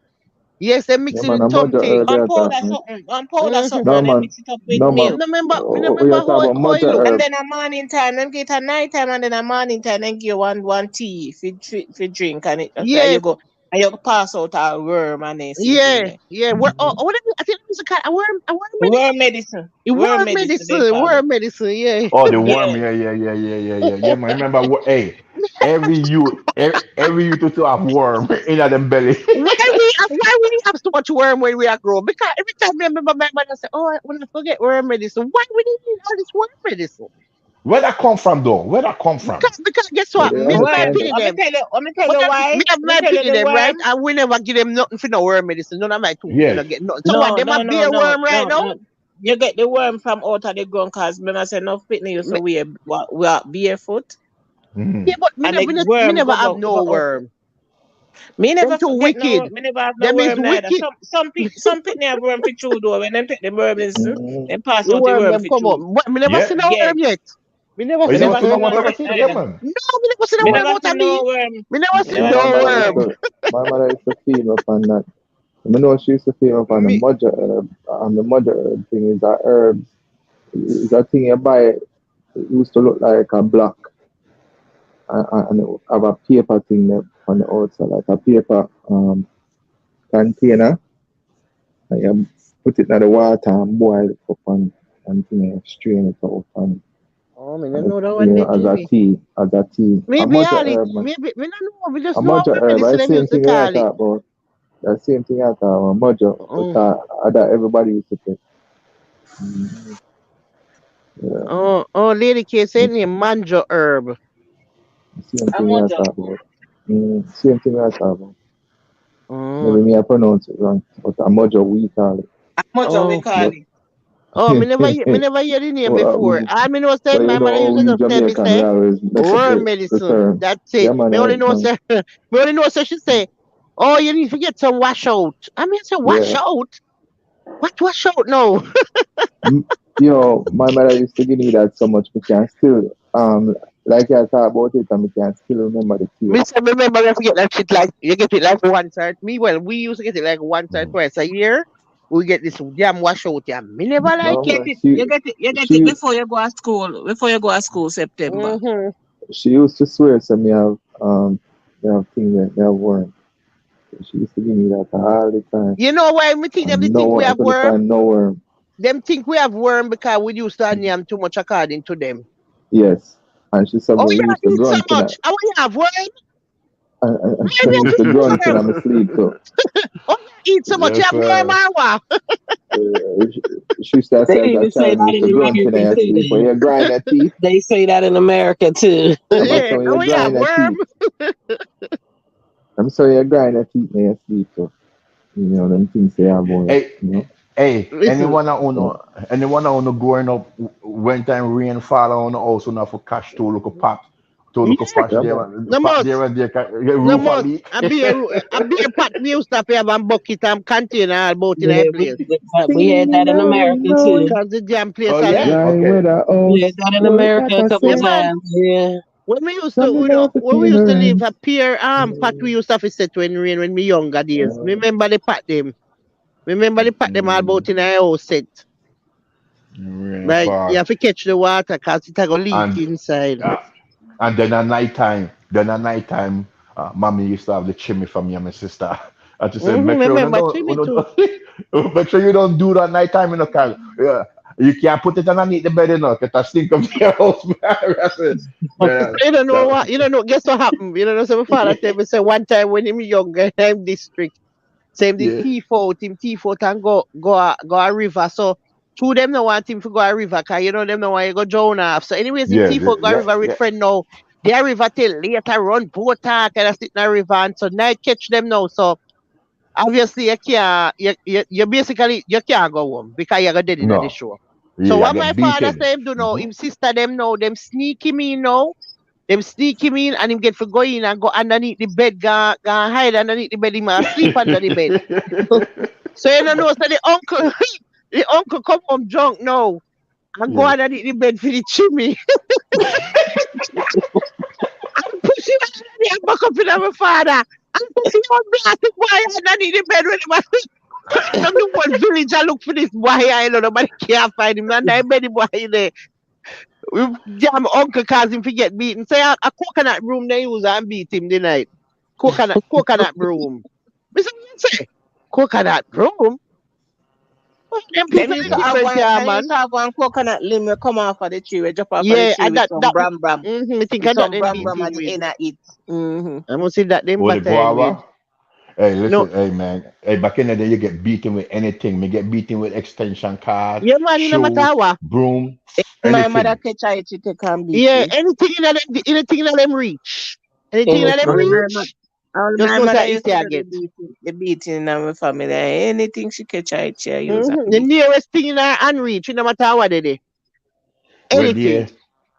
Speaker 1: Yes, they
Speaker 7: Yeah,
Speaker 1: mix it
Speaker 7: man,
Speaker 1: with
Speaker 7: a mother
Speaker 1: something.
Speaker 7: herb they
Speaker 9: One
Speaker 7: attack,
Speaker 9: powder
Speaker 7: man.
Speaker 9: something. One powder
Speaker 1: Mm-hmm.
Speaker 9: something
Speaker 7: No,
Speaker 9: and then
Speaker 7: man.
Speaker 9: mix it up with
Speaker 7: No, man.
Speaker 9: milk.
Speaker 1: Me
Speaker 7: Oh, you
Speaker 1: remember
Speaker 7: talk about
Speaker 1: how it
Speaker 7: mother
Speaker 1: look.
Speaker 9: And
Speaker 7: herb.
Speaker 9: then a morning time, them get a night time and then a morning time, then give one tea if you drink and it after you
Speaker 1: Yes,
Speaker 9: go and you pass out a worm and then same thing
Speaker 1: yeah,
Speaker 9: there.
Speaker 1: yeah. I think it was a worm
Speaker 9: Worm
Speaker 1: medicine.
Speaker 9: medicine.
Speaker 1: A
Speaker 9: Worm
Speaker 1: worm
Speaker 9: medicine they
Speaker 1: medicine.
Speaker 9: call it.
Speaker 1: Worm medicine. Yeah.
Speaker 8: Oh, the worm.
Speaker 9: Yeah.
Speaker 8: Yeah. Man, remember what? Hey, every youth to have worm in them belly.
Speaker 1: Why we have so much worm when we are growing? Because every time I remember my mother say, "Oh, when I forget worm medicine, why we need all this worm medicine?"
Speaker 8: Where that come from, though? Where that come from?
Speaker 1: Because guess
Speaker 7: Where
Speaker 1: what?
Speaker 7: they
Speaker 1: Me
Speaker 7: have
Speaker 1: have
Speaker 7: to
Speaker 1: my
Speaker 9: Worm.
Speaker 7: find
Speaker 1: pity
Speaker 7: them.
Speaker 1: them.
Speaker 9: Let me tell
Speaker 1: But
Speaker 9: you
Speaker 1: me
Speaker 9: why.
Speaker 1: have
Speaker 9: Let me
Speaker 1: my
Speaker 9: tell you
Speaker 1: pity
Speaker 9: the
Speaker 1: them, right?
Speaker 9: worm.
Speaker 1: And we never give them nothing for no worm medicine. None of my tooth, you
Speaker 8: Yeah.
Speaker 1: know, get nothing. So what?
Speaker 9: No,
Speaker 1: Them a
Speaker 9: no, no,
Speaker 1: beer
Speaker 9: no,
Speaker 1: worm right
Speaker 9: no,
Speaker 1: now?
Speaker 9: no. You get the worm from out of the ground because remember I said no pitney used
Speaker 1: Me,
Speaker 9: to wear barefoot
Speaker 8: Mm-hmm.
Speaker 1: yeah, but
Speaker 9: and the
Speaker 1: me
Speaker 9: worm
Speaker 1: never have no
Speaker 9: go up.
Speaker 1: worm.
Speaker 9: Me
Speaker 1: Them
Speaker 9: never
Speaker 1: too
Speaker 9: forget no.
Speaker 1: wicked.
Speaker 9: Me never have no
Speaker 1: Them is
Speaker 9: worm neither.
Speaker 1: wicked.
Speaker 9: Some pitney have worm for true though. When them take the worm is
Speaker 7: Mm,
Speaker 9: then pass
Speaker 1: The
Speaker 9: out the
Speaker 1: worm
Speaker 9: worm
Speaker 1: them
Speaker 9: for
Speaker 1: come up.
Speaker 9: true.
Speaker 1: But me never
Speaker 8: Yeah.
Speaker 1: see no
Speaker 9: Yeah,
Speaker 1: worm yet. Me never
Speaker 8: Oh, you
Speaker 9: me
Speaker 1: see
Speaker 8: never
Speaker 1: no
Speaker 9: never
Speaker 8: see
Speaker 9: see
Speaker 8: no
Speaker 1: worm.
Speaker 9: no
Speaker 8: one
Speaker 9: worm
Speaker 8: ever see it? Yeah,
Speaker 9: either.
Speaker 8: man.
Speaker 1: No, me never see no
Speaker 9: Me
Speaker 7: no.
Speaker 1: worm
Speaker 9: never
Speaker 1: out
Speaker 9: see
Speaker 1: of me.
Speaker 9: no worm.
Speaker 1: Me never
Speaker 9: Me
Speaker 1: see
Speaker 7: Yeah,
Speaker 9: never
Speaker 1: no
Speaker 9: see
Speaker 7: my
Speaker 9: no
Speaker 7: mother used
Speaker 1: worm.
Speaker 9: worm.
Speaker 7: to, my mother used to feed up on that. I know she used to feel up on the
Speaker 1: Me,
Speaker 7: mudger herb. The mudger herb thing is a herb. It's a thing you buy. It used to look like a block, and it have a paper thing there on the outside, like a paper container. And you put it in the water and boil it up and thing, you strain it out
Speaker 1: oh, me no
Speaker 7: and
Speaker 1: know that one
Speaker 7: you
Speaker 1: there,
Speaker 7: know,
Speaker 1: TV.
Speaker 7: as a tea. A
Speaker 1: Maybe
Speaker 7: mudger
Speaker 1: all it,
Speaker 7: herb, man.
Speaker 1: maybe, me no know, we just
Speaker 7: A
Speaker 1: know
Speaker 7: mudger
Speaker 1: what
Speaker 7: herb. I
Speaker 1: medicine them
Speaker 7: same
Speaker 1: used to
Speaker 7: thing I
Speaker 1: call it.
Speaker 7: thought about. The same thing I thought about mudger,
Speaker 1: Oh,
Speaker 7: that everybody used to take. Mm, yeah,
Speaker 1: Lady K said
Speaker 7: the
Speaker 1: name manjo herb.
Speaker 7: same
Speaker 2: I'm
Speaker 7: thing
Speaker 2: on
Speaker 7: I
Speaker 2: job.
Speaker 7: thought about. Same thing I thought about.
Speaker 1: Oh,
Speaker 7: Maybe me I pronounce it wrong, but a mudger we call
Speaker 9: How much we
Speaker 1: oh,
Speaker 9: call
Speaker 7: it.
Speaker 9: it?
Speaker 1: oh, me
Speaker 7: But
Speaker 1: never hear the name before.
Speaker 7: well,
Speaker 1: I me know say
Speaker 7: but
Speaker 1: my
Speaker 7: you know
Speaker 1: mother
Speaker 7: how
Speaker 1: used to
Speaker 7: we
Speaker 1: just tell me
Speaker 7: Jamaican we
Speaker 1: say
Speaker 7: always mess up
Speaker 1: worm
Speaker 7: the
Speaker 1: medicine.
Speaker 7: term.
Speaker 1: That's
Speaker 7: Yeah
Speaker 1: it.
Speaker 7: man,
Speaker 1: Me only
Speaker 7: right
Speaker 1: know
Speaker 7: man.
Speaker 1: say me only know say she say, oh, you need to get some wash out. I mean say wash
Speaker 7: Yeah.
Speaker 1: out. What wash out? No.
Speaker 7: M- my mother used to give me that so much we can still like I thought about it and we can still remember the
Speaker 1: Me
Speaker 7: taste.
Speaker 1: say remember we have to get that shit like you get it like once or me. Well, we used to get it like once or twice a year. We get this damn wash out. Yeah, me never
Speaker 9: You
Speaker 1: like
Speaker 7: No
Speaker 1: it.
Speaker 9: get
Speaker 7: man,
Speaker 9: it. You get it
Speaker 7: she
Speaker 9: before you go to school. Before you go to school, September.
Speaker 1: Mm-hmm.
Speaker 7: she used to swear to me have thing that me have worm. She used to give me that all the time.
Speaker 1: You know why me think them they
Speaker 7: And
Speaker 1: think we
Speaker 7: I
Speaker 1: have
Speaker 7: couldn't
Speaker 1: worm?
Speaker 7: find no worm.
Speaker 1: Them think we have worm because we used to yam too much according to them.
Speaker 7: Yes. And she said
Speaker 1: Oh
Speaker 7: me
Speaker 1: yeah,
Speaker 7: used to
Speaker 1: eat so
Speaker 7: grunt in
Speaker 1: much. Oh yeah, have worm.
Speaker 7: and she
Speaker 1: Man,
Speaker 7: said me
Speaker 1: you
Speaker 7: used to
Speaker 1: have
Speaker 7: grunt in
Speaker 1: worm.
Speaker 7: my sleep too.
Speaker 1: Oh yeah, eat so much. You
Speaker 11: Yes,
Speaker 1: have worm
Speaker 11: sir.
Speaker 1: or what?
Speaker 7: She used to
Speaker 10: They
Speaker 7: say as a
Speaker 10: even say
Speaker 7: child me
Speaker 10: that
Speaker 7: used to
Speaker 10: in
Speaker 7: grunt in
Speaker 10: America
Speaker 7: her
Speaker 10: too.
Speaker 7: sleep. When
Speaker 10: Then
Speaker 7: you grind your teeth,
Speaker 10: they say that in America too.
Speaker 7: I'm
Speaker 1: Yeah.
Speaker 7: sorry you
Speaker 1: Oh yeah,
Speaker 7: grind your
Speaker 1: worm.
Speaker 7: teeth. I'm sorry you grind your teeth in your sleep too. Them things they have
Speaker 11: Hey, hey,
Speaker 1: Listen.
Speaker 7: Yeah.
Speaker 11: anyone who no growing up when time rain fall on the house, no for cash two
Speaker 1: Yeah.
Speaker 11: look patch
Speaker 7: Yeah
Speaker 11: there,
Speaker 7: man.
Speaker 1: No
Speaker 11: pat there
Speaker 1: most.
Speaker 11: and there,
Speaker 1: No
Speaker 11: roof a
Speaker 1: most.
Speaker 11: leak.
Speaker 1: A beer pot we used to have a bucket and container all about in a
Speaker 10: Yeah,
Speaker 1: place.
Speaker 10: we had
Speaker 7: Singing
Speaker 10: that in
Speaker 7: out
Speaker 10: America
Speaker 7: loud,
Speaker 10: too.
Speaker 1: Because the damn place
Speaker 11: Oh
Speaker 1: a
Speaker 11: yeah,
Speaker 1: leak.
Speaker 7: dry
Speaker 11: okay.
Speaker 7: weather
Speaker 10: We had
Speaker 7: house.
Speaker 10: that in
Speaker 7: What
Speaker 10: America
Speaker 7: that
Speaker 10: a
Speaker 7: I
Speaker 1: Yeah
Speaker 10: couple
Speaker 7: say?
Speaker 1: man.
Speaker 10: times. Yeah.
Speaker 1: When we used to,
Speaker 7: From the north to
Speaker 1: when we used to live a
Speaker 7: ignorance.
Speaker 1: pier pot we used to have to set when rain when we younger days. Remember the pot them. Remember the pot them all
Speaker 11: Mm,
Speaker 1: about in our house set.
Speaker 11: rain
Speaker 1: Like you
Speaker 11: fall
Speaker 1: have to catch the water because it a go leak
Speaker 11: and
Speaker 1: inside.
Speaker 11: uh, then at night time, mommy used to have the chimney for me and my sister. I just said, make sure
Speaker 1: Remember Timmy too.
Speaker 11: make sure you don't do that night time in the car. Yeah, you can't put it underneath the bed, get a stink of the house. Man. I said, man,
Speaker 1: You don't know what
Speaker 11: that,
Speaker 1: you don't know. Guess what happened? You don't know. So my father tell me say one time when him younger, I'm district. Same the
Speaker 11: yeah,
Speaker 1: thief out and go a river. So two them no want him to go a river because you know them no want you go drown off. So anyways, him
Speaker 11: yeah,
Speaker 1: thief out go a
Speaker 11: yeah,
Speaker 1: river with
Speaker 11: yeah,
Speaker 1: friend now. Their river till later run boat talk and I sit in a river and so night catch them now. So obviously you can't you basically you can't go home because you got dead in the
Speaker 11: no,
Speaker 1: show. So
Speaker 11: yeah, I
Speaker 1: what my
Speaker 11: get
Speaker 1: father
Speaker 11: beaten.
Speaker 1: say him do now,
Speaker 11: Hmm.
Speaker 1: him sister them know, them sneak him in now. Them sneak him in and him get for go in and go underneath the bed, go hide underneath the bed, him a sleep under the bed. So you don't know, so the uncle, the uncle come home drunk now and go
Speaker 11: Yeah.
Speaker 1: underneath the bed for the chimney and push him under there and back up in my father. And push him on blasted boy underneath the bed with him. Now the whole village I look for this boy. I know nobody can't find him. And I bet the boy there. We jam uncle cause him forget beaten. Say a coconut broom they use and beat him the night. Coconut broom. Mr. Say, coconut broom? Oh, them
Speaker 9: Them
Speaker 1: people
Speaker 9: used
Speaker 1: is
Speaker 9: to
Speaker 11: Yeah.
Speaker 9: have
Speaker 1: different,
Speaker 9: one.
Speaker 1: yeah,
Speaker 9: Them used
Speaker 1: man.
Speaker 9: to have one coconut limb will come off of the tree. We drop off of the
Speaker 1: Yeah,
Speaker 9: tree
Speaker 1: and
Speaker 9: with
Speaker 1: that
Speaker 9: some
Speaker 1: that
Speaker 9: bram bram.
Speaker 1: I think
Speaker 9: With
Speaker 1: I that
Speaker 9: some
Speaker 1: them
Speaker 9: bram
Speaker 1: beat
Speaker 9: bram at
Speaker 1: him
Speaker 9: the
Speaker 1: with.
Speaker 9: end of it.
Speaker 1: I must see that them
Speaker 11: Or the
Speaker 1: batter him with.
Speaker 11: guava. Hey,
Speaker 1: No,
Speaker 11: listen, hey man. Hey, back in the day, you get beaten with anything. Me get beaten with extension cord,
Speaker 1: yeah, man, no matter
Speaker 11: shoe,
Speaker 1: what.
Speaker 11: broom,
Speaker 9: My mother
Speaker 11: anything.
Speaker 9: catch her, she take and beat
Speaker 1: Yeah,
Speaker 9: you.
Speaker 1: anything that them reach. Anything that them
Speaker 9: Only
Speaker 10: Anything.
Speaker 9: my mother.
Speaker 1: reach,
Speaker 9: Only
Speaker 1: just
Speaker 9: my
Speaker 1: know
Speaker 9: mother
Speaker 1: that it
Speaker 9: used to
Speaker 1: can
Speaker 9: do
Speaker 1: get.
Speaker 9: the beating in my family. Anything she catch her, she use and
Speaker 1: The
Speaker 9: beat.
Speaker 1: nearest thing in our unreach, no matter what it is.
Speaker 11: Well,
Speaker 1: Anything.
Speaker 11: yeah.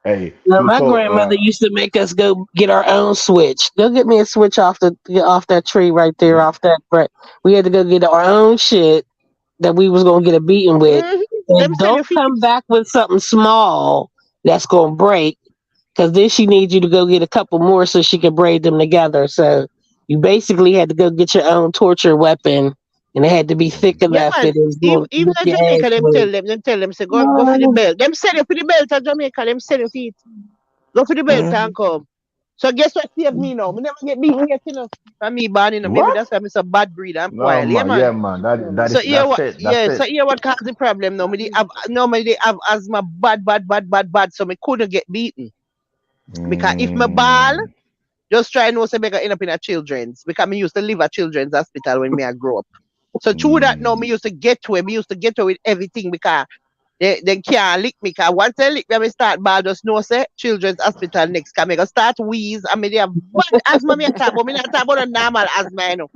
Speaker 11: Hey,
Speaker 10: Now,
Speaker 11: two
Speaker 10: my
Speaker 11: so
Speaker 10: grandmother used to make us go get our own switch. Go get me a switch off that tree right there,
Speaker 11: yeah,
Speaker 10: off that. We had to go get our own shit that we was gonna get a beating with,
Speaker 1: Them
Speaker 10: and
Speaker 1: sell you
Speaker 10: don't come
Speaker 1: fix.
Speaker 10: back with something small that's gonna break, because then she needs you to go get a couple more so she can braid them together. So you basically had to go get your own torture weapon and it had to be thick
Speaker 1: Yeah,
Speaker 10: enough
Speaker 1: man.
Speaker 10: that it was
Speaker 1: Even
Speaker 10: going to
Speaker 1: even
Speaker 10: whip
Speaker 1: in
Speaker 10: your ass
Speaker 1: Jamaica,
Speaker 10: with.
Speaker 1: tell them say go for the
Speaker 10: Oh,
Speaker 1: belt. Them send you for the belt at Jamaica. Them send you for it. Go for the belt and
Speaker 10: mm,
Speaker 1: come. So guess what saved me now? Me never get beaten yet, you know. From me born, you know. Maybe
Speaker 11: What?
Speaker 1: that's why I'm so bad breed and
Speaker 11: No
Speaker 1: spoiled. Yeah,
Speaker 11: man,
Speaker 1: man.
Speaker 11: yeah man. That
Speaker 1: So
Speaker 11: is
Speaker 1: here
Speaker 11: that's
Speaker 1: what?
Speaker 11: it. That's
Speaker 1: Yeah. So
Speaker 11: it.
Speaker 1: here what caused the problem? Now me they have normally they have asthma bad. So me couldn't get beaten because if my ball
Speaker 11: Mm,
Speaker 1: just try no say me end up in a children's because me used to live at children's hospital when me I grow up. So through that now me
Speaker 11: mm,
Speaker 1: used to get to it. Me used to get to it with everything because they can't lick me. Cause once they lick me, I start bad. Just know say children's hospital next. Cause me go start wheeze. I mean they have bad asthma. Me a talk about. Me not talk about a normal asthma. You know.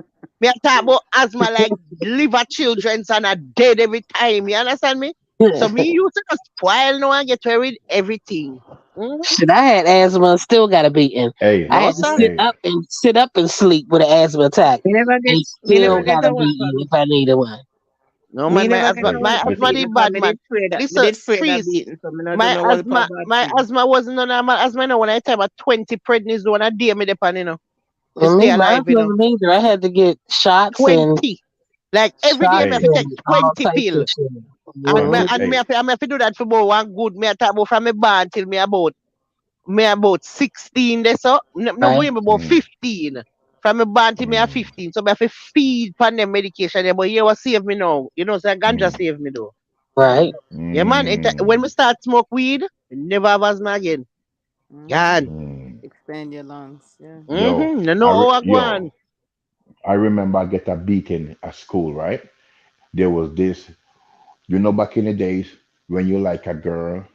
Speaker 1: Me a talk about asthma like liver children's and a dead every time. You understand me? So me used to just spoil now and get away with everything. Mhm.
Speaker 10: shit, I had asthma and still got a beating.
Speaker 11: hey,
Speaker 10: I
Speaker 1: No
Speaker 10: had to
Speaker 1: sir.
Speaker 10: sit
Speaker 11: hey.
Speaker 10: up and sleep with an asthma attack and
Speaker 9: Me
Speaker 10: still
Speaker 9: never get
Speaker 10: got a
Speaker 9: a one
Speaker 10: beating
Speaker 9: from
Speaker 10: if I needed one.
Speaker 1: No
Speaker 9: me
Speaker 1: man,
Speaker 9: never get a one
Speaker 1: my
Speaker 11: Hey,
Speaker 9: from
Speaker 1: asthma
Speaker 11: listen.
Speaker 9: beating
Speaker 1: did
Speaker 9: because
Speaker 1: bad man.
Speaker 9: me
Speaker 1: Listen,
Speaker 9: did afraid of
Speaker 1: freeze.
Speaker 9: beating, so me not do no one for bad
Speaker 1: My
Speaker 9: thing.
Speaker 1: asthma wasn't no normal asthma. No, when I time at 20 prednisone a day me depend, you know, to
Speaker 10: And
Speaker 1: stay
Speaker 10: me, mine
Speaker 1: alive, you know.
Speaker 10: wasn't either. I had to get shots and
Speaker 1: 20. Like every day, me
Speaker 10: shots
Speaker 1: have to
Speaker 11: Hey,
Speaker 1: take
Speaker 10: and all
Speaker 1: 20
Speaker 10: types of
Speaker 1: pill.
Speaker 10: shit.
Speaker 1: And
Speaker 11: family.
Speaker 10: Hmm
Speaker 1: me
Speaker 11: Hey,
Speaker 1: have to do that for about one good. Me I talk about from me born till me about 16. That's so. No,
Speaker 10: Right.
Speaker 1: going about
Speaker 11: mm,
Speaker 1: 15. From me born till me at
Speaker 11: mm,
Speaker 1: 15. So me have to feed pan them medication. Yeah, but here what save me now. You know, so ganja
Speaker 11: mm,
Speaker 1: save me though.
Speaker 10: Right.
Speaker 1: Yeah, man. When
Speaker 11: mm,
Speaker 1: we start smoke weed, never have asthma again.
Speaker 2: Mm-hmm.
Speaker 1: Gone.
Speaker 11: mm.
Speaker 2: Expand your lungs. Yeah.
Speaker 11: Yo,
Speaker 1: No know how I go on.
Speaker 11: I remember I get a beating at school, right? There was this, back in the days when you like a girl,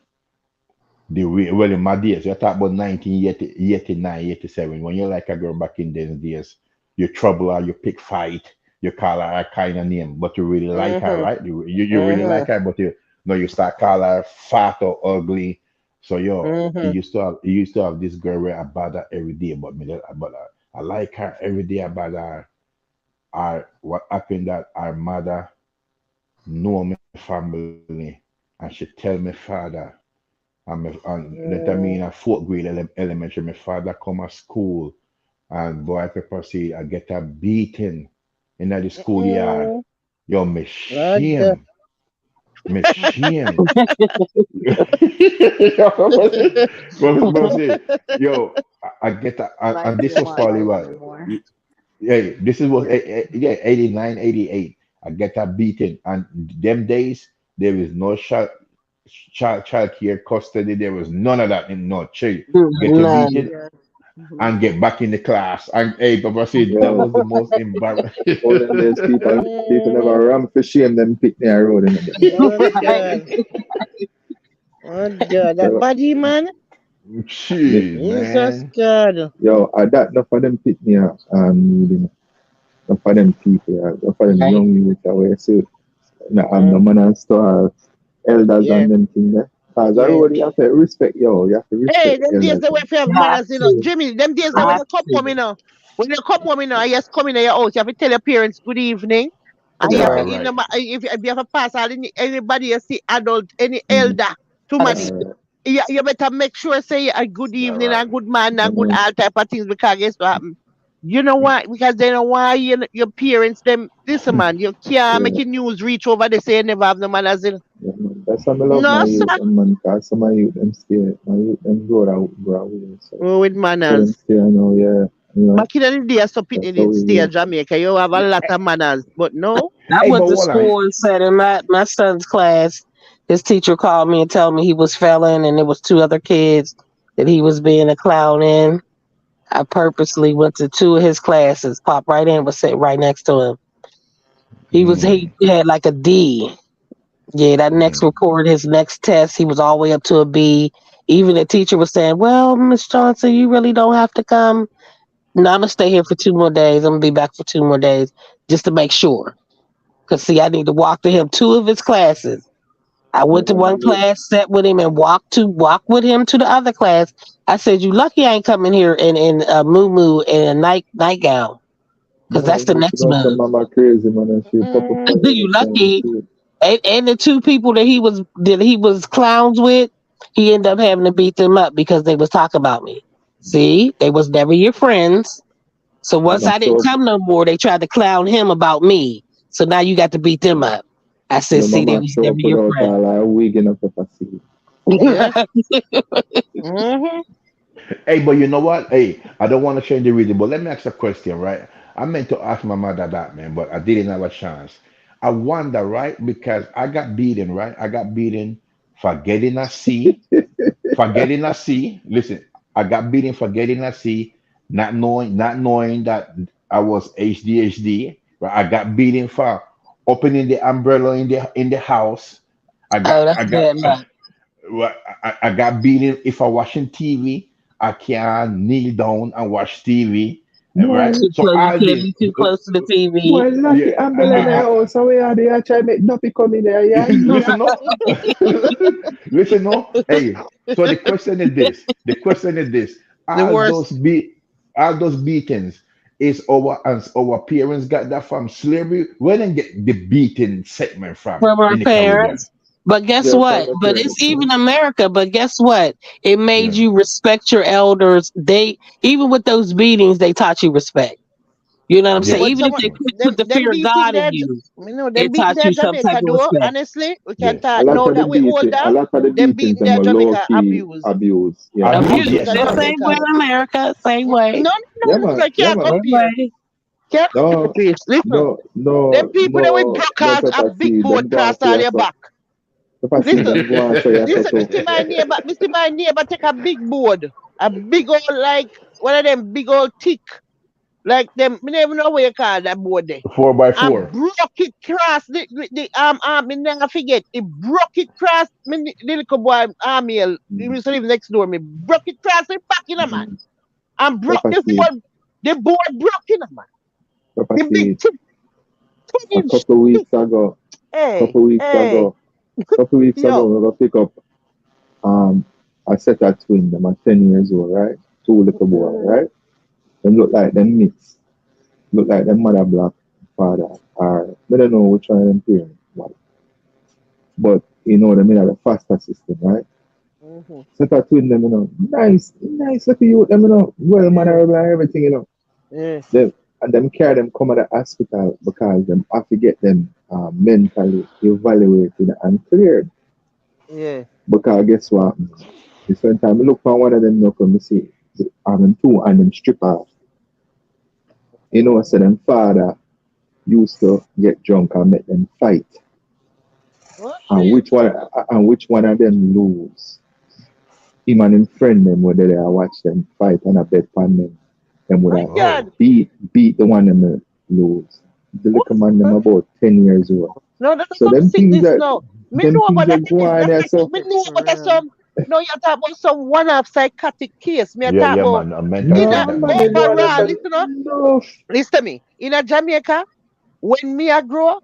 Speaker 11: well, in my days, you talk about 1989, 87. When you like a girl back in those days, you trouble her, you pick fight, you call her a kind of name, but you really like her,
Speaker 1: Mm-hmm.
Speaker 11: right? You really like
Speaker 1: Mm-hmm.
Speaker 11: her, but you start calling her fat or ugly. So
Speaker 1: Mm-hmm.
Speaker 11: he used to have this girl where I bother every day, I like her every day. I bother her. What happened that our mother know my family and she tell my father. And that I mean, a fourth grade elementary, my father come to school and boy Pepper say I get a beating in the schoolyard.
Speaker 1: Mm-hmm.
Speaker 11: Yo, me
Speaker 1: God.
Speaker 11: shame. Me shame. But say, yo, I get
Speaker 2: Life
Speaker 11: and this
Speaker 2: didn't
Speaker 11: was
Speaker 2: want
Speaker 11: probably
Speaker 2: life
Speaker 11: what,
Speaker 2: anymore.
Speaker 11: yeah, this is what, yeah, 89, 88. I get a beating. And them days, there is no child care custody. There was none of that. No, chill. Get your
Speaker 10: None.
Speaker 11: beating
Speaker 2: Yeah. Mm-hmm.
Speaker 11: and get back in the class. And hey, Papa said that
Speaker 7: Yo,
Speaker 11: was the most embarrassing.
Speaker 7: all them days people never
Speaker 1: Mm,
Speaker 7: ram for shame them pick me a road in them.
Speaker 1: oh
Speaker 10: Right.
Speaker 1: God. Oh God. That
Speaker 7: So
Speaker 1: body man.
Speaker 7: me,
Speaker 11: Jeez,
Speaker 1: Jesus
Speaker 11: man.
Speaker 1: God.
Speaker 7: yo, that enough of them pick me up needing enough of them people, enough of them young youth away. So no, I'm no
Speaker 1: Mm,
Speaker 7: man and still elders
Speaker 1: yeah.
Speaker 7: and them thing there. Cause I
Speaker 1: Yeah.
Speaker 7: road you have to respect yo, you have to respect
Speaker 1: Hey, them days
Speaker 7: elders
Speaker 1: they were
Speaker 7: them.
Speaker 1: for have
Speaker 10: Have
Speaker 1: manners, you know.
Speaker 10: to.
Speaker 1: Jimmy, them days that when
Speaker 10: Have
Speaker 1: you come home,
Speaker 10: to.
Speaker 1: you know. When you come home, you know, you just come in your house, you have to tell your parents good evening. And you have
Speaker 11: All
Speaker 1: to,
Speaker 10: Right.
Speaker 11: right.
Speaker 1: if you have a pass, anybody you see adult, any
Speaker 7: Mm.
Speaker 1: elder,
Speaker 10: Gotta
Speaker 1: somebody,
Speaker 10: speak.
Speaker 7: Uh,
Speaker 1: you better make sure say a good
Speaker 11: All
Speaker 1: evening
Speaker 11: right.
Speaker 1: and good man and good
Speaker 7: mm,
Speaker 1: all type of things because guess what happen? You know why? Because they know why your parents them listen man, you can't make
Speaker 7: yeah,
Speaker 1: your news reach over they say you never have no manners in.
Speaker 7: yeah, man. That's why I love my
Speaker 1: No
Speaker 7: youth
Speaker 1: sir.
Speaker 7: them man, cause some of my youth them stay, my youth them grow away. So
Speaker 1: Oh, with
Speaker 7: for them
Speaker 1: manners.
Speaker 7: stay I know, yeah,
Speaker 1: Back in the day, so
Speaker 7: that's
Speaker 1: people
Speaker 7: how
Speaker 1: did
Speaker 7: we
Speaker 1: stay
Speaker 7: roll.
Speaker 1: in Jamaica. You have a lot of manners, but no.
Speaker 10: I
Speaker 11: Hey,
Speaker 10: went
Speaker 11: but
Speaker 10: to
Speaker 11: hold on.
Speaker 10: school and said in my son's class, his teacher called me and told me he was failing and there was two other kids that he was being a clown in. I purposely went to two of his classes, popped right in, was sitting right next to him. He
Speaker 11: Mm,
Speaker 10: had like a D. Yeah, that next
Speaker 11: mm,
Speaker 10: report, his next test, he was all the way up to a B. Even the teacher was saying, "Well, Miss Johnson, you really don't have to come. No, I'm gonna stay here for 2 more days. I'm gonna be back for 2 more days just to make sure." Cause see, I need to walk to him two of his classes. I
Speaker 7: Yeah,
Speaker 10: went to one
Speaker 7: man,
Speaker 10: class, sat with him, and walk with him to the other class. I said, "You lucky I ain't coming here in a moo and a nightgown, cause
Speaker 7: no,
Speaker 10: that's the
Speaker 7: you
Speaker 10: next
Speaker 7: know some
Speaker 10: move.
Speaker 7: mama crazy man and she pop up
Speaker 1: Mm,
Speaker 7: on you
Speaker 10: You
Speaker 7: anytime you
Speaker 10: lucky."
Speaker 7: see it.
Speaker 10: And the two people that he was clowns with, he ended up having to beat them up because they was talking about me. See, they was never your friends. So
Speaker 7: And
Speaker 10: once
Speaker 7: I
Speaker 10: I didn't
Speaker 7: saw
Speaker 10: come no more, they tried to clown him about me. So now you got to beat them up. I said,
Speaker 7: Your
Speaker 10: see, they
Speaker 7: mama
Speaker 10: was
Speaker 7: show
Speaker 10: never
Speaker 7: put
Speaker 10: your
Speaker 7: out
Speaker 10: friend.
Speaker 7: a wig in a pepper seed.
Speaker 1: Yeah. Mm-hmm.
Speaker 11: Hey, but you know what? Hey, I don't want to change the reading, but let me ask a question, right? I meant to ask my mother that, man, but I didn't have a chance. I wonder, right? Because I got beaten, right? I got beaten for getting a C, for getting a C. Listen, I got beaten for getting a C, not knowing that I was HDHD. Right? I got beaten for opening the umbrella in the house. I got
Speaker 10: Oh,
Speaker 11: I
Speaker 10: that's
Speaker 11: got
Speaker 10: bad luck.
Speaker 11: well, I got beaten if I watching TV. I can't kneel down and watch TV,
Speaker 7: Boy,
Speaker 11: right? So
Speaker 10: You
Speaker 11: all
Speaker 10: can't
Speaker 11: this,
Speaker 10: be too close to the TV.
Speaker 7: boy,
Speaker 11: yeah,
Speaker 7: lucky umbrella in the house. So we are there try make nothing come in there, yeah?
Speaker 11: listen, no, listen, no. Hey, so the question is this: the question is this:
Speaker 1: The
Speaker 11: all those
Speaker 1: worst.
Speaker 11: be all those beatings is our parents got that from slavery. Where they get the beating segment from
Speaker 10: From our
Speaker 11: in the Caribbean?
Speaker 10: parents. But guess
Speaker 7: Yeah, from
Speaker 10: what?
Speaker 7: the
Speaker 10: But it's
Speaker 7: parents, man.
Speaker 10: even America. But guess what? It made
Speaker 11: Yeah.
Speaker 10: you respect your elders. They even with those beatings, they taught you respect. You know what I'm
Speaker 1: Yeah,
Speaker 10: saying?
Speaker 1: but
Speaker 11: Yes.
Speaker 10: Even if
Speaker 1: some
Speaker 10: they couldn't put the
Speaker 1: them
Speaker 10: fear of
Speaker 1: beating
Speaker 10: God in
Speaker 1: that
Speaker 10: you,
Speaker 1: them
Speaker 10: it
Speaker 1: beating
Speaker 10: taught
Speaker 1: that
Speaker 10: you some type
Speaker 1: Jamaica
Speaker 10: of
Speaker 1: though.
Speaker 10: respect.
Speaker 1: Honestly, we can
Speaker 11: Yes.
Speaker 7: A
Speaker 1: talk
Speaker 7: lot
Speaker 1: now
Speaker 7: of the
Speaker 1: that we
Speaker 7: beating,
Speaker 1: older.
Speaker 7: a lot of the
Speaker 1: Them
Speaker 7: beatings
Speaker 1: beating
Speaker 7: them
Speaker 1: that
Speaker 7: were low
Speaker 1: Jamaica
Speaker 7: key
Speaker 1: abuse.
Speaker 7: abuse. Yeah.
Speaker 11: Abuse.
Speaker 10: Abuse.
Speaker 1: Abuse
Speaker 11: Yes.
Speaker 1: that
Speaker 10: The same way
Speaker 1: Jamaica.
Speaker 10: in America, same
Speaker 1: No,
Speaker 10: way.
Speaker 1: no,
Speaker 7: Yeah,
Speaker 1: no,
Speaker 7: man.
Speaker 1: no,
Speaker 7: Yeah,
Speaker 1: can't
Speaker 7: man.
Speaker 10: Same
Speaker 1: compare.
Speaker 10: way.
Speaker 1: Can't compare,
Speaker 7: No,
Speaker 1: please. Listen,
Speaker 7: no,
Speaker 1: them
Speaker 7: no,
Speaker 1: people that with
Speaker 7: no,
Speaker 1: broke
Speaker 7: no
Speaker 1: cars a
Speaker 7: pepper
Speaker 1: big
Speaker 7: seed. Them
Speaker 1: board
Speaker 7: go on
Speaker 1: cross
Speaker 7: say
Speaker 1: all
Speaker 7: yes,
Speaker 1: your
Speaker 7: so.
Speaker 1: back.
Speaker 7: Pepper seed
Speaker 1: Listen,
Speaker 7: them go on say yes,
Speaker 1: listen,
Speaker 7: so.
Speaker 1: me see my neighbor take a big board, a big old like one of them big old thick, like them. Me never know what you call that board there.
Speaker 11: Four by
Speaker 1: And
Speaker 11: four.
Speaker 1: broke it cross the me never forget. It broke it cross me the little boy Amiel. He
Speaker 7: Mm,
Speaker 1: used to live next door. Me broke it cross the back in a man.
Speaker 7: mm.
Speaker 1: And broke
Speaker 7: Pepper seed,
Speaker 1: the board broke in a man.
Speaker 7: pepper
Speaker 1: The big
Speaker 7: seed.
Speaker 1: 10
Speaker 7: A
Speaker 1: inch
Speaker 7: couple
Speaker 1: thick.
Speaker 7: weeks ago,
Speaker 1: Hey,
Speaker 7: couple weeks
Speaker 1: hey,
Speaker 7: ago, couple weeks ago,
Speaker 1: yo.
Speaker 7: we go pick up um a set of twin. Them are 10 years old, right? Two little boy,
Speaker 1: Mm-hmm.
Speaker 7: right? Them look like them mix. Look like them mother black father. Or I don't know which one of them parents. But you know them in the foster system, right?
Speaker 1: Mm-hmm.
Speaker 7: Set of twin them, nice, nice little youth, them, well
Speaker 1: Yeah,
Speaker 7: mannered and everything,
Speaker 1: yeah,
Speaker 7: Them and them carry them come to the hospital because them have to get them mentally evaluated and cleared.
Speaker 1: yeah.
Speaker 7: Because guess what? This one time I look for one of them knuckle, me see having two and them strip off. So
Speaker 1: Mm-hmm.
Speaker 7: them father used to get drunk and make them fight.
Speaker 1: Oh
Speaker 7: And
Speaker 1: shit.
Speaker 7: which one of them lose? Him and him friend them were there I watch them fight and I bet on them. Them would
Speaker 1: My
Speaker 7: have
Speaker 11: Oh.
Speaker 1: God.
Speaker 7: beat the one them lose. The
Speaker 1: What?
Speaker 7: little man them about 10 years old.
Speaker 1: No, that's
Speaker 7: So
Speaker 1: some
Speaker 7: them things
Speaker 1: sickness
Speaker 7: that
Speaker 1: now. Me
Speaker 7: them
Speaker 1: know
Speaker 7: things
Speaker 1: about that.
Speaker 7: that go on
Speaker 1: That's
Speaker 7: there.
Speaker 1: like
Speaker 7: So
Speaker 1: me know
Speaker 12: For
Speaker 1: about that
Speaker 12: real.
Speaker 1: some. No, you talk about some one-off psychotic case. Me
Speaker 11: Yeah,
Speaker 1: talk
Speaker 11: yeah,
Speaker 1: about
Speaker 11: man. A mental
Speaker 1: in
Speaker 7: no
Speaker 1: a
Speaker 11: kidnap,
Speaker 7: man,
Speaker 11: man.
Speaker 7: they don't
Speaker 1: overall.
Speaker 7: understand.
Speaker 1: Listen up,
Speaker 7: No.
Speaker 1: listen to me. In a Jamaica, when me a grow,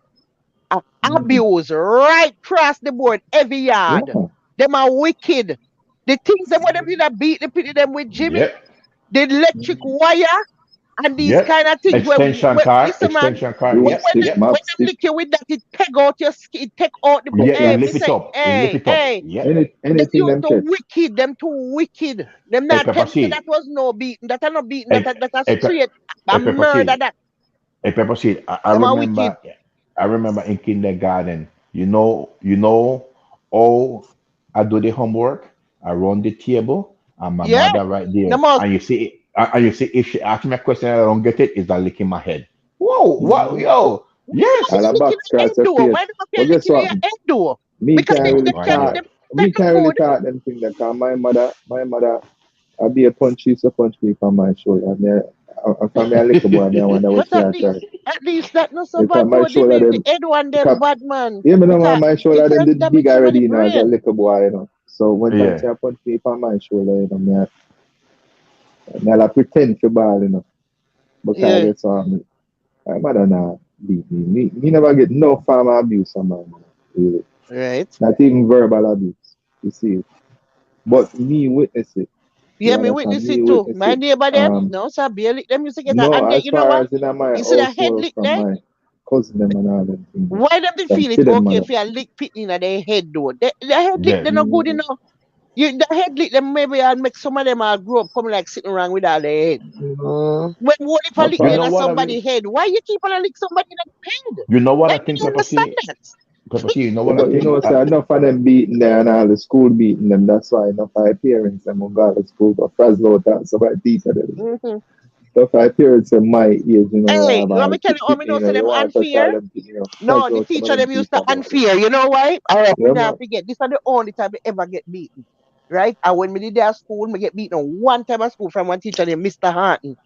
Speaker 7: Mm,
Speaker 1: abuse right across the board, every yard.
Speaker 7: yeah.
Speaker 1: Them are wicked. The things that whatever that beat the pity them with Jimmy,
Speaker 11: Yep.
Speaker 1: the electric
Speaker 7: Mm.
Speaker 1: wire and these
Speaker 11: Yep.
Speaker 1: kind of things.
Speaker 11: Extension car.
Speaker 1: Listen, man,
Speaker 11: Extension car.
Speaker 1: when,
Speaker 7: Glue
Speaker 11: Yep.
Speaker 1: when
Speaker 7: stick,
Speaker 1: them
Speaker 11: Yep.
Speaker 1: when
Speaker 7: map
Speaker 1: them
Speaker 7: stick,
Speaker 1: lick you with that, it take out your skin, it take out the
Speaker 7: map
Speaker 11: Yeah.
Speaker 1: hey,
Speaker 11: You
Speaker 7: stick.
Speaker 1: me
Speaker 11: lift it
Speaker 1: say,
Speaker 11: up. You lift
Speaker 1: hey,
Speaker 11: it up.
Speaker 1: hey,
Speaker 11: Yep.
Speaker 1: them
Speaker 7: Anything
Speaker 1: you
Speaker 7: them
Speaker 1: too
Speaker 7: catch.
Speaker 1: wicked, them too wicked. Them
Speaker 11: A
Speaker 1: not tell
Speaker 11: pepper
Speaker 1: me say
Speaker 11: seed.
Speaker 1: that was no beating, that are no beating,
Speaker 11: A,
Speaker 1: that are
Speaker 11: a, pe-
Speaker 1: straight, a
Speaker 11: a pepper
Speaker 1: murder
Speaker 11: seed.
Speaker 1: that.
Speaker 11: A pepper seed. I
Speaker 1: Them are wicked.
Speaker 11: remember. I remember in kindergarten. Oh, I do the homework. I run the table, and my
Speaker 1: Yeah,
Speaker 11: mother right there.
Speaker 1: them all.
Speaker 11: And you see, if she asks me a question and I don't get it, it's a lick in my head. Whoa, what,
Speaker 7: Mm.
Speaker 11: yo,
Speaker 1: Why you not
Speaker 11: yes,
Speaker 7: All
Speaker 1: feel
Speaker 7: the
Speaker 1: licking
Speaker 7: back
Speaker 1: the head
Speaker 7: scratch your
Speaker 1: door?
Speaker 7: face.
Speaker 1: Why do you
Speaker 7: But
Speaker 1: feel
Speaker 7: guess
Speaker 1: licking
Speaker 7: what?
Speaker 1: your head door?
Speaker 7: Me
Speaker 1: Because
Speaker 7: can't
Speaker 1: them,
Speaker 7: really
Speaker 1: them
Speaker 11: right
Speaker 1: can
Speaker 7: talk.
Speaker 11: there.
Speaker 1: them
Speaker 7: Me
Speaker 1: that
Speaker 7: can't really
Speaker 1: good.
Speaker 7: talk them things that cause my mother, I be a punch, she used to punch me from my shoulder. I from me a little boy, I wonder what
Speaker 1: But
Speaker 7: she had tried.
Speaker 1: at least that not so
Speaker 7: Because
Speaker 1: bad
Speaker 7: my
Speaker 1: though,
Speaker 7: shoulder,
Speaker 1: Jimmy. The
Speaker 7: them,
Speaker 1: head one them
Speaker 7: because,
Speaker 1: bad man.
Speaker 7: yeah, me know
Speaker 1: Because
Speaker 7: my
Speaker 1: it
Speaker 7: shoulder, them
Speaker 1: can
Speaker 7: did big
Speaker 1: damage somebody
Speaker 7: already, as a
Speaker 1: brain.
Speaker 7: little boy. So one time
Speaker 11: Yeah.
Speaker 7: she punch me from my shoulder, me I pretend to ball. Because
Speaker 1: Yeah.
Speaker 7: I guess my mother not beat me. Me never get no form of abuse from my mother, really.
Speaker 1: Right.
Speaker 7: Not even verbal abuse. You see. But me witness it. You
Speaker 1: Yeah, me
Speaker 7: understand?
Speaker 1: witness
Speaker 7: Me
Speaker 1: it too.
Speaker 7: witness
Speaker 1: My
Speaker 7: it.
Speaker 1: neighbor them, no sir, barely them used to get that.
Speaker 7: No,
Speaker 1: And then
Speaker 7: as
Speaker 1: you know
Speaker 7: far
Speaker 1: what?
Speaker 7: as in my
Speaker 1: You see that head
Speaker 7: household
Speaker 1: lick
Speaker 7: from
Speaker 1: there?
Speaker 7: my cousin them and all them things.
Speaker 1: Why them they
Speaker 7: Them
Speaker 1: feel
Speaker 7: see
Speaker 1: it
Speaker 7: them
Speaker 1: okay
Speaker 7: man.
Speaker 1: if you lick pit in their head though? The head lick
Speaker 11: Yes.
Speaker 1: they not good
Speaker 7: Mm,
Speaker 1: enough. You the head lick them maybe and make some of them all grow up come like sitting around with all their head.
Speaker 10: Mhm.
Speaker 1: When what if I
Speaker 7: No
Speaker 1: lick
Speaker 11: You
Speaker 1: you in
Speaker 11: know
Speaker 7: problem.
Speaker 1: a
Speaker 11: what I mean?
Speaker 1: somebody head? Why you keep on lick somebody in the head?
Speaker 11: You know what I
Speaker 1: Like you
Speaker 11: think,
Speaker 1: don't
Speaker 11: Pepper
Speaker 1: understand
Speaker 11: C?
Speaker 1: that.
Speaker 11: Pepper C, you know
Speaker 7: Yeah,
Speaker 11: what I
Speaker 7: but you
Speaker 11: think?
Speaker 7: know, say enough of them beating there and all the school beating them. That's why enough of my parents them who go to school got frazzled out out. So my teacher them.
Speaker 1: Hmm.
Speaker 7: So my parents in my age, you know,
Speaker 1: Hey,
Speaker 7: have
Speaker 1: you want me
Speaker 7: all
Speaker 1: tell you how me know
Speaker 7: you know,
Speaker 1: say
Speaker 7: you
Speaker 1: them
Speaker 7: want to touch
Speaker 1: unfair?
Speaker 7: all them, you know,
Speaker 1: No, the
Speaker 7: frazzled out some of
Speaker 1: teacher
Speaker 7: them
Speaker 1: them used to
Speaker 7: teacher boy.
Speaker 1: unfair. You know why? I hope me
Speaker 7: Yeah,
Speaker 1: not
Speaker 7: man.
Speaker 1: forget. This is the only time I ever get beaten. Right? And when me did that at school, me get beaten one time at school from one teacher named Mr. Harton.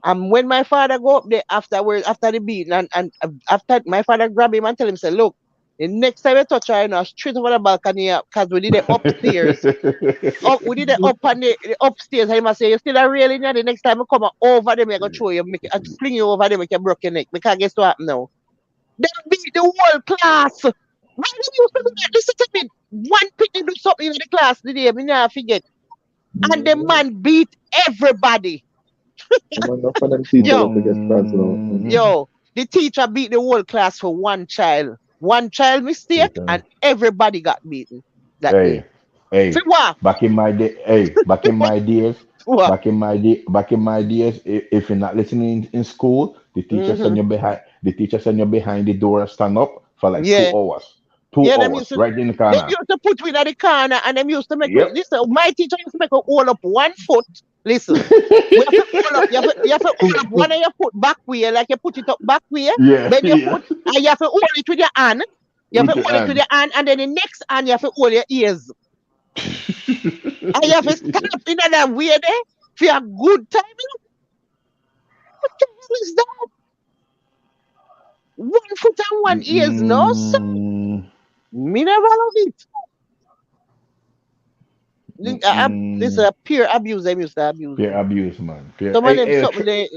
Speaker 1: And when my father go up there afterwards, after the beating, and after my father grab him and tell him, say, look, the next time you touch her, you know, straight over the balcony, because we did it upstairs. Up, we did it up on the upstairs. I must say, you still a railing here. The next time I come over them, I go throw you, make, I fling you over them, make you broke your neck. Because guess what happened now? They beat the whole class. Why did you do that? Listen to me. One picnic do something in the class today, me not forget. And the
Speaker 7: Mm-hmm.
Speaker 1: man beat everybody.
Speaker 7: I'm enough of them teacher
Speaker 1: Yo,
Speaker 7: that to get frazzled out.
Speaker 11: Mm-hmm.
Speaker 1: yo, the teacher beat the whole class for one child. One child mistake, and everybody got beaten that day.
Speaker 11: Hey,
Speaker 1: For
Speaker 11: hey,
Speaker 1: what?
Speaker 11: back in my day, hey, back in my days,
Speaker 1: For what?
Speaker 11: back in my days, if you're not listening in school,
Speaker 1: Mm-hmm.
Speaker 11: the teacher send you behind the door and stand up for like two
Speaker 1: Yeah.
Speaker 11: hours, two
Speaker 1: Yeah,
Speaker 11: hours, right in the
Speaker 1: them
Speaker 11: corner.
Speaker 1: used to put me in the corner and them used to make
Speaker 11: Yep.
Speaker 1: listen, my teacher used to make a hold up one foot. Listen. We have to hold up. You have to hold up one of your foot back way, like you put it up back way.
Speaker 11: Yeah,
Speaker 1: Then your
Speaker 11: yeah.
Speaker 1: foot, and you have to hold it with your hand. You have to
Speaker 11: With your
Speaker 1: hold it with
Speaker 11: hand.
Speaker 1: your hand, and then the next hand you have to hold your ears. And you have to stand up in that way there for a good time. What the hell is that? One foot and one ears, no, sir.
Speaker 11: Mm-mm.
Speaker 1: Me never love it. This is
Speaker 11: Mm-mm.
Speaker 1: a pure abuse. Them used to abuse
Speaker 11: Peer
Speaker 1: me.
Speaker 11: abuse, man. Peer.
Speaker 1: Some of
Speaker 11: Hey,
Speaker 1: them
Speaker 11: hey,
Speaker 1: something they,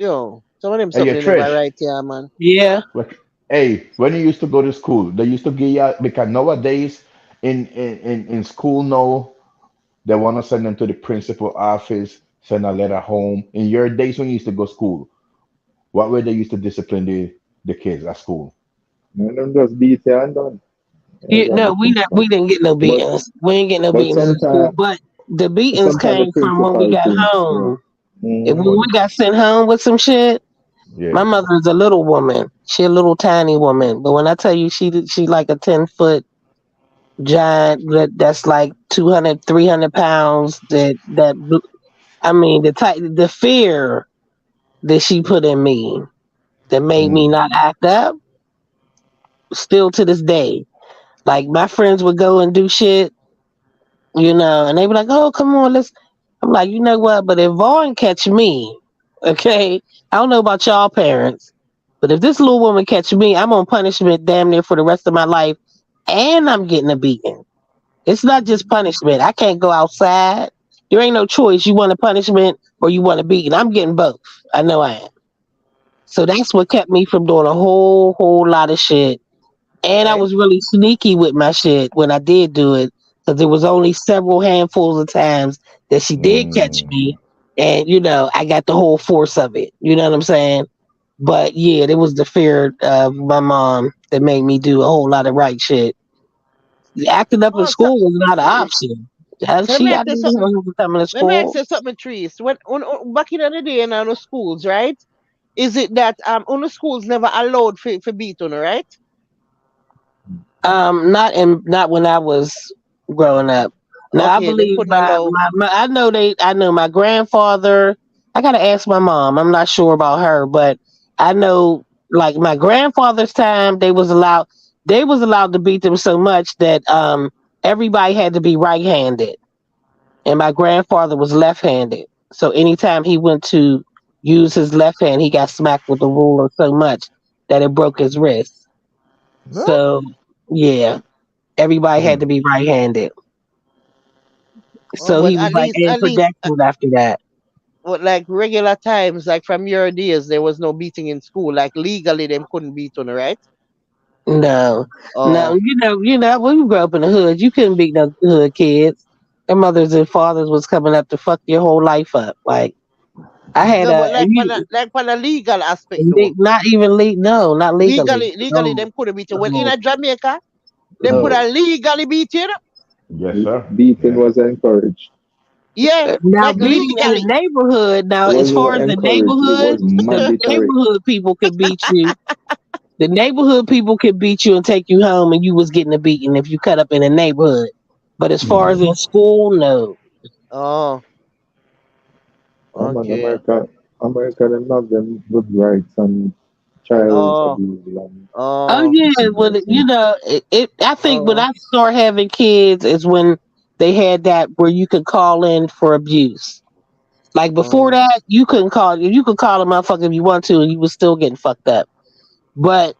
Speaker 1: some of them
Speaker 11: hey,
Speaker 1: something they never
Speaker 11: Trish.
Speaker 1: write here, man.
Speaker 10: Yeah.
Speaker 11: What, hey, when you used to go to school, they used to give you because nowadays in school now they want to send them to the principal office, send a letter home. In your days when you used to go school, what way they used to discipline the kids at school?
Speaker 7: And them just beat you and done. Yeah,
Speaker 10: Yeah,
Speaker 7: got
Speaker 10: no,
Speaker 7: the
Speaker 10: we
Speaker 7: principal.
Speaker 10: didn't get no
Speaker 7: But
Speaker 10: beatings. We ain't get no
Speaker 7: but
Speaker 10: beatings in school.
Speaker 7: sometimes
Speaker 10: But the beatings
Speaker 7: the
Speaker 10: came from when we
Speaker 7: principal
Speaker 10: got
Speaker 7: too. Yeah.
Speaker 10: home. And when
Speaker 7: Mm-hmm.
Speaker 10: we got sent home with some shit, my
Speaker 11: Yeah.
Speaker 10: mother is a little woman. She a little tiny woman. But when I tell you she like a 10-foot giant that's like 200, 300 pounds, I mean the fear that she put in me that made me
Speaker 11: Mm.
Speaker 10: not act up still to this day. Like my friends would go and do shit, and they be like, "Oh, come on, let's." I'm like, you know what? But if Vaughn catch me, okay, I don't know about y'all parents, but if this little woman catch me, I'm on punishment damn near for the rest of my life, and I'm getting a beating. It's not just punishment. I can't go outside. There ain't no choice. You want a punishment or you want a beating. I'm getting both. I know I am. So that's what kept me from doing a whole lot of shit. And I
Speaker 1: Right?
Speaker 10: was really sneaky with my shit when I did do it, because there was only several handfuls of times that she did catch
Speaker 11: Mm.
Speaker 10: me, and I got the whole force of it. You know what I'm saying? But yeah, it was the fear of my mom that made me do a whole lot of right shit. Acting up in
Speaker 1: Oh, so,
Speaker 10: school was not an option.
Speaker 1: so let me
Speaker 10: I
Speaker 1: ask you
Speaker 10: didn't know
Speaker 1: something.
Speaker 10: who was coming to
Speaker 1: Let me ask
Speaker 10: school.
Speaker 1: you something, Trees. Back in the day in our schools, right? Is it that on the schools never allowed for beat on, right?
Speaker 10: Not when I was growing up. Now I
Speaker 1: Okay, them
Speaker 10: believe
Speaker 1: couldn't allow.
Speaker 10: I know my grandfather. I gotta ask my mom. I'm not sure about her, but I know like my grandfather's time they was allowed to beat them so much that everybody had to be right handed. And my grandfather was left handed. So anytime he went to use his left hand, he got smacked with the ruler so much that it broke his wrist.
Speaker 1: Huh?
Speaker 10: So yeah. Everybody had
Speaker 11: Mm.
Speaker 10: to be right handed.
Speaker 1: Oh,
Speaker 10: So
Speaker 1: but
Speaker 10: he was like
Speaker 1: at least,
Speaker 10: ambidextrous after that.
Speaker 1: what like regular times, like from your days, there was no beating in school. Like legally, them couldn't beat on, right?
Speaker 10: No. No,
Speaker 1: Oh,
Speaker 10: when you grow up in the hood, you couldn't beat no hood kids. Their mothers and fathers was coming up to fuck your whole life up. Like I had
Speaker 1: no, but
Speaker 10: and
Speaker 1: like for the legal aspect though.
Speaker 10: not even no, not legally.
Speaker 1: Legally,
Speaker 10: No,
Speaker 1: them could have beat you. Well, in
Speaker 10: no,
Speaker 1: a Jamaica, them could
Speaker 10: no.
Speaker 1: have legally beat you.
Speaker 11: Yes, sir.
Speaker 7: Beating
Speaker 11: Yeah.
Speaker 7: was encouraged.
Speaker 1: Yeah,
Speaker 10: Now
Speaker 1: like
Speaker 10: beating in the
Speaker 1: legally.
Speaker 10: neighborhood.
Speaker 7: It
Speaker 10: Now, as
Speaker 7: wasn't
Speaker 10: far as
Speaker 7: encouraged. It was
Speaker 10: the
Speaker 7: mandatory.
Speaker 10: neighborhood people could beat you. The neighborhood people could beat you and take you home, and you was getting a beating if you cut up in the neighborhood. But as far as
Speaker 11: Mm.
Speaker 10: in school, no.
Speaker 1: Oh,
Speaker 7: I mean,
Speaker 1: okay.
Speaker 7: America, they love them good rights and child
Speaker 1: Oh,
Speaker 7: abuse and
Speaker 10: Oh
Speaker 1: oh,
Speaker 10: yeah,
Speaker 7: things
Speaker 10: well,
Speaker 7: like that.
Speaker 10: I think when
Speaker 1: oh,
Speaker 10: I start having kids is when they had that where you could call in for abuse. Like before
Speaker 1: oh.
Speaker 10: that, you couldn't call. You could call a motherfucker if you want to, and you was still getting fucked up. But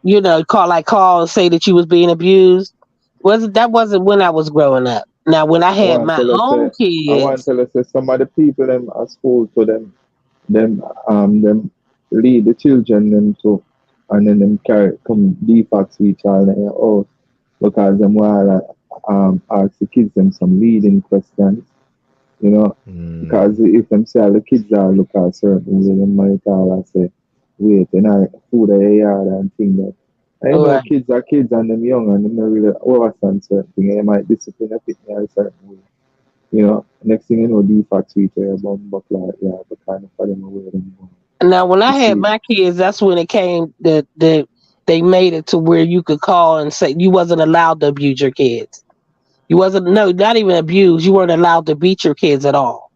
Speaker 10: call and say that you was being abused. Wasn't when I was growing up. Now when I
Speaker 7: I
Speaker 10: had
Speaker 7: want
Speaker 10: my
Speaker 7: to tell us
Speaker 10: own
Speaker 7: say, I want
Speaker 10: kids,
Speaker 7: to tell us say some of the people them at school to them lead the children them to and then them carry come defects to each other in your house because them want ask the kids them some leading questions, you know.
Speaker 11: Mm.
Speaker 7: Because if them say the kids are look at certain way, they might all and say, wait, you know, food in your yard and thing that. I know
Speaker 10: right?
Speaker 7: kids are kids and them young and them not really understand certain thing and they might discipline a fit in a certain way. You know, next thing you know, the factory to your bum buckler, yeah, but kind of for them away them going.
Speaker 10: Now when
Speaker 7: You
Speaker 10: I had
Speaker 7: see,
Speaker 10: my kids, that's when it came that they made it to where you could call and say you wasn't allowed to abuse your kids. You wasn't no, not even abuse. You weren't allowed to beat your kids at all.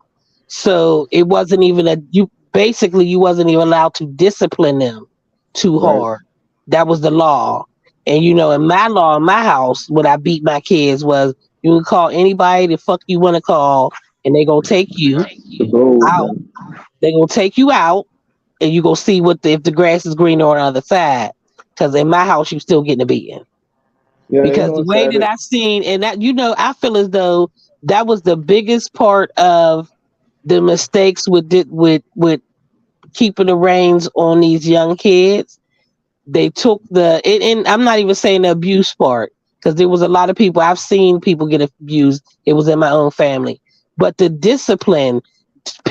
Speaker 10: So it wasn't even you wasn't even allowed to discipline them too
Speaker 7: right?
Speaker 10: hard. That was the law. And in my law in my house, when I beat my kids was you can call anybody the fuck you want to call and they gonna take you
Speaker 7: To go with
Speaker 10: out.
Speaker 7: them.
Speaker 10: They gonna take you out and you gonna see if the grass is greener on the other side. Cause in my house you still getting a beating.
Speaker 7: Yeah, you
Speaker 10: Because the
Speaker 7: know,
Speaker 10: way
Speaker 7: side
Speaker 10: that I seen and that I feel as though that was the biggest part of the mistakes with keeping the reins on these young kids. They took and I'm not even saying the abuse part because there was a lot of people I've seen people get abused. It was in my own family, but the discipline.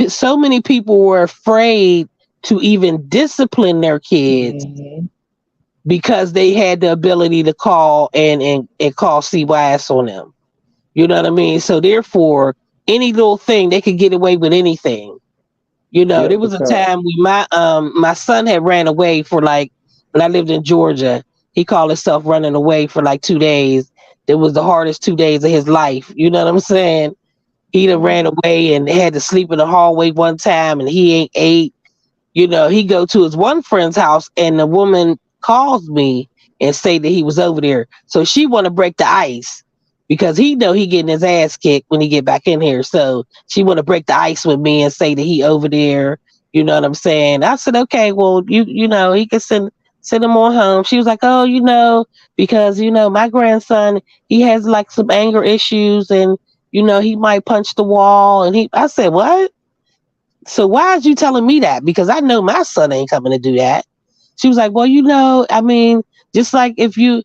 Speaker 10: So many people were afraid to even discipline their kids
Speaker 7: mm-hmm.
Speaker 10: because they had the ability to call and call CYS on them. You know what I mean? So therefore, any little thing they could get away with anything.
Speaker 7: Yeah,
Speaker 10: There was a
Speaker 7: because
Speaker 10: time when my son had ran away for like when I lived in Georgia. He called himself running away for like 2 days. It was the hardest 2 days of his life. You know what I'm saying? He done ran away and had to sleep in the hallway one time and he ain't ate. He go to his one friend's house and the woman calls me and say that he was over there. So she want to break the ice because he know he getting his ass kicked when he get back in here. So she want to break the ice with me and say that he over there. You know what I'm saying? I said, okay, well, he can send him on home. She was like, oh, because my grandson he has like some anger issues and he might punch the wall and I said, what? So why is you telling me that? Because I know my son ain't coming to do that. She was like, well, I mean, just like if you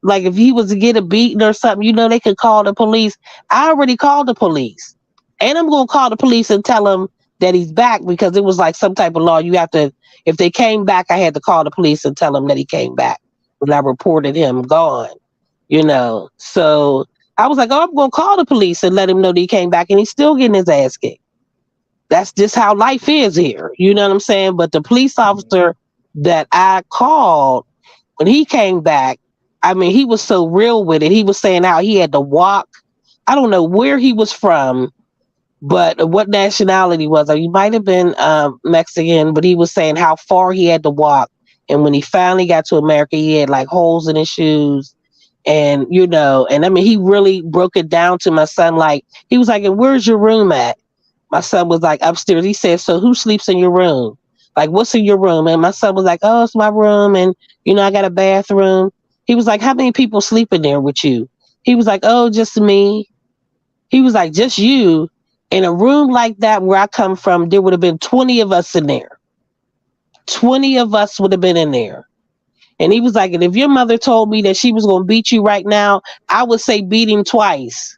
Speaker 10: like if he was to get a beating or something, they could call the police. I already called the police. And I'm gonna call the police and tell them that he's back because it was like some type of law. You have to if they came back, I had to call the police and tell them that he came back when I reported him gone. So I was like, oh, I'm gonna call the police and let him know that he came back and he's still getting his ass kicked. That's just how life is here. You know what I'm saying? But the police officer that I called when he came back, I mean, he was so real with it. He was saying how he had to walk. I don't know where he was from, but what nationality was. He might have been Mexican, but he was saying how far he had to walk. And when he finally got to America, he had like holes in his shoes. And I mean, he really broke it down to my son. Like, he was like, and where's your room at? My son was like upstairs. He said, so who sleeps in your room? Like, what's in your room? And my son was like, oh, it's my room. And, I got a bathroom. He was like, how many people sleep in there with you? He was like, oh, just me. He was like, just you. In a room like that where I come from, there would have been 20 of us in there. 20 of us would have been in there. And he was like, and if your mother told me that she was going to beat you right now, I would say beat him twice.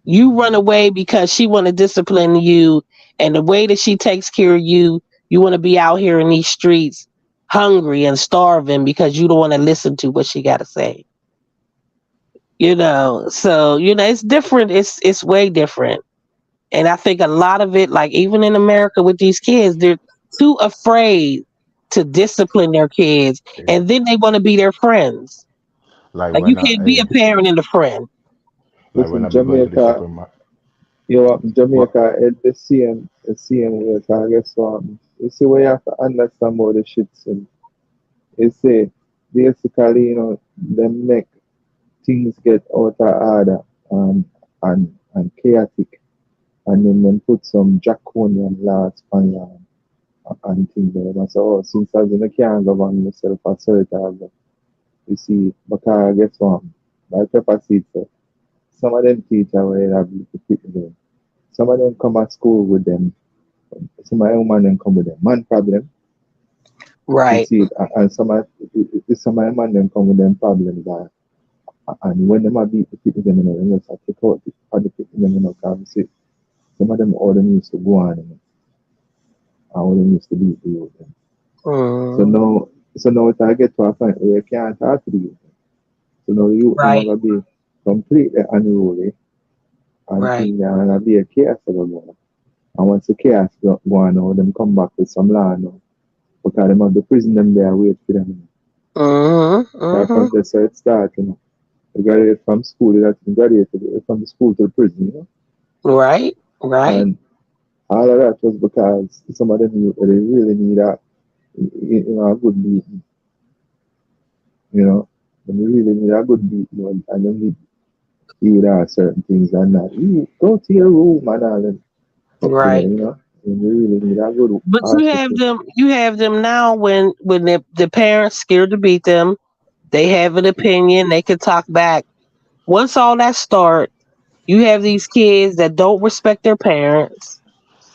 Speaker 10: You run away because she want to discipline you, and the way that she takes care of you, you want to be out here in these streets hungry and starving because you don't want to listen to what she got to say. So it's different. It's way different. And I think a lot of it, like even in America with these kids, they're too afraid to discipline their kids,
Speaker 11: Eh,
Speaker 10: and then they want to be their friends.
Speaker 11: Like
Speaker 10: Like you
Speaker 11: when
Speaker 10: can't be a parent and a friend.
Speaker 11: like when
Speaker 7: Listen,
Speaker 11: I be going to the
Speaker 7: Jamaica,
Speaker 11: supermarket. What?
Speaker 7: Jamaica, it's the same way. So I guess you see what you have to understand about the shits and it's say basically, they make things get out of order and chaotic and then put some draconian laws on you and things like that. So since I can't govern myself a certain you see, because I guess what? Like Pepper Seed said, some of them teachers will have little people them. Some of them come at school with them. Some of them man them come with them man problem. You
Speaker 10: Right,
Speaker 7: see, and some of them man them come with them problems. And when them a beat the people them, them just have to take out the people them, because you see, some of them all them used to go on, and all them used to beat the youth. So
Speaker 10: mm,
Speaker 7: now, so now it I get to a point where you can't talk to the youth. So now the youth them are
Speaker 10: right,
Speaker 7: gonna be completely unruly and
Speaker 10: right,
Speaker 7: things are gonna be a chaos evermore. And once the chaos go on now, them come back with some law now. Because them have the prison them there wait for them. That
Speaker 10: mm-hmm.
Speaker 7: from the so it start, You graduate from school, you have to graduate from the school to the prison.
Speaker 10: Right, right,
Speaker 7: And all of that was because some of them they really need a good beating, you know. They really need a good beating and then you would ask certain things and that. You go to your room and all and
Speaker 10: right.
Speaker 7: And you really need a good
Speaker 10: But
Speaker 7: hospital.
Speaker 10: you have them now when the parents scared to beat them, they have an opinion, they can talk back. Once all that start, you have these kids that don't respect their parents.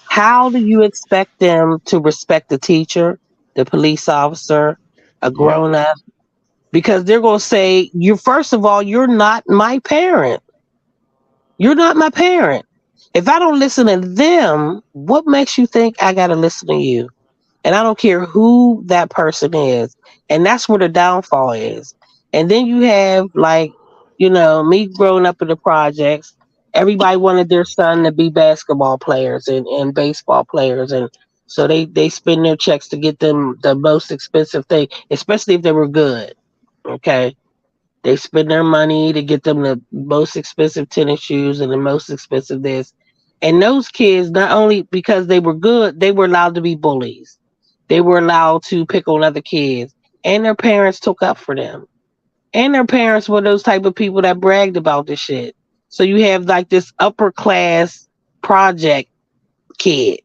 Speaker 10: How do you expect them to respect the teacher, the police officer, a
Speaker 11: Yep.
Speaker 10: grown up? Because they're gonna say, you first of all, you're not my parent. You're not my parent. If I don't listen to them, what makes you think I gotta listen to you? And I don't care who that person is. And that's where the downfall is. And then you have like, me growing up in the projects, everybody wanted their son to be basketball players and baseball players. And so they spend their checks to get them the most expensive thing, especially if they were good. Okay. They spend their money to get them the most expensive tennis shoes and the most expensive this. And those kids, not only because they were good, they were allowed to be bullies. They were allowed to pick on other kids. And their parents took up for them. And their parents were those type of people that bragged about this shit. So you have like this upper class project kid.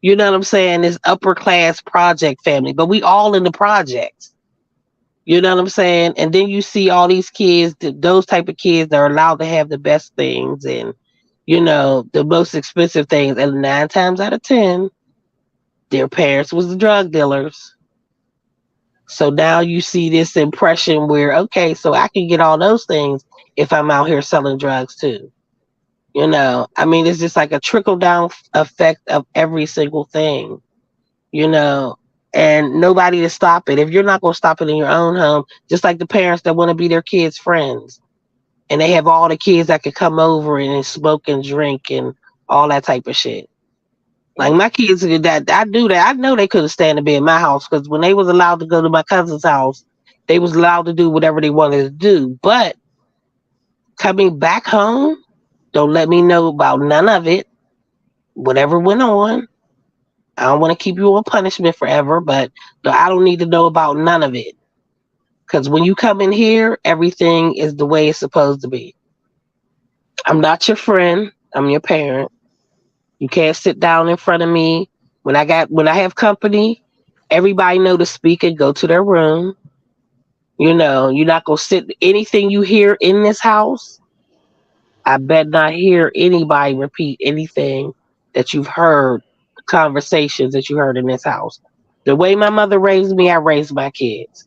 Speaker 10: You know what I'm saying? This upper class project family. But we all in the projects. You know what I'm saying? And then you see all these kids, those type of kids that are allowed to have the best things and, the most expensive things. And 9 times out of 10, their parents was the drug dealers. So now you see this impression where, okay, so I can get all those things if I'm out here selling drugs too. I mean, it's just like a trickle down effect of every single thing, you know, and nobody to stop it. If you're not going to stop it in your own home, just like the parents that want to be their kids' friends and they have all the kids that could come over and smoke and drink and all that type of shit. Like my kids that I do that, I know they couldn't stand to be in my house because when they was allowed to go to my cousin's house, they was allowed to do whatever they wanted to do. But coming back home, don't let me know about none of it. Whatever went on, I don't want to keep you on punishment forever, but I don't need to know about none of it. Because when you come in here, everything is the way it's supposed to be. I'm not your friend. I'm your parent. You can't sit down in front of me. When I have company, everybody know to speak and go to their room. You're not gonna sit anything you hear in this house. I bet not hear anybody repeat anything that you've heard, conversations that you heard in this house. The way my mother raised me, I raised my kids.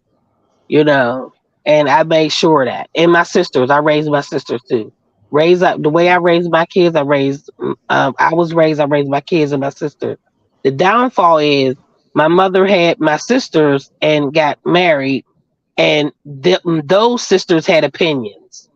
Speaker 10: you know, and I made sure that. And my sisters, I raised my sisters too. Raise up the way I raised my kids, I raised my kids and my sister. The downfall is my mother had my sisters and got married, and those sisters had opinions.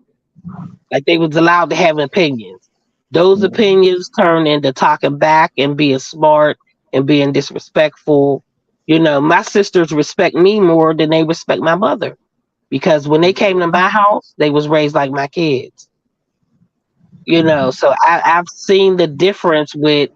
Speaker 10: Like they was allowed to have opinions. Those
Speaker 7: Mm.
Speaker 10: opinions turned into talking back and being smart and being disrespectful. You know, my sisters respect me more than they respect my mother because when they came to my house, they was raised like my kids. You know, so I've seen the difference with,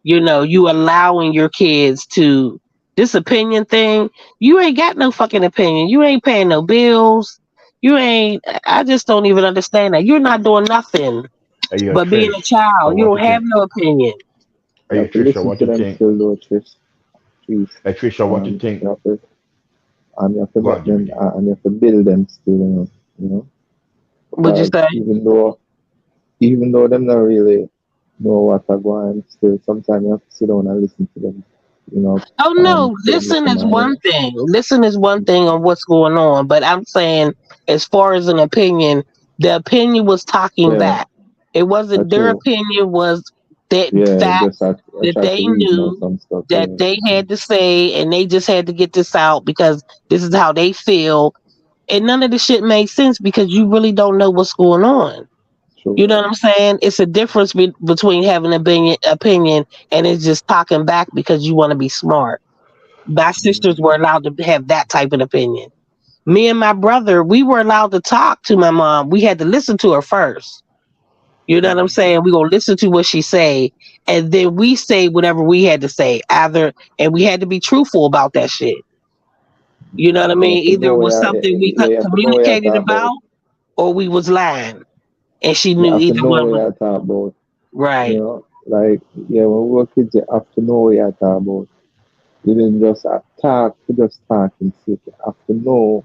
Speaker 10: you know, you allowing your kids to this opinion thing. You ain't got no fucking opinion. You ain't paying no bills. You ain't. I just don't even understand that. You're not doing nothing
Speaker 11: Hey, yo,
Speaker 10: but being a
Speaker 11: Trish. So
Speaker 10: child. You
Speaker 11: what
Speaker 10: don't
Speaker 11: you
Speaker 10: have
Speaker 11: think?
Speaker 10: no opinion.
Speaker 11: Hey,
Speaker 7: You
Speaker 11: yo,
Speaker 7: have to
Speaker 11: Trisha,
Speaker 7: listen
Speaker 11: what
Speaker 7: to
Speaker 11: you
Speaker 7: them
Speaker 11: think?
Speaker 7: still though, Trish. Please.
Speaker 11: Hey, Trisha, what you
Speaker 7: You
Speaker 11: think?
Speaker 7: have to, and you have to
Speaker 11: Go
Speaker 7: make
Speaker 11: on, Jimmy
Speaker 7: them,
Speaker 11: D.
Speaker 7: and you have to build them still, you know.
Speaker 10: Would you
Speaker 7: Because
Speaker 10: say?
Speaker 7: even though them not really know what are going, still sometimes you have to sit down and listen to them, you know,
Speaker 10: Oh no,
Speaker 7: say
Speaker 10: listen
Speaker 7: listen
Speaker 10: is
Speaker 7: man, you
Speaker 10: one
Speaker 7: know.
Speaker 10: thing. Listen is one thing on what's going on, but I'm saying as far as an opinion, the opinion was talking
Speaker 7: Yeah,
Speaker 10: back. It wasn't
Speaker 7: that's
Speaker 10: their
Speaker 7: true.
Speaker 10: opinion was that
Speaker 7: Yeah, just
Speaker 10: facts
Speaker 7: I
Speaker 10: that
Speaker 7: try
Speaker 10: they
Speaker 7: to reason out
Speaker 10: knew
Speaker 7: some stuff,
Speaker 10: that
Speaker 7: yeah.
Speaker 10: they had to say and they just had to get this out because this is how they feel. And none of the shit made sense because you really don't know what's going on. You
Speaker 7: True.
Speaker 10: know what I'm saying? It's a difference between having an opinion and it's just talking back because you want to be smart. My sisters were allowed to have that type of opinion. Me and my brother, we were allowed to talk to my mom. We had to listen to her first. You know what I'm saying? We gonna listen to what she say, and then we say whatever we had to say. Either and we had to be truthful about that shit. You know what I
Speaker 7: You
Speaker 10: mean?
Speaker 7: have to
Speaker 10: Either
Speaker 7: know
Speaker 10: it
Speaker 7: what
Speaker 10: was something we
Speaker 7: yeah, you have to know what you
Speaker 10: communicated
Speaker 7: talk about.
Speaker 10: about, or we was lying, and she
Speaker 7: You
Speaker 10: knew
Speaker 7: have to
Speaker 10: either
Speaker 7: know
Speaker 10: one
Speaker 7: what
Speaker 10: was
Speaker 7: you talk about. You
Speaker 10: right.
Speaker 7: know, like yeah, when we were kids, you have to know what you talk about. You didn't just talk to just talking shit. You have to know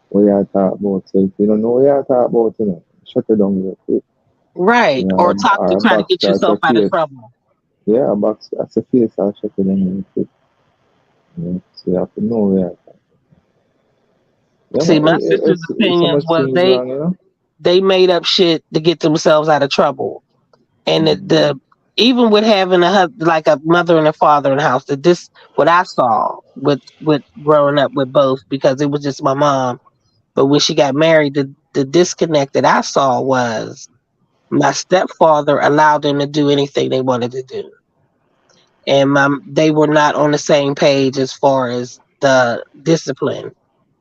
Speaker 7: what you talk about. So if you don't know what you talk about, shut it down real quick.
Speaker 10: Right. Or talk
Speaker 7: Or
Speaker 10: to
Speaker 7: a
Speaker 10: try to
Speaker 7: box
Speaker 10: get
Speaker 7: scratch
Speaker 10: yourself
Speaker 7: your
Speaker 10: out of
Speaker 7: face.
Speaker 10: trouble.
Speaker 7: Yeah, a box scratch your face, I'll shut it down real quick. So you have to know where. Yeah,
Speaker 10: See,
Speaker 7: man,
Speaker 10: my sister's
Speaker 7: it's so
Speaker 10: opinions
Speaker 7: much
Speaker 10: was
Speaker 7: things wrong, you know.
Speaker 10: they made up shit to get themselves out of trouble. And the even with having like a mother and a father in the house, that this what I saw with growing up with both because it was just my mom. But when she got married, the disconnect that I saw was my stepfather allowed them to do anything they wanted to do, and they were not on the same page as far as the discipline.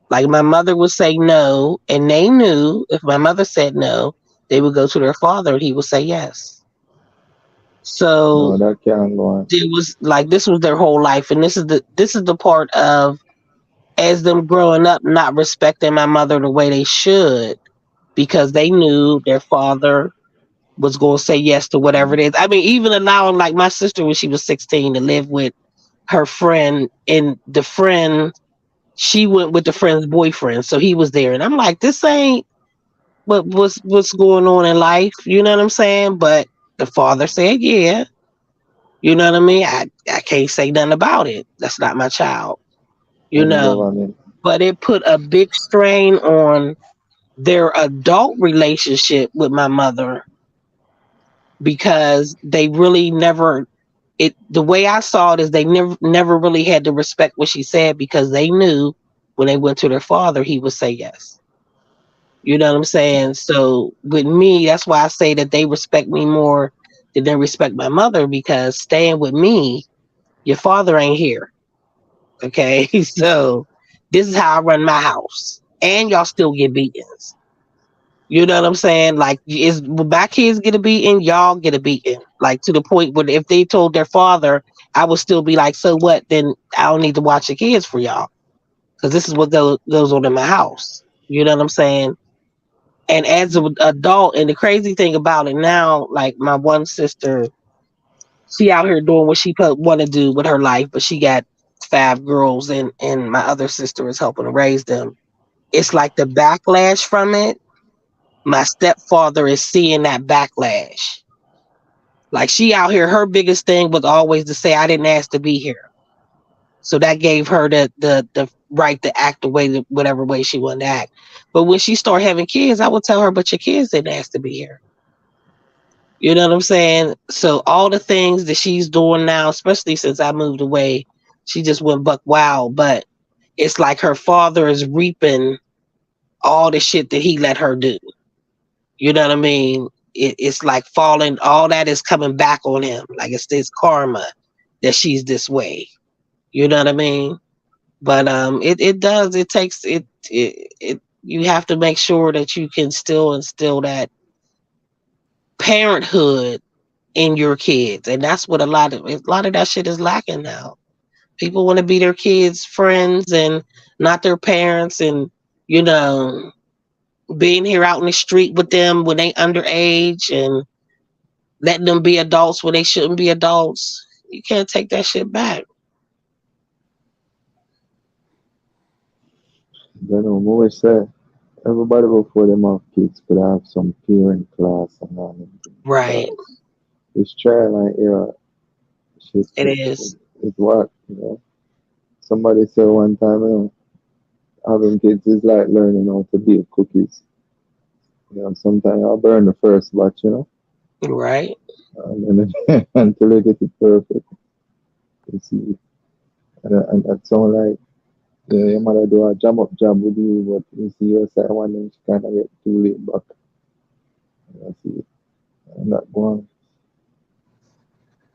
Speaker 10: Like my mother would say no, and they knew if my mother said no, they would go to their father and he would say yes.
Speaker 7: No,
Speaker 10: So
Speaker 7: that can't go on.
Speaker 10: it was like this was their whole life, and this is the part of as them growing up not respecting my mother the way they should because they knew their father was going to say yes to whatever it is. I mean, even allowing like my sister when she was 16 to live with her friend, and the friend she went with the friend's boyfriend, so he was there, and I'm like, this ain't what's going on in life. You know what I'm saying? But the father said yeah. You know what I mean? I can't say nothing about it. That's not my child. You
Speaker 7: And the
Speaker 10: know,
Speaker 7: government.
Speaker 10: but it put a big strain on their adult relationship with my mother because they really never it the way I saw it is they never really had to respect what she said because they knew when they went to their father he would say yes. You know what I'm saying? So with me, that's why I say that they respect me more than they respect my mother because staying with me, your father ain't here. Okay. So this is how I run my house. And y'all still get beatings. You know what I'm saying? Like, is when my kids get a beating, y'all get a beating. Like to the point where if they told their father, I would still be like, so what? Then I don't need to watch the kids for y'all because this is what goes on in my house. You know what I'm saying? And as an adult, and the crazy thing about it now, like my one sister, she out here doing what she want to do with her life, but she got 5 girls, and my other sister is helping to raise them. It's like the backlash from it. My stepfather is seeing that backlash. Like she out here, her biggest thing was always to say, "I didn't ask to be here." So that gave her the right to act the way whatever way she wanted to act. But when she started having kids, I would tell her, "But your kids didn't ask to be here." You know what I'm saying? So all the things that she's doing now, especially since I moved away, she just went buck wild. But it's like her father is reaping all the shit that he let her do. You know what I mean? It's like falling. All that is coming back on him. Like it's this karma that she's this way. You know what I mean? But it does. It takes it. You have to make sure that you can still instill that parenthood in your kids, and that's what a lot of that shit is lacking now. People want to be their kids' friends and not their parents, and you know, being here out in the street with them when they underage and letting them be adults when they shouldn't be adults. You can't take that shit back.
Speaker 7: You know, always say everybody before them have kids could have some parent class and all them things.
Speaker 10: Right.
Speaker 7: Because this trial and error shit
Speaker 10: It is.
Speaker 7: it work, you know. Somebody said one time, having kids is like learning how to bake cookies. You know, sometimes I'll burn the first batch, you know,
Speaker 10: Right.
Speaker 7: and then until they get it perfect. You see, and that sound like your mother do a jam up job with you, but you see yourself one day she kind of get too late back. You see, and that one,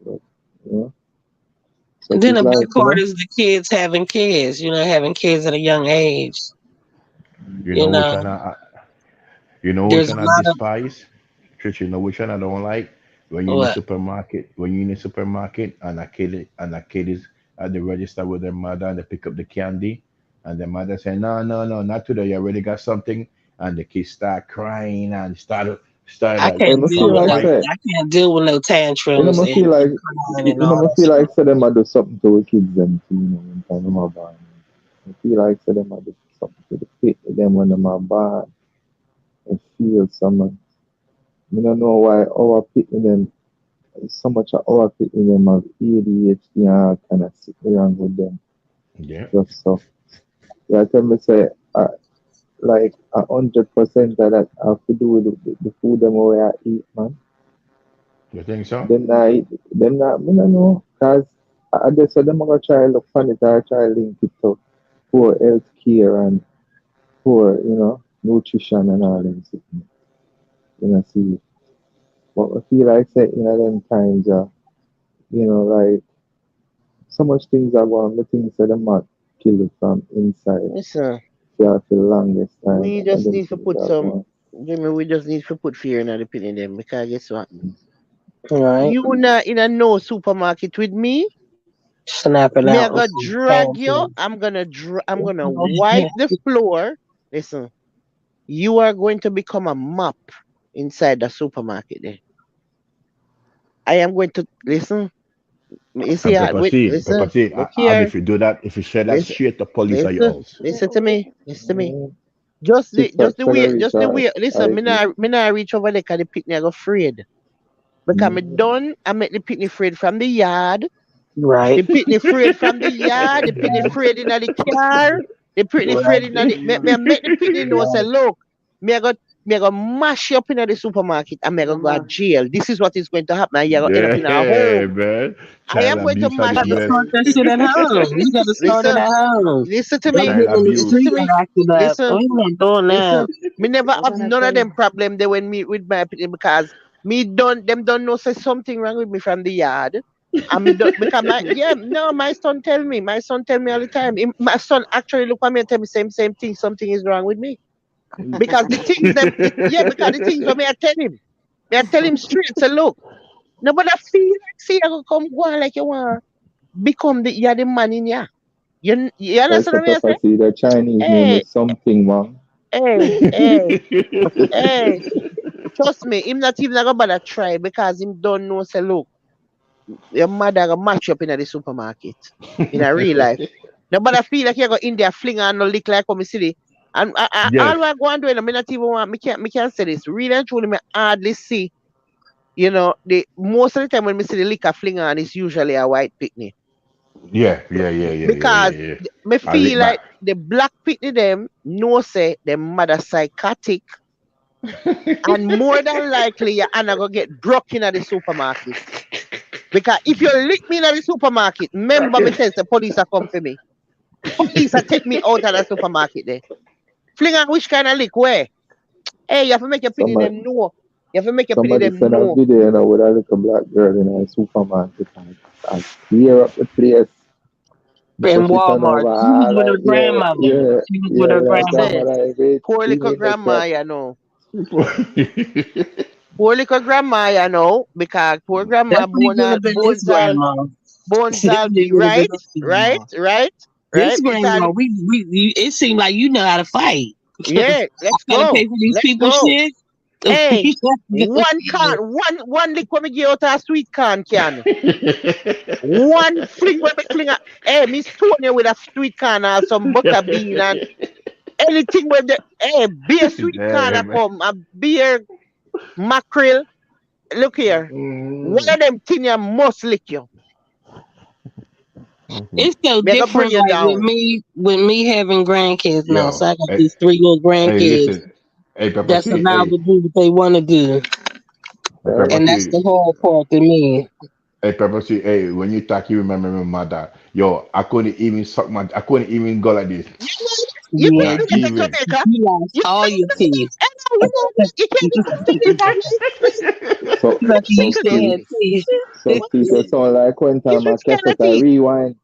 Speaker 7: but you know, such
Speaker 10: Then
Speaker 7: is
Speaker 10: the bad
Speaker 7: life, you
Speaker 10: part
Speaker 7: know.
Speaker 10: is the kids having kids, having kids at a young age.
Speaker 11: You
Speaker 10: You
Speaker 11: know which
Speaker 10: know,
Speaker 11: one you know which
Speaker 10: there's a
Speaker 11: one I
Speaker 10: lot of
Speaker 11: despise? Trish, you know which one I don't like?
Speaker 10: what?
Speaker 11: When you're in the supermarket and a kid is at the register with their mother and they pick up the candy and the mother say, no, no, no, not today, you already got something, and the kids start crying and start
Speaker 10: I
Speaker 11: like
Speaker 7: I
Speaker 10: can't
Speaker 7: must
Speaker 10: deal
Speaker 7: feel
Speaker 11: want to
Speaker 10: with
Speaker 7: like
Speaker 10: no.
Speaker 11: fight.
Speaker 7: say,
Speaker 10: I can't deal with no
Speaker 7: you know,
Speaker 10: tantrums
Speaker 7: must
Speaker 10: and
Speaker 7: feel like
Speaker 10: crying and
Speaker 7: you know,
Speaker 10: all
Speaker 7: must
Speaker 10: that
Speaker 7: feel
Speaker 10: stuff.
Speaker 7: like say them a do something to the kids them too, you know, when time them are born. I feel like say them a do something to the fit with them when them are born and feel some. I don't know why our picking them so much of our picking them have ADHD and kind of sit around with them
Speaker 11: Yeah,
Speaker 7: just so. Yeah, tell me say like 100% of that have to do with the food them where I eat, man.
Speaker 11: you think so?
Speaker 7: Them not eat, them not, me no know, cause I just said them gonna try look funny, or try link it to poor health care and poor, nutrition and all them things. See. But I feel like say in them times, like so much things are going, the things that them might kill it from inside.
Speaker 1: Listen,
Speaker 7: Yeah, for the longest time,
Speaker 1: we
Speaker 7: and
Speaker 1: just
Speaker 7: them
Speaker 1: need to
Speaker 7: things
Speaker 1: put
Speaker 7: are
Speaker 1: some.
Speaker 7: going.
Speaker 1: Jimmy, we just need to put fear in the pin in them because guess what?
Speaker 10: All right,
Speaker 1: You not in a no supermarket with me.
Speaker 10: snapping
Speaker 1: Me I
Speaker 10: out and
Speaker 1: gonna
Speaker 10: some
Speaker 1: drag you.
Speaker 10: tantrums.
Speaker 1: I'm gonna wipe the floor. Listen, you are going to become a mop inside the supermarket. There, I am going to listen. You see,
Speaker 11: And pepper
Speaker 1: wait,
Speaker 11: seed, pepper
Speaker 1: listen,
Speaker 11: seed.
Speaker 1: look
Speaker 11: And
Speaker 1: here,
Speaker 11: if you do that, if you share that
Speaker 1: listen,
Speaker 11: straight, the police are
Speaker 1: listen,
Speaker 11: yours.
Speaker 1: listen to me, listen to me.
Speaker 7: Mm,
Speaker 1: Just the
Speaker 7: TikTok
Speaker 1: way,
Speaker 7: reach
Speaker 1: just the
Speaker 7: out.
Speaker 1: way.
Speaker 7: I
Speaker 1: Listen,
Speaker 7: agree.
Speaker 1: me not reach over there because the picnic I go afraid. Because me
Speaker 7: Mm,
Speaker 1: done, I make the picnic afraid from the yard.
Speaker 10: Right,
Speaker 1: The picnic afraid from the yard. The picnic afraid in the car. The picnic
Speaker 10: right,
Speaker 1: afraid in the. Me make the picnic know say,
Speaker 10: right.
Speaker 1: look, me I go mash you up in the supermarket and me I go to jail. This is what is going to happen. And you are going to end up in a
Speaker 11: Yeah,
Speaker 1: home.
Speaker 11: man.
Speaker 1: I
Speaker 11: Child
Speaker 1: am going to
Speaker 11: abuse at
Speaker 10: You
Speaker 11: its
Speaker 1: mash
Speaker 10: got
Speaker 1: you.
Speaker 10: to
Speaker 11: best.
Speaker 10: start that shit at home. You got to start it
Speaker 1: Listen,
Speaker 10: at home.
Speaker 1: listen to
Speaker 10: Don't
Speaker 1: me.
Speaker 10: get
Speaker 11: Child
Speaker 10: in the
Speaker 1: Listen
Speaker 11: abuse.
Speaker 1: to
Speaker 10: street and
Speaker 1: me.
Speaker 10: acting up.
Speaker 1: Listen.
Speaker 10: We ain't doing that.
Speaker 1: Listen, me never have none of them problem they when me with my opinion because me don't know say something wrong with me from the yard. And me don't because my son tell me all the time. My son actually look at me and tell me same thing, something is wrong with me. Because the things because the things what me I tell him. Me I tell him straight, say look, nobody feel like see I go come go on like you want become you're the man in ya. You
Speaker 7: that's
Speaker 1: understand
Speaker 7: a
Speaker 1: what I
Speaker 7: pepper
Speaker 1: say?
Speaker 7: seed. The Chinese name
Speaker 1: Hey,
Speaker 7: is something, man.
Speaker 1: hey, hey. Trust me, him not even gonna bother try because him don't know say look, your mother gonna match you up in the supermarket in a real life. Nobody feel like you go in there fling and no lick like what me see it. And
Speaker 11: Yes.
Speaker 1: all I go and do it, I mean not even want me can't say this. Really and truly me hardly see, the most of the time when me see the liquor fling on it's usually a white picnic.
Speaker 11: Yeah, yeah, yeah, yeah, yeah, yeah,
Speaker 1: Because
Speaker 11: yeah.
Speaker 1: me
Speaker 11: I lick
Speaker 1: feel
Speaker 11: back.
Speaker 1: like the black picnic them know say the mother psychotic and more than likely you're gonna get broke in at the supermarket. Because if you lick me in the supermarket, remember me tells the police are come for me. Police are take me out of the supermarket there. Fling on which kind of lick where? Hey, you have to make your pitney
Speaker 7: Somebody,
Speaker 1: them know. You have to make your pitney
Speaker 7: somebody
Speaker 1: them
Speaker 7: sent a
Speaker 1: know.
Speaker 7: video, with a little black girl in a supermarket and tear up the place. So
Speaker 10: In
Speaker 7: she turned
Speaker 10: Walmart.
Speaker 7: over,
Speaker 10: She was with
Speaker 7: like,
Speaker 10: her grandmother. She was with her
Speaker 7: that
Speaker 1: Listen,
Speaker 10: grandmother.
Speaker 7: grandmother, every
Speaker 1: poor little
Speaker 7: in the
Speaker 1: grandma,
Speaker 7: cup.
Speaker 1: you know. Poor little grandma, you know, because poor
Speaker 10: That
Speaker 1: grandma
Speaker 10: couldn't have been this grandma.
Speaker 1: bones
Speaker 10: This
Speaker 1: all be
Speaker 10: couldn't have been
Speaker 1: right,
Speaker 10: this
Speaker 1: right,
Speaker 10: grandma.
Speaker 1: right,
Speaker 10: This
Speaker 1: right. It's all
Speaker 10: grandma, it seemed like you know how to fight. I
Speaker 1: yeah. Let's
Speaker 10: gotta
Speaker 1: go.
Speaker 10: pay for these
Speaker 1: Let's
Speaker 10: people
Speaker 1: go.
Speaker 10: shit.
Speaker 1: Hey,
Speaker 10: We have to go
Speaker 1: one
Speaker 10: get
Speaker 1: can,
Speaker 10: it.
Speaker 1: one lick when me give out a sweet can. One fling when me cling a, hey, me stone you with a sweet can or some butter bean and anything with the, hey, beer sweet can a
Speaker 11: Damn.
Speaker 1: come, a beer mackerel. Look here. One
Speaker 11: Mm.
Speaker 1: of them thing you must lick you.
Speaker 11: Mhm.
Speaker 10: It's so
Speaker 1: Me I gonna bring
Speaker 10: different,
Speaker 1: you
Speaker 10: like
Speaker 1: down.
Speaker 10: with me having grandkids now. So
Speaker 11: Yo,
Speaker 10: I got these 3 little
Speaker 11: hey,
Speaker 10: grandkids
Speaker 11: listen. Hey, Pepper
Speaker 10: that's
Speaker 11: C.
Speaker 10: allowed to do what they want to do,
Speaker 11: Hey, Pepper
Speaker 10: and that's
Speaker 11: C.
Speaker 10: the hard part to me.
Speaker 11: Hey, Pepper C. Hey, when you talk, you remember my mother. Yo, I couldn't even go like this.
Speaker 1: You know, you
Speaker 10: Yeah,
Speaker 1: can't
Speaker 11: Not
Speaker 1: do that in
Speaker 11: even.
Speaker 1: Jamaica.
Speaker 10: you lost
Speaker 1: You
Speaker 10: all
Speaker 1: can't
Speaker 10: your
Speaker 1: do that.
Speaker 10: teeth.
Speaker 1: And no, you know that. You can't do that in Jamaica.
Speaker 7: So,
Speaker 10: Lucky you
Speaker 7: some
Speaker 10: still
Speaker 7: people,
Speaker 10: had teeth.
Speaker 7: some people sound like when
Speaker 1: It's
Speaker 7: time a
Speaker 1: which kind of
Speaker 7: cassette a
Speaker 1: teeth?
Speaker 7: rewind.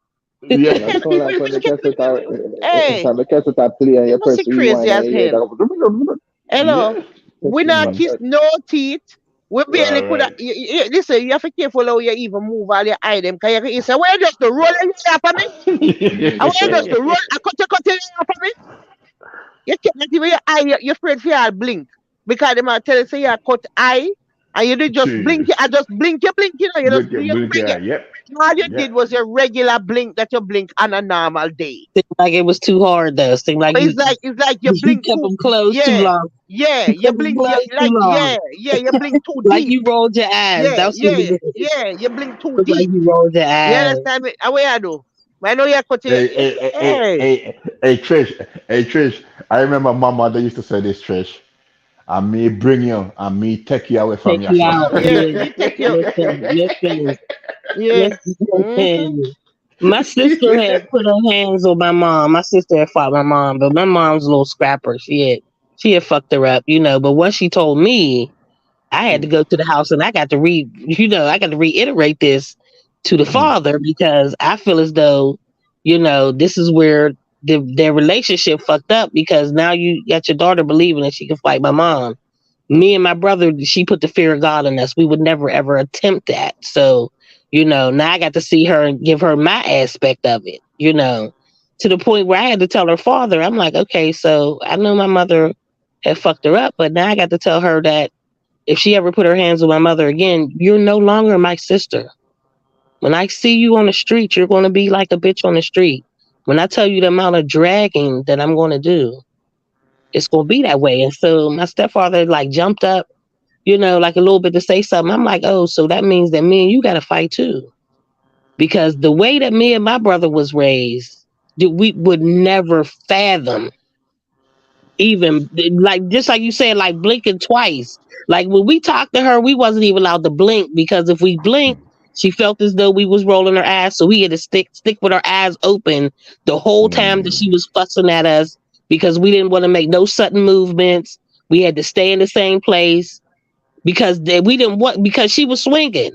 Speaker 11: Yeah.
Speaker 1: Which
Speaker 7: And I
Speaker 1: kind of
Speaker 7: sound
Speaker 1: teeth?
Speaker 7: like when
Speaker 1: Which
Speaker 7: the
Speaker 1: kind
Speaker 7: cassette a,
Speaker 1: Hey,
Speaker 7: time the cassette a play and
Speaker 1: you
Speaker 7: you
Speaker 1: must
Speaker 7: press
Speaker 1: be crazy
Speaker 7: rewind and
Speaker 1: as
Speaker 7: you hear
Speaker 1: hell.
Speaker 7: that.
Speaker 1: Hello.
Speaker 11: Yeah.
Speaker 1: We not
Speaker 11: Mm.
Speaker 1: kiss no teeth. We
Speaker 11: Right,
Speaker 1: barely could have.
Speaker 11: right.
Speaker 1: Listen, you have to be careful how you even move all your eye them. Cause you say, where just to roll your hair for me? I want you just to roll. I cut your hair for me. You can't even your eye, your friend here blink. Because they might tell you, say you cut eye, and you did just blink,
Speaker 11: Jeez.
Speaker 1: I just blink, you know, you just do your
Speaker 11: Blink,
Speaker 1: regular.
Speaker 11: yeah. Yep.
Speaker 1: All you did
Speaker 11: Yep.
Speaker 1: was your regular blink that you blink on a normal day.
Speaker 10: Seemed like it was too hard though. Seemed like
Speaker 1: But it's like you
Speaker 10: you
Speaker 1: blink
Speaker 10: kept
Speaker 1: too,
Speaker 10: them closed too
Speaker 1: yeah,
Speaker 10: long.
Speaker 1: yeah,
Speaker 10: You
Speaker 1: you
Speaker 10: kept them
Speaker 1: blink, you
Speaker 10: closed too
Speaker 1: like,
Speaker 10: long.
Speaker 1: you blink too
Speaker 10: Like
Speaker 1: deep.
Speaker 10: you rolled your eyes.
Speaker 1: Yeah,
Speaker 10: That's what
Speaker 1: yeah,
Speaker 10: it is.
Speaker 1: yeah, you blink too
Speaker 10: Look like
Speaker 1: deep.
Speaker 10: you rolled your
Speaker 1: You
Speaker 10: eyes.
Speaker 1: understand me? How I do? I know you're cutting.
Speaker 11: Hey, hey, hey, hey,
Speaker 1: Hey,
Speaker 11: hey, hey, Trish. Hey, Trish. I remember my mother used to say this, Trish. And me bring you and me take you away
Speaker 10: Take
Speaker 11: from your
Speaker 10: you
Speaker 11: son.
Speaker 10: out.
Speaker 1: yeah,
Speaker 10: Yeah.
Speaker 1: me take you.
Speaker 10: Listen.
Speaker 1: Yeah. Mm-hmm.
Speaker 10: Listen. My sister had put her hands on my mom. My sister had fought my mom, but my mom's a little scrapper. She had fucked her up, But once she told me, I had to go to the house and I got to reiterate this to the father because I feel as though, this is where their relationship fucked up because now you got your daughter believing that she can fight my mom. Me and my brother, she put the fear of God in us. We would never ever attempt that. So, now I got to see her and give her my aspect of it, to the point where I had to tell her father, I'm like, okay, so I know my mother had fucked her up, but now I got to tell her that if she ever put her hands on my mother again, you're no longer my sister. When I see you on the street, you're going to be like a bitch on the street. When I tell you the amount of dragging that I'm going to do, it's going to be that way. And so my stepfather like jumped up, like a little bit to say something. I'm like, oh, so that means that me and you got to fight too. Because the way that me and my brother was raised, we would never fathom even like just like you said, like blinking twice. Like when we talked to her, we wasn't even allowed to blink because if we blinked, she felt as though we was rolling her eyes. So we had to stick with our eyes open the whole time that she was fussing at us because we didn't want to make no sudden movements. We had to stay in the same place we didn't want because she was swinging.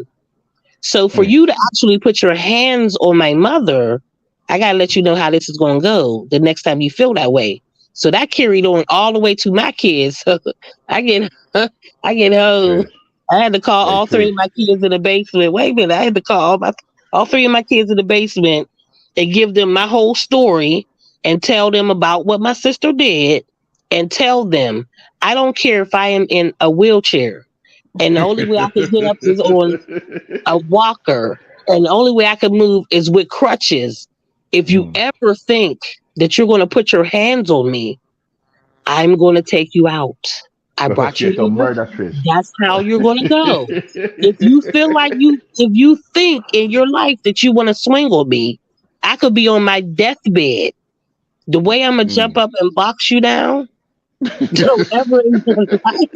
Speaker 10: So for you to actually put your hands on my mother, I gotta let you know how this is gonna go the next time you feel that way. So that carried on all the way to my kids. I get I get home.
Speaker 11: Trish.
Speaker 10: I had to call
Speaker 11: Hey,
Speaker 10: all 3 of
Speaker 11: Trish.
Speaker 10: my kids in the basement. Wait a minute, I had to call all 3 of my kids in the basement and give them my whole story and tell them about what my sister did and tell them I don't care if I am in a wheelchair and the only way I can get up is on a walker, and the only way I can move is with crutches. If you
Speaker 11: Mm.
Speaker 10: ever think that you're going to put your hands on me, I'm going to take you out. I
Speaker 11: That's a
Speaker 10: brought you
Speaker 11: straight up
Speaker 10: here.
Speaker 11: murder, Trish.
Speaker 10: That's how you're going to go. If you think in your life that you want to swing on me, I could be on my deathbed. The way I'm going to jump
Speaker 11: Mm.
Speaker 10: up and box you down, don't ever in your life.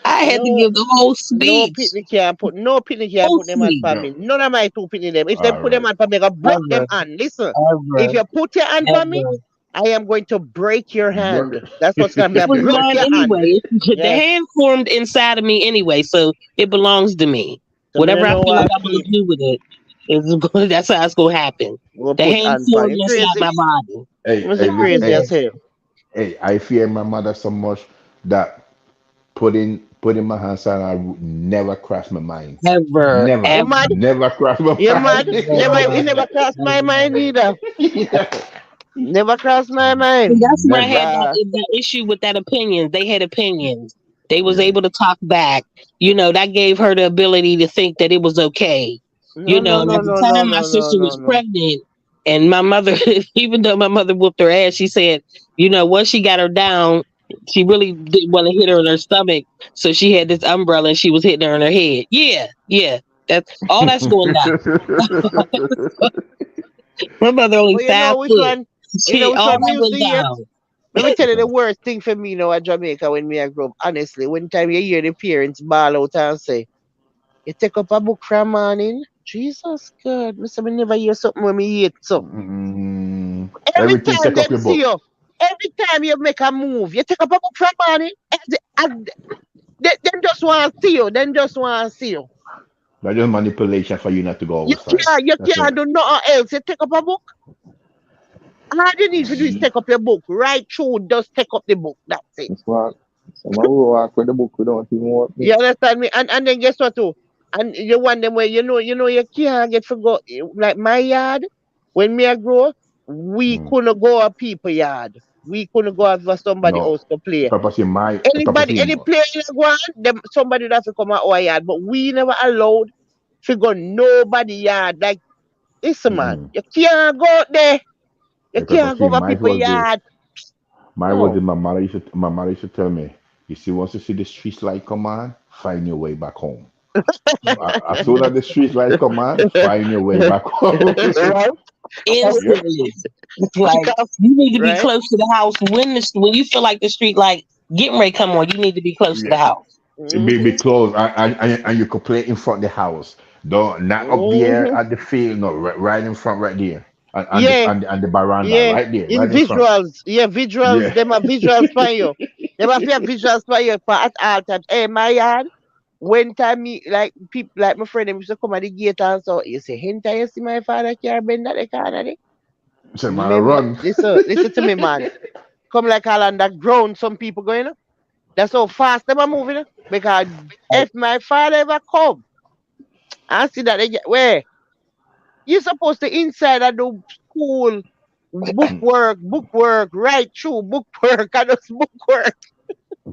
Speaker 10: I had to
Speaker 1: No,
Speaker 10: give the whole
Speaker 1: no
Speaker 10: speech.
Speaker 1: picnic can put no picnic can
Speaker 10: Whole
Speaker 1: put them on
Speaker 10: speech.
Speaker 1: for
Speaker 11: No.
Speaker 1: me. None of my two picnic them. If they
Speaker 11: All
Speaker 1: put them
Speaker 11: right.
Speaker 1: on for me, I go break them
Speaker 10: Ever.
Speaker 1: hand. Listen, if
Speaker 10: Ever.
Speaker 1: you put your hand for me,
Speaker 10: Ever.
Speaker 1: I am going to break your
Speaker 11: Bro-
Speaker 1: hand. That's what's gonna be.
Speaker 10: It
Speaker 1: I
Speaker 10: was
Speaker 1: broke
Speaker 10: mine
Speaker 1: your hand.
Speaker 10: anyway. The
Speaker 1: Yes.
Speaker 10: hand formed inside of me anyway, so it belongs to me.
Speaker 1: So I
Speaker 10: Whatever
Speaker 1: don't
Speaker 10: I
Speaker 1: know
Speaker 10: feel like
Speaker 1: why
Speaker 10: I want
Speaker 1: keep
Speaker 10: to do with it is going. That's how it's going to happen.
Speaker 1: will
Speaker 10: The
Speaker 1: put
Speaker 10: hand
Speaker 1: on for
Speaker 10: formed
Speaker 1: you.
Speaker 10: inside
Speaker 1: Crazy.
Speaker 10: my body.
Speaker 11: hey,
Speaker 1: Was
Speaker 11: hey,
Speaker 1: it crazy
Speaker 10: Yeah.
Speaker 11: hey,
Speaker 1: as hell?
Speaker 11: hey, I fear my mother so much that putting my hands on her would never cross my mind.
Speaker 10: Ever,
Speaker 11: Never,
Speaker 1: You
Speaker 10: ever,
Speaker 1: mad?
Speaker 11: never cross my
Speaker 1: You mad?
Speaker 11: mind.
Speaker 1: Never. It
Speaker 10: ever,
Speaker 1: never crossed my mind
Speaker 10: ever.
Speaker 1: either.
Speaker 11: Yeah.
Speaker 1: Never crossed my
Speaker 10: See,
Speaker 1: mind.
Speaker 10: that's where I had
Speaker 11: Never.
Speaker 10: that issue with that opinion. They had opinions. They was
Speaker 11: Yeah.
Speaker 10: able to talk back. That gave her the ability to think that it was okay.
Speaker 1: No, no,
Speaker 10: And
Speaker 1: no,
Speaker 10: at the
Speaker 1: no, no,
Speaker 10: time my
Speaker 1: no, no,
Speaker 10: sister
Speaker 1: no,
Speaker 10: was
Speaker 1: no.
Speaker 10: pregnant and my mother, even though my mother whooped her ass, she said, once she got her down, she really didn't want to hit her in her stomach. So she had this umbrella and she was hitting her in her head. Yeah, yeah. That's all that's going down. My mother only
Speaker 1: But you know
Speaker 10: 5
Speaker 1: which
Speaker 10: foot.
Speaker 1: one? You know
Speaker 10: She
Speaker 1: which
Speaker 10: all
Speaker 1: one
Speaker 10: that
Speaker 1: me used
Speaker 10: went
Speaker 1: to hate?
Speaker 10: down.
Speaker 1: Let me tell
Speaker 11: Which
Speaker 1: you the
Speaker 11: one?
Speaker 1: worst thing for me now at Jamaica when me I grow up. Honestly, when time you hear the parents bawl out and say, "You take up a book from morning." Jesus God, me say me never hear something when me hate so. Every
Speaker 11: Everything
Speaker 1: time
Speaker 11: take up
Speaker 1: them
Speaker 11: your
Speaker 1: see
Speaker 11: book.
Speaker 1: you, every time you make a move, you take up a book from morning. Them just want to see you. Them just want to see you.
Speaker 11: That's just manipulation for you not to go outside.
Speaker 1: You
Speaker 11: That's
Speaker 1: can't
Speaker 11: it.
Speaker 1: do nothing else. You take up a book. All you need to do is take up your book. Right through, just take up the book. That's it.
Speaker 7: That's why some will walk with the book without even walk me.
Speaker 1: You understand me? And then guess what too? And you want them where you can't get forgot like my yard. When me a grow, we
Speaker 11: Mm.
Speaker 1: couldn't go a people yard. We couldn't go out for somebody
Speaker 11: No.
Speaker 1: else to play.
Speaker 11: Papa
Speaker 1: Anybody,
Speaker 11: see
Speaker 1: any player in the ground, them somebody would have to come out our yard. But we never allowed to go nobody yard. Like, listen man,
Speaker 11: mm-mm.
Speaker 1: you can't go out there. You
Speaker 11: Hey, Papa
Speaker 1: can't go
Speaker 11: see
Speaker 1: over
Speaker 11: my
Speaker 1: people
Speaker 11: was this.
Speaker 1: yard.
Speaker 11: My was
Speaker 1: No.
Speaker 11: this. My mother used to tell me, you see, once you see the street light come on, find your way back home. As soon as the street light come on, find your way back home.
Speaker 1: Right?
Speaker 11: Yeah.
Speaker 10: Instantly. Like
Speaker 1: Because,
Speaker 10: you need to be
Speaker 1: right?
Speaker 10: close to the house when you feel like the street like getting ready to come on. You need to be close to
Speaker 11: Yeah.
Speaker 10: the house.
Speaker 11: Be
Speaker 1: Mm-hmm.
Speaker 11: close, and you could play in front of the house. Don't not up there
Speaker 1: Mm-hmm.
Speaker 11: at the field, no, right in front, right there, and the
Speaker 1: Yeah.
Speaker 11: and the veranda,
Speaker 1: Yeah,
Speaker 11: right there,
Speaker 1: in
Speaker 11: right in front.
Speaker 1: visuals. Yeah, visuals.
Speaker 11: Yeah.
Speaker 1: Them are visuals for you. Them have your visuals for you for at all times. Hey, my yard. When time me like people like my friend them used to come at the gate and so you say, "Henta, you see my father car bend at the corner there."
Speaker 11: So man,
Speaker 1: Remember,
Speaker 11: run.
Speaker 1: listen to me, man. Come like all underground. Some people going. That's how fast them are moving. Because if my father ever come and see that they get where you supposed to inside of the school book work, right through bookwork, and just bookwork.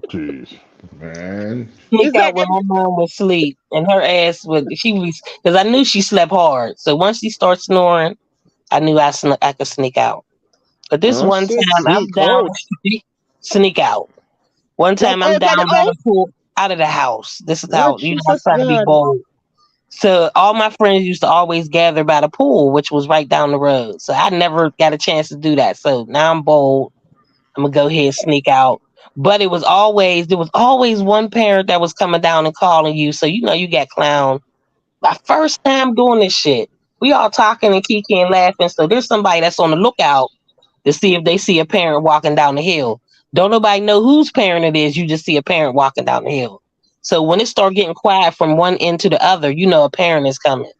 Speaker 11: Jeez, man.
Speaker 10: Sneak
Speaker 1: It's
Speaker 10: out
Speaker 1: like
Speaker 10: when my mom would sleep and her ass would she was because I knew she slept hard. So once she started snoring, I knew I could sneak out. But this
Speaker 1: oh
Speaker 10: one
Speaker 1: shit,
Speaker 10: time I'm
Speaker 1: sneak
Speaker 10: down
Speaker 1: out.
Speaker 10: the street, sneak out. One
Speaker 1: Like
Speaker 10: time I'm
Speaker 1: out of the
Speaker 10: down by
Speaker 1: house?
Speaker 10: the pool, out of the house. This is
Speaker 1: Oh
Speaker 10: how I was
Speaker 1: Jesus
Speaker 10: trying to be
Speaker 1: God.
Speaker 10: bold. So all my friends used to always gather by the pool, which was right down the road. So I never got a chance to do that. So now I'm bold. I'm gonna go ahead and sneak out. But there was always one parent that was coming down and calling you. So you got clown. My first time doing this shit. We all talking and kicking and laughing. So there's somebody that's on the lookout to see if they see a parent walking down the hill. Don't nobody know whose parent it is. You just see a parent walking down the hill. So when it start getting quiet from one end to the other, you know a parent is coming.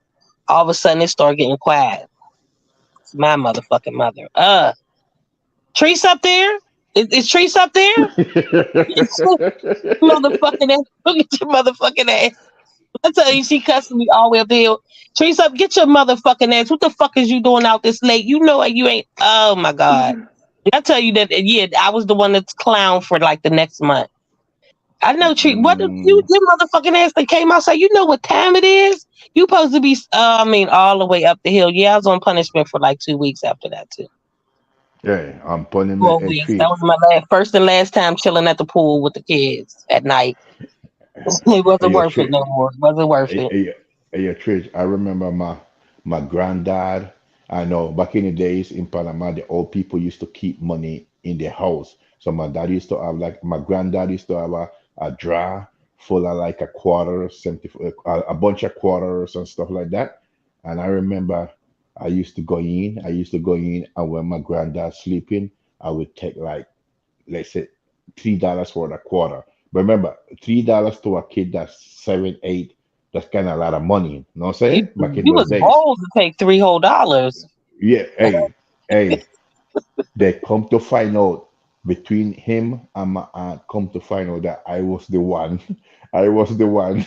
Speaker 10: All of a sudden it start getting quiet. It's my motherfucking mother. Trees up there? Is Trees up there? Motherfucking ass. Look at your motherfucking ass. I tell you, she cussing me all the way up the hill. Teresa, get your motherfucking ass. What the fuck is you doing out this late? You know you ain't. Oh my god. I tell you that. Yeah, I was the one that's clown for like the next month. I know. Tree. What if you
Speaker 11: Mm,
Speaker 10: your motherfucking ass that came outside? You know what time it is? You supposed to be. I mean, all the way up the hill. Yeah, I was on punishment for like 2 weeks after that too.
Speaker 11: yeah, I'm putting my
Speaker 10: 4 weeks. That
Speaker 11: entry.
Speaker 10: was my first and last time chilling at the pool with the kids at night. It
Speaker 11: Hey,
Speaker 10: wasn't
Speaker 11: your
Speaker 10: worth it
Speaker 11: trick.
Speaker 10: no more. It wasn't worth
Speaker 11: Hey,
Speaker 10: it.
Speaker 11: hey, hey, your trick. I remember my granddad. I know back in the days in Panama, the old people used to keep money in their house. So my dad used to have like my granddad used to have a drawer full of like a quarter, 70, a bunch of quarters and stuff like that. And I remember I used to go in, and when my granddad sleeping, I would take like, let's say, $3 for the quarter. But remember, $3 to a kid that's 7, 8, that's kind of a lot of money. You know what I'm
Speaker 10: You,
Speaker 11: saying? Back in
Speaker 10: you
Speaker 11: those
Speaker 10: was
Speaker 11: days.
Speaker 10: bold to take $3 whole.
Speaker 11: Yeah, hey, they come to find out between him and my aunt, come to find out that I was the one, I was the one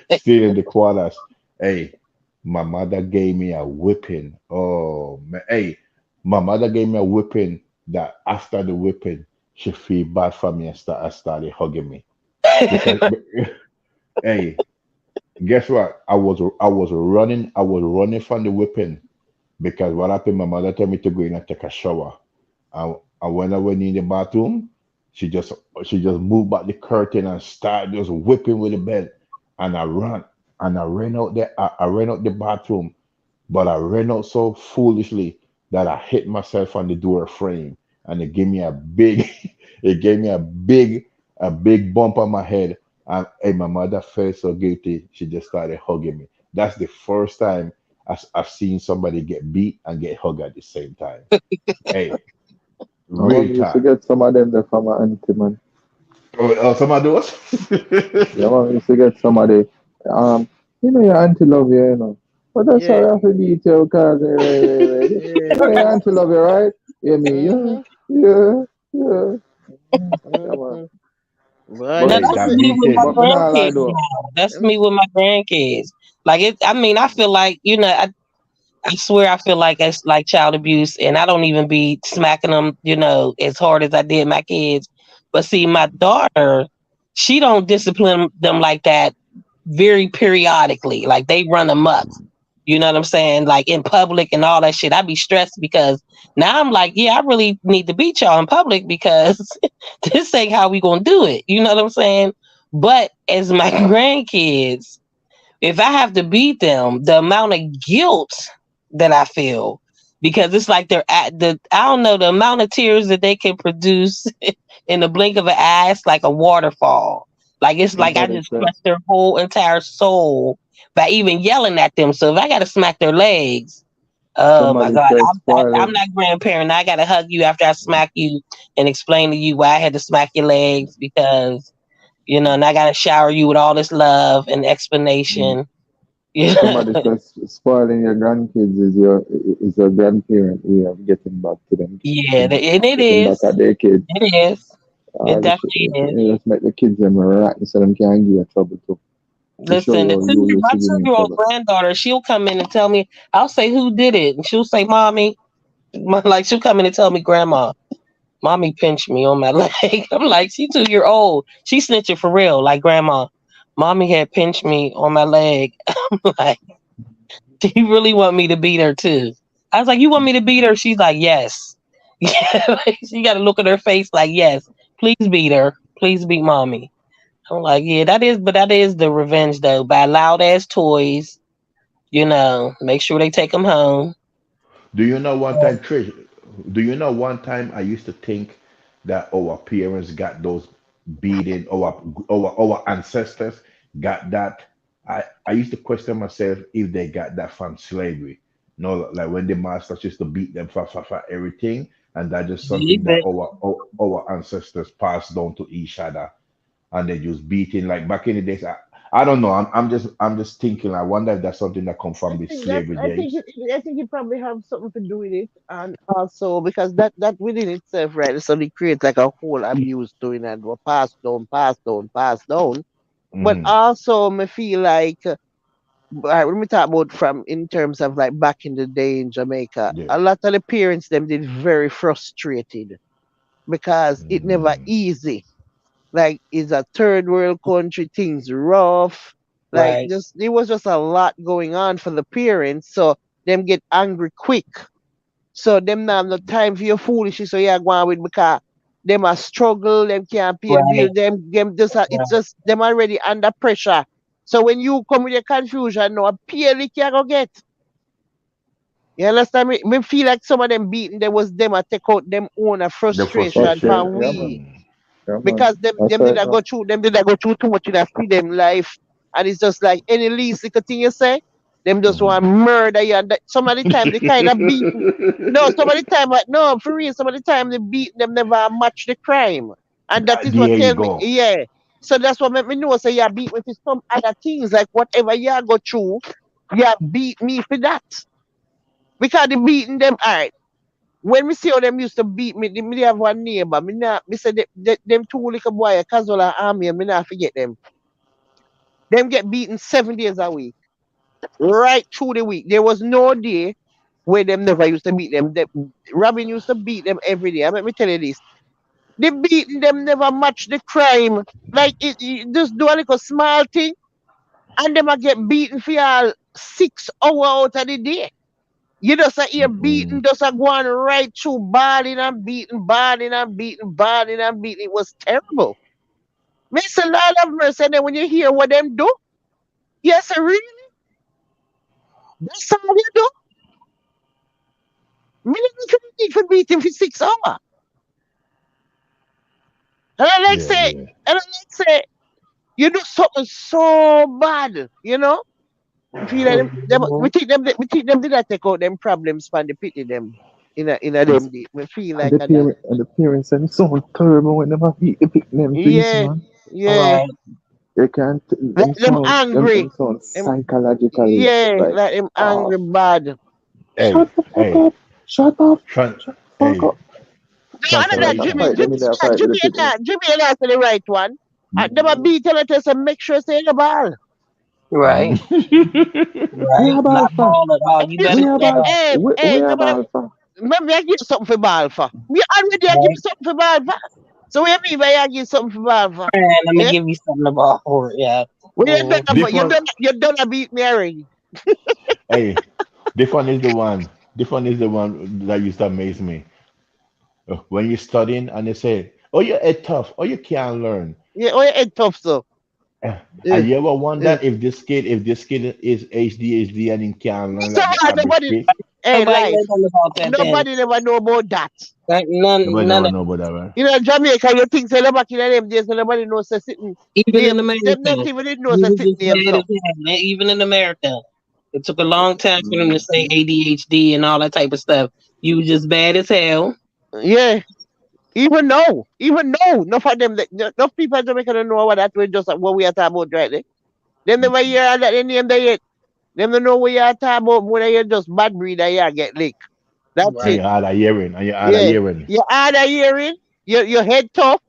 Speaker 11: stealing the quarters. Hey, my mother gave me a whipping. Oh, man. Hey, my mother gave me a whipping that after the whipping, she feel bad for me and started hugging me. Because, hey, guess what? I was running from the whipping because what happened, my mother told me to go in and take a shower. And when I went in the bathroom, she just she just moved back the curtain and started just whipping with the bed. And I ran out there. I ran out the bathroom, but I ran out so foolishly that I hit myself on the door frame, and it gave me a big, it gave me a big bump on my head. And my mother felt so guilty. She just started hugging me. That's the first time I've seen somebody get beat and get hugged at the same time. Hey,
Speaker 7: My
Speaker 11: real
Speaker 7: mom used to
Speaker 11: talk.
Speaker 7: get some of them there from my auntie, man.
Speaker 11: Oh, some of those.
Speaker 7: Yeah, mom used to get some of the, um, your auntie love you, But that's how
Speaker 1: Yeah.
Speaker 7: I have to beat your cousin, wait.
Speaker 1: Yeah.
Speaker 7: Your auntie love you, right? Yeah, me, yeah,
Speaker 1: Mm-hmm.
Speaker 7: yeah, yeah. Yeah, man.
Speaker 1: Mm-hmm. Boy,
Speaker 10: Now
Speaker 7: But,
Speaker 11: Hey,
Speaker 10: that's
Speaker 11: that
Speaker 1: listen.
Speaker 10: me with my
Speaker 11: beating.
Speaker 7: but me not lie
Speaker 10: grandkids
Speaker 7: though.
Speaker 10: now. That's
Speaker 1: Um,
Speaker 10: me with my grandkids. Like it, I mean, I feel like I swear I feel like it's like child abuse, and I don't even be smacking them, as hard as I did my kids. But see, my daughter, she don't discipline them like that very periodically. Like they run amok. You know what I'm saying? Like in public and all that shit. I be stressed because now I'm like, yeah, I really need to beat y'all in public because this ain't how we gonna do it. You know what I'm saying? But as my grandkids, if I have to beat them, the amount of guilt that I feel, because it's like they're at I don't know, the amount of tears that they can produce in the blink of an eye, it's like a waterfall. Like it's like I
Speaker 7: Somebody
Speaker 10: just
Speaker 7: said,
Speaker 10: crushed their whole entire soul by even yelling at them. So if I got to smack their legs, oh my
Speaker 7: somebody
Speaker 10: God,
Speaker 7: said
Speaker 10: I'm
Speaker 7: spoiling.
Speaker 10: not grandparent. I got to hug you after I smack you and explain to you why I had to smack your legs because, and I got to shower you with all this love and explanation. Yeah,
Speaker 7: Somebody says spoiling your grandkids is your grandparent way of getting back to them,
Speaker 10: yeah, and it
Speaker 7: getting back
Speaker 10: is.
Speaker 7: at their kids.
Speaker 10: It is. It definitely is.
Speaker 7: You just make the kids them rotten so them can't give you trouble too. To show
Speaker 10: Listen,
Speaker 7: you you used
Speaker 10: my
Speaker 7: to give me
Speaker 10: 2-year-old
Speaker 7: trouble.
Speaker 10: granddaughter, she'll come in and tell me, I'll say, who did it? And she'll say, Mommy. Like, she'll come in and tell me, Grandma, Mommy pinched me on my leg. I'm like, she 2-year old. She snitching for real. Like, Grandma, Mommy had pinched me on my leg. I'm like, do you really want me to beat her too? I was like, you want me to beat her? She's like, yes. Yeah, like, she got to look at her face like, yes, please beat her. Please beat Mommy. I'm like, yeah, that is the revenge though. Buy loud ass toys, make sure they take them home.
Speaker 11: Do you know one time, Trish? Do you know one time I used to think that our parents got those beating, our ancestors got that. I used to question myself if they got that from slavery. No, like when the masters used to beat them for everything, and that just something
Speaker 10: Believe
Speaker 11: that
Speaker 10: it.
Speaker 11: our ancestors passed down to each other, and they just beating like back in the days. I don't know. I'm just thinking. I wonder if that's something that come
Speaker 1: I
Speaker 11: from the
Speaker 1: think that
Speaker 11: slavery
Speaker 1: I think
Speaker 11: days.
Speaker 1: I think it probably have something to do with it, and also because that within itself, right? So they create like a whole abuse doing that, go pass down, pass down, pass down. But
Speaker 11: Hmm.
Speaker 1: also, me feel like when we talk about from in terms of like back in the day in Jamaica,
Speaker 11: Yeah.
Speaker 1: a lot of the parents them did very frustrated because it never
Speaker 11: Hmm.
Speaker 1: easy. Like it's a third world country, things rough. Like
Speaker 10: Right.
Speaker 1: just there was just a lot going on for the parents, so them get angry quick. So them now have no time for your foolishness. So yeah, go on with because them a struggle, them can't pay
Speaker 10: Right.
Speaker 1: bill, them just it's
Speaker 10: Right.
Speaker 1: just them already under pressure. So when you come with your confusion, no appeal you can go get. You understand me? Me feel like some of them beating there was them a take out them own a
Speaker 11: The
Speaker 1: frustration
Speaker 7: Frustration,
Speaker 1: from
Speaker 11: frustration.
Speaker 7: yeah man,
Speaker 1: we
Speaker 11: Mm.
Speaker 7: yeah man.
Speaker 1: because
Speaker 7: That's
Speaker 1: them did
Speaker 7: right
Speaker 1: not
Speaker 7: now.
Speaker 1: go through too much in a freedom life, and it's just like any least little thing you say. Them just want murder you. And some of the time they kind of beating. No, some of the time, no, for real, some of the time they beat them never match the crime. And that is what
Speaker 11: There you
Speaker 1: tell me,
Speaker 11: go.
Speaker 1: yeah. So that's what make me know, say, you beat me for some other things, like whatever you go through, you beat me for that. Because they beating them, all right. When we see how them used to beat me, me have one neighbor, me say, them two little boy, Kazola Army, and me not forget them. Them get beaten 7 days a week, right through the week. There was no day where them never used to beat them. Robin used to beat them every day. Let me tell you this. The beating them never match the crime. Like it just do a little small thing and them a get beaten for y'all 6 hours out of the day. You just a hear beating, just a going right through balling and beating, balling and beating, balling and beating. It was terrible. Mr. Lord of mercy, and then when you hear what them do, yes, really, that's all you do. Me not need for beating for 6 hours. And I like
Speaker 11: Yeah,
Speaker 1: say,
Speaker 11: yeah.
Speaker 1: and I like say, you do something so bad, you know? We feel like
Speaker 10: Mhm.
Speaker 1: we think them did not take out them problems from the pity them in a
Speaker 7: And,
Speaker 1: them day. We feel
Speaker 7: and
Speaker 1: like
Speaker 7: the
Speaker 1: that.
Speaker 7: parents and so terrible when them a beat the pick them face,
Speaker 1: Yeah,
Speaker 7: man.
Speaker 1: yeah.
Speaker 10: Right.
Speaker 7: They can't
Speaker 1: Like
Speaker 7: them
Speaker 1: them
Speaker 7: sound
Speaker 1: angry.
Speaker 7: them sound
Speaker 1: Them,
Speaker 7: psychologically
Speaker 1: yeah,
Speaker 7: like
Speaker 1: like them
Speaker 7: oh
Speaker 1: angry bad.
Speaker 11: Hey,
Speaker 7: shut the fuck
Speaker 11: hey,
Speaker 7: up. Shut up.
Speaker 11: tran-
Speaker 7: Shut the fuck
Speaker 11: hey,
Speaker 7: up.
Speaker 1: No, I know that
Speaker 7: Like a
Speaker 11: translation.
Speaker 1: Jimmy,
Speaker 7: fight them in there fight with the picnic.
Speaker 1: Jimmy and that's the right one. Them a beat and tell us and make sure say the ball.
Speaker 10: Right.
Speaker 7: We
Speaker 10: Right.
Speaker 7: have
Speaker 10: Not
Speaker 7: alpha.
Speaker 10: ball at all. You
Speaker 1: You
Speaker 10: better
Speaker 7: We
Speaker 1: see,
Speaker 7: have
Speaker 10: shut up.
Speaker 7: alpha. We have
Speaker 1: remember,
Speaker 7: alpha.
Speaker 1: remember I give you something for ball for. Me already I give you
Speaker 10: Right.
Speaker 1: something for ball for. So what you mean by I give you something for ball for?
Speaker 10: And let me
Speaker 1: Yeah?
Speaker 10: give you something to ball for it. Yeah.
Speaker 1: Well,
Speaker 10: Mhm.
Speaker 1: you done a beat me already.
Speaker 11: Hey, this one is the one. This one is the one that used to amaze me. When you're studying and they say, "Oh, you're tough. Oh, you can't learn."
Speaker 1: Yeah, oh, yeah, it's tough so.
Speaker 11: Have
Speaker 1: Yeah,
Speaker 11: you ever wondered
Speaker 1: yeah.
Speaker 11: if this kid is ADHD and he can't learn
Speaker 1: So
Speaker 11: like the average
Speaker 1: nobody,
Speaker 11: kid?
Speaker 1: hey,
Speaker 10: Nobody
Speaker 1: life.
Speaker 10: knows nothing about that then.
Speaker 1: Nobody never know about that.
Speaker 10: Like
Speaker 11: Nobody
Speaker 10: none
Speaker 11: never
Speaker 10: of
Speaker 11: know about that, right?
Speaker 1: You know, Jamaica, you think say back in them days, so nobody knows say sitting.
Speaker 10: even in
Speaker 1: Them not
Speaker 10: America.
Speaker 1: even didn't know
Speaker 10: We
Speaker 1: say
Speaker 10: were
Speaker 1: sitting
Speaker 10: just
Speaker 1: name
Speaker 10: mad as
Speaker 1: so.
Speaker 10: hell, man. Even in America. It took a long time for them to say
Speaker 7: Mhm.
Speaker 10: ADHD and all that type of stuff. You was just bad as hell.
Speaker 1: Yeah. Even though, enough of them, enough people in Jamaica don't know what that we just what we are talking about right there. Them never hear all that name they yet. Them don't know what you are talking about when you just bad breed and you get licked. That's
Speaker 11: And
Speaker 10: Right.
Speaker 1: it.
Speaker 11: you had a hearing, and you had a
Speaker 1: Yeah.
Speaker 11: hearing.
Speaker 1: You hard of hearing, your head tough,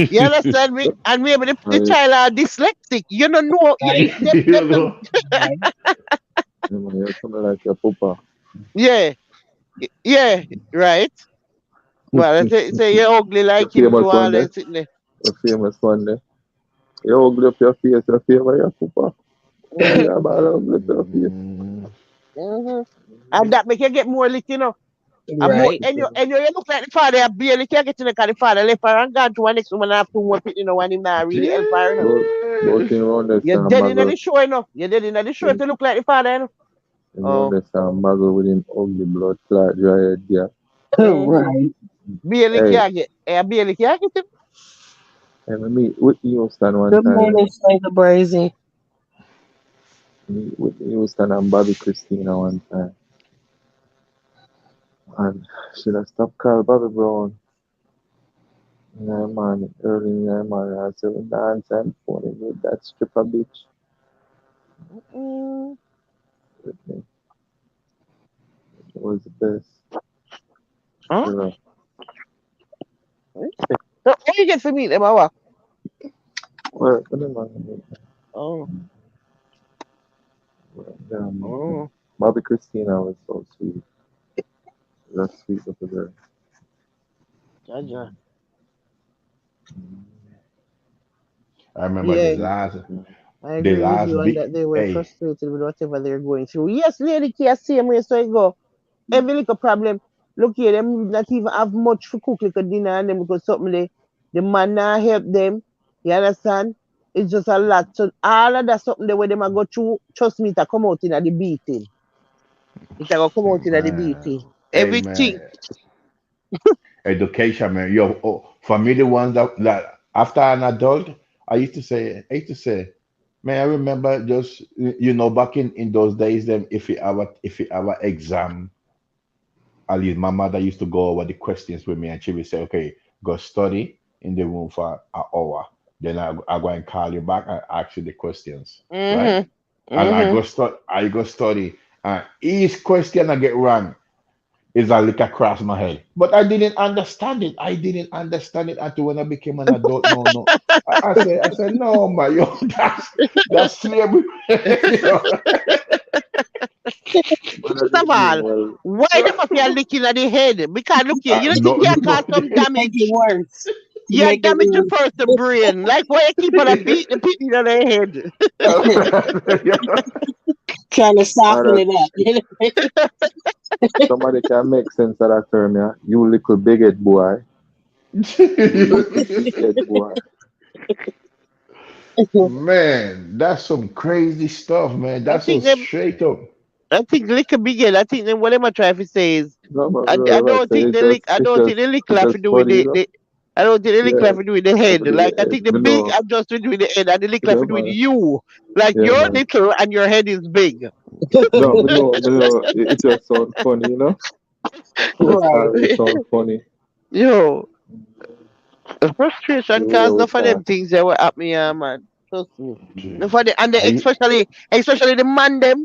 Speaker 1: you understand me? And maybe the
Speaker 7: Right.
Speaker 1: child are dyslexic. You don't know
Speaker 10: Right.
Speaker 11: You know?
Speaker 10: Right.
Speaker 7: You know, you're coming like your papa.
Speaker 1: yeah, yeah, right. Well, I say you're ugly
Speaker 7: The
Speaker 1: like him to
Speaker 7: famous
Speaker 1: all
Speaker 7: one there.
Speaker 1: that sitting there.
Speaker 7: The famous one there. You ugly up your face, your favor your papa. Yeah, you're about ugly up your face.
Speaker 11: Mm,
Speaker 1: hmm And that make you get more lit, you know. And more,
Speaker 10: Right.
Speaker 1: you look like the father, you barely can't get in the car. The father left her and gone to one next woman and have two more people, you know, when him not really help her, you know.
Speaker 7: Those things around there
Speaker 1: You're
Speaker 7: sound
Speaker 1: dead in
Speaker 7: muggle.
Speaker 1: the show, you know. You're dead in the show if
Speaker 7: Them,
Speaker 1: you look like the father, you know.
Speaker 7: them around
Speaker 1: Oh,
Speaker 7: there sound muggle with him ugly blood clot dry head, yeah.
Speaker 1: mm-hmm.
Speaker 10: Right.
Speaker 1: Barely
Speaker 7: Hey,
Speaker 1: can't get, barely can't get him.
Speaker 7: and I meet Whitney Houston one
Speaker 10: Good
Speaker 7: time, you
Speaker 10: morning,
Speaker 7: know.
Speaker 10: Spanker Brazy.
Speaker 7: Meet Whitney Houston and Bobby Christina one time. And should I stop call Bobby Brown? Yeah, man, early in the morning, I said, dance and phone with that stripper bitch.
Speaker 1: Mm,
Speaker 7: Whitney. It was the best.
Speaker 1: huh?
Speaker 7: You know.
Speaker 1: So, how you get to meet them, or what?
Speaker 7: Well, what am I?
Speaker 1: Oh,
Speaker 7: Um,
Speaker 1: oh,
Speaker 7: Bobby Christina was so sweet. That's sweet little girl.
Speaker 1: Jaja.
Speaker 11: I remember
Speaker 1: Yeah, I
Speaker 11: the
Speaker 1: agree with
Speaker 11: last
Speaker 1: you on
Speaker 11: big.
Speaker 1: that. They were
Speaker 11: Hey,
Speaker 1: frustrated with whatever they're going through. Yes, lady care same way, so it go. Every little problem. Look here, them not even have much for cook like a dinner and them because something the man not help them. You understand? It's just a lot. So all of that something the way them a go through, trust me, it come out in the beating. It a go come out in the
Speaker 11: man,
Speaker 1: beating.
Speaker 11: hey
Speaker 1: Everything.
Speaker 11: man, education, man. Yo, for me, the ones that after an adult, I used to say, Man, I remember just back in those days, then if you have a exam, at least my mother used to go over the questions with me, and she would say, "Okay, go study in the room for an hour. Then I go and call you back and ask you the questions, right?"
Speaker 1: Mhm.
Speaker 11: And
Speaker 1: Mhm.
Speaker 11: I go study, and each question I get wrong is a lick across my head. But I didn't understand it. I didn't understand it until when I became an adult. No, no. I said, no, man, yo, that's slavery. you know?
Speaker 7: But
Speaker 1: First
Speaker 7: I
Speaker 1: of
Speaker 7: did mean
Speaker 1: all,
Speaker 7: well.
Speaker 1: why the fuck you licking at the head? Because look here, you don't think
Speaker 11: No,
Speaker 1: you
Speaker 11: no, no.
Speaker 1: cause some
Speaker 10: Make it
Speaker 1: damage?
Speaker 10: worse. To
Speaker 1: You
Speaker 10: make it
Speaker 1: damage the person
Speaker 10: worse.
Speaker 1: brain. Like why you keep on a beat the people on their head?
Speaker 11: Yeah.
Speaker 10: Trying to
Speaker 7: And
Speaker 10: soften
Speaker 7: that
Speaker 10: it up.
Speaker 7: somebody can make sense of that term, yeah. You little bigot boy. You little bigot boy.
Speaker 11: Man, that's some crazy stuff, man.
Speaker 1: I
Speaker 11: That's so
Speaker 1: think them.
Speaker 11: straight up.
Speaker 1: I think lick a begin. I think them. What am I trying to say is,
Speaker 7: No, but
Speaker 1: I
Speaker 7: right,
Speaker 1: don't
Speaker 7: so
Speaker 1: think the lick. I don't think the lick
Speaker 7: it's
Speaker 1: have to
Speaker 7: just
Speaker 1: do with
Speaker 7: funny, you know?
Speaker 1: the. I don't think the lick
Speaker 7: Yeah.
Speaker 1: have to do with the head.
Speaker 7: For the
Speaker 1: Like I think the
Speaker 7: you
Speaker 1: big
Speaker 7: know,
Speaker 1: adjustment with the head, and the lick have
Speaker 7: yeah
Speaker 1: to do with
Speaker 7: man.
Speaker 1: you. Like
Speaker 7: Yeah
Speaker 1: you're
Speaker 7: man.
Speaker 1: little and your head is big.
Speaker 7: No,
Speaker 11: Mm.
Speaker 7: but no, it just sounds funny, you know? Just
Speaker 10: Right.
Speaker 7: always sound funny.
Speaker 1: Yo, the frustration
Speaker 7: The way
Speaker 1: cause
Speaker 7: we
Speaker 1: enough of them
Speaker 7: talk.
Speaker 1: things that were happening, yeah, man. Trust me.
Speaker 11: Gee.
Speaker 1: Enough of the, and the,
Speaker 11: I,
Speaker 1: especially the man them,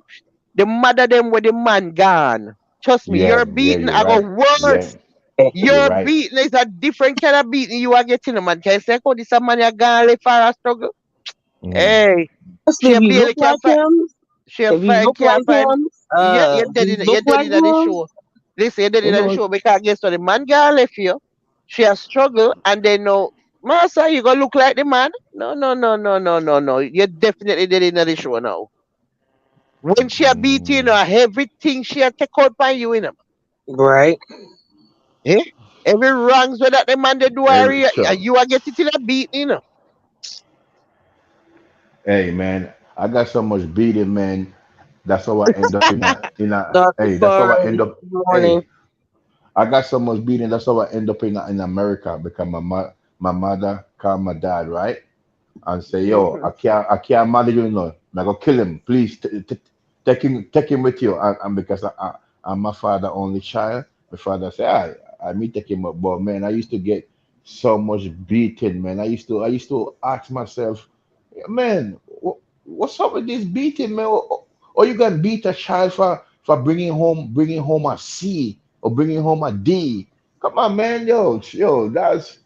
Speaker 1: the mother them with the man gone. Trust me,
Speaker 11: yeah,
Speaker 1: your
Speaker 11: yeah,
Speaker 1: beating
Speaker 11: you're
Speaker 1: I go
Speaker 11: right. Yeah,
Speaker 1: worse.
Speaker 11: you're
Speaker 1: Your
Speaker 11: right.
Speaker 1: beating is a different kind of beating you are getting, man. Can you say, oh, this a man you gone left for a struggle?
Speaker 11: Mm.
Speaker 1: Hey,
Speaker 10: Especially
Speaker 1: she
Speaker 10: if you look
Speaker 1: barely can
Speaker 10: like
Speaker 1: fight.
Speaker 10: him.
Speaker 1: She
Speaker 10: If you look
Speaker 1: can't
Speaker 10: like
Speaker 1: find.
Speaker 10: him,
Speaker 1: Yeah,
Speaker 10: you
Speaker 1: you're
Speaker 10: look
Speaker 1: dead
Speaker 10: like
Speaker 1: in the
Speaker 10: him.
Speaker 1: show. Listen, you're dead
Speaker 7: You
Speaker 1: in the
Speaker 7: know,
Speaker 1: show because guess what? The man girl left you. She has struggled and they know, Master, you gonna look like the man? No, no, no, no, no, no, no. You're definitely dead in the show now. When she a beat you,
Speaker 11: Mm.
Speaker 1: everything she a take out by you,
Speaker 10: Right.
Speaker 1: Eh? Every wrongs where that the man they do,
Speaker 11: Every sure.
Speaker 1: you are getting it in a beat,
Speaker 11: Hey man, I got so much beating, man. That's how I end up in a
Speaker 10: Dr.
Speaker 11: hey, that's how I end
Speaker 10: Fun,
Speaker 11: up.
Speaker 10: good morning.
Speaker 11: Hey, I got so much beating. That's how I end up in America because my mother called my dad, right? And say, yo,
Speaker 1: Mhm.
Speaker 11: I can't manage you, no. I go kill him, please. Take him with you. And because I'm my father only child, my father say, I me take him up. But man, I used to get so much beating, man. I used to ask myself, man, what's up with this beating, man? Or you gonna beat a child for bringing home a C or bringing home a D? Come on, man, yo, that's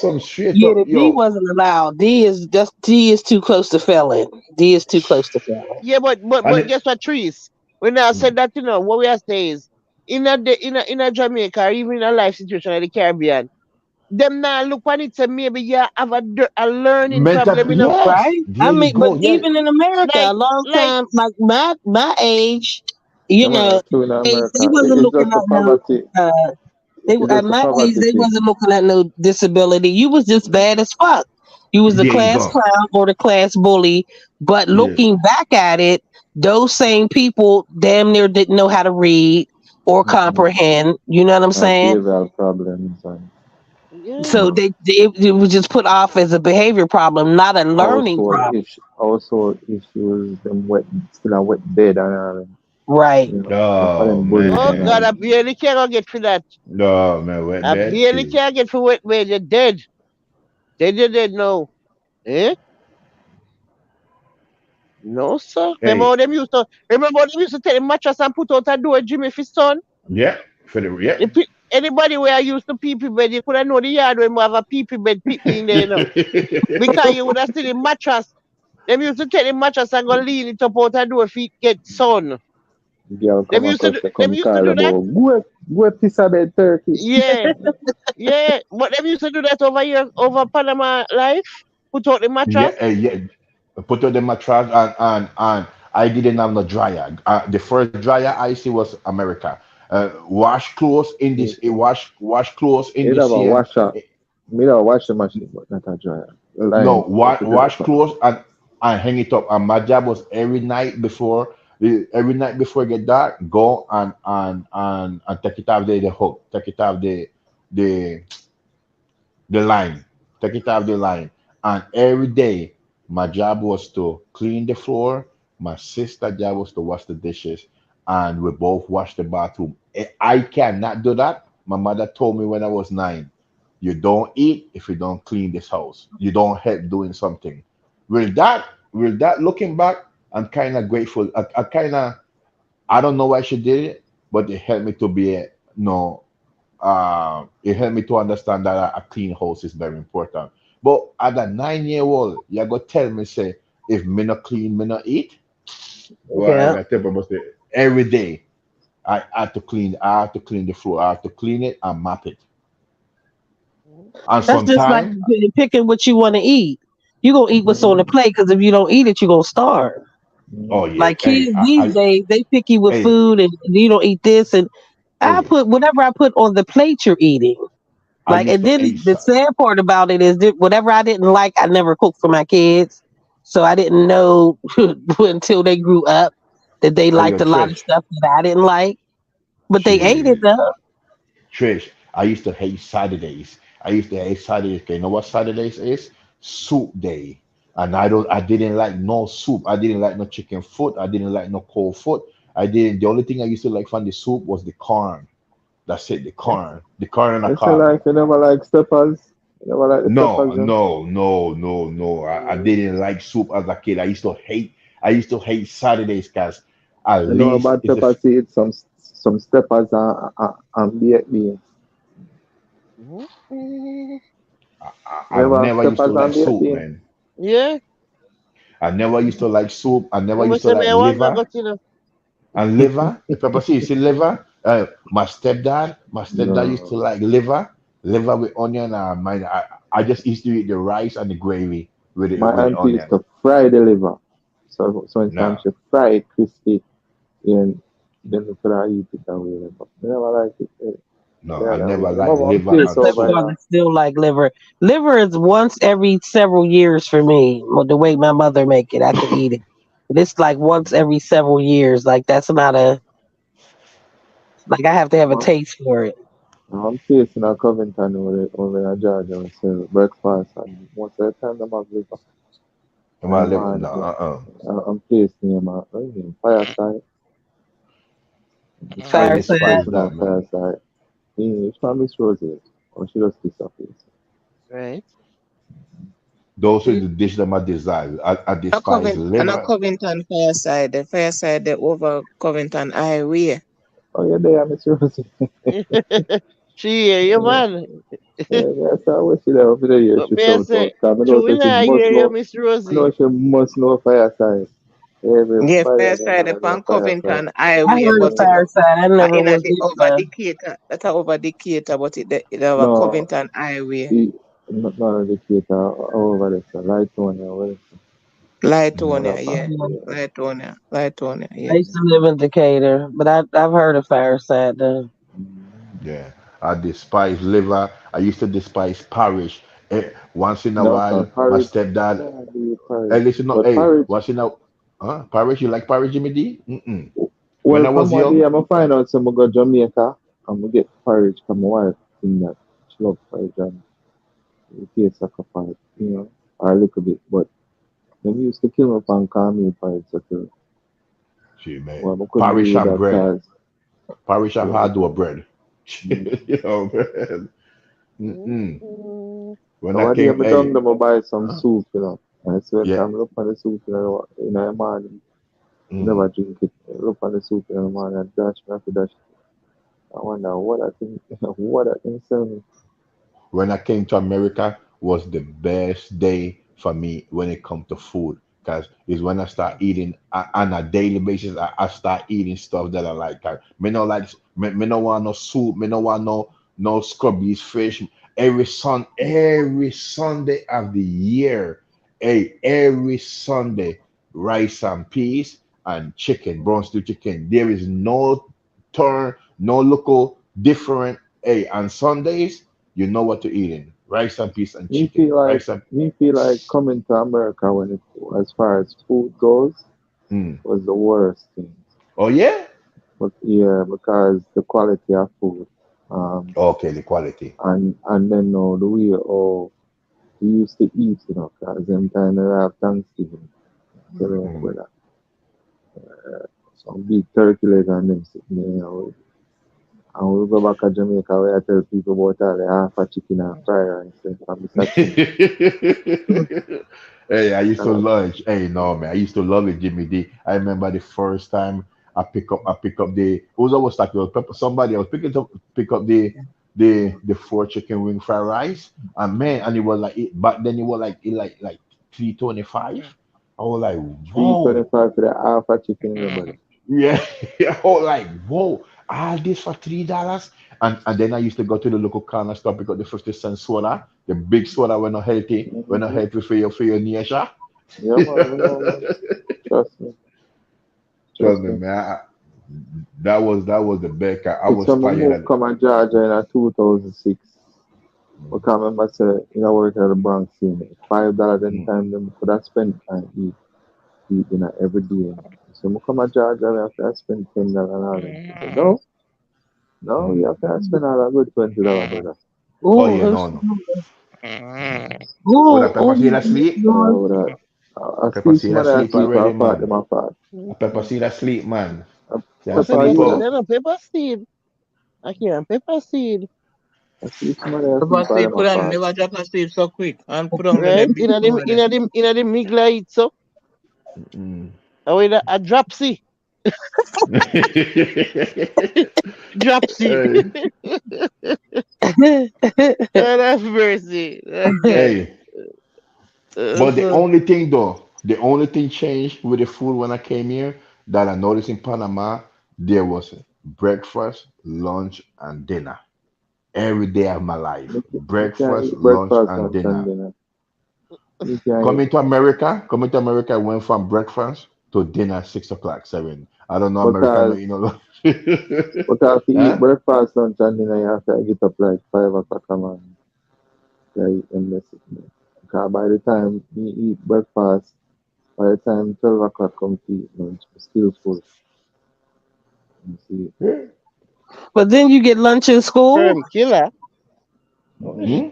Speaker 11: some straight
Speaker 10: Yeah,
Speaker 11: up,
Speaker 10: the D
Speaker 11: yo.
Speaker 10: wasn't allowed. D is too close to felon. D is too close to felon.
Speaker 1: Yeah,
Speaker 11: And
Speaker 1: but guess what, Trees? When I said that, what we are saying is in a Jamaica or even in a life situation in the Caribbean, them now look on it say maybe you have a learning
Speaker 11: mental,
Speaker 1: problem.
Speaker 11: yes,
Speaker 10: Right? I
Speaker 11: there you
Speaker 10: mean, but
Speaker 11: go, yeah.
Speaker 10: even in America,
Speaker 1: Like
Speaker 10: a long
Speaker 1: like
Speaker 10: time, like my age,
Speaker 7: yeah man,
Speaker 10: know,
Speaker 7: that's true in
Speaker 10: they
Speaker 7: America.
Speaker 10: wasn't
Speaker 7: It's
Speaker 10: looking
Speaker 7: just the
Speaker 10: at no.
Speaker 7: poverty.
Speaker 10: They
Speaker 7: It's
Speaker 10: at
Speaker 7: just the
Speaker 10: my age,
Speaker 7: poverty
Speaker 10: they
Speaker 7: thing.
Speaker 10: wasn't looking at no disability. You was just bad as fuck. You was the
Speaker 11: There you
Speaker 10: class
Speaker 11: go.
Speaker 10: clown or the class bully. But
Speaker 11: Yeah.
Speaker 10: looking back at it, those same people damn near didn't know how to read or
Speaker 7: Mm-mm.
Speaker 10: comprehend. You know what I'm
Speaker 7: Have
Speaker 10: saying?
Speaker 7: behavioral problems and
Speaker 1: yeah.
Speaker 10: So
Speaker 11: Mm.
Speaker 10: it was just put off as a behavior problem, not a learning problem.
Speaker 7: household issues, them wet, still a wet bed and all.
Speaker 10: Right.
Speaker 7: You know, enough of
Speaker 11: Oh
Speaker 7: them bullies
Speaker 1: Oh
Speaker 7: and
Speaker 1: God,
Speaker 11: man.
Speaker 7: all.
Speaker 1: I barely can get for that.
Speaker 11: No man, wet
Speaker 1: I
Speaker 11: bed.
Speaker 1: barely
Speaker 11: Jeez.
Speaker 1: can get for wet where you're dead. They're dead no. Eh? No, sir.
Speaker 11: Hey,
Speaker 1: Remember how them used to take the mattress and put out a door Jimmy Fiston?
Speaker 11: yeah, for the yeah.
Speaker 1: Anybody where I used to pee bed, you could have know the yard when we have a pee bed pitney in there. Because you would have seen the mattress. Them used to take the mattress and go lean it up out and do if it get sun.
Speaker 7: Girl
Speaker 1: Them
Speaker 7: come
Speaker 1: used to
Speaker 7: across
Speaker 1: do,
Speaker 7: the
Speaker 1: them
Speaker 7: come
Speaker 1: used to
Speaker 7: call
Speaker 1: do that.
Speaker 7: about go piss a bed turkey.
Speaker 1: Yeah, yeah. But them used to do that over here, over Panama Life. Put out the
Speaker 11: Yeah,
Speaker 1: mattress.
Speaker 11: yeah. Put on the mattress and I didn't have no dryer. The first dryer I see was America. Wash clothes in
Speaker 7: It
Speaker 11: the
Speaker 7: have a
Speaker 11: same.
Speaker 7: washer. Me have a washing machine, but not a dryer. A
Speaker 11: No,
Speaker 7: line to dry
Speaker 11: wash
Speaker 7: for.
Speaker 11: clothes and hang it up. And my job was every night before it get dark, go and take it off the hook, take it off the the line, take it off the line, and every day My job was to clean the floor. My sister' job was to wash the dishes, and we both wash the bathroom. I cannot do that. My mother told me when I was 9, you don't eat if you don't clean this house. You don't help doing something. With that, looking back, I'm kind of grateful. I don't know why she did it, but it helped me to be a no. It helped me to understand that a clean house is very important. But at a 9 year old, you go tell me say if me not clean, me not eat. Well, I
Speaker 10: Yeah.
Speaker 11: gotta tell people say every day I have to clean. I have to clean the floor. I have to clean it and map it. And
Speaker 10: That's just like
Speaker 11: sometime,
Speaker 10: picking what you want to eat. You gonna eat what's on the plate because if you don't eat it, you gonna starve.
Speaker 11: oh yeah,
Speaker 10: Like kids these
Speaker 11: I
Speaker 10: days, they picky with
Speaker 11: hey,
Speaker 10: food and you don't eat this and
Speaker 11: oh
Speaker 10: I
Speaker 11: yeah,
Speaker 10: put whatever I put on the plate you're eating.
Speaker 11: I
Speaker 10: Like,
Speaker 11: used
Speaker 10: and
Speaker 11: to
Speaker 10: then
Speaker 11: hate
Speaker 10: the sad part about it is that whatever I didn't like, I never cooked for my kids. So I didn't know until they grew up that they
Speaker 11: hey yo
Speaker 10: liked a lot of
Speaker 11: Trish.
Speaker 10: stuff that I didn't like. But they ate it
Speaker 11: She
Speaker 10: though.
Speaker 11: Trish, I used to hate Saturdays. I used to hate Saturdays. 'Cause you know what Saturdays is? Soup day. And I didn't like no soup. I didn't like no chicken foot. I didn't like no cold foot. I didn't. The only thing I used to like from the soup was the corn. That's it, the corn and the
Speaker 7: I say
Speaker 11: cob.
Speaker 7: like you never like steppers. You never like the
Speaker 11: No,
Speaker 7: steppers, them.
Speaker 11: no, no, no, no. I didn't like soup as a kid. I used to hate Saturdays because at
Speaker 7: You know
Speaker 11: least
Speaker 7: about
Speaker 11: it's a.
Speaker 7: pepper seeds, some steppers and baked beans.
Speaker 11: I
Speaker 7: Never have
Speaker 11: never used to
Speaker 7: steppers
Speaker 11: like
Speaker 7: and baked
Speaker 11: soup,
Speaker 7: beans.
Speaker 11: man.
Speaker 1: Yeah.
Speaker 11: I never used to like soup. I never
Speaker 1: You
Speaker 11: used
Speaker 1: must
Speaker 11: to
Speaker 1: say me
Speaker 11: like
Speaker 1: I want to go
Speaker 11: liver.
Speaker 1: to the
Speaker 11: And liver, the pepper seed, you see liver. My stepdad used to
Speaker 7: No,
Speaker 11: like liver with onion. I just used to eat the rice and the gravy with it
Speaker 7: my
Speaker 11: with the
Speaker 7: auntie used
Speaker 11: onion.
Speaker 7: to fry the liver. So sometimes
Speaker 11: No,
Speaker 7: she fry it crispy and then we could eat it away. But I never like it.
Speaker 11: no,
Speaker 7: Yeah,
Speaker 11: I
Speaker 7: that
Speaker 11: never
Speaker 7: way.
Speaker 11: liked
Speaker 7: Mama
Speaker 11: liver
Speaker 10: My
Speaker 7: place
Speaker 11: and
Speaker 7: over
Speaker 11: soup.
Speaker 10: stepfather
Speaker 7: here.
Speaker 10: still like liver. Liver is once every several years for me. Well, the way my mother make it, I could eat it. But it's like once every several years. Like that's not a like I have to have a
Speaker 7: Mom,
Speaker 10: taste for it.
Speaker 7: I'm placed in a Covington over in Georgia. We sell breakfast and most of the time I'm have liver.
Speaker 11: Am I
Speaker 7: I'm
Speaker 11: liver?
Speaker 7: on,
Speaker 11: No,
Speaker 7: I'm placed near my fireside. It's
Speaker 11: I
Speaker 7: famous place
Speaker 10: Fireside.
Speaker 11: despise
Speaker 7: in our
Speaker 11: that, man.
Speaker 7: fireside. It's from Miss Rosie. Or she just disappears.
Speaker 1: right.
Speaker 11: Those are
Speaker 1: See?
Speaker 11: the dishes that I desire. I
Speaker 9: A
Speaker 11: despise liver.
Speaker 9: Covington fireside over Covington Highway.
Speaker 7: Oh, yeah, there, Miss Rosie.
Speaker 1: She hear you,
Speaker 7: Yeah,
Speaker 1: man.
Speaker 7: yeah, so I wish she there over there.
Speaker 1: But
Speaker 7: She
Speaker 1: me I
Speaker 7: shout
Speaker 1: say,
Speaker 7: out. Because I know
Speaker 1: true, we
Speaker 7: that she
Speaker 1: not
Speaker 7: must
Speaker 1: hear you,
Speaker 7: know.
Speaker 1: Miss
Speaker 7: I know
Speaker 1: Rosie.
Speaker 7: she must know fireside.
Speaker 9: Yeah,
Speaker 7: Everybody and them
Speaker 9: fireside
Speaker 7: man know
Speaker 9: upon
Speaker 7: fireside.
Speaker 9: Covington
Speaker 10: I
Speaker 9: Highway,
Speaker 10: heard of
Speaker 9: but
Speaker 7: Yeah.
Speaker 10: Fireside. I never
Speaker 9: in a
Speaker 10: was
Speaker 9: the
Speaker 10: in
Speaker 9: over Decatur, that are over Decatur, but it have a
Speaker 7: No,
Speaker 9: Covington Highway.
Speaker 7: not an indicator over there. So light on there. What is it?
Speaker 11: No,
Speaker 9: Litonia,
Speaker 7: Lapa.
Speaker 9: yeah.
Speaker 10: there.
Speaker 7: Yeah.
Speaker 9: Litonia,
Speaker 10: I
Speaker 9: yeah.
Speaker 10: used to live in Decatur, but I've heard of Fireside though.
Speaker 11: yeah, I despise liver. I used to despise porridge. Once in a
Speaker 7: No,
Speaker 11: while, my
Speaker 7: porridge.
Speaker 11: stepdad.
Speaker 7: Yeah, do porridge.
Speaker 11: Hey, listen, no,
Speaker 7: But
Speaker 11: hey,
Speaker 7: porridge.
Speaker 11: once in a porridge. You like porridge, Jimmy D? Mm-mm. When
Speaker 7: Well,
Speaker 11: I
Speaker 7: come
Speaker 11: was
Speaker 7: one day
Speaker 11: young,
Speaker 7: I'm gonna find out some go Jamaica. I'm gonna get porridge from my wife in that. She love porridge and it tastes like a porridge, or a little bit. But them used to kill me and call me porridge. So
Speaker 11: see, man,
Speaker 7: well, I couldn't
Speaker 11: porridge
Speaker 7: deal with
Speaker 11: and
Speaker 7: that
Speaker 11: bread.
Speaker 7: cause
Speaker 11: Porridge and
Speaker 7: yeah,
Speaker 11: hard dough bread.
Speaker 7: mm.
Speaker 11: Man. Mm-mm. When
Speaker 7: So
Speaker 11: I
Speaker 7: one day
Speaker 11: came,
Speaker 7: I'm down
Speaker 11: hey,
Speaker 7: there, I buy some
Speaker 11: huh?
Speaker 7: soup, And I swear,
Speaker 11: Yeah.
Speaker 7: time I look on the soup, in the morning, I
Speaker 11: Mm.
Speaker 7: never drink it. I look on the soup in the morning, and dash me after dash. I wonder what I think, what I think sell me.
Speaker 11: When I came to America was the best day for me when it comes to food because it's when I start eating on a daily basis. I start eating stuff that I like. 'Cause me no like me no want no soup. Me no want no scrubbies fish. Every Sunday of the year, hey, every Sunday rice and peas and chicken, brown stew chicken. There is no turn, no local different. Hey, on Sundays you know what to eat in. Rice and peas and
Speaker 7: Me
Speaker 11: chicken.
Speaker 7: feel like
Speaker 11: Rice and
Speaker 7: me feel like coming to America when it as far as food goes
Speaker 11: mm.
Speaker 7: was the worst thing.
Speaker 11: Oh yeah?
Speaker 7: But yeah, because the quality of food, um,
Speaker 11: Okay, the quality.
Speaker 7: and then the way we used to eat, you know, because them time they have Thanksgiving. So
Speaker 11: Mm.
Speaker 7: with some big turkey leg and them sitting there, you know. And we go back to Jamaica where I tell people about all the half a chicken and fry rice from Mr. King.
Speaker 11: Hey, I used to
Speaker 7: And
Speaker 11: love. Hey, no man, I used to love it, Jimmy D. I remember the first time I pick up the. It was always like it was somebody else pick up the four chicken wing fried rice, and man, and it was like back then it was like 325. I was like, whoa.
Speaker 7: 325 for the half a chicken, everybody.
Speaker 11: Yeah, I was like, whoa, all this for $3. And then I used to go to the local corner store pick up the 50 cent soda, the big soda when not
Speaker 7: Mm-hmm.
Speaker 11: healthy for your nature.
Speaker 7: Yeah, man, you know, man. Trust me,
Speaker 11: Trust
Speaker 7: trust
Speaker 11: me,
Speaker 7: me.
Speaker 11: man. That was the best. I
Speaker 7: It's
Speaker 11: was
Speaker 7: when we
Speaker 11: tired
Speaker 7: moved
Speaker 11: of it.
Speaker 7: from Georgia in 2006. I
Speaker 11: Mm.
Speaker 7: can remember say, you know, work at the Bronx scene. $5 them
Speaker 11: Mm.
Speaker 7: time them could have spent and eat dinner every day. So I come to Georgia, we have to spend $10 and all them. She said, no, no, you
Speaker 11: Mm.
Speaker 7: have to spend all that good $20, brother.
Speaker 11: Oh
Speaker 10: Ooh,
Speaker 11: yeah,
Speaker 10: that's
Speaker 11: no, no. Oh, that
Speaker 10: ooh,
Speaker 11: pepper seed
Speaker 10: ooh,
Speaker 11: asleep.
Speaker 7: So that I
Speaker 11: Pepper
Speaker 7: see
Speaker 11: seed
Speaker 7: somebody I
Speaker 11: asleep
Speaker 7: sleep or
Speaker 11: already,
Speaker 7: part them
Speaker 11: man.
Speaker 7: apart.
Speaker 11: A pepper seed asleep, man.
Speaker 7: A
Speaker 11: See, I
Speaker 1: What's a
Speaker 7: pepper
Speaker 11: sleep
Speaker 1: pepper?
Speaker 7: you
Speaker 11: out.
Speaker 1: No, no, pepper seed. I can't. Pepper seed.
Speaker 7: I see somebody I
Speaker 9: Pepper
Speaker 7: sleep or
Speaker 9: seed
Speaker 7: them
Speaker 9: could have
Speaker 7: apart.
Speaker 9: never drop asleep so quick and put on
Speaker 1: Right?
Speaker 9: them big food there.
Speaker 1: In a the migla eat so.
Speaker 11: Mm.
Speaker 1: I with a dropsy. Dropsy.
Speaker 11: Hey,
Speaker 1: Oh, that's mercy. Oh, God.
Speaker 11: hey. But the
Speaker 1: So,
Speaker 11: only thing though, the only thing changed with the food when I came here that I noticed in Panama, there was breakfast, lunch, and dinner every day of my life.
Speaker 7: You can
Speaker 11: Breakfast,
Speaker 7: eat
Speaker 11: lunch,
Speaker 7: breakfast,
Speaker 11: and
Speaker 7: lunch, and
Speaker 11: dinner.
Speaker 7: dinner. You can
Speaker 11: Coming to America, I went from breakfast to dinner 6 o'clock, 7. I don't know America, no,
Speaker 7: because if you eat
Speaker 11: huh?
Speaker 7: breakfast, lunch, and dinner, you have to get up like 5 o'clock a man. Yeah, eat them messages. Because by the time you eat breakfast, by the time 12 o'clock come to eat lunch, it's still full. You see.
Speaker 10: but then you get lunch in school.
Speaker 1: term killer. Oh,
Speaker 11: Hmm?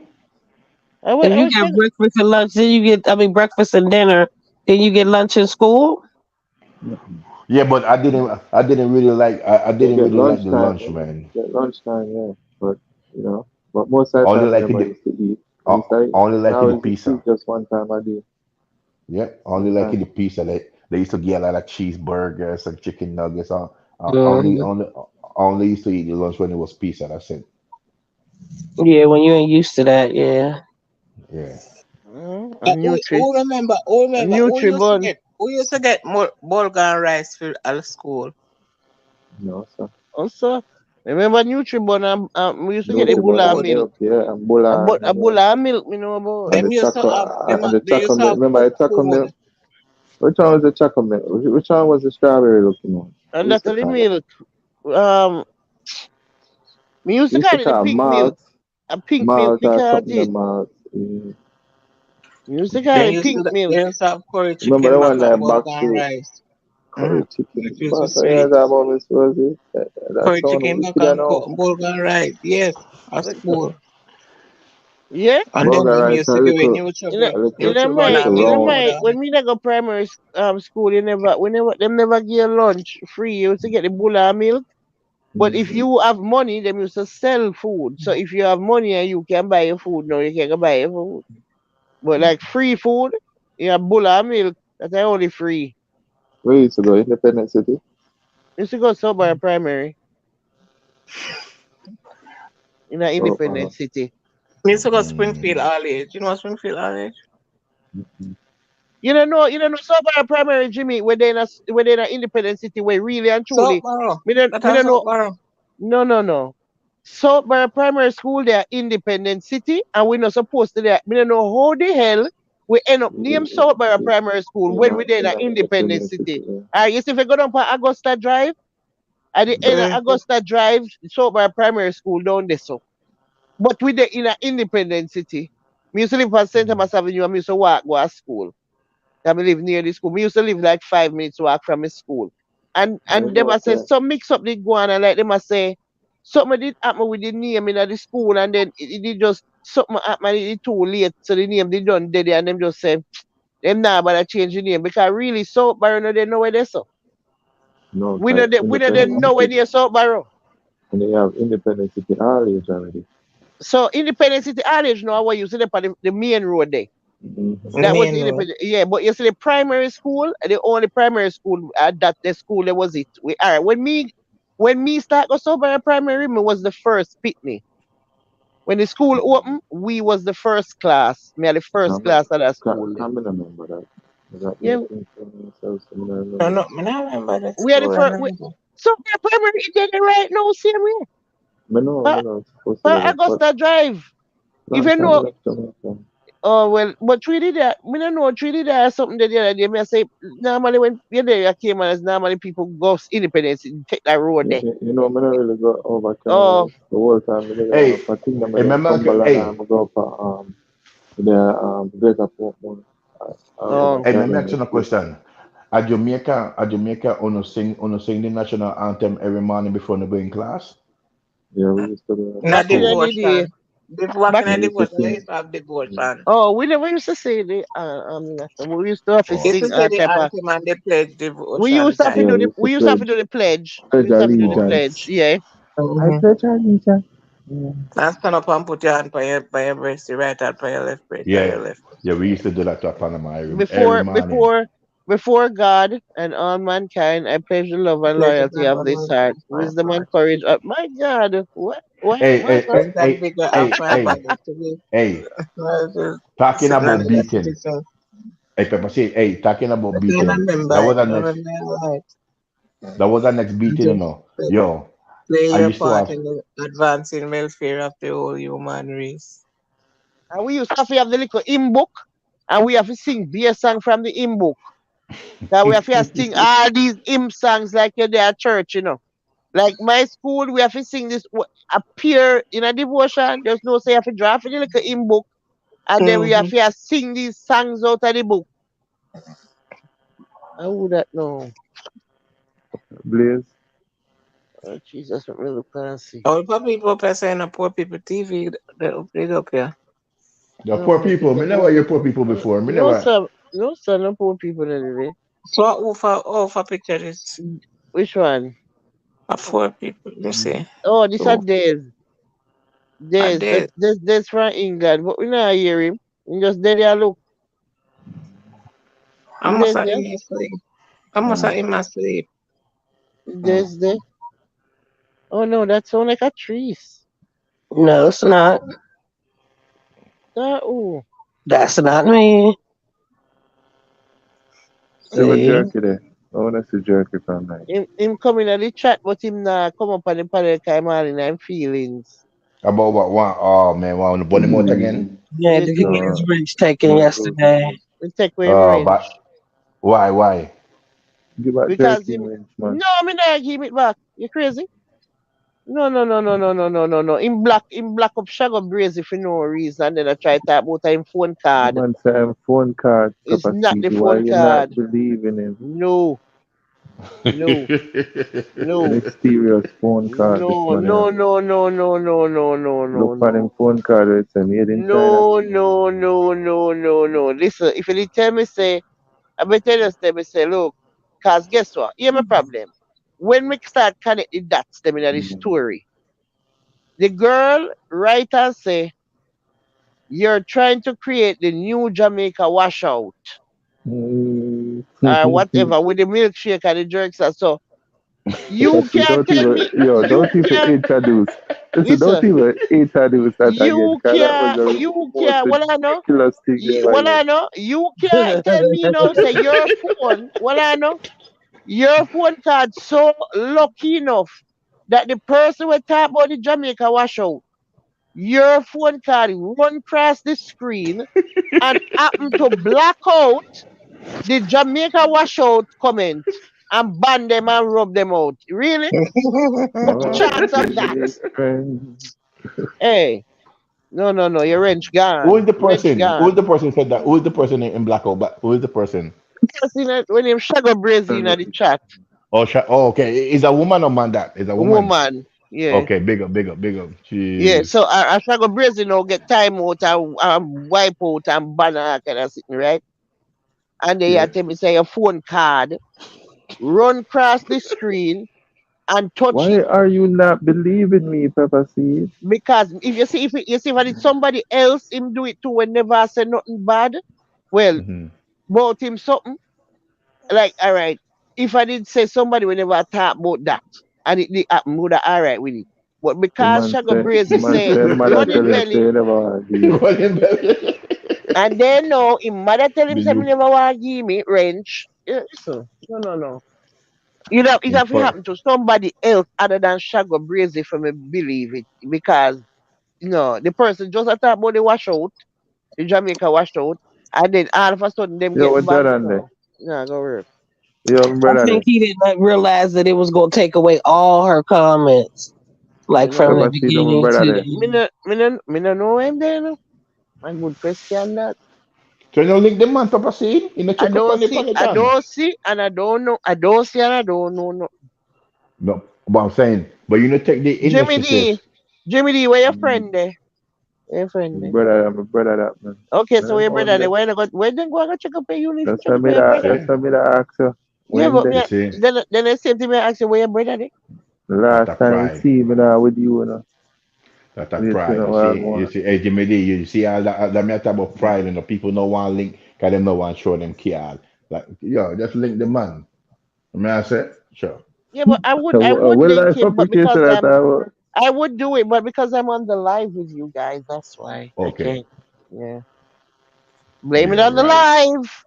Speaker 10: If
Speaker 1: I
Speaker 10: you
Speaker 1: wish
Speaker 10: get breakfast and lunch, then you get, I mean, breakfast and dinner, then you get lunch in school.
Speaker 7: Mm-mm.
Speaker 11: Yeah, but I didn't really like I
Speaker 7: You
Speaker 11: didn't
Speaker 7: get
Speaker 11: really like the
Speaker 7: lunchtime,
Speaker 11: lunch, man.
Speaker 7: get lunchtime, yeah. But, you know, but most of the
Speaker 11: Only
Speaker 7: time,
Speaker 11: like
Speaker 7: whenever I
Speaker 11: it,
Speaker 7: used to eat, I
Speaker 11: uh,
Speaker 7: used to eat.
Speaker 11: only
Speaker 7: I
Speaker 11: like it the
Speaker 7: always used to
Speaker 11: pizza.
Speaker 7: eat just one time a day.
Speaker 11: Yeah, only
Speaker 7: One
Speaker 11: like in
Speaker 7: time.
Speaker 11: the pizza. They used to get a lot of cheeseburgers and chicken nuggets. Only
Speaker 10: Mhm.
Speaker 11: only only used to eat the lunch when it was pizza. That's it.
Speaker 10: Yeah, when you ain't used to that, yeah.
Speaker 11: Yeah.
Speaker 1: a
Speaker 9: Who remember,
Speaker 1: Nutri bun.
Speaker 9: who used to get more bulgur rice for at school?
Speaker 7: No, so.
Speaker 1: Also, remember Nutri bun? We used to get a
Speaker 7: Nutri
Speaker 1: bull
Speaker 7: butter
Speaker 1: of
Speaker 9: Food.
Speaker 1: milk.
Speaker 7: milk, yeah, and bulla,
Speaker 1: A
Speaker 7: yeah.
Speaker 1: bull of milk, me know about.
Speaker 7: And
Speaker 9: Them
Speaker 7: the
Speaker 9: used to have them.
Speaker 7: and the
Speaker 9: They used
Speaker 7: chocolate
Speaker 9: to
Speaker 7: milk.
Speaker 9: have
Speaker 7: Remember the
Speaker 9: cooked
Speaker 7: chocolate
Speaker 9: food.
Speaker 7: milk? Which one was the chocolate milk? Which one was the strawberry looking one?
Speaker 1: And
Speaker 7: We used
Speaker 1: that's
Speaker 7: to
Speaker 1: the
Speaker 7: call that.
Speaker 1: milk. Um, we used
Speaker 7: We
Speaker 1: to
Speaker 7: used to
Speaker 1: call it the
Speaker 7: call
Speaker 1: pink milk.
Speaker 7: malt,
Speaker 1: A pink milk
Speaker 7: malt or
Speaker 1: because
Speaker 7: something the
Speaker 1: it.
Speaker 7: malt. Mm.
Speaker 1: We used to call it pink milk.
Speaker 9: They used to have curry
Speaker 7: Remember
Speaker 9: chicken
Speaker 7: the
Speaker 9: back
Speaker 7: one
Speaker 9: and
Speaker 7: that back
Speaker 9: bulgur
Speaker 7: to
Speaker 9: rice.
Speaker 7: curry
Speaker 9: It
Speaker 7: chicken?
Speaker 9: used to
Speaker 7: Back yeah,
Speaker 9: sweet.
Speaker 7: that moment was it? That
Speaker 9: Curry
Speaker 7: sound
Speaker 9: chicken back
Speaker 7: wicked, I
Speaker 9: and
Speaker 7: know.
Speaker 9: bulgur rice. Yes, at school.
Speaker 1: Yeah?
Speaker 9: And then
Speaker 7: Burger
Speaker 9: them
Speaker 7: rice
Speaker 9: used to give it
Speaker 7: a little,
Speaker 1: In a
Speaker 9: and milk
Speaker 7: round.
Speaker 1: right,
Speaker 9: powder.
Speaker 1: when we go primary school, them never give lunch free. You used to get the bull of milk. But if
Speaker 7: Mm-hmm.
Speaker 1: you have money, them used to sell food. So if you have money and you can buy your food, no, you can't go buy your food. But like free food, you have bull of milk, that's only free.
Speaker 7: We used to go Independent City.
Speaker 1: You used to go somewhere primary in an
Speaker 7: So
Speaker 1: independent city.
Speaker 9: We used to go Springfield
Speaker 11: Mm.
Speaker 9: all age. You know Springfield all age?
Speaker 7: mm-hmm.
Speaker 1: You don't know somewhere primary, Jimmy, where they in an independent city where really and truly,
Speaker 9: Southborough. That
Speaker 1: me
Speaker 9: is
Speaker 1: don't know.
Speaker 9: Southborough.
Speaker 1: No, no, no. Southbury Primary School, they are independent city, and we're not supposed to there. We don't know how the hell we end up name Southbury Primary School when we're in an independent
Speaker 7: Independent
Speaker 1: city.
Speaker 7: City. Yeah.
Speaker 1: You see, if you go down for Augusta Drive, at the end of
Speaker 9: Mm-hmm.
Speaker 1: Augusta Drive, Southbury Primary School down there, so. But we are in an independent city. Me used to live on St. Thomas Avenue, and me used to walk go to school. I live near the school. We used to live like 5 minutes walk from the school. And
Speaker 7: Yeah,
Speaker 1: them must say
Speaker 7: okay.
Speaker 1: some mix up did go on and like they must say something did happen with the name in the school and then it did just something happen, it too late, so the name they done dead and them just say them nah but I change the name because really South Barrow no they know where they so.
Speaker 7: No,
Speaker 1: We know
Speaker 7: cause
Speaker 1: that we know they
Speaker 7: Independence
Speaker 1: know where
Speaker 7: City,
Speaker 1: near South Barrow.
Speaker 7: and they have Independence City all age already.
Speaker 1: So Independence City College now what you see them on the main road there.
Speaker 7: Mm-hmm.
Speaker 1: That was
Speaker 9: Main
Speaker 1: the
Speaker 9: road.
Speaker 1: independent. Yeah, but you see the primary school, the only primary school at that the school that was it. We all right. When me start go sober primary, me was the first pitney. When the school opened, we was the first class. Me had the first class at that school there.
Speaker 7: Can't remember that. I got me
Speaker 1: Yeah,
Speaker 7: think to myself, so I don't
Speaker 9: No,
Speaker 7: remember
Speaker 9: no,
Speaker 7: that.
Speaker 9: I don't remember that
Speaker 1: we had the
Speaker 9: school. I
Speaker 1: first.
Speaker 9: remember.
Speaker 1: So the primary it did it right now, same way.
Speaker 7: Me
Speaker 1: For,
Speaker 7: know, it's supposed to
Speaker 1: for
Speaker 7: be that, but
Speaker 1: Augusta Drive. If
Speaker 7: long
Speaker 1: you
Speaker 7: time
Speaker 1: know,
Speaker 7: left to make them.
Speaker 1: oh well, but treated that. Me don't know treated that or something that the other day. Me I say normally when you're there, you came and normally people go independence, take that road there.
Speaker 7: You know, me not really go over
Speaker 1: Oh,
Speaker 7: Canada the whole time. Me go
Speaker 11: Hey,
Speaker 7: for thing, me
Speaker 11: hey,
Speaker 7: there
Speaker 11: remember,
Speaker 7: Cumberland,
Speaker 11: hey,
Speaker 7: and me go for the Greater Portmore.
Speaker 1: oh.
Speaker 11: hey,
Speaker 7: Yeah,
Speaker 11: let me ask
Speaker 7: in
Speaker 11: you a
Speaker 7: this
Speaker 11: question. At Jamaica, uno sing the national anthem every morning before you go in class.
Speaker 7: yeah, we used to do that
Speaker 9: No
Speaker 1: Back in
Speaker 7: before.
Speaker 1: the day,
Speaker 9: devotion. Back
Speaker 1: back
Speaker 9: in a
Speaker 7: We used to
Speaker 9: devotion, I
Speaker 7: sing.
Speaker 9: used to have
Speaker 7: Mm.
Speaker 9: devotion.
Speaker 1: oh, we never used to say the we used to have to
Speaker 11: Oh,
Speaker 9: Used
Speaker 1: sing
Speaker 9: to say
Speaker 1: all
Speaker 9: the
Speaker 1: type of
Speaker 9: anthem and the pledge
Speaker 1: we
Speaker 9: devotion
Speaker 1: used to have to
Speaker 9: time.
Speaker 7: Yeah,
Speaker 1: do
Speaker 7: we
Speaker 1: the
Speaker 7: used to
Speaker 1: we used to have to do the pledge. We
Speaker 7: pledge
Speaker 1: used to have to do the
Speaker 11: oh.
Speaker 1: pledge,
Speaker 7: allegiance.
Speaker 1: yeah.
Speaker 7: I
Speaker 9: Mm-hmm.
Speaker 7: pledge allegiance. Yeah.
Speaker 9: And stand up and put your hand by your breast, the right hand by your left breast, by
Speaker 11: Yeah,
Speaker 9: your left.
Speaker 11: yeah, we used to do that to Panama every
Speaker 1: Before
Speaker 11: morning.
Speaker 1: before before God and all mankind, I pledge the love and
Speaker 9: Pledge of
Speaker 1: loyalty
Speaker 9: love
Speaker 1: of
Speaker 9: and
Speaker 1: this
Speaker 9: mercy
Speaker 1: heart,
Speaker 9: for my
Speaker 1: wisdom and
Speaker 9: heart.
Speaker 1: courage. My God,
Speaker 11: Hey,
Speaker 1: what?
Speaker 11: hey,
Speaker 1: Huh?
Speaker 11: hey,
Speaker 9: Strength and
Speaker 11: hey,
Speaker 9: vigor of
Speaker 11: hey,
Speaker 9: my
Speaker 11: hey,
Speaker 9: body to be
Speaker 11: hey. Talking about
Speaker 9: citizen.
Speaker 11: beating. Hey, Pepper, say, hey, talking about
Speaker 9: I can't
Speaker 11: beating.
Speaker 9: remember
Speaker 11: That was
Speaker 9: it.
Speaker 11: the
Speaker 9: I
Speaker 11: next.
Speaker 9: remember right.
Speaker 11: That was the next
Speaker 9: And
Speaker 11: beating, you
Speaker 9: just
Speaker 11: know. Yo,
Speaker 9: play
Speaker 11: I
Speaker 9: your
Speaker 11: used to
Speaker 9: part
Speaker 11: have.
Speaker 9: in the advancing welfare of the whole human race.
Speaker 1: And we used to have the little hymn book, and we have to sing beer song from the hymn book. That we have to sing all these hymn songs like you're there at church, you know. Like my school, we have to sing this appear in a devotion. There's no say you have to draft it like a hymn book, and then we have
Speaker 9: Mm-hmm.
Speaker 1: to sing these songs out of the book. I would that know.
Speaker 7: Blaze.
Speaker 1: Oh, Jesus, let me look and see.
Speaker 9: All the people saying a poor people TV they update up here.
Speaker 11: The
Speaker 1: No
Speaker 11: poor
Speaker 1: poor
Speaker 11: people.
Speaker 1: people.
Speaker 11: Me never hear poor people before. Me
Speaker 1: No
Speaker 11: never.
Speaker 1: sir, no sir, no poor people anyway.
Speaker 9: So who for picture is
Speaker 1: Which one?
Speaker 9: a poor people, you see.
Speaker 1: Oh, this are
Speaker 9: So
Speaker 1: days.
Speaker 9: a
Speaker 1: Days.
Speaker 9: day
Speaker 1: That's from England, but we not hear him. He just there look.
Speaker 9: I must
Speaker 1: There's
Speaker 9: have
Speaker 1: there.
Speaker 9: in my sleep. I must have in my sleep.
Speaker 1: There's there. Oh no, that sound like a trees.
Speaker 10: No, it's not.
Speaker 1: That oh.
Speaker 10: That's not me.
Speaker 7: There was
Speaker 10: See?
Speaker 1: Mm-mm.
Speaker 7: jerky there. I want to see jerky from night.
Speaker 1: Him come in at the chat, but him nah come up on the panel cause man in him feelings.
Speaker 11: About what one? Oh man, one bunny mouth again.
Speaker 10: Yeah,
Speaker 1: Yes,
Speaker 10: did he get
Speaker 1: no.
Speaker 10: his rich taken
Speaker 7: No, go.
Speaker 10: yesterday?
Speaker 1: We take away him
Speaker 11: But
Speaker 1: range.
Speaker 11: why?
Speaker 7: Give out
Speaker 1: Because
Speaker 7: jerky
Speaker 1: him
Speaker 7: range, man.
Speaker 1: no, me not give it back. You crazy? No. In black up Shago Brazy for no reason. And then I try to talk about him phone
Speaker 7: The
Speaker 1: card.
Speaker 7: man saying phone card
Speaker 1: It's not the
Speaker 7: capacity. Why
Speaker 1: phone
Speaker 7: you not
Speaker 1: card.
Speaker 7: believing him?
Speaker 1: No, no, no,
Speaker 7: Mysterious phone card this
Speaker 1: no,
Speaker 7: man
Speaker 1: no,
Speaker 7: have.
Speaker 1: no, no, no, no, no, no,
Speaker 7: Look
Speaker 1: no,
Speaker 7: for
Speaker 1: no.
Speaker 7: them phone card where it's made in China.
Speaker 1: No. Listen, if you tell me say, I better tell me say, look, cause guess what? Here's my problem. When we start connect the dots them in the
Speaker 7: Mm.
Speaker 1: story, the girl write and say, you're trying to create the new Jamaica washout
Speaker 7: Mm.
Speaker 1: or whatever with the milkshake and the jerks and so you
Speaker 7: Listen,
Speaker 1: can't tell me
Speaker 7: don't even introduce. Listen, don't
Speaker 1: listen,
Speaker 7: even introduce that again,
Speaker 1: you
Speaker 7: because that was
Speaker 1: can't
Speaker 7: the
Speaker 1: you
Speaker 7: most
Speaker 1: can't what I know
Speaker 7: ridiculous thing you ever
Speaker 1: what
Speaker 7: heard.
Speaker 1: I know you can't tell me now say your phone what I know your phone card so lucky enough that the person will talk about the Jamaica washout your phone card run across the screen and happen to black out the Jamaica washout comment and ban them and rub them out. Really? What's the
Speaker 7: Oh,
Speaker 1: chance of that?
Speaker 7: dear friend.
Speaker 1: Hey, no. Your wrench
Speaker 11: Who is
Speaker 1: gone.
Speaker 11: the
Speaker 1: Wrench
Speaker 11: person? Who is
Speaker 1: gone.
Speaker 11: the person said that? Who is the person in blackout? But who is the person?
Speaker 1: When him Shago Brazy in the chat,
Speaker 11: Oh, okay. Is a woman or man that? Is a woman?
Speaker 1: woman. Yeah.
Speaker 11: Okay, big up, big up, big up.
Speaker 1: Yeah,
Speaker 11: Jeez.
Speaker 1: so I shall go Brazil now, get time out and wipe out and ban and all kind of thing, right? And they
Speaker 11: Yeah.
Speaker 1: tell me say a phone card, run across the screen and touch
Speaker 7: Why
Speaker 1: it.
Speaker 7: are you not believing me, Pepper Seed?
Speaker 1: Because if you see if I did somebody else him do it too when never I say nothing bad, well,
Speaker 11: Hmm.
Speaker 1: about him something, like all right. If I did say somebody will never talk about that and it did happen, would I all right with it. But because Shagga
Speaker 7: The
Speaker 1: Brazy
Speaker 7: man
Speaker 1: say
Speaker 7: say mother tell
Speaker 1: running
Speaker 7: him
Speaker 1: belly,
Speaker 7: say he never want to give.
Speaker 11: What in bed?
Speaker 1: and then no, his mother tell him
Speaker 11: The
Speaker 1: say me
Speaker 11: you
Speaker 1: never want to give me wrench. Yeah, so no. You know, it
Speaker 11: in
Speaker 1: have to
Speaker 11: for
Speaker 1: happen to somebody else other than Shagga Brazy for me believe it. Because the person just talk about the washout, the Jamaica washout, and then all of a sudden them
Speaker 7: Yo,
Speaker 1: get
Speaker 7: what
Speaker 1: banned.
Speaker 7: Jordan there?
Speaker 1: No, no, go work.
Speaker 7: Yo,
Speaker 10: I
Speaker 7: brother
Speaker 10: think
Speaker 7: there.
Speaker 10: he did not realize that it was going to take away all her comments,
Speaker 1: You
Speaker 10: like from
Speaker 1: know,
Speaker 10: the
Speaker 7: Pepper Seed, my
Speaker 10: beginning
Speaker 7: brother
Speaker 10: to
Speaker 7: there.
Speaker 10: the end.
Speaker 1: me no know him there. No. A good question that.
Speaker 11: so you know link the man Papa seed. You know check up on the
Speaker 1: I
Speaker 11: Panitan.
Speaker 1: don't see, and I don't know. I don't see, and I don't know. No.
Speaker 11: No, but I'm saying, but you know take the
Speaker 1: Jimmy D,
Speaker 11: initiative.
Speaker 1: Jimmy D, where your
Speaker 7: Mm,
Speaker 1: friend there? Where your friend there?
Speaker 7: my brother that man.
Speaker 1: Okay,
Speaker 7: I
Speaker 1: so
Speaker 7: don't
Speaker 1: where your
Speaker 7: know him
Speaker 1: brother there?
Speaker 7: there.
Speaker 1: Where they go? Where they go? I go check up your unit.
Speaker 7: That's
Speaker 1: Check
Speaker 7: why
Speaker 1: up your brother.
Speaker 11: Yeah.
Speaker 7: me that ask you.
Speaker 1: Yeah,
Speaker 7: When
Speaker 1: but
Speaker 7: there?
Speaker 11: You
Speaker 1: me,
Speaker 11: see,
Speaker 1: then the same thing me ask you where your brother there.
Speaker 7: The
Speaker 11: that
Speaker 7: last
Speaker 11: a
Speaker 7: time you
Speaker 11: pride.
Speaker 7: see me now with you,
Speaker 11: That a
Speaker 7: you see
Speaker 11: pride.
Speaker 7: no
Speaker 11: You
Speaker 7: what
Speaker 11: see, you
Speaker 7: going.
Speaker 11: see, hey Jimmy D, you see all that me talk about pride and the people no one link because them no one show them care. Like, yo, just link the man. I mean I say, sure.
Speaker 1: Yeah, but I would
Speaker 7: Well,
Speaker 1: link
Speaker 7: I
Speaker 1: him, but
Speaker 7: supplication
Speaker 1: because
Speaker 7: that I will.
Speaker 1: I would do it, but because I'm on the live with you guys, that's why I
Speaker 11: Okay.
Speaker 1: can't. Yeah, blame it
Speaker 11: Yeah,
Speaker 1: on the
Speaker 11: right.
Speaker 1: live.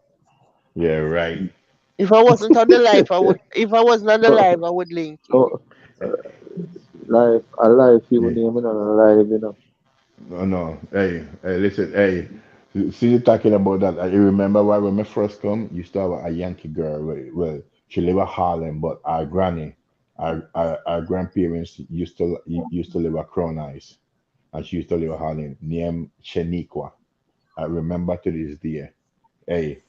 Speaker 11: Yeah, right.
Speaker 1: If I wasn't on the live, I would. If I wasn't on the live, I would link him.
Speaker 7: Oh, life, a life you
Speaker 11: Yeah.
Speaker 7: name it on a life,
Speaker 11: No, no. Hey, listen, hey. See you talking about that. I remember why when I first come, you used to have a Yankee girl. Well, she live in Harlem, but our granny, our grandparents used to live at Crown Ice, and she used to live in Harlem, named Shaniqua. I remember to this day. Hey,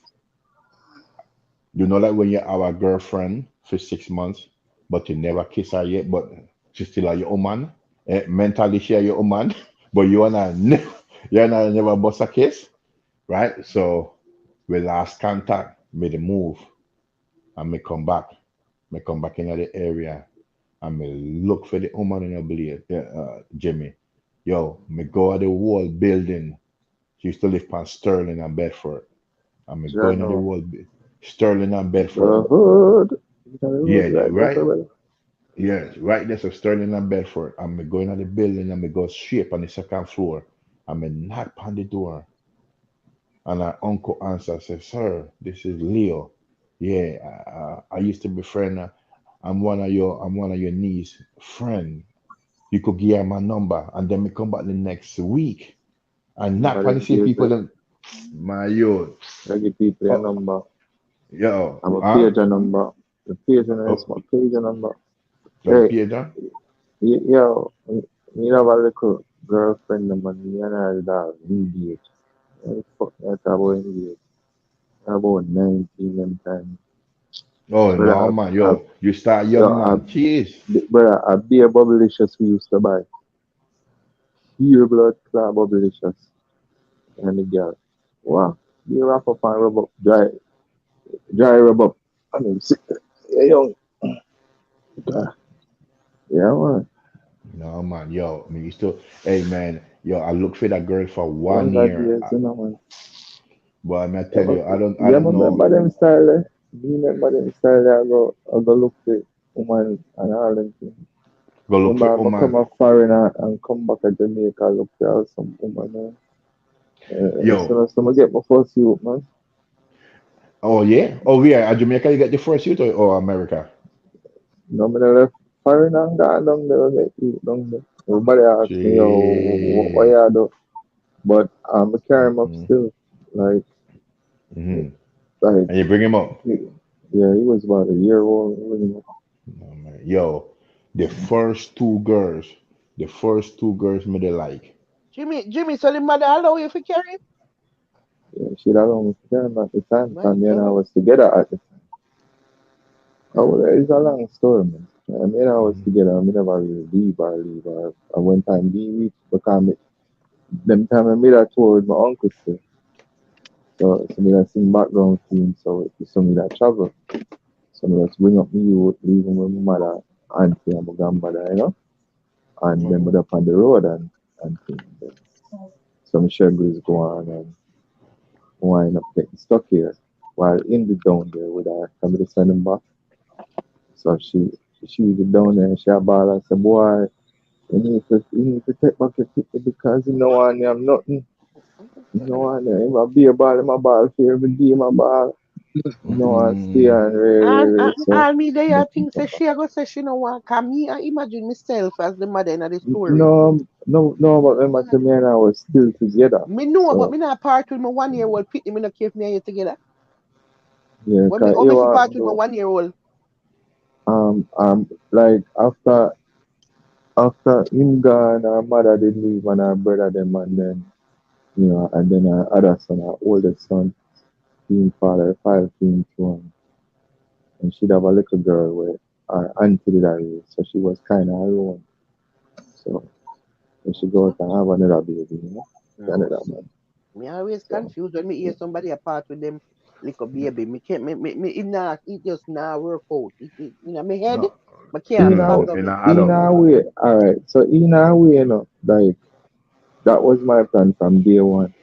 Speaker 11: you know, like when you have a girlfriend for 6 months, but you never kiss her yet, but she still are your woman. Mentally, she are your woman, but you and I never, you and I never bust a kiss, right? So we lost contact, made a move, and me come back. Me come back into the area, and me look for the woman in the blade, Jimmy. Yo, me go at the whole building. She used to live on Sterling and Bedford. And me go into the
Speaker 7: Jano.
Speaker 11: whole Sterling and Bedford.
Speaker 7: The hood. The
Speaker 11: Yeah,
Speaker 7: hood right there,
Speaker 11: right.
Speaker 7: brother.
Speaker 11: Yes, right there's a Sterling and Bedford. I'm going to the building and me go straight on the second floor. And me knock on the door. And our uncle answer says, Sir, this is Leo. Yeah, I used to be friend. I'm one of your niece friend. You could give her my number. And then me come back the next week. And knock on the
Speaker 7: Somebody
Speaker 11: same
Speaker 7: give
Speaker 11: people
Speaker 7: the,
Speaker 11: them my yo.
Speaker 7: I give people your
Speaker 11: Oh,
Speaker 7: number.
Speaker 11: yo,
Speaker 7: I'm a
Speaker 11: huh?
Speaker 7: page a number. The page is
Speaker 11: Oh,
Speaker 7: my page a number.
Speaker 11: got the
Speaker 7: Hey,
Speaker 11: page on?
Speaker 7: yo, me have a little girlfriend, man. Me and her dog engaged. What the fuck that about engaged? About 19 them time.
Speaker 11: Oh no
Speaker 7: Brother,
Speaker 11: man, yo, you start
Speaker 7: yo,
Speaker 11: young man. Jeez.
Speaker 7: brother, a beer bubblicious we used to buy. Pure blood clot bubblicious. And the girl. Wow. You wrap up and rub up. Dry rub up. I mean, sick. Yeah, young. Yeah, man.
Speaker 11: No man, yo, me used to hey man, yo, I look for that girl for one
Speaker 7: Wonder
Speaker 11: year.
Speaker 7: years, man.
Speaker 11: But I'm gonna
Speaker 7: Yeah,
Speaker 11: tell you, I
Speaker 7: yeah,
Speaker 11: don't
Speaker 7: man,
Speaker 11: know.
Speaker 7: remember them style there? You remember them style there? I go look for woman and all them things.
Speaker 11: Go look for
Speaker 7: Remember, I come
Speaker 11: woman.
Speaker 7: a foreigner and come back to Jamaica, look for some woman.
Speaker 11: Yo,
Speaker 7: So I get my first youth, man.
Speaker 11: oh yeah? Oh yeah, at Jamaica you get the first youth or America?
Speaker 7: No, me left foreigner and got down there, get youth down there. Everybody asks me, yo, what
Speaker 11: Gee.
Speaker 7: you do? But I carry him up
Speaker 11: Mm-hmm.
Speaker 7: still. Like,
Speaker 11: Mm-hmm.
Speaker 7: like,
Speaker 11: And you bring him up.
Speaker 7: yeah, he was about a year old. Really.
Speaker 11: Oh, man. Yo, the first two girls, me they like.
Speaker 1: Jimmy, so the mother allow you to carry him?
Speaker 7: Yeah, she that don't care at the time.
Speaker 1: My
Speaker 7: And me and I
Speaker 1: God.
Speaker 7: was together at the time. Oh, well, it's a long story, man. I mean, I was
Speaker 11: Mm-hmm.
Speaker 7: together. I mean, never really leave or I went time leave because them time I made a tour with my uncle still. So me that sing background theme, so it's some me that travel. So me just bring up me youth, leaving with my mother, auntie and my grandmother, and then
Speaker 11: Mm-hmm.
Speaker 7: we up on the road and things. Then some schedules go on and wind up getting stuck here while in the down there with her family sending back. So she was down there and she a ball and said, boy, you need to take back your picture because you know I have nothing. You know I have be a ball in my ball for every day my ball. You know I stay
Speaker 11: Mm-hmm.
Speaker 7: and really so
Speaker 1: And me there, I
Speaker 7: but
Speaker 1: think say she a go say she no want come me. I imagine myself as the mother in the story.
Speaker 7: no but remember to me and I was still together.
Speaker 1: Me know, but
Speaker 7: So
Speaker 1: me not part with my 1 year old pitney. Me not care if me and you together.
Speaker 7: yeah,
Speaker 1: When me,
Speaker 7: cause
Speaker 1: how
Speaker 7: you
Speaker 1: me fi
Speaker 7: want
Speaker 1: part with my
Speaker 7: no
Speaker 1: 1 year old?
Speaker 7: like after him gone our mother did leave and our brother them and then and then our other son, our oldest son, being father, five being two and she'd have a little girl where our auntie did her raise, so she was kinda alone. So when she go out and have another baby.
Speaker 1: No,
Speaker 7: Another
Speaker 1: see.
Speaker 7: man.
Speaker 1: Me always
Speaker 7: So
Speaker 1: confused when me hear somebody apart with them little baby. Me can't it just not work out. Me head,
Speaker 11: No,
Speaker 1: I can't
Speaker 7: in
Speaker 11: mm,
Speaker 7: a
Speaker 1: fathom
Speaker 11: in
Speaker 1: it.
Speaker 11: an
Speaker 7: in
Speaker 11: adult.
Speaker 7: a way, alright. So in a way, like that was my plan from day one.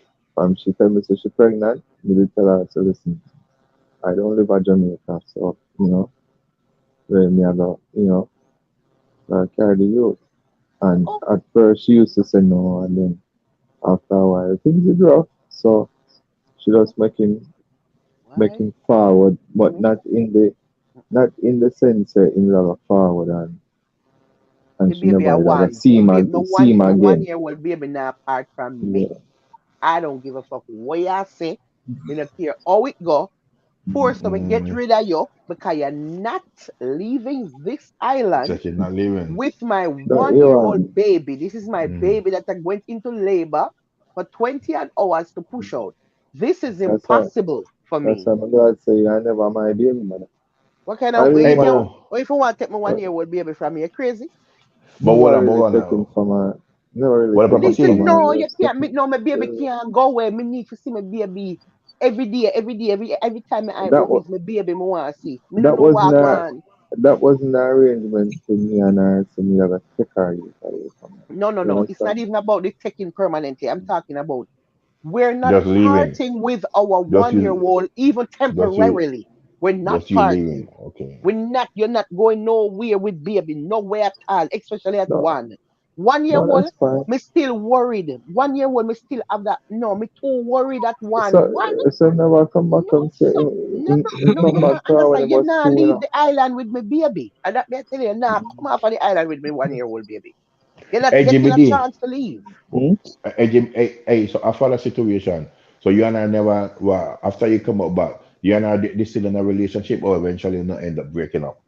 Speaker 7: She told me so she pregnant, me did tell her, so listen, I don't live at Jamaica, so where me I go, carry the youth. And
Speaker 1: Oh,
Speaker 7: at first she used to say no and then after a while things did rough. So she just
Speaker 1: why?
Speaker 7: making forward, but
Speaker 1: Me,
Speaker 7: not in the sense in love forward and
Speaker 1: me
Speaker 7: she
Speaker 1: baby I
Speaker 7: never like
Speaker 1: want.
Speaker 7: see him
Speaker 1: My one
Speaker 7: again.
Speaker 1: year old baby not apart from me.
Speaker 7: Yeah.
Speaker 1: I don't give a fuck what you say. Me not care how it go. Force them to get
Speaker 11: Mm,
Speaker 1: rid of you because you're not leaving this island
Speaker 11: that you're not leaving.
Speaker 1: with my
Speaker 7: No,
Speaker 1: one
Speaker 7: you
Speaker 1: year
Speaker 7: are,
Speaker 1: old baby. This is my
Speaker 11: Mm-hmm.
Speaker 1: baby that I went into labor for 20 odd hours to push out. This is
Speaker 7: that's why
Speaker 1: impossible for
Speaker 7: that's
Speaker 1: me.
Speaker 7: why my God say I never my baby mother.
Speaker 1: What kind
Speaker 7: I
Speaker 1: of
Speaker 7: really
Speaker 1: you
Speaker 11: Hey,
Speaker 7: want
Speaker 1: can
Speaker 11: Mo.
Speaker 1: or if you want to take my
Speaker 7: uh,
Speaker 1: 1 year old baby from me, you crazy?
Speaker 7: never really
Speaker 11: But hold
Speaker 7: taken
Speaker 11: on.
Speaker 7: from her never really
Speaker 11: What
Speaker 1: Me
Speaker 11: about
Speaker 7: taken
Speaker 1: need to
Speaker 7: from
Speaker 11: Papa
Speaker 7: her
Speaker 1: know
Speaker 7: and
Speaker 1: you
Speaker 7: just
Speaker 1: can't
Speaker 7: taken
Speaker 1: no my baby
Speaker 7: uh,
Speaker 1: can't go where me need to see my baby every time I
Speaker 7: that was
Speaker 1: open my baby, me want to see. Me no
Speaker 7: that
Speaker 1: know
Speaker 7: wasn't
Speaker 1: what go
Speaker 7: a
Speaker 1: on.
Speaker 7: that wasn't an arrangement to me and her so me have to take her away from her.
Speaker 1: No, no,
Speaker 7: You
Speaker 1: no. It's not
Speaker 7: understand?
Speaker 1: even about the taking permanently. I'm talking about we're not
Speaker 11: just leaving?
Speaker 1: parting with our
Speaker 11: Just
Speaker 1: 1 year
Speaker 11: you,
Speaker 1: old even
Speaker 11: just you,
Speaker 1: temporarily. We're not
Speaker 11: just you leaving.
Speaker 1: parting.
Speaker 11: Okay.
Speaker 1: You're not going nowhere with baby, nowhere at all, especially at
Speaker 7: No,
Speaker 1: 1. 1 year
Speaker 7: no,
Speaker 1: old,
Speaker 7: that's fine.
Speaker 1: me still worried. 1 year old, me still have that. No, me too worried at
Speaker 7: So
Speaker 1: 1.
Speaker 7: so never come back
Speaker 1: No,
Speaker 7: and say
Speaker 1: so no,
Speaker 7: he
Speaker 1: no,
Speaker 7: come
Speaker 1: you
Speaker 7: back
Speaker 1: not
Speaker 7: to her when he
Speaker 1: understand. You
Speaker 7: was
Speaker 1: not
Speaker 7: two,
Speaker 1: leave the island with my baby. And that me I tell you, nah, come off of the island with me 1 year old baby. You're not
Speaker 11: Hey,
Speaker 1: getting a
Speaker 11: GBD.
Speaker 1: chance to leave.
Speaker 7: Hmm?
Speaker 11: Hey, hey, so after the situation, so you and I never, well, after you come up back, you and I they still in a relationship or eventually not end up breaking up?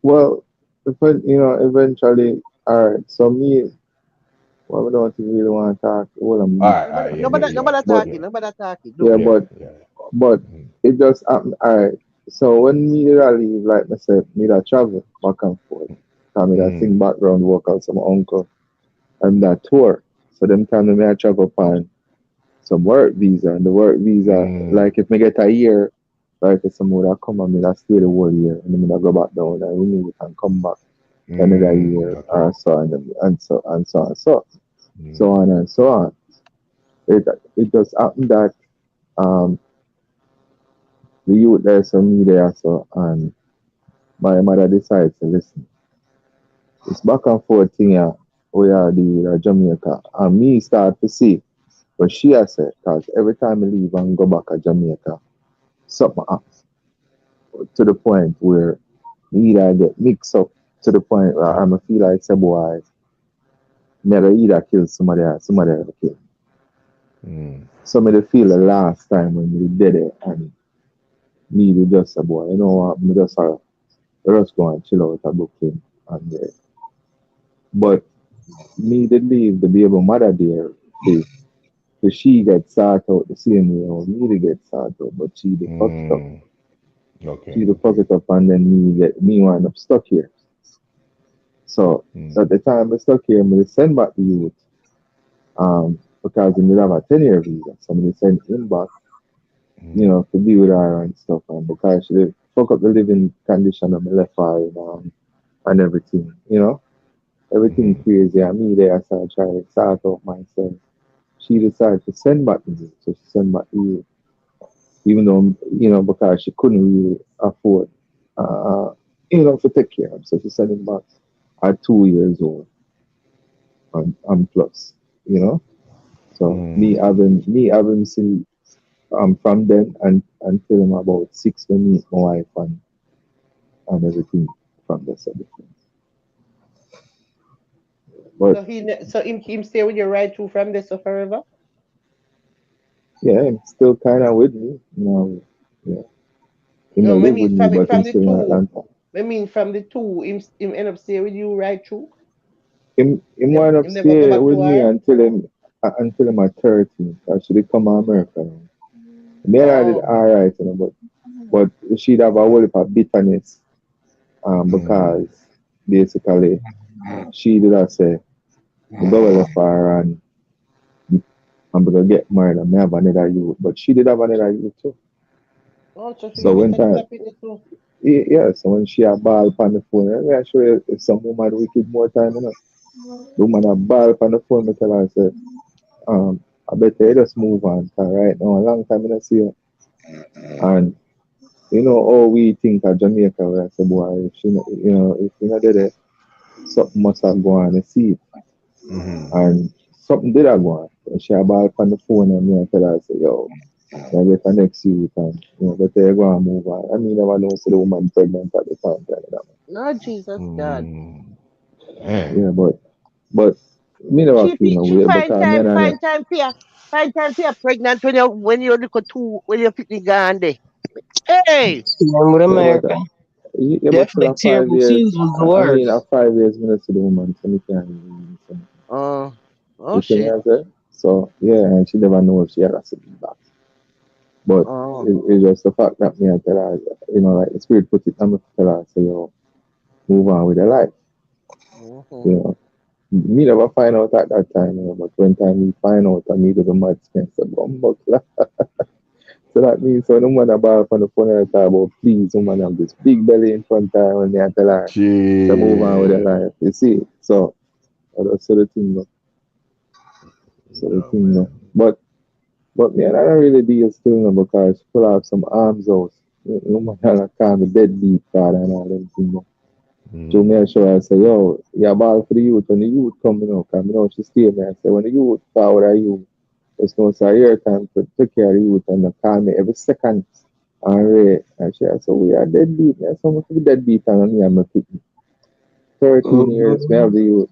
Speaker 7: Well, eventually, all right. So me, well, we don't really want to talk. Well,
Speaker 11: All right, yeah, me, yeah,
Speaker 7: but
Speaker 11: yeah,
Speaker 1: Nobody talking.
Speaker 7: yeah,
Speaker 1: Don't.
Speaker 11: yeah, yeah.
Speaker 7: but
Speaker 11: Mm,
Speaker 7: it just happened. All right. So when me did I leave, like I said, me that travel back and forth. Time me that
Speaker 11: mm,
Speaker 7: sing background work some uncle and that tour. So them time me I travel on some work visa and the work visa,
Speaker 11: mm,
Speaker 7: like if me get a year, like if some would come and me that stay the whole year and then me that go back down and renew it and come back another year
Speaker 11: okay.
Speaker 7: or so
Speaker 11: Mm,
Speaker 7: so on and so on. It just happened that um the youth there so me there so and my mother decides to listen. It's back and forth thing here we are the Jamaica and me start to see but she has said because every time I leave and go back to Jamaica, something happens to the point where me either get mixed up to the point where I'm feel like say boy, me either kill somebody else kill.
Speaker 11: mm,
Speaker 7: So me dey feel the last time when we did it and me dey just say boy, you know what, me just go and chill out a Brooklyn and but me did leave the baby mother there. The she get start out the same way or me to get start out, but she the fuck it up.
Speaker 11: mm. Okay,
Speaker 7: She the fuck
Speaker 11: okay.
Speaker 7: it up and then me wind up stuck here. So
Speaker 11: Mm.
Speaker 7: at the time I stuck here, I send back the youth because he did have a 10-year visa. So I send him back,
Speaker 11: Mm.
Speaker 7: to be with her and stuff. And because she did fuck up the living condition of my left eye and everything, everything
Speaker 11: Mm.
Speaker 7: crazy. And me there, I started trying to start out myself. She decided to send back the youth. So she sent back the youth. Even though, because she couldn't really afford, to take care of him. So she sent him back at 2 years old and plus, you know. So
Speaker 11: Mm.
Speaker 7: me having seen from then and until I'm about 6 when meet my wife and everything from the side. But
Speaker 1: So him stay with you right through from this so forever?
Speaker 7: yeah, him still kinda with me, Yeah. He
Speaker 1: No,
Speaker 7: not
Speaker 1: I
Speaker 7: live with
Speaker 1: mean
Speaker 7: me, but him
Speaker 1: from the
Speaker 7: still in
Speaker 1: two.
Speaker 7: Atlanta.
Speaker 1: I mean from the two, him end up stay with you right through.
Speaker 7: Him wind up
Speaker 1: Him never go
Speaker 7: stay
Speaker 1: back
Speaker 7: with
Speaker 1: to
Speaker 7: me
Speaker 1: her.
Speaker 7: until him at 13. I should come to America now. Me and I did
Speaker 1: Oh,
Speaker 7: alright, but she'd have a whole heap of bitterness
Speaker 11: Mm.
Speaker 7: because basically she did I say the go left her and I'm gonna get married and me have another youth. But she did have another youth too.
Speaker 1: oh, so for
Speaker 7: So
Speaker 1: you
Speaker 7: when
Speaker 1: get
Speaker 7: time
Speaker 1: happiness too.
Speaker 7: yeah, so when she a ball upon the phone, I mean, I show you if some woman wicked more time, The woman a ball upon the phone, I tell her I say, I better you just move on. 'Cause right now a long time I don't see you. And how we think of Jamaica where I say boy, if she if you not there, something must have gone on, you see it.
Speaker 11: Mm.
Speaker 7: And something did have gone. And she a ball upon the phone and me I tell her I say, yo, I get the next youth and but they go and move on. I mean never know so the woman pregnant at the time.
Speaker 1: No, Jesus God.
Speaker 11: Mm. Man.
Speaker 7: Yeah, but me never feel no
Speaker 1: She
Speaker 7: way because me and I know,
Speaker 1: find time for you pregnant when you look at two when you're fitting gone there. Hey,
Speaker 10: Same with
Speaker 7: yeah, but
Speaker 10: America.
Speaker 7: still
Speaker 10: Definitely
Speaker 7: a 5 years.
Speaker 10: terrible twos was the
Speaker 7: I mean, a
Speaker 10: worst.
Speaker 7: 5 years minutes to the woman, so me can't even say.
Speaker 1: oh,
Speaker 7: You
Speaker 1: oh
Speaker 7: see me
Speaker 1: shit.
Speaker 7: I say? So yeah, and she never know if she had a sibling back. But
Speaker 1: Oh,
Speaker 7: it's just the fact that me I tell her, like the spirit put it on me to tell her, say yo, move on with your life.
Speaker 1: mm-hmm.
Speaker 7: You know. Me never find out at that time, but when time we find out, I meet the mad sense of bumbo. So that means so no man about on the phone and talk about please, woman have this big belly in front of her and they tell her to move on with her
Speaker 11: Shit.
Speaker 7: life. You see? So that's the thing go. So the
Speaker 11: Oh
Speaker 7: thing go.
Speaker 11: man.
Speaker 7: But me and I don't really deal still now because she pull out some arms out. No man I call me deadbeat card and all them things. So me
Speaker 11: Mm.
Speaker 7: I show her I say, yo, you're ball for the youth when the youth come, come she stay there. I say when the youth forward are you, it's no say your time to take care of the youth and call me every second. And she said, so we are deadbeat. Yeah, so much be deadbeat and me and my pick. 13 years, we have
Speaker 10: Mhm.
Speaker 7: the youth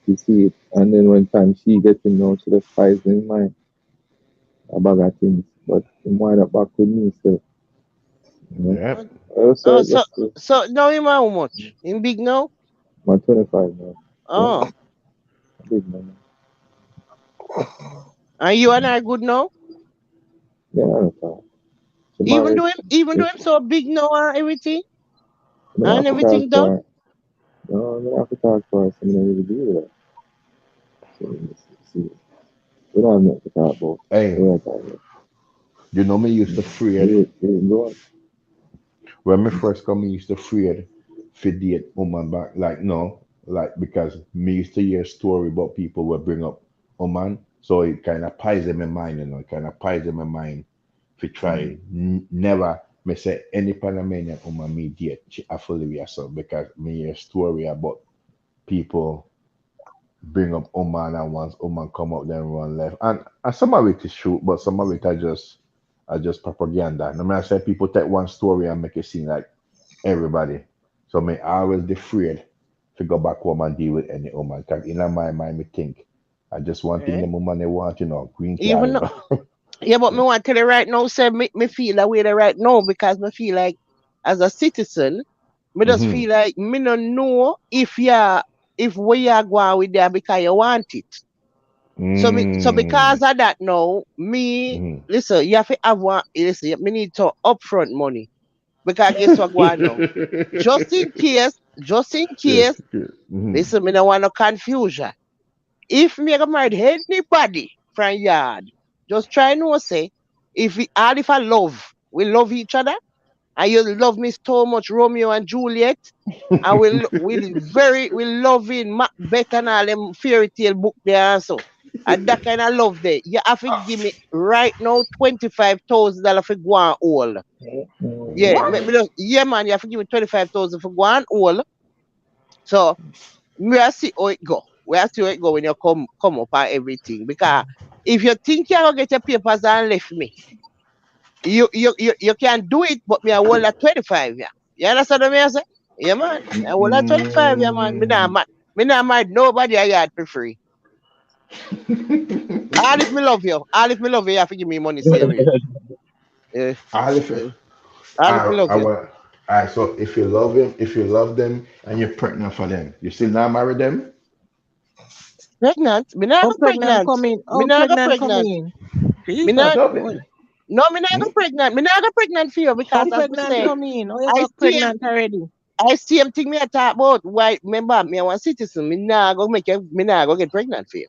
Speaker 7: to see it. And then when time she gets in now, she just pies in mind a bag of things. But in wind up back with me still, you know.
Speaker 11: Yep.
Speaker 7: Also,
Speaker 1: Oh,
Speaker 7: just
Speaker 1: so now him how much? Him big now?
Speaker 7: my 25 now. Yeah,
Speaker 1: Oh,
Speaker 7: big man.
Speaker 1: and you and I good now?
Speaker 7: Yeah, I don't know. She married.
Speaker 1: Even though
Speaker 7: If,
Speaker 1: him so big now
Speaker 7: I don't
Speaker 1: and
Speaker 7: have to talk
Speaker 1: everything
Speaker 7: for
Speaker 1: done.
Speaker 7: her. No, I don't have to talk for her. So I don't really deal with her. So, see, we don't have nothing to talk about.
Speaker 11: Hey,
Speaker 7: We don't talk about.
Speaker 11: me used to afraid
Speaker 7: We go on.
Speaker 11: when me first come, me used to afraid for date woman back. Like no, like because me used to hear story about people will bring up woman, so it kind of pies in my mind, It kind of pies in my mind to try never me say any Panamanian woman me date. I fully yourself because me hear story about people bring up Oman and once Oman come up then run left. And some of it is true, but some of it are just propaganda. No matter say people take one story and make it seem like everybody. So me I always afraid to go back home and deal with any woman. Cause in my mind me think I just one thing
Speaker 1: Eh?
Speaker 11: the woman they want, green card,
Speaker 1: Even yeah, but me want to tell you right now, say me feel that way there right now because me feel like as a citizen, me just
Speaker 11: Mm-hmm.
Speaker 1: feel like me no know if we are going with there because you want it. So
Speaker 11: Mm.
Speaker 1: because of that now, me
Speaker 11: Mm-hmm.
Speaker 1: listen, you have to have one listen, me need to upfront money. Because guess what going now? Just in case just in
Speaker 11: Yes.
Speaker 1: case,
Speaker 11: Mm-hmm.
Speaker 1: listen, me don't want no confusion. If me get married anybody from yard, just try no say, if we all if I we love each other, and you love me so much, Romeo and Juliet, and we loving Macbeth and all them fairy tale book there and so. And that kind of love there. You have to give me right now $25,000 for go on all. Yeah,
Speaker 11: What?
Speaker 1: yeah, man, you have to give me 25,000 for go on all. So we have see how it go. We have see how it go when you come up and everything. Because if you think you're gonna get your papers and left me, you can do it, but me I hold at 25, yeah. You understand what I say? Yeah, man. I hold at 25, yeah, man.
Speaker 11: Mm.
Speaker 1: Me not mad nobody I yard for free. All if me love you. All if me love you, you have to give me money serious. Yeah.
Speaker 11: All if
Speaker 1: Yeah. All if me love
Speaker 11: I
Speaker 1: you.
Speaker 11: want. All right. So if you love him, if you love them, and you're pregnant for them, you still not marry them?
Speaker 1: Pregnant? Me not
Speaker 9: Oh,
Speaker 1: go
Speaker 9: pregnant
Speaker 1: pregnant.
Speaker 9: coming.
Speaker 1: Me
Speaker 9: Oh,
Speaker 1: not go
Speaker 9: pregnant
Speaker 1: pregnant.
Speaker 9: coming.
Speaker 1: Me
Speaker 9: Jesus,
Speaker 1: not
Speaker 11: Love it.
Speaker 9: boy.
Speaker 1: no, me not go
Speaker 11: Mm?
Speaker 1: pregnant. Me not go pregnant for you
Speaker 9: Oh,
Speaker 1: because as me
Speaker 9: pregnant
Speaker 1: say,
Speaker 9: coming. Oh, you
Speaker 1: I
Speaker 9: got
Speaker 1: see
Speaker 9: pregnant already.
Speaker 1: I same thing me I talk about. Why remember me I want citizen. Me nah go make you me nah go get pregnant for you.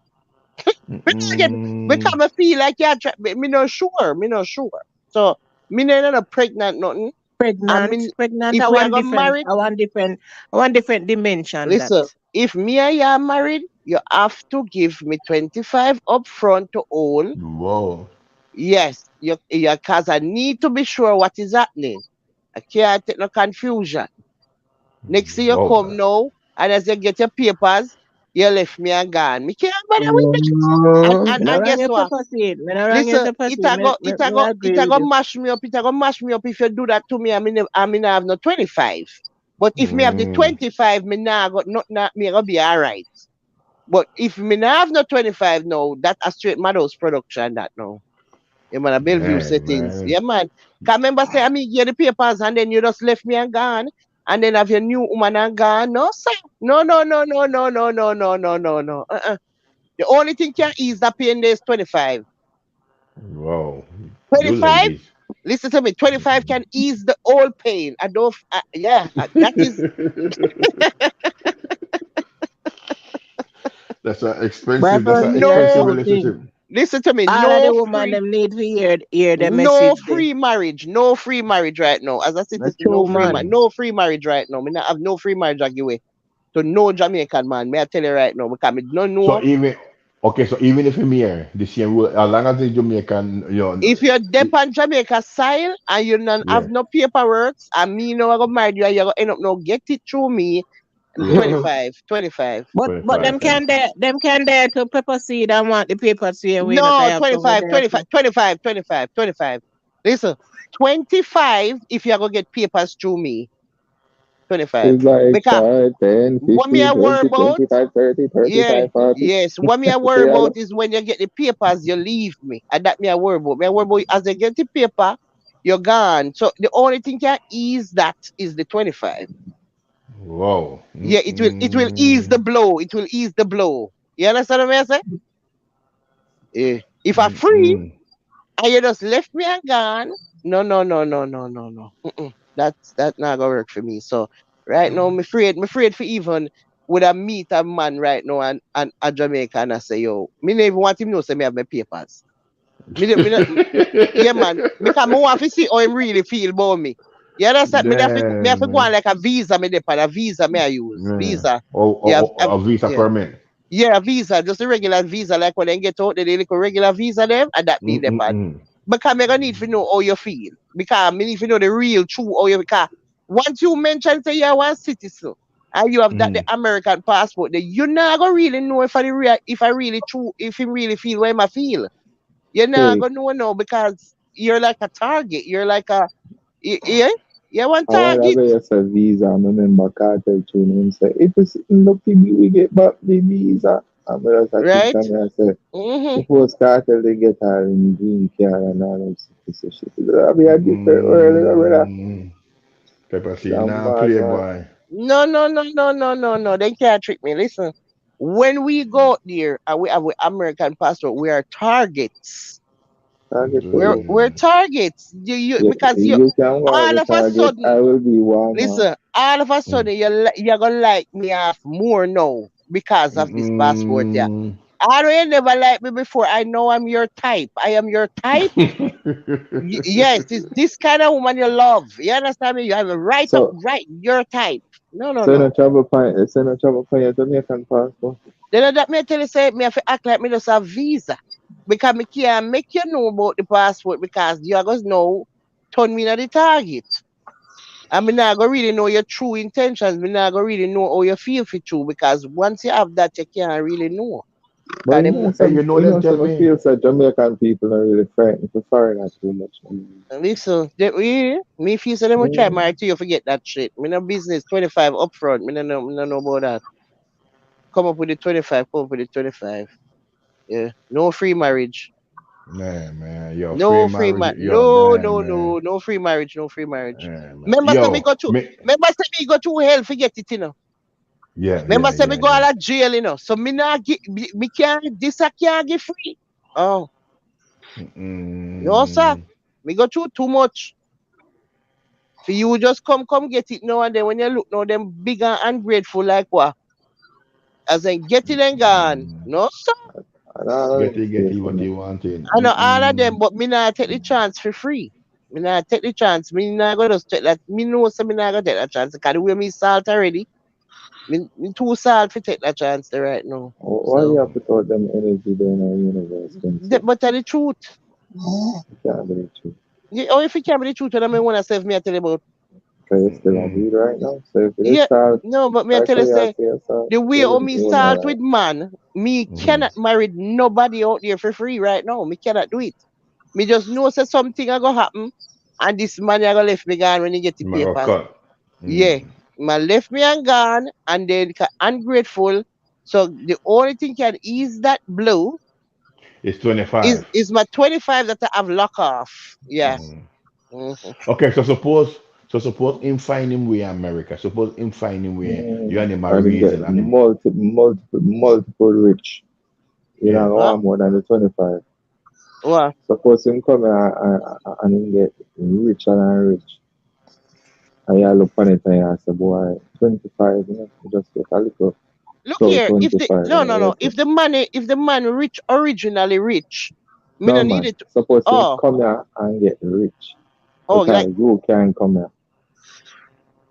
Speaker 1: Me nah get because
Speaker 11: Mm-mm.
Speaker 1: I feel like you me not sure. Me not sure. So me not pregnant nothing. I
Speaker 9: Pregnant.
Speaker 1: mean
Speaker 9: Pregnant.
Speaker 1: if
Speaker 9: I
Speaker 1: we are
Speaker 9: want
Speaker 1: going
Speaker 9: different.
Speaker 1: married,
Speaker 9: I want different dimension that.
Speaker 1: listen, if me and you are married, you have to give me 25 upfront to all.
Speaker 11: Whoa.
Speaker 1: Yes, you cause I need to be sure what is happening. I can't take no confusion. Next thing you
Speaker 11: Whoa.
Speaker 1: come now, and as you get your papers, you left me and gone. Me can't bother with that. And,
Speaker 10: Mm,
Speaker 1: and,
Speaker 9: Me no
Speaker 1: and
Speaker 9: wrong
Speaker 1: guess
Speaker 9: your
Speaker 1: what?
Speaker 9: pepper seed. Me no wrong your
Speaker 1: Listen,
Speaker 9: pepper seed. Me
Speaker 1: it
Speaker 9: agree
Speaker 1: a
Speaker 9: with
Speaker 1: go
Speaker 9: you.
Speaker 1: mash me up, it a go mash me up if you do that to me, I mean I have no 25. But if me have the
Speaker 11: Mm.
Speaker 1: 25, me nah got not me gonna be alright. But if me nah have no 25 now, that a straight Madhouse production that now. Yeah, man, a Bellevue
Speaker 11: Man,
Speaker 1: settings.
Speaker 11: man.
Speaker 1: Yeah, man. Can remember say I mean get the papers and then you just left me and gone. And then have your new woman and gone. No, sir. No, no, no, no, no, no, no, no, no, no, no. The only thing can ease the pain there is 25.
Speaker 11: Whoa. You
Speaker 1: 25?
Speaker 11: ladies.
Speaker 1: Listen to me. 25 can ease the whole pain. I don't, yeah, that is,
Speaker 11: That's an expensive. That's
Speaker 9: Brother,
Speaker 11: an
Speaker 9: hear
Speaker 11: expensive
Speaker 1: no,
Speaker 9: something.
Speaker 11: relationship.
Speaker 1: listen to me.
Speaker 9: All of the woman them need to hear the
Speaker 1: No
Speaker 9: message there.
Speaker 1: free marriage. No free marriage right now. As a
Speaker 9: The
Speaker 1: citizen,
Speaker 9: true man.
Speaker 1: no free marriage right now. Me not have no free marriage I give away to no Jamaican man. May I tell you right now, because me don't
Speaker 11: So
Speaker 1: know.
Speaker 11: even okay, so even if I'm here, the same rule, as long as the Jamaican,
Speaker 1: If you're dep on Jamaica style and you don't
Speaker 11: yeah,
Speaker 1: have no paperwork, and me know I go marry you and you go end up now get it through me,
Speaker 11: yeah,
Speaker 1: 25, 25.
Speaker 9: But
Speaker 11: 25,
Speaker 9: them can dare to pepper seed and want the paper to your way that I
Speaker 1: No,
Speaker 9: have to go
Speaker 1: 25,
Speaker 9: there
Speaker 1: 25,
Speaker 9: for.
Speaker 1: 25, 25, 25. Listen, 25 if you're going to get papers through me, 25.
Speaker 7: It's like
Speaker 1: Because
Speaker 7: 5, 10,
Speaker 1: what me
Speaker 7: 15,
Speaker 1: I worry
Speaker 7: 20,
Speaker 1: about,
Speaker 7: 25, 30,
Speaker 1: yeah,
Speaker 7: 35, 40.
Speaker 1: yes, what me I worry
Speaker 7: Say
Speaker 1: about
Speaker 7: hello.
Speaker 1: is when you get the papers, you leave me. And that me I worry about. Me I worry about as you get the paper, you're gone. So the only thing can ease that is the 25.
Speaker 11: whoa,
Speaker 1: Yeah, it will ease the blow. It will ease the blow. You understand what I say? Yeah. If I free,
Speaker 11: mm.
Speaker 1: and you just left me and gone. No, no, no, no, no, no, no. That not gonna work for me. So right now, me afraid for even would I meet a man right now and a Jamaican and I say, yo, me not even want him to know say me have my papers. Yeah, man. Because me want to see how him really feel about me. You understand? Me have
Speaker 11: Damn,
Speaker 1: to go on
Speaker 11: man.
Speaker 1: like a visa, me depend a visa me I use.
Speaker 11: Yeah.
Speaker 1: Visa. Yeah,
Speaker 11: A visa
Speaker 1: yeah.
Speaker 11: permit.
Speaker 1: Yeah, a visa, just a regular visa, like when they get out, they little regular visa them, and that be the part.
Speaker 11: Mm-mm-mm.
Speaker 1: Because I'm gonna need to know how you feel. Because I need to know the real true how you because once you mention say you are one citizen and you have that the
Speaker 11: Mm.
Speaker 1: American passport, then you're not gonna really know if I really true if him really feel what I feel. You're not
Speaker 7: Hey,
Speaker 1: gonna know no because you're like a target. You're like a yeah, you're one
Speaker 7: I want to
Speaker 1: target.
Speaker 7: go yes a visa. I remember Cartel tune him say, if it's look to me, we get back the visa. I'm just a think
Speaker 1: Right?
Speaker 7: and I say,
Speaker 1: Mm-hmm.
Speaker 7: before Cartel they get her in green card and all them citizenship. I be a different world, brother.
Speaker 11: Mm. Pepper seed.
Speaker 7: Some
Speaker 11: Nah,
Speaker 7: mad man.
Speaker 11: playboy.
Speaker 1: No, no, no, no, no, no, no. They can't trick me. Listen, when we go there and we have an American passport, we are targets.
Speaker 7: target for
Speaker 1: We're
Speaker 7: you.
Speaker 1: targets. Because you
Speaker 7: You can walk
Speaker 1: all
Speaker 7: the
Speaker 1: of a
Speaker 7: target. I
Speaker 1: sudden,
Speaker 7: will be Walmart.
Speaker 1: listen, all of a sudden you're gonna like me off more now because of this passport. Yeah.
Speaker 11: Mm-mm.
Speaker 1: I don't never liked me before. I know I'm your type. I am your type. Yes, it's this kind of woman you love. You understand me? You have a right up,
Speaker 7: So,
Speaker 1: right, your type. No, no,
Speaker 7: send a
Speaker 1: no.
Speaker 7: travel point. Send a travel point your Jamaican passport.
Speaker 1: Then that me tell you say me have to act like me just have visa. Because me can't make you know about the passport because you are gonna know turn me at the target. And me not gonna really know your true intentions. Me not gonna really know how you feel for true because once you have that you can't really know.
Speaker 7: But
Speaker 1: Cause them,
Speaker 11: Hey, you know them tell
Speaker 7: some
Speaker 11: me.
Speaker 7: feels like Jamaican people are really frightened for foreigners too much.
Speaker 1: listen, me feel say them will try
Speaker 7: Yeah.
Speaker 1: marry to you forget that shit. Me no business 25 upfront. Me no know about that. Come up with the 25, come up with the 25. Yeah. No free marriage.
Speaker 11: Man, yo, free
Speaker 1: No free
Speaker 11: marriage,
Speaker 1: marriage.
Speaker 11: yo,
Speaker 1: No,
Speaker 11: damn,
Speaker 1: no,
Speaker 11: man,
Speaker 1: no. No free marriage. No free marriage.
Speaker 11: man,
Speaker 1: Remember say me
Speaker 11: yo,
Speaker 1: go to
Speaker 11: me,
Speaker 1: remember say me go to hell, forget it, you know.
Speaker 11: yeah,
Speaker 1: Remember
Speaker 11: yeah,
Speaker 1: say me
Speaker 11: yeah,
Speaker 1: go all
Speaker 11: yeah.
Speaker 1: that jail, you know. So me not get me can't this I can't get free. Oh, no sir.
Speaker 11: Mm,
Speaker 1: Me go through too much. For you just come get it now and then when you look now them big and ungrateful like what? As in get it and gone.
Speaker 11: mm.
Speaker 1: No sir.
Speaker 7: And all of them
Speaker 11: Get
Speaker 7: stay
Speaker 11: it
Speaker 7: for
Speaker 11: what
Speaker 7: me.
Speaker 11: you wanted.
Speaker 1: I know all of them,
Speaker 11: Mm-mm.
Speaker 1: but me not take the chance for free. Me not take the chance. Me not gonna just take that. Me know so me not gonna take that chance. Because the way me salt already, me too salt to take that chance there right now.
Speaker 7: Why you
Speaker 1: So,
Speaker 7: have to put them energy there in our universe, Spencer?
Speaker 1: but tell the truth.
Speaker 7: You can't believe it.
Speaker 1: Oh, if it can't be the truth, then I mean when I say me I tell you about.
Speaker 7: Because you're still on
Speaker 11: Mm-mm.
Speaker 7: weed right now. So if it is
Speaker 1: Yeah,
Speaker 7: salt,
Speaker 1: no, but me I
Speaker 7: like
Speaker 1: tell
Speaker 7: how
Speaker 1: you
Speaker 7: you
Speaker 1: say
Speaker 7: say it's salt,
Speaker 1: the way how me
Speaker 7: you wouldn't
Speaker 1: salt
Speaker 7: like.
Speaker 1: with man, me
Speaker 11: Mm-hmm.
Speaker 1: cannot marry nobody out there for free right now. Me cannot do it. Me just know say something are gonna happen, and this man are gonna left me gone when he get the
Speaker 11: My God,
Speaker 1: papers.
Speaker 11: cut.
Speaker 1: Yeah,
Speaker 11: Mm.
Speaker 1: man left me and gone, and then ungrateful. So the only thing can ease that blow
Speaker 11: It's 25.
Speaker 1: is my 25 that I have lock off. Yeah.
Speaker 11: Mm.
Speaker 1: hmm
Speaker 11: Okay, so suppose him find him way America. Suppose him find him way you and him are
Speaker 7: And you get
Speaker 11: raising and him,
Speaker 7: multiple rich. You
Speaker 11: yeah.
Speaker 7: don't
Speaker 1: What?
Speaker 7: want more than the 25.
Speaker 1: What?
Speaker 7: Suppose him come here and him get rich and rich. And you look on it and you say, boy, 25, you know, you just get a little
Speaker 1: Look
Speaker 7: so
Speaker 1: here. If the
Speaker 7: 25
Speaker 1: no
Speaker 7: and
Speaker 1: no no.
Speaker 7: you get it.
Speaker 1: If the man rich originally rich, me
Speaker 7: No,
Speaker 1: no need
Speaker 7: man.
Speaker 1: it.
Speaker 7: Suppose him
Speaker 1: Oh
Speaker 7: come here and get rich.
Speaker 1: oh like
Speaker 7: Because you can come here.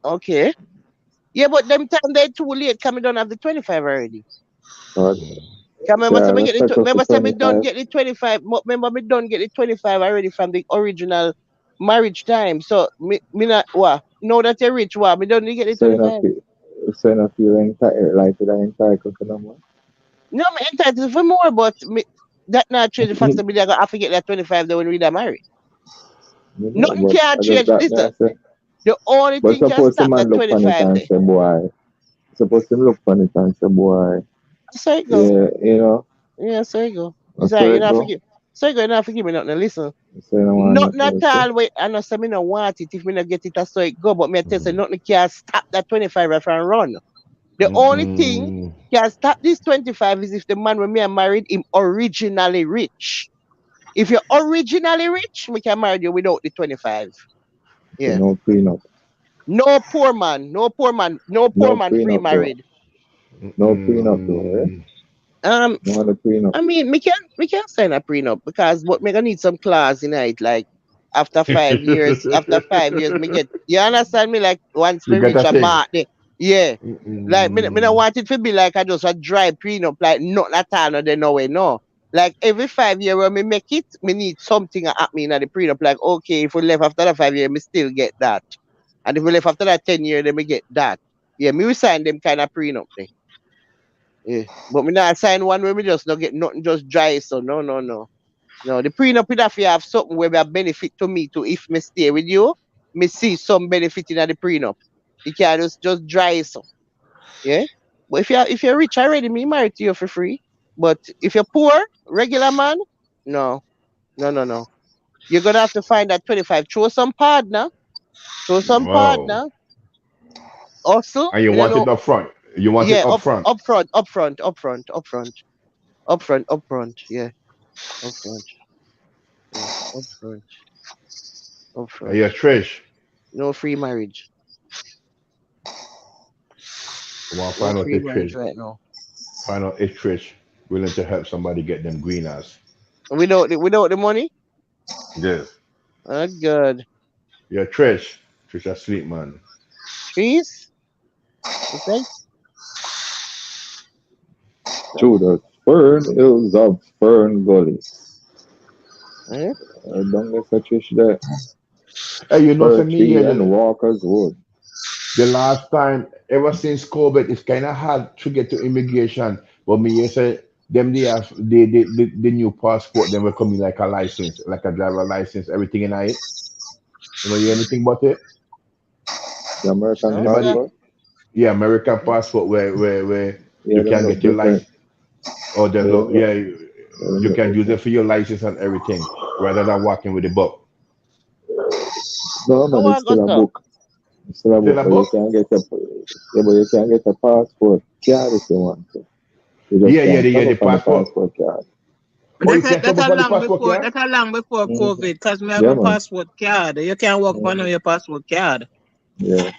Speaker 1: okay. Yeah, but them time they too late. Come don't have the 25 already.
Speaker 7: So,
Speaker 11: Mm.
Speaker 1: Can remember say
Speaker 7: yeah,
Speaker 1: me
Speaker 7: let's
Speaker 1: get the
Speaker 7: set up for
Speaker 1: remember say me don't
Speaker 7: 25.
Speaker 1: get the 25. Remember me don't get the 25 already from the original marriage time. So me not what? Know that you're rich, what? Me don't get the
Speaker 7: So you know,
Speaker 1: 25.
Speaker 7: so you know, feel entitled, like you are entitled to no more.
Speaker 1: No, I'm entitled for more, but me, that not change the fact that me I have to get that 25 though when we are married.
Speaker 7: You know,
Speaker 1: Nothing
Speaker 7: but
Speaker 1: can
Speaker 7: I just
Speaker 1: change.
Speaker 7: that me
Speaker 1: Listen,
Speaker 7: I say.
Speaker 1: the only
Speaker 7: But
Speaker 1: thing can
Speaker 7: suppose the
Speaker 1: stop
Speaker 7: man
Speaker 1: that
Speaker 7: look on it
Speaker 1: 25
Speaker 7: and
Speaker 1: there.
Speaker 7: say, boy, suppose him look on it and say, boy,
Speaker 1: So it go.
Speaker 7: yeah, you know,
Speaker 1: Yeah, so it go.
Speaker 7: I
Speaker 1: It's alright,
Speaker 7: saw
Speaker 1: you
Speaker 7: it
Speaker 1: not
Speaker 7: go.
Speaker 1: forgive. So you go, you not forgive me nothing. Listen.
Speaker 7: So you don't want
Speaker 1: Nothing
Speaker 7: nothing
Speaker 1: at
Speaker 7: to say.
Speaker 1: all. Wait, I know say me no want it if me not get it, that's so it go. But me I tell you, say nothing can stop that 25 if I run. The only thing
Speaker 11: Mm-mm.
Speaker 1: can stop this 25 is if the man when me are married him originally rich. If you're originally rich, we can marry you without the 25.
Speaker 7: So
Speaker 1: Yeah.
Speaker 7: no prenup.
Speaker 1: No poor man, no poor man, no poor
Speaker 7: No
Speaker 1: man free
Speaker 7: prenup though.
Speaker 1: married.
Speaker 7: No prenup though, eh?
Speaker 11: Mm-mm.
Speaker 1: Um,
Speaker 7: No other prenup.
Speaker 1: I mean, we can sign a prenup because but me gonna need some clause in it. Like after 5 years, me get. You understand me? Like once
Speaker 11: You
Speaker 1: me
Speaker 11: got
Speaker 1: reach
Speaker 11: a
Speaker 1: a
Speaker 11: thing.
Speaker 1: mark, yeah. Like me don't
Speaker 11: Mm-mm.
Speaker 1: want it to be like I just a dry prenup, like not at all, no, they no way, no. Like every 5 year when me make it, me need something at me in the prenup. Like okay, if we left after the 5 year, me still get that, and if we left after that 10 year, then me get that. Yeah, me will sign them kind of prenup. Yeah. But me not sign one where me just not get nothing just dry. So no, no, no. No. The prenup with have to have something where a benefit to me to if me stay with you, me see some benefit in the prenup. You can't just dry so. Yeah. But if you're rich already, me married to you for free. But if you're poor, regular man, no. No, no, no. You're gonna have to find that 25. Throw some partner. Throw some
Speaker 11: Wow.
Speaker 1: partner. Also,
Speaker 11: And you
Speaker 1: me don't
Speaker 11: want it
Speaker 1: know.
Speaker 11: up front. You want it
Speaker 1: Yeah,
Speaker 11: up
Speaker 1: up
Speaker 11: front.
Speaker 1: up front, up front, up front, up front, up front, up front. Yeah. Up front. Yeah. Upfront.
Speaker 11: Yeah,
Speaker 1: Upfront.
Speaker 11: Trish.
Speaker 1: No free marriage.
Speaker 11: I want to
Speaker 1: No
Speaker 11: find out
Speaker 1: free
Speaker 11: if
Speaker 1: marriage
Speaker 11: Trish,
Speaker 1: right now.
Speaker 11: find out if Trish willing to help somebody get them green ass.
Speaker 1: Without the money?
Speaker 11: Yes.
Speaker 1: Oh God.
Speaker 11: Yeah, Trish. Trish asleep, man.
Speaker 1: Trees? You say?
Speaker 7: Through the fern hills of Fern Gully.
Speaker 1: Eh?
Speaker 7: Don't get such fish there.
Speaker 11: Hey, you know,
Speaker 7: Fir
Speaker 11: for me,
Speaker 7: tree
Speaker 11: yeah,
Speaker 7: and Walker's Wood.
Speaker 11: the last time, ever since COVID, it's kind of hard to get to immigration. But me, you say, them they have the new passport, then will come in like a license, like a driver license, everything in it. You know, you anything about it?
Speaker 7: The American
Speaker 1: No,
Speaker 11: Anybody?
Speaker 1: sir.
Speaker 7: passport.
Speaker 11: Yeah, American passport where
Speaker 7: Yeah,
Speaker 11: you
Speaker 7: them
Speaker 11: can
Speaker 7: look
Speaker 11: get your
Speaker 7: different.
Speaker 11: license, or them
Speaker 7: Yeah,
Speaker 11: look,
Speaker 7: them look,
Speaker 11: yeah,
Speaker 7: yeah, them
Speaker 11: you
Speaker 7: look
Speaker 11: can use it
Speaker 7: different.
Speaker 11: for your license and everything, rather than walking with the book.
Speaker 7: No
Speaker 1: How
Speaker 7: man,
Speaker 1: I
Speaker 7: it's still
Speaker 1: got
Speaker 7: a
Speaker 1: up?
Speaker 7: book. It's still a
Speaker 11: Still
Speaker 7: book,
Speaker 11: a
Speaker 7: but you
Speaker 11: book?
Speaker 7: can get a yeah, but you can get a passport card if you want to. You just
Speaker 11: Yeah, yeah,
Speaker 7: can't
Speaker 11: the
Speaker 7: travel on the
Speaker 11: passport.
Speaker 7: passport card.
Speaker 11: Oh, you
Speaker 9: That
Speaker 11: can't
Speaker 9: that
Speaker 11: travel
Speaker 9: a
Speaker 11: for the
Speaker 9: long
Speaker 11: passport,
Speaker 9: before
Speaker 11: yeah?
Speaker 9: that a long before
Speaker 7: Mm-hmm.
Speaker 9: COVID, cause me have
Speaker 7: Yeah
Speaker 9: my
Speaker 7: man.
Speaker 9: passport card. You can't walk on
Speaker 7: Mm-hmm.
Speaker 9: your passport card.
Speaker 7: Yeah.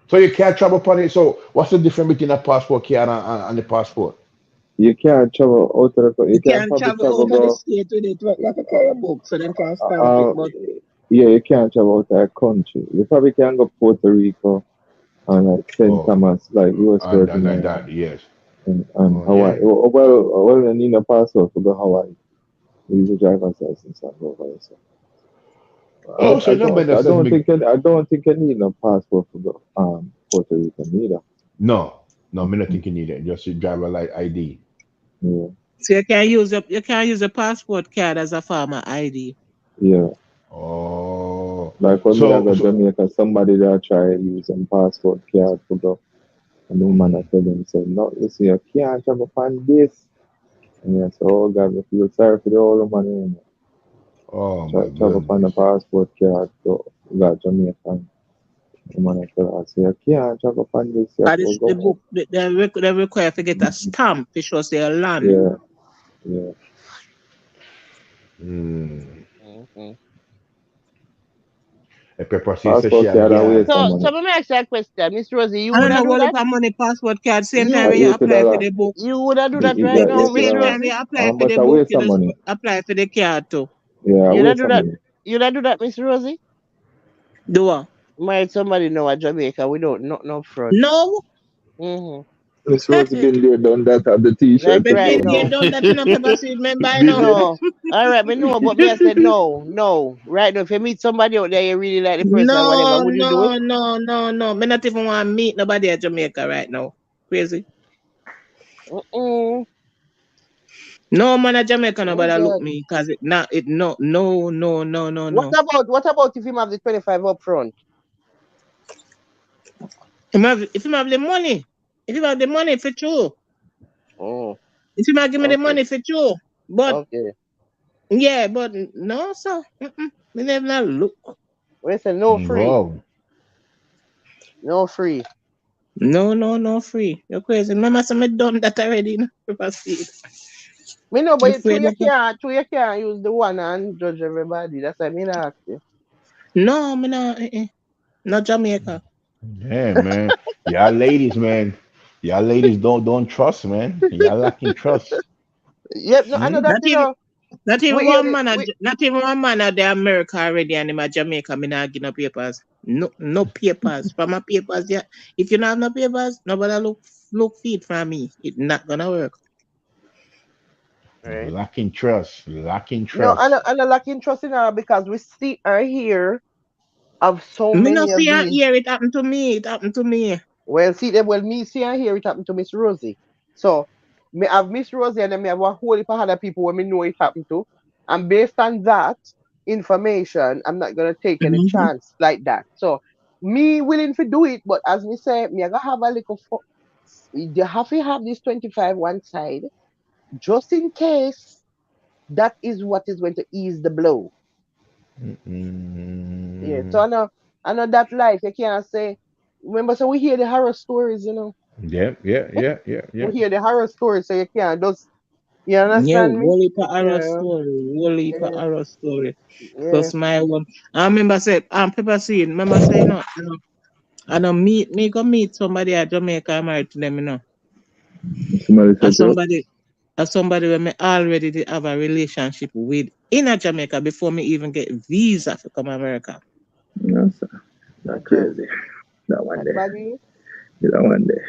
Speaker 11: So you can't travel for it. So what's the difference between a passport card and the passport?
Speaker 7: You can't travel out of the you
Speaker 9: You
Speaker 7: can
Speaker 9: can't
Speaker 7: probably
Speaker 9: travel
Speaker 7: travel
Speaker 9: out of the
Speaker 7: go
Speaker 9: state with it. Like a carry book, so them can
Speaker 7: uh,
Speaker 9: stamp it.
Speaker 7: uh
Speaker 9: But
Speaker 7: yeah, you can't travel out of the country. You probably can go Puerto Rico and like St.
Speaker 11: Oh,
Speaker 7: Thomas, like US
Speaker 11: and
Speaker 7: Virgin
Speaker 11: like
Speaker 7: Islands
Speaker 11: that, yes.
Speaker 7: and
Speaker 11: Oh
Speaker 7: Hawaii.
Speaker 11: yeah.
Speaker 7: Well, you need a passport to go Hawaii. You use a driver's license and go Hawaii. So
Speaker 11: Oh, so no man that says me.
Speaker 7: I don't think you need no passport to go Puerto Rico neither.
Speaker 11: No, no, me not thinking you need it. Just your driver like ID.
Speaker 7: Yeah,
Speaker 9: so you can use a passport card as a form of ID.
Speaker 7: yeah.
Speaker 11: Oh,
Speaker 7: Like when me I
Speaker 11: so
Speaker 7: go
Speaker 11: so.
Speaker 7: Jamaica, somebody that try using passport card to go, and the woman I
Speaker 11: Mm,
Speaker 7: tell them say, no, listen, you can't travel upon this. And I say, oh God, I feel sorry for the old woman.
Speaker 11: oh
Speaker 7: Try
Speaker 11: my
Speaker 7: travel upon
Speaker 11: goodness.
Speaker 7: the passport card to got Jamaican. The man I tell her, say, you can't travel upon this. You have
Speaker 9: And
Speaker 7: to
Speaker 9: this,
Speaker 7: go
Speaker 9: the
Speaker 7: home.
Speaker 9: book they require to get a
Speaker 7: Mhm.
Speaker 9: stamp to show say your land.
Speaker 7: Yeah, yeah.
Speaker 11: Mm.
Speaker 1: Mm-hmm.
Speaker 11: A pepper seed says she
Speaker 7: Passport
Speaker 11: have
Speaker 7: card I
Speaker 11: yard.
Speaker 7: waste some
Speaker 1: So
Speaker 7: money.
Speaker 1: let me ask you a question, Miss Rosie. You
Speaker 9: I don't
Speaker 1: woulda
Speaker 9: know
Speaker 1: do
Speaker 9: what
Speaker 1: that?
Speaker 9: look at money passport card. Same time
Speaker 1: You
Speaker 9: when you apply for
Speaker 7: $80.
Speaker 9: the book.
Speaker 1: you woulda do that
Speaker 7: Is
Speaker 1: right
Speaker 7: that
Speaker 1: now,
Speaker 7: $80?
Speaker 1: Miss
Speaker 9: Same time
Speaker 1: Rosie?
Speaker 9: you apply for
Speaker 7: But
Speaker 9: the
Speaker 7: I
Speaker 9: book,
Speaker 7: waste
Speaker 9: you
Speaker 7: some
Speaker 9: just
Speaker 7: money.
Speaker 9: apply for the card too.
Speaker 7: Yeah, I
Speaker 1: You'da
Speaker 7: waste
Speaker 1: do
Speaker 7: some
Speaker 1: that.
Speaker 7: money.
Speaker 1: You'da do that, Miss Rosie?
Speaker 9: Do what?
Speaker 1: Married somebody now at Jamaica without nothing up front.
Speaker 9: No.
Speaker 1: Mm-hmm.
Speaker 7: Miss Rose been there, done that, have the
Speaker 1: Like
Speaker 7: t-shirt
Speaker 9: Me
Speaker 7: and
Speaker 1: right
Speaker 9: been
Speaker 7: all.
Speaker 9: there,
Speaker 1: now.
Speaker 9: done that in a paper seed, man, by
Speaker 11: Did
Speaker 9: now.
Speaker 11: it?
Speaker 1: No. All right, but no, but me I said no, no. Right now, if you meet somebody out there you really like the person or whatever,
Speaker 9: No,
Speaker 1: would you do it?
Speaker 9: no, no, no, no. Me not even want to meet nobody at Jamaica right now. Crazy.
Speaker 1: Mm-mm.
Speaker 9: No man at Jamaica
Speaker 1: Oh
Speaker 9: nobody look
Speaker 1: God.
Speaker 9: me because it not it no no no no no no.
Speaker 1: What about if you have the 25 up front?
Speaker 9: If you have the money, if you have the money for true,
Speaker 1: Oh,
Speaker 9: if you might give me the
Speaker 1: okay.
Speaker 9: money for true, but
Speaker 1: Okay.
Speaker 9: yeah, but no, so me never not look.
Speaker 1: Listen, no free.
Speaker 11: Wow.
Speaker 1: No free.
Speaker 9: No, no, no free. You're crazy. Remember, some me done that already. No, proceed.
Speaker 1: Me know,
Speaker 9: You
Speaker 1: but
Speaker 9: afraid of that?
Speaker 1: true you can't use the one and judge everybody. That's why I mean ask you.
Speaker 9: No, me not. Not Jamaica.
Speaker 11: Yeah, man. Y'all ladies, man. Y'all ladies don't trust, man. Y'all lacking trust.
Speaker 1: Yep, no, I know
Speaker 11: Hmm?
Speaker 1: that
Speaker 9: Not
Speaker 1: you
Speaker 9: even.
Speaker 1: know.
Speaker 9: Not even
Speaker 1: We hear
Speaker 9: one
Speaker 1: the
Speaker 9: man.
Speaker 1: we
Speaker 9: Not even one man at the America already, and him at Jamaica. Me not give no papers. No, no papers. For my papers, yeah. If you don't have no papers, nobody look feed from me. It not gonna work.
Speaker 1: right.
Speaker 11: Lacking trust. Lacking
Speaker 1: No,
Speaker 11: trust.
Speaker 1: I know lacking trust in her because we see her here of so
Speaker 9: Me not
Speaker 1: many
Speaker 9: see
Speaker 1: of
Speaker 9: her
Speaker 1: these.
Speaker 9: here. It happened to me. It happened to me.
Speaker 1: Well, see them. Well, me see her here. It happened to Miss Rosie. So me have Miss Rosie and then me have a whole heap of other people where me know it happened to. And based on that information, I'm not gonna take any
Speaker 9: Mhm.
Speaker 1: chance like that. So me willing to do it, but as me say, me I gotta have a little. You have to have this 25 one side just in case that is what is going to ease the blow. Yeah. So
Speaker 11: Mm-mm.
Speaker 1: I know that life. You can't say. Remember, so we hear the horror stories.
Speaker 11: Yeah, yeah, yeah, yeah, yeah.
Speaker 1: We hear the horror stories, so you can't just. You
Speaker 9: Yeah,
Speaker 1: understand me?
Speaker 9: whole heap of horror
Speaker 1: Yeah,
Speaker 9: story. Whole heap of
Speaker 1: yeah,
Speaker 9: horror story.
Speaker 1: yeah.
Speaker 9: Cause my one, I remember said, Pepper Seed. Remember say no, I don't meet me go meet somebody at Jamaica. I'm married to them,
Speaker 7: Somebody
Speaker 9: As
Speaker 7: set you up.
Speaker 9: somebody, as somebody when me already did have a relationship with in a Jamaica before me even get visa to come America.
Speaker 7: No, sir.
Speaker 1: Not
Speaker 7: Not
Speaker 1: John.
Speaker 7: crazy. That one
Speaker 1: Not
Speaker 7: day.
Speaker 1: body.
Speaker 7: That one day.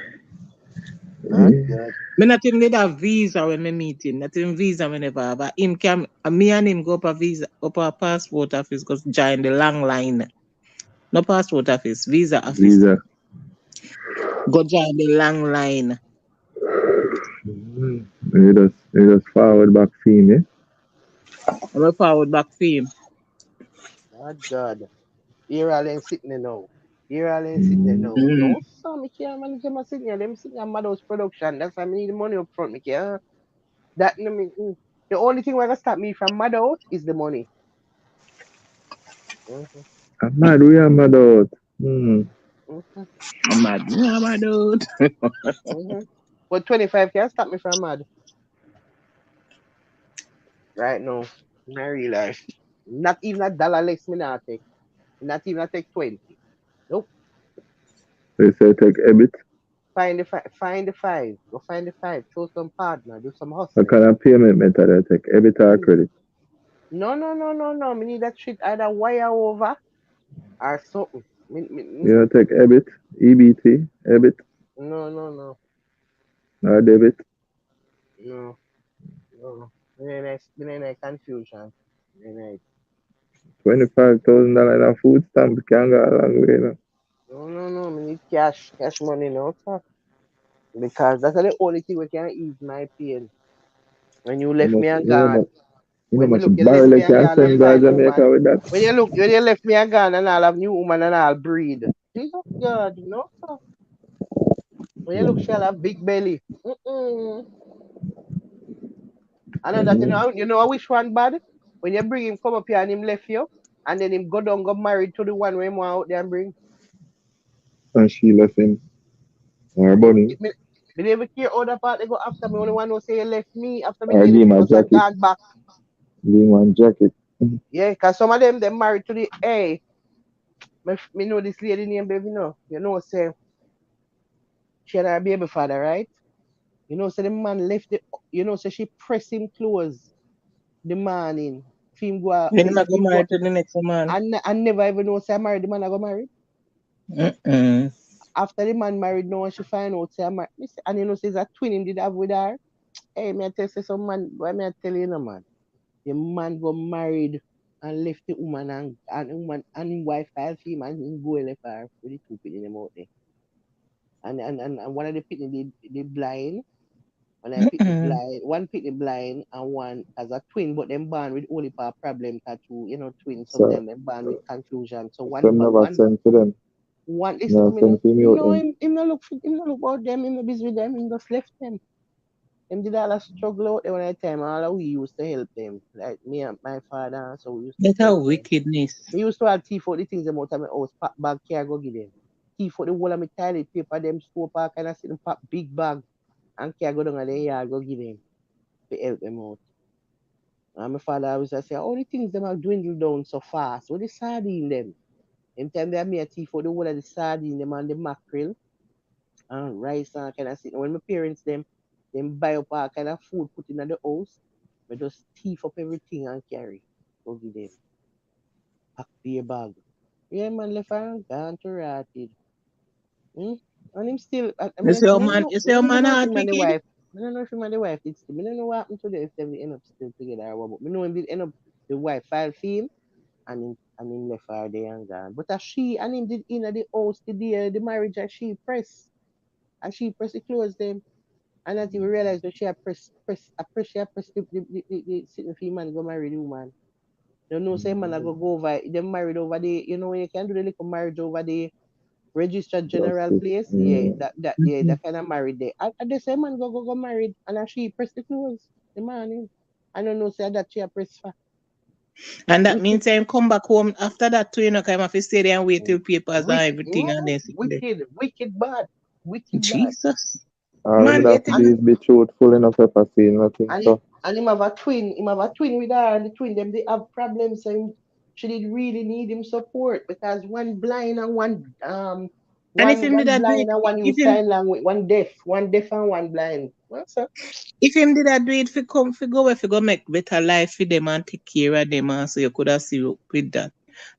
Speaker 1: Not
Speaker 7: Yeah.
Speaker 1: good.
Speaker 9: Me not even need a visa when me meet him. Not even visa whenever. But him can me and him go up a visa up a passport office go join the long line. No passport office, visa office.
Speaker 7: Visa.
Speaker 9: Go join the long line.
Speaker 7: You just forward back theme, eh?
Speaker 9: I'm a forward back for him.
Speaker 1: Not good. Here all them sitting there now. Here all them sitting there now.
Speaker 9: Mm.
Speaker 1: No, sir, me can't manage them sitting here. Them sitting at Madhouse production. That's why I need the money up front. Me can't. That no me. The only thing gonna stop me from Madhouse is the money. Mm-hmm,
Speaker 7: I'm mad. We are mad out.
Speaker 1: mm-hmm,
Speaker 9: I'm mad. Yeah, my dude.
Speaker 1: mm-hmm. But 25 can't stop me from mad right now. In my real life. Not even a dollar less me not take. Not even I take 20. Nope.
Speaker 7: They say take a bit.
Speaker 1: Find the five. Find the five. Go find the five. Show some partner. Do some
Speaker 7: What
Speaker 1: hustling.
Speaker 7: kind of payment method I take? Debit or credit?
Speaker 1: No, no, no, no, no. Me need that shit either wire over or something.
Speaker 7: You know, take EBIT, EBT, EBIT,
Speaker 1: No, no, no,
Speaker 7: or debit.
Speaker 1: no, no. Me confusion. Me
Speaker 7: $25,000 in a food stamp can go a long way now.
Speaker 1: no, no, no. Me need cash, cash money now, sir. Because that's the only thing we can ease my pain. When you
Speaker 7: You
Speaker 1: left
Speaker 7: know,
Speaker 1: me and
Speaker 7: you know
Speaker 1: gone.
Speaker 7: much, you know
Speaker 1: When me
Speaker 7: much
Speaker 1: look, you
Speaker 7: barrel
Speaker 1: left
Speaker 7: they
Speaker 1: me and
Speaker 7: can
Speaker 1: gone and
Speaker 7: send to
Speaker 1: find
Speaker 7: Jamaica
Speaker 1: woman.
Speaker 7: with that.
Speaker 1: When you left me and gone and all have new woman and all breed. Jesus God, no, sir. When you look, she'll have big belly. Mm-mm. I know that you know which one bad? When you bring him come up here and him left you, and then him go down, go married to the one where him want out there and bring.
Speaker 7: And she left him, or
Speaker 1: Me never,
Speaker 7: bunny,
Speaker 1: me never care how that part they go after me. Only one who say you left me after me
Speaker 7: or
Speaker 1: tell
Speaker 7: give
Speaker 1: him
Speaker 7: him
Speaker 1: to
Speaker 7: a
Speaker 1: go so
Speaker 7: jacket,
Speaker 1: gone back.
Speaker 7: give him one jacket.
Speaker 1: Yeah, cause some of them married to the me know this lady named baby no. You know say she had her baby father, right? You know say the man left the you know say she press him clothes the morning. For him go
Speaker 9: When
Speaker 1: for
Speaker 9: am I go
Speaker 1: him go
Speaker 9: married to the next man?
Speaker 1: and never even know say I married the man I got married.
Speaker 9: Mm-mm.
Speaker 1: After the man married now and she find out say I'm married. And you know says a twin him did have with her. Hey, me I tell you some man, why me I tell you no man. The man got married and left the woman and woman and his wife filed for him and he go left her with the two people in the out there. And one of the people they blind, when I pick the
Speaker 9: Mm-mm.
Speaker 1: blind, one pick the blind and one as a twin, but them born with only part problem tattoo, you know, twins
Speaker 7: So,
Speaker 1: sometimes they born with confusion. So
Speaker 7: some never send to them.
Speaker 1: one listen to
Speaker 7: Never
Speaker 1: me now.
Speaker 7: send to me out
Speaker 1: No,
Speaker 7: them.
Speaker 1: him not look him not look about them, him not busy with them, him just left them. Them did all a struggle out there when I time all of we used to help them. Like me and my father, so we used to
Speaker 9: That's a
Speaker 1: help them.
Speaker 9: wickedness.
Speaker 1: We used to have thief out the things them out of my house, pack bag care go give them. Thief out the whole of my toilet paper, them store park and I see them pack big bag and care go down at the yard go give them to help them out. And my father always say, all the things them are dwindled down so fast. What the sardine them? Them time they have me a thief out the whole of the sardine them and the mackerel and rice and kind of thing. When my parents them buy up all kind of food put in the house, we just thief up everything and carry. Go give them. Pack beer bag. Yeah, man, left and gone to rotted. Hmm? And him still,
Speaker 9: You say, oh man,
Speaker 1: I don't even know if
Speaker 9: heart
Speaker 1: him and the
Speaker 9: wicked?
Speaker 1: wife, I don't know if him and the wife did still, I don't know what happened to them if they end up still together or what, but I know him did end up, the wife filed for him and him left her there and gone. But as she and him did in the house the marriage and she press the clothes them. And until we realize that she had she had press the sitting for man go marry the woman. You know, say man I go over them married over the you know when you can do the little marriage over the registered general
Speaker 7: Justice.
Speaker 1: place, yeah,
Speaker 9: Mm-hmm.
Speaker 1: that kind of married there. And the same man go married and then she press the clothes the morning. I don't know say that she a press for
Speaker 9: And that
Speaker 1: wicked,
Speaker 9: means I come back home after that too, come have to stay there and wait till papers and
Speaker 1: wicked,
Speaker 9: everything and then sit there.
Speaker 1: wicked bad, wicked bad.
Speaker 9: Jesus.
Speaker 7: All
Speaker 9: Man,
Speaker 7: him have
Speaker 9: it
Speaker 7: to
Speaker 1: And
Speaker 7: do is be truthful enough if I see nothing.
Speaker 1: and
Speaker 7: So
Speaker 1: him have a twin. Him have a twin with her, and the twin them they have problems. So she did really need him support because one blind and
Speaker 9: and if him did
Speaker 1: one
Speaker 9: that do it,
Speaker 1: blind and one
Speaker 9: if
Speaker 1: use
Speaker 9: him
Speaker 1: sign language, one deaf and one blind. What's up?
Speaker 9: if him did that do it for come for go if go make better life for them and take care of them and so you could have see with that.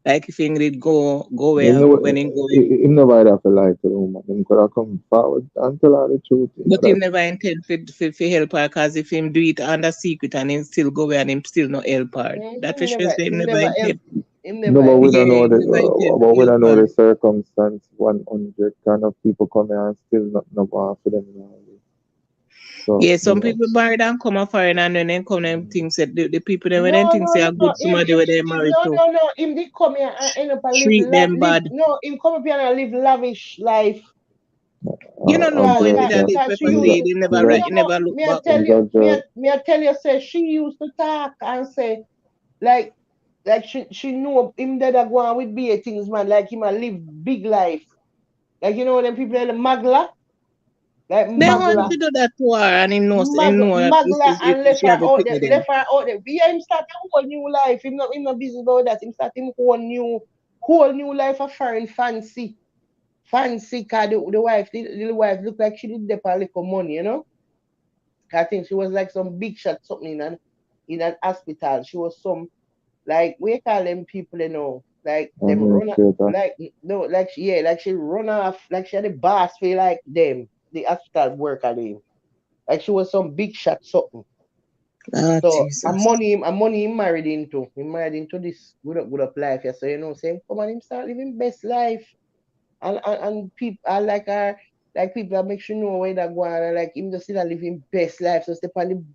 Speaker 9: Like if him did go
Speaker 7: him
Speaker 9: where
Speaker 7: never,
Speaker 9: when him go
Speaker 7: him never had to lie to the woman. Him could have come forward and tell her the truth. You know
Speaker 9: but
Speaker 7: that.
Speaker 9: him never intend for help her because if him do it under secret and him still go where and him still not help her. That
Speaker 1: Mm-hmm.
Speaker 9: for sure say him
Speaker 1: Him
Speaker 9: never
Speaker 1: never help.
Speaker 9: intend.
Speaker 1: Him
Speaker 7: No,
Speaker 1: never
Speaker 7: but
Speaker 1: help
Speaker 7: we
Speaker 1: her.
Speaker 7: don't
Speaker 9: Yeah,
Speaker 7: know
Speaker 9: him never intend
Speaker 7: but
Speaker 9: to
Speaker 7: we
Speaker 9: help
Speaker 7: don't know
Speaker 9: her.
Speaker 7: the circumstance. 100 kind of people come here and still not want for them. So
Speaker 9: Yeah,
Speaker 7: you
Speaker 9: some
Speaker 7: know,
Speaker 9: people married and come a foreign and when they come them things that the people them when they
Speaker 1: No,
Speaker 9: think
Speaker 1: no,
Speaker 9: say
Speaker 1: no,
Speaker 9: a
Speaker 1: no.
Speaker 9: good somebody where they married
Speaker 1: No,
Speaker 9: to
Speaker 1: no, no. Him did come here and end up and
Speaker 9: treat them
Speaker 1: live.
Speaker 9: bad.
Speaker 1: No, him come up here and live lavish life.
Speaker 9: You don't know
Speaker 1: Cause,
Speaker 9: how if
Speaker 7: judge
Speaker 9: it a
Speaker 1: cause,
Speaker 9: live
Speaker 1: cause she
Speaker 9: pepper
Speaker 1: used
Speaker 9: seed,
Speaker 1: to.
Speaker 9: he never
Speaker 1: No,
Speaker 7: judge,
Speaker 9: right, he never look
Speaker 1: me I
Speaker 9: back.
Speaker 1: tell you,
Speaker 7: judge,
Speaker 1: me I tell you, say she used to talk and say like she know him that go on with be things, man. Like him a live big life. Like you know them people like Magla, like
Speaker 9: They want
Speaker 1: Magla.
Speaker 9: to do that to her and him know that this
Speaker 1: Magla
Speaker 9: is
Speaker 1: and
Speaker 9: it, she have a pick with them.
Speaker 1: left her out there. Yeah, him start a whole new life. Him not busy about that. Him start him whole new life of foreign fancy. Fancy cause the wife looked like she did dep a little money, you know? I think she was like some big shot something in an hospital. She was some like we call them people, you know, like them runner
Speaker 7: administrator.
Speaker 1: like no, like yeah, like she run off like she had a boss feel like them, the hospital worker name. Like she was some big shot something.
Speaker 9: Ah,
Speaker 1: So
Speaker 9: Jesus.
Speaker 1: a money he married into. He married into this good up life. Yeah. So you know, saying come on, him start living best life. And people I like her like people that make you know where that go on and like him just still living best life. So step on the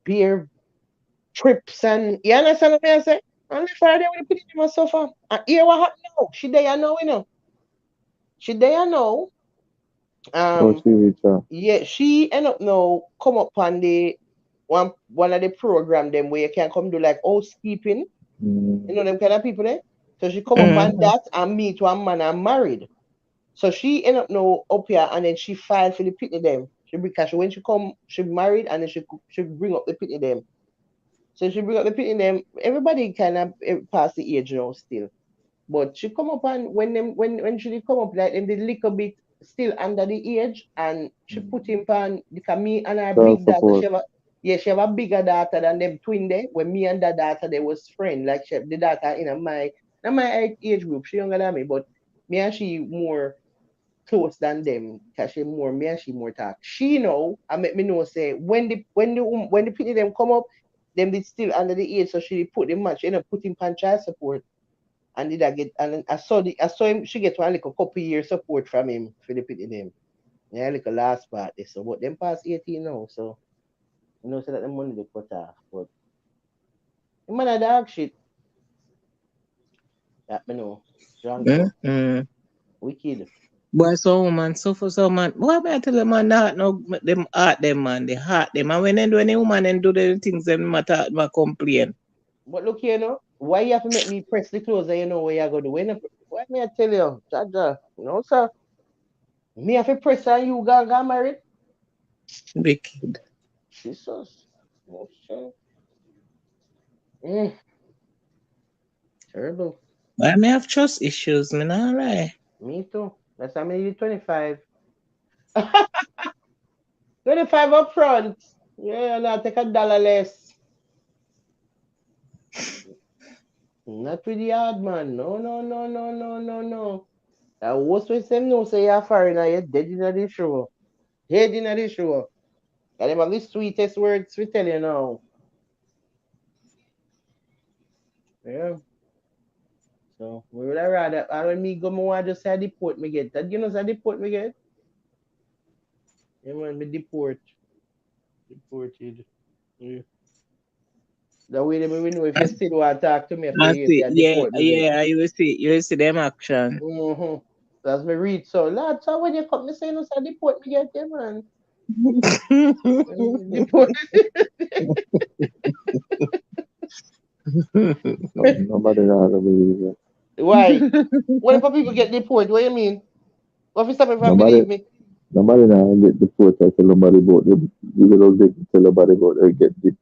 Speaker 1: beer trips and you understand what I say? And left her there with the people and suffer. And here what happened now? She there now, you know. She there now.
Speaker 7: Oh,
Speaker 1: Um
Speaker 7: she reach out.
Speaker 1: yeah, she end up now come up on the one of the program them where you can come do like housekeeping. You
Speaker 7: Mm,
Speaker 1: know them kind of people there. So she come up on
Speaker 7: mm,
Speaker 9: Mm-hmm.
Speaker 1: that and meet one man and married. So she end up now up here and then she filed for the pitney them. She because when she come, she married and then she bring up the pitney them. So she bring up the pitney them. Everybody kind of past the age now still. But she come up and when she did come up like them did little bit still under the age and she put him on because me and her
Speaker 7: self
Speaker 1: big daughter
Speaker 7: support.
Speaker 1: she have a bigger daughter than them twin there. When me and that daughter they was friend like the daughter in my age group. She younger than me, but me and she more close than them because she more me and she more talk. She know I make me know say when the people them come up, them did still under the age, so she put him much, put him on child support and did I get and I saw him she get one like a couple years support from him for the people them. Yeah, like a last part this so but them past 18 now, so so that the money they cut off. But the man a dog shit, that me know. Drunk so.
Speaker 9: Mm-hmm.
Speaker 1: Wicked.
Speaker 9: Boy, so woman, so for so man, why may I tell them man that no them heart them man, they heart them. And when they do any woman and do the things them matter my complain.
Speaker 1: But look here, why you have to make me press the clothes and you know where you go to when why me I tell you, Jaja, sir. Me have to press and you got married?
Speaker 9: Wicked.
Speaker 1: Jesus. No, sir. Mm, terrible.
Speaker 9: I may have trust issues, man. All right.
Speaker 1: Me too. That's how many 25. 25 up front. Yeah, now take $1 less. Not really hard, man. No, no, no, no, no, no, no. That worst way them know say you're foreigner, you're dead in the show. Dead in the show. And them have the sweetest words we tell you now. Yeah. So we would have rather I when me go more just say deport me get. That you know say deport me get? Yeah man, me deport. Deported. Yeah. That way them we know if you still want to talk to me after
Speaker 9: I
Speaker 1: you
Speaker 9: see.
Speaker 1: say
Speaker 9: Yeah,
Speaker 1: deport me get.
Speaker 9: yeah, you will see them action.
Speaker 1: Mm-hmm. That's me read so lad, so when you come me say no say deport me get yeah man. Deport
Speaker 7: Nobody gonna believe it.
Speaker 1: why? What if people get deported? What you mean? What if somebody
Speaker 7: Nobody,
Speaker 1: believe me?
Speaker 7: Nobody now get deported. Tell nobody about the little bit. Tell nobody about they get it.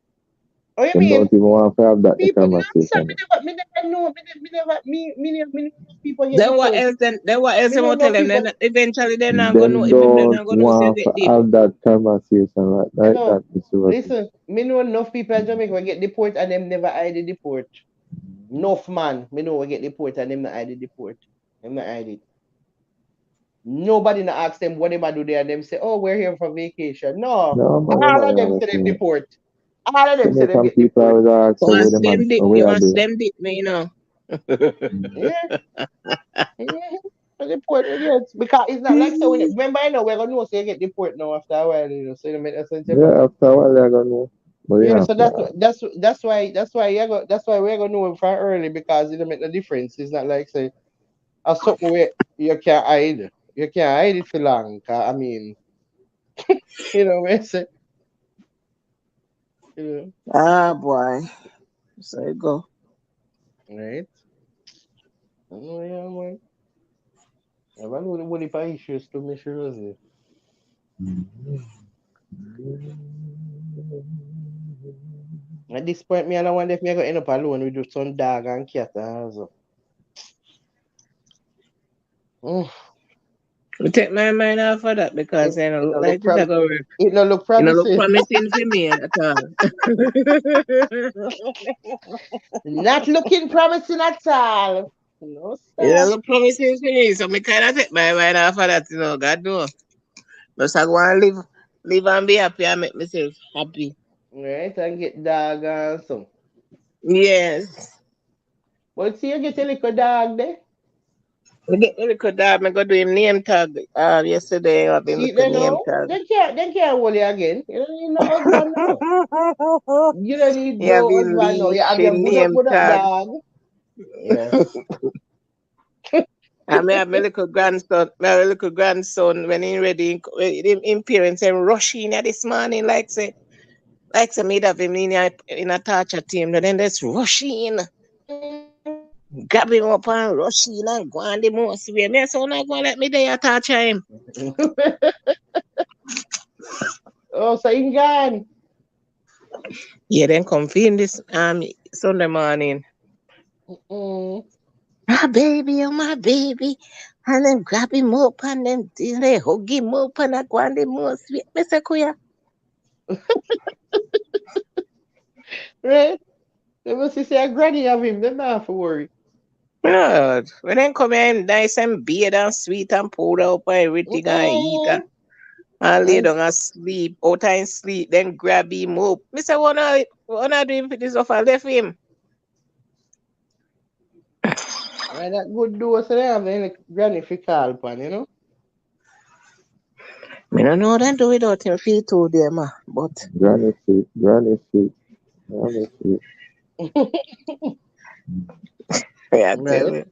Speaker 1: Oh, you
Speaker 7: Them
Speaker 1: mean
Speaker 7: don't even want to have that the
Speaker 1: people? No, sir,
Speaker 7: conversation.
Speaker 1: me never know. Me never know people get
Speaker 9: Then what
Speaker 1: deported.
Speaker 9: else? Then what else
Speaker 1: Me
Speaker 9: I'm
Speaker 1: don't
Speaker 9: gonna
Speaker 1: know
Speaker 9: tell them?
Speaker 1: people.
Speaker 9: Then eventually they're not gonna know.
Speaker 7: Them
Speaker 9: Even they're
Speaker 7: don't
Speaker 9: not gonna know say you
Speaker 7: want
Speaker 9: get
Speaker 7: to
Speaker 9: deep.
Speaker 7: have that conversation
Speaker 1: You
Speaker 7: like
Speaker 1: know,
Speaker 7: that, Mr. Russell.
Speaker 1: listen. Me know enough people in Jamaica will get deported and them never hide the deport. Enough man, me know we get deported and them not hide the deport. Them not hide it. Nobody not ask them what they do there. And them say, "Oh, we're here for vacation." No,
Speaker 7: No, man,
Speaker 1: all
Speaker 7: nobody
Speaker 1: of them
Speaker 7: want
Speaker 1: say
Speaker 7: to
Speaker 1: them
Speaker 7: see it.
Speaker 1: deport. All of them say them
Speaker 7: Jamaican
Speaker 1: get
Speaker 7: people
Speaker 1: deport.
Speaker 7: always ask, say, where
Speaker 9: Once
Speaker 7: them
Speaker 9: them dip,
Speaker 7: where
Speaker 9: you
Speaker 7: are
Speaker 9: must
Speaker 7: they?
Speaker 9: them dip me, you know.
Speaker 1: Yeah, yeah. So deport we get because it's not like so. Remember, I know we're gonna know so you get deport now after a while. So you make that sense, man.
Speaker 7: Yeah, after a while, they're going to know. But
Speaker 1: Yeah,
Speaker 7: yeah,
Speaker 1: so that's why we're gonna know it from early because it don't make no difference. It's not like say a something where you can't hide. You can't hide it for long. 'Cause, I mean, what I say. You
Speaker 9: Ah boy. So you go.
Speaker 1: right? Oh yeah, man. I know the money for issues to me sure. At this point, me I don't wonder if me I go end up alone with just some dog and cat and so. Mm.
Speaker 9: We take my mind off of that because
Speaker 1: It,
Speaker 9: you know
Speaker 1: it
Speaker 9: look
Speaker 1: don't
Speaker 9: like
Speaker 1: look
Speaker 9: it's a go work.
Speaker 1: it don't look
Speaker 9: You know look
Speaker 1: promising.
Speaker 9: promising for me at all.
Speaker 1: Not looking promising at all. No
Speaker 9: You know
Speaker 1: sir.
Speaker 9: look promising for me. So me kinda take my mind off of that, you know, God know. Just I go and live and be happy and make myself happy.
Speaker 1: Right, and get dog and so.
Speaker 9: Yes.
Speaker 1: But see you get a little dog there.
Speaker 9: Me get the little dog, me go do him name tag. Yesterday I have him
Speaker 1: See
Speaker 9: little
Speaker 1: they
Speaker 9: name
Speaker 1: know.
Speaker 9: tag.
Speaker 1: They can't hold you again. You don't need no husband now. You don't need
Speaker 9: He have
Speaker 1: no
Speaker 9: him
Speaker 1: husband now. You have
Speaker 9: leash,
Speaker 1: your
Speaker 9: him name
Speaker 1: good up
Speaker 9: tag.
Speaker 1: dog. Yes.
Speaker 9: And me have my little grandson, when he ready, him parents him rushing at this morning like say me have him in a torture team. Then that's rushing, grab him up and rushing and go on the most way. Me so not gonna let me there torture him.
Speaker 1: Oh, so he gone.
Speaker 9: Yeah, then come feed this Sunday morning.
Speaker 1: Mm.
Speaker 9: My baby, oh my baby. And then grab him up and then they hug him up and I go on the most way. Me say, Kuya.
Speaker 1: Right? They must say a granny of him. They not have to worry.
Speaker 9: Lord, when they come in nice and beard and sweet and powder up and everything and eat
Speaker 1: Mm-mm.
Speaker 9: and lay
Speaker 1: And
Speaker 9: down and sleep, out and sleep, then grab him up. Mister wanna do him for this offer left him.
Speaker 1: right, that good do so they have any granny fi call upon.
Speaker 9: Me don't know then do without him feel too there, ma. But
Speaker 7: Granny feet, granny feet, granny feet.
Speaker 9: yeah, I tell
Speaker 1: Right.
Speaker 9: you.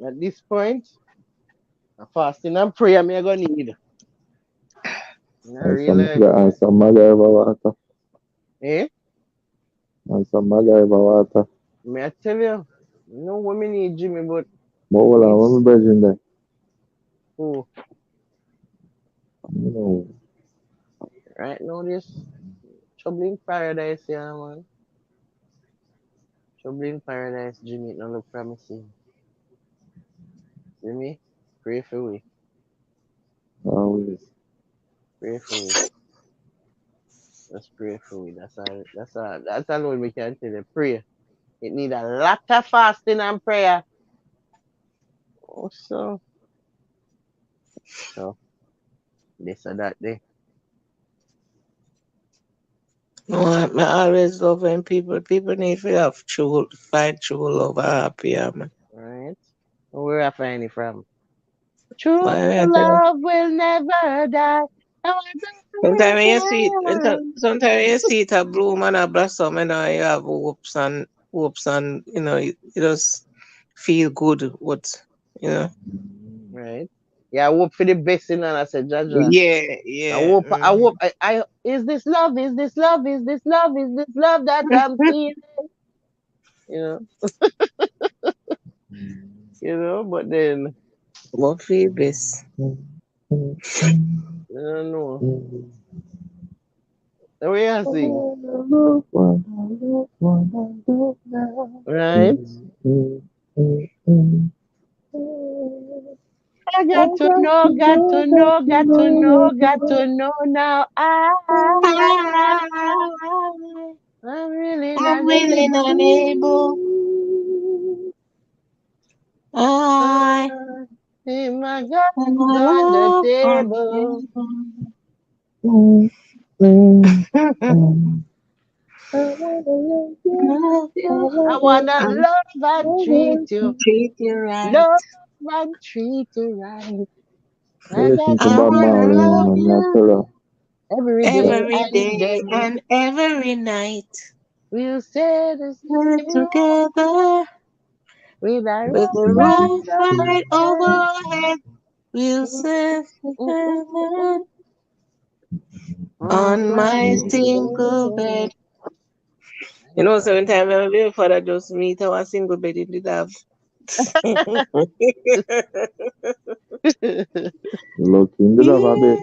Speaker 1: At this point, a fasting and prayer me I gonna need. Not really.
Speaker 7: And some MacGyver water.
Speaker 1: Eh?
Speaker 7: And some MacGyver water.
Speaker 1: Me I tell you, no women need Jimmy, but
Speaker 7: But hold on, when
Speaker 1: needs
Speaker 7: my brethren there,
Speaker 1: who
Speaker 7: you know,
Speaker 1: right now this trouble in paradise, yeah man. Trouble in paradise, Jimmy, it no look promising. See me? Pray for we.
Speaker 7: always.
Speaker 1: Pray for we. Let's pray for we. That's all we can tell you. Pray. It need a lot of fasting and prayer. Oh, so this or that day.
Speaker 9: No, I always love when people need to have find true love and happy, yeah, man.
Speaker 1: Right? Where I find it from? True
Speaker 9: Why I tell you.
Speaker 1: love will never die.
Speaker 9: Sometimes you see it a bloom and a blossom, you know, you have hopes and you just feel good. You know,
Speaker 1: Right? Yeah, I hope for the best in and I said, Jaja.
Speaker 9: yeah,
Speaker 1: I hope, is this love? Is this love? Is this love? Is this love that I'm feeling? You know, but then,
Speaker 9: what feel best.
Speaker 1: I don't know. The way I sing. Right? I got to know, got to know, got to know, got to know now. I'm really
Speaker 9: I'm
Speaker 1: not
Speaker 9: really not able. I
Speaker 1: see my God
Speaker 9: am
Speaker 1: is on the
Speaker 9: love on
Speaker 1: table.
Speaker 9: table. Love you,
Speaker 1: I wanna
Speaker 9: and
Speaker 1: love and treat you,
Speaker 9: treat you right.
Speaker 1: love and treat you right. I
Speaker 7: Listen
Speaker 1: got
Speaker 7: to
Speaker 1: to
Speaker 9: I
Speaker 7: Bob
Speaker 9: wanna
Speaker 7: Marley,
Speaker 1: know
Speaker 9: love
Speaker 7: man. I
Speaker 9: you
Speaker 7: tell her.
Speaker 1: every day
Speaker 9: every
Speaker 1: and
Speaker 9: day
Speaker 1: day.
Speaker 9: and every night.
Speaker 1: We'll say the
Speaker 9: We're
Speaker 1: same
Speaker 9: together
Speaker 1: with our
Speaker 9: with the
Speaker 1: right
Speaker 9: roof right over
Speaker 1: overhead.
Speaker 9: our head. We'll
Speaker 1: Mm,
Speaker 9: sit
Speaker 1: mm, mm,
Speaker 9: together
Speaker 1: mm, on
Speaker 9: on
Speaker 1: my
Speaker 9: my single
Speaker 1: single
Speaker 9: bed. You know, sometimes when my father just meet our single bed in the love.
Speaker 1: bed.
Speaker 7: Look in the love a bit.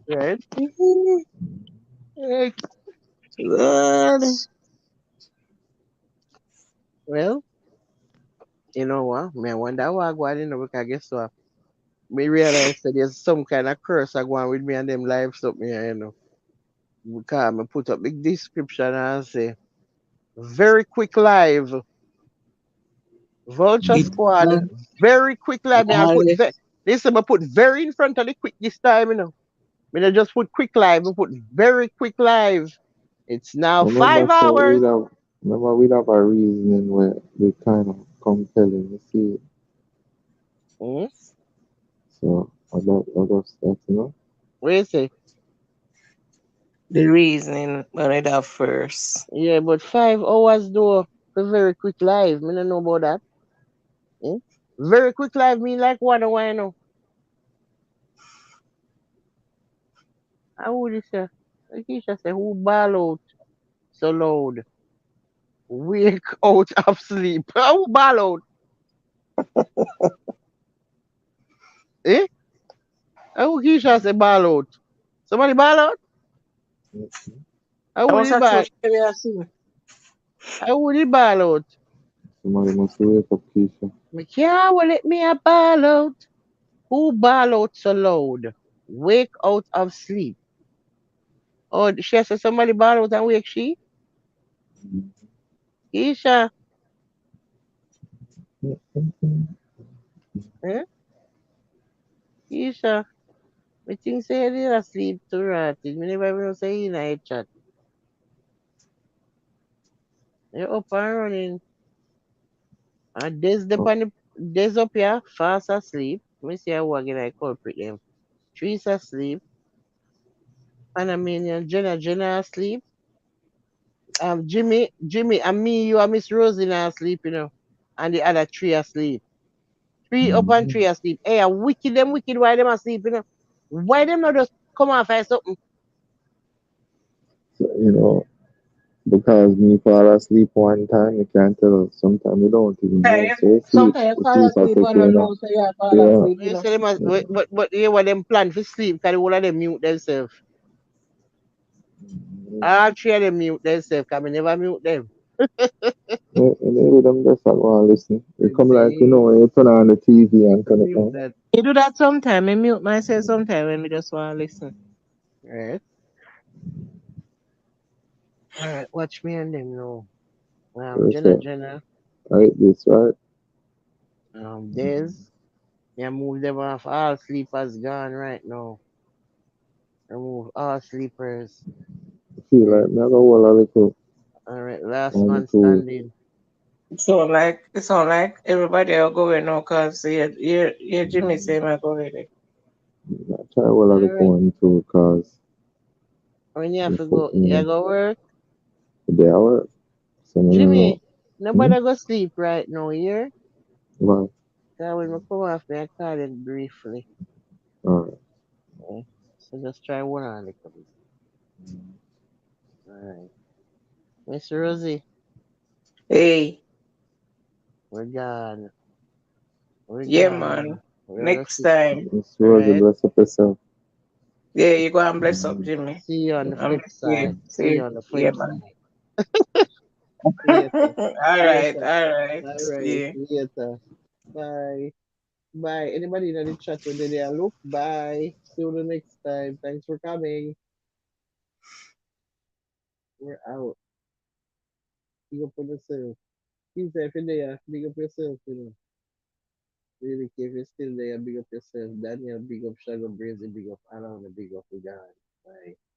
Speaker 1: Right? Right.
Speaker 9: Lord.
Speaker 1: Well, you know what? Me I wonder what go on, because guess what? Me realize that there's some kind of curse I go on with me and them lives up me. Because I put up big description and say, very quick live, Vulture
Speaker 9: It
Speaker 1: Squad, very quick live. Me I put
Speaker 9: always
Speaker 1: listen, I put very in front of the quick this time. Me I just put quick live, I put very quick live. It's now
Speaker 7: Remember,
Speaker 1: five
Speaker 7: so
Speaker 1: hours.
Speaker 7: we'd have a reasoning where we kind of compelling, you see.
Speaker 1: Hmm?
Speaker 7: So I just that,
Speaker 1: What you say?
Speaker 9: the reasoning when it have first.
Speaker 1: Yeah, but 5 hours though for very quick live. Me don't know about that. Hmm? Very quick live mean like 1 hour, How would you say? Keisha say, who ball out so loud? Wake out of sleep. Who ball out? Eh? How Keisha say ball out? Somebody ball out? How
Speaker 9: I
Speaker 1: would
Speaker 9: was
Speaker 1: he ball?
Speaker 9: actually I see.
Speaker 1: How would he ball out?
Speaker 7: somebody must wake up Keisha.
Speaker 1: Me can't will let me a ball out. Who ball out so loud? Wake out of sleep. Oh, she said somebody ball out and wake she? Keisha, eh? Keisha, me think say you did asleep too rotted. Me never even say in a chat. You up and running. And
Speaker 7: Oh,
Speaker 1: Des up here, fast asleep. Me see how again I culprit them. Trees asleep. Panamanian Jenna asleep. Jimmy, and me, you and Miss Rosie now asleep. And the other three asleep. Three up and three asleep. Hey, wicked, why them asleep? Why them not just come off and something?
Speaker 7: so, because me fall asleep one time, you can't tell. Sometimes you don't even know. So
Speaker 9: Sometimes you
Speaker 7: you
Speaker 9: fall
Speaker 7: sleep at
Speaker 9: asleep
Speaker 7: quick,
Speaker 9: and don't know so you fall
Speaker 7: Yeah.
Speaker 9: asleep,
Speaker 1: You say them as,
Speaker 7: Yeah.
Speaker 1: but you what them plan for sleep because all of them mute themselves. All three of them mute themselves because I never mute them.
Speaker 7: Maybe them just not want to listen. It
Speaker 1: You
Speaker 7: come like,
Speaker 1: see,
Speaker 7: when you turn on the TV and turn it
Speaker 1: mute
Speaker 7: on.
Speaker 1: that.
Speaker 9: You do that sometime. I mute myself sometime when we just want to listen.
Speaker 1: Right? Alright, watch me and them now.
Speaker 7: So it's
Speaker 1: Jenna,
Speaker 7: right, this, right?
Speaker 1: Des, yeah, move them off. All sleepers gone right now. Remove all sleepers.
Speaker 7: Feel
Speaker 1: Yeah.
Speaker 7: like me I go hold a little
Speaker 1: Alright, last
Speaker 7: on the
Speaker 1: man
Speaker 7: tool.
Speaker 1: standing.
Speaker 9: It sound like everybody will go in now because Jimmy say my go ready.
Speaker 7: I try hold a little
Speaker 1: Alright.
Speaker 7: on the tool because
Speaker 1: When you have
Speaker 7: the
Speaker 1: to
Speaker 7: foot,
Speaker 1: go, you go work.
Speaker 7: they are work. So I don't know.
Speaker 1: Jimmy,
Speaker 7: Hmm?
Speaker 1: nobody go sleep right now, here.
Speaker 7: But,
Speaker 1: So when I come off, me, I call it briefly.
Speaker 7: alright.
Speaker 1: Okay? So just try one on the bit. Alright. Miss Rosie,
Speaker 9: Hey,
Speaker 1: we're gone. We're
Speaker 9: yeah,
Speaker 1: gone.
Speaker 9: man.
Speaker 1: Yeah,
Speaker 9: Next time.
Speaker 7: Miss
Speaker 1: all
Speaker 7: Rosie,
Speaker 1: right.
Speaker 7: bless up yourself.
Speaker 9: Yeah, you go and bless up, Jimmy.
Speaker 1: See you on the
Speaker 9: I'm
Speaker 1: flip
Speaker 9: just
Speaker 1: side.
Speaker 9: saying.
Speaker 1: See you
Speaker 9: See,
Speaker 1: on the flip
Speaker 9: yeah, man.
Speaker 1: side. Later.
Speaker 9: All right,
Speaker 1: Later.
Speaker 9: all right.
Speaker 1: All right.
Speaker 9: Yeah.
Speaker 1: Later. Bye. Bye. Anybody in the chat with the look? Bye. See you the next time. Thanks for coming. We're out. Big up on yourself. He's there for there. Big up yourself, you know. Really, if you're still there, big up yourself. Daniel, big up Shadow Brazy, big up Alan, big up the guy. Bye.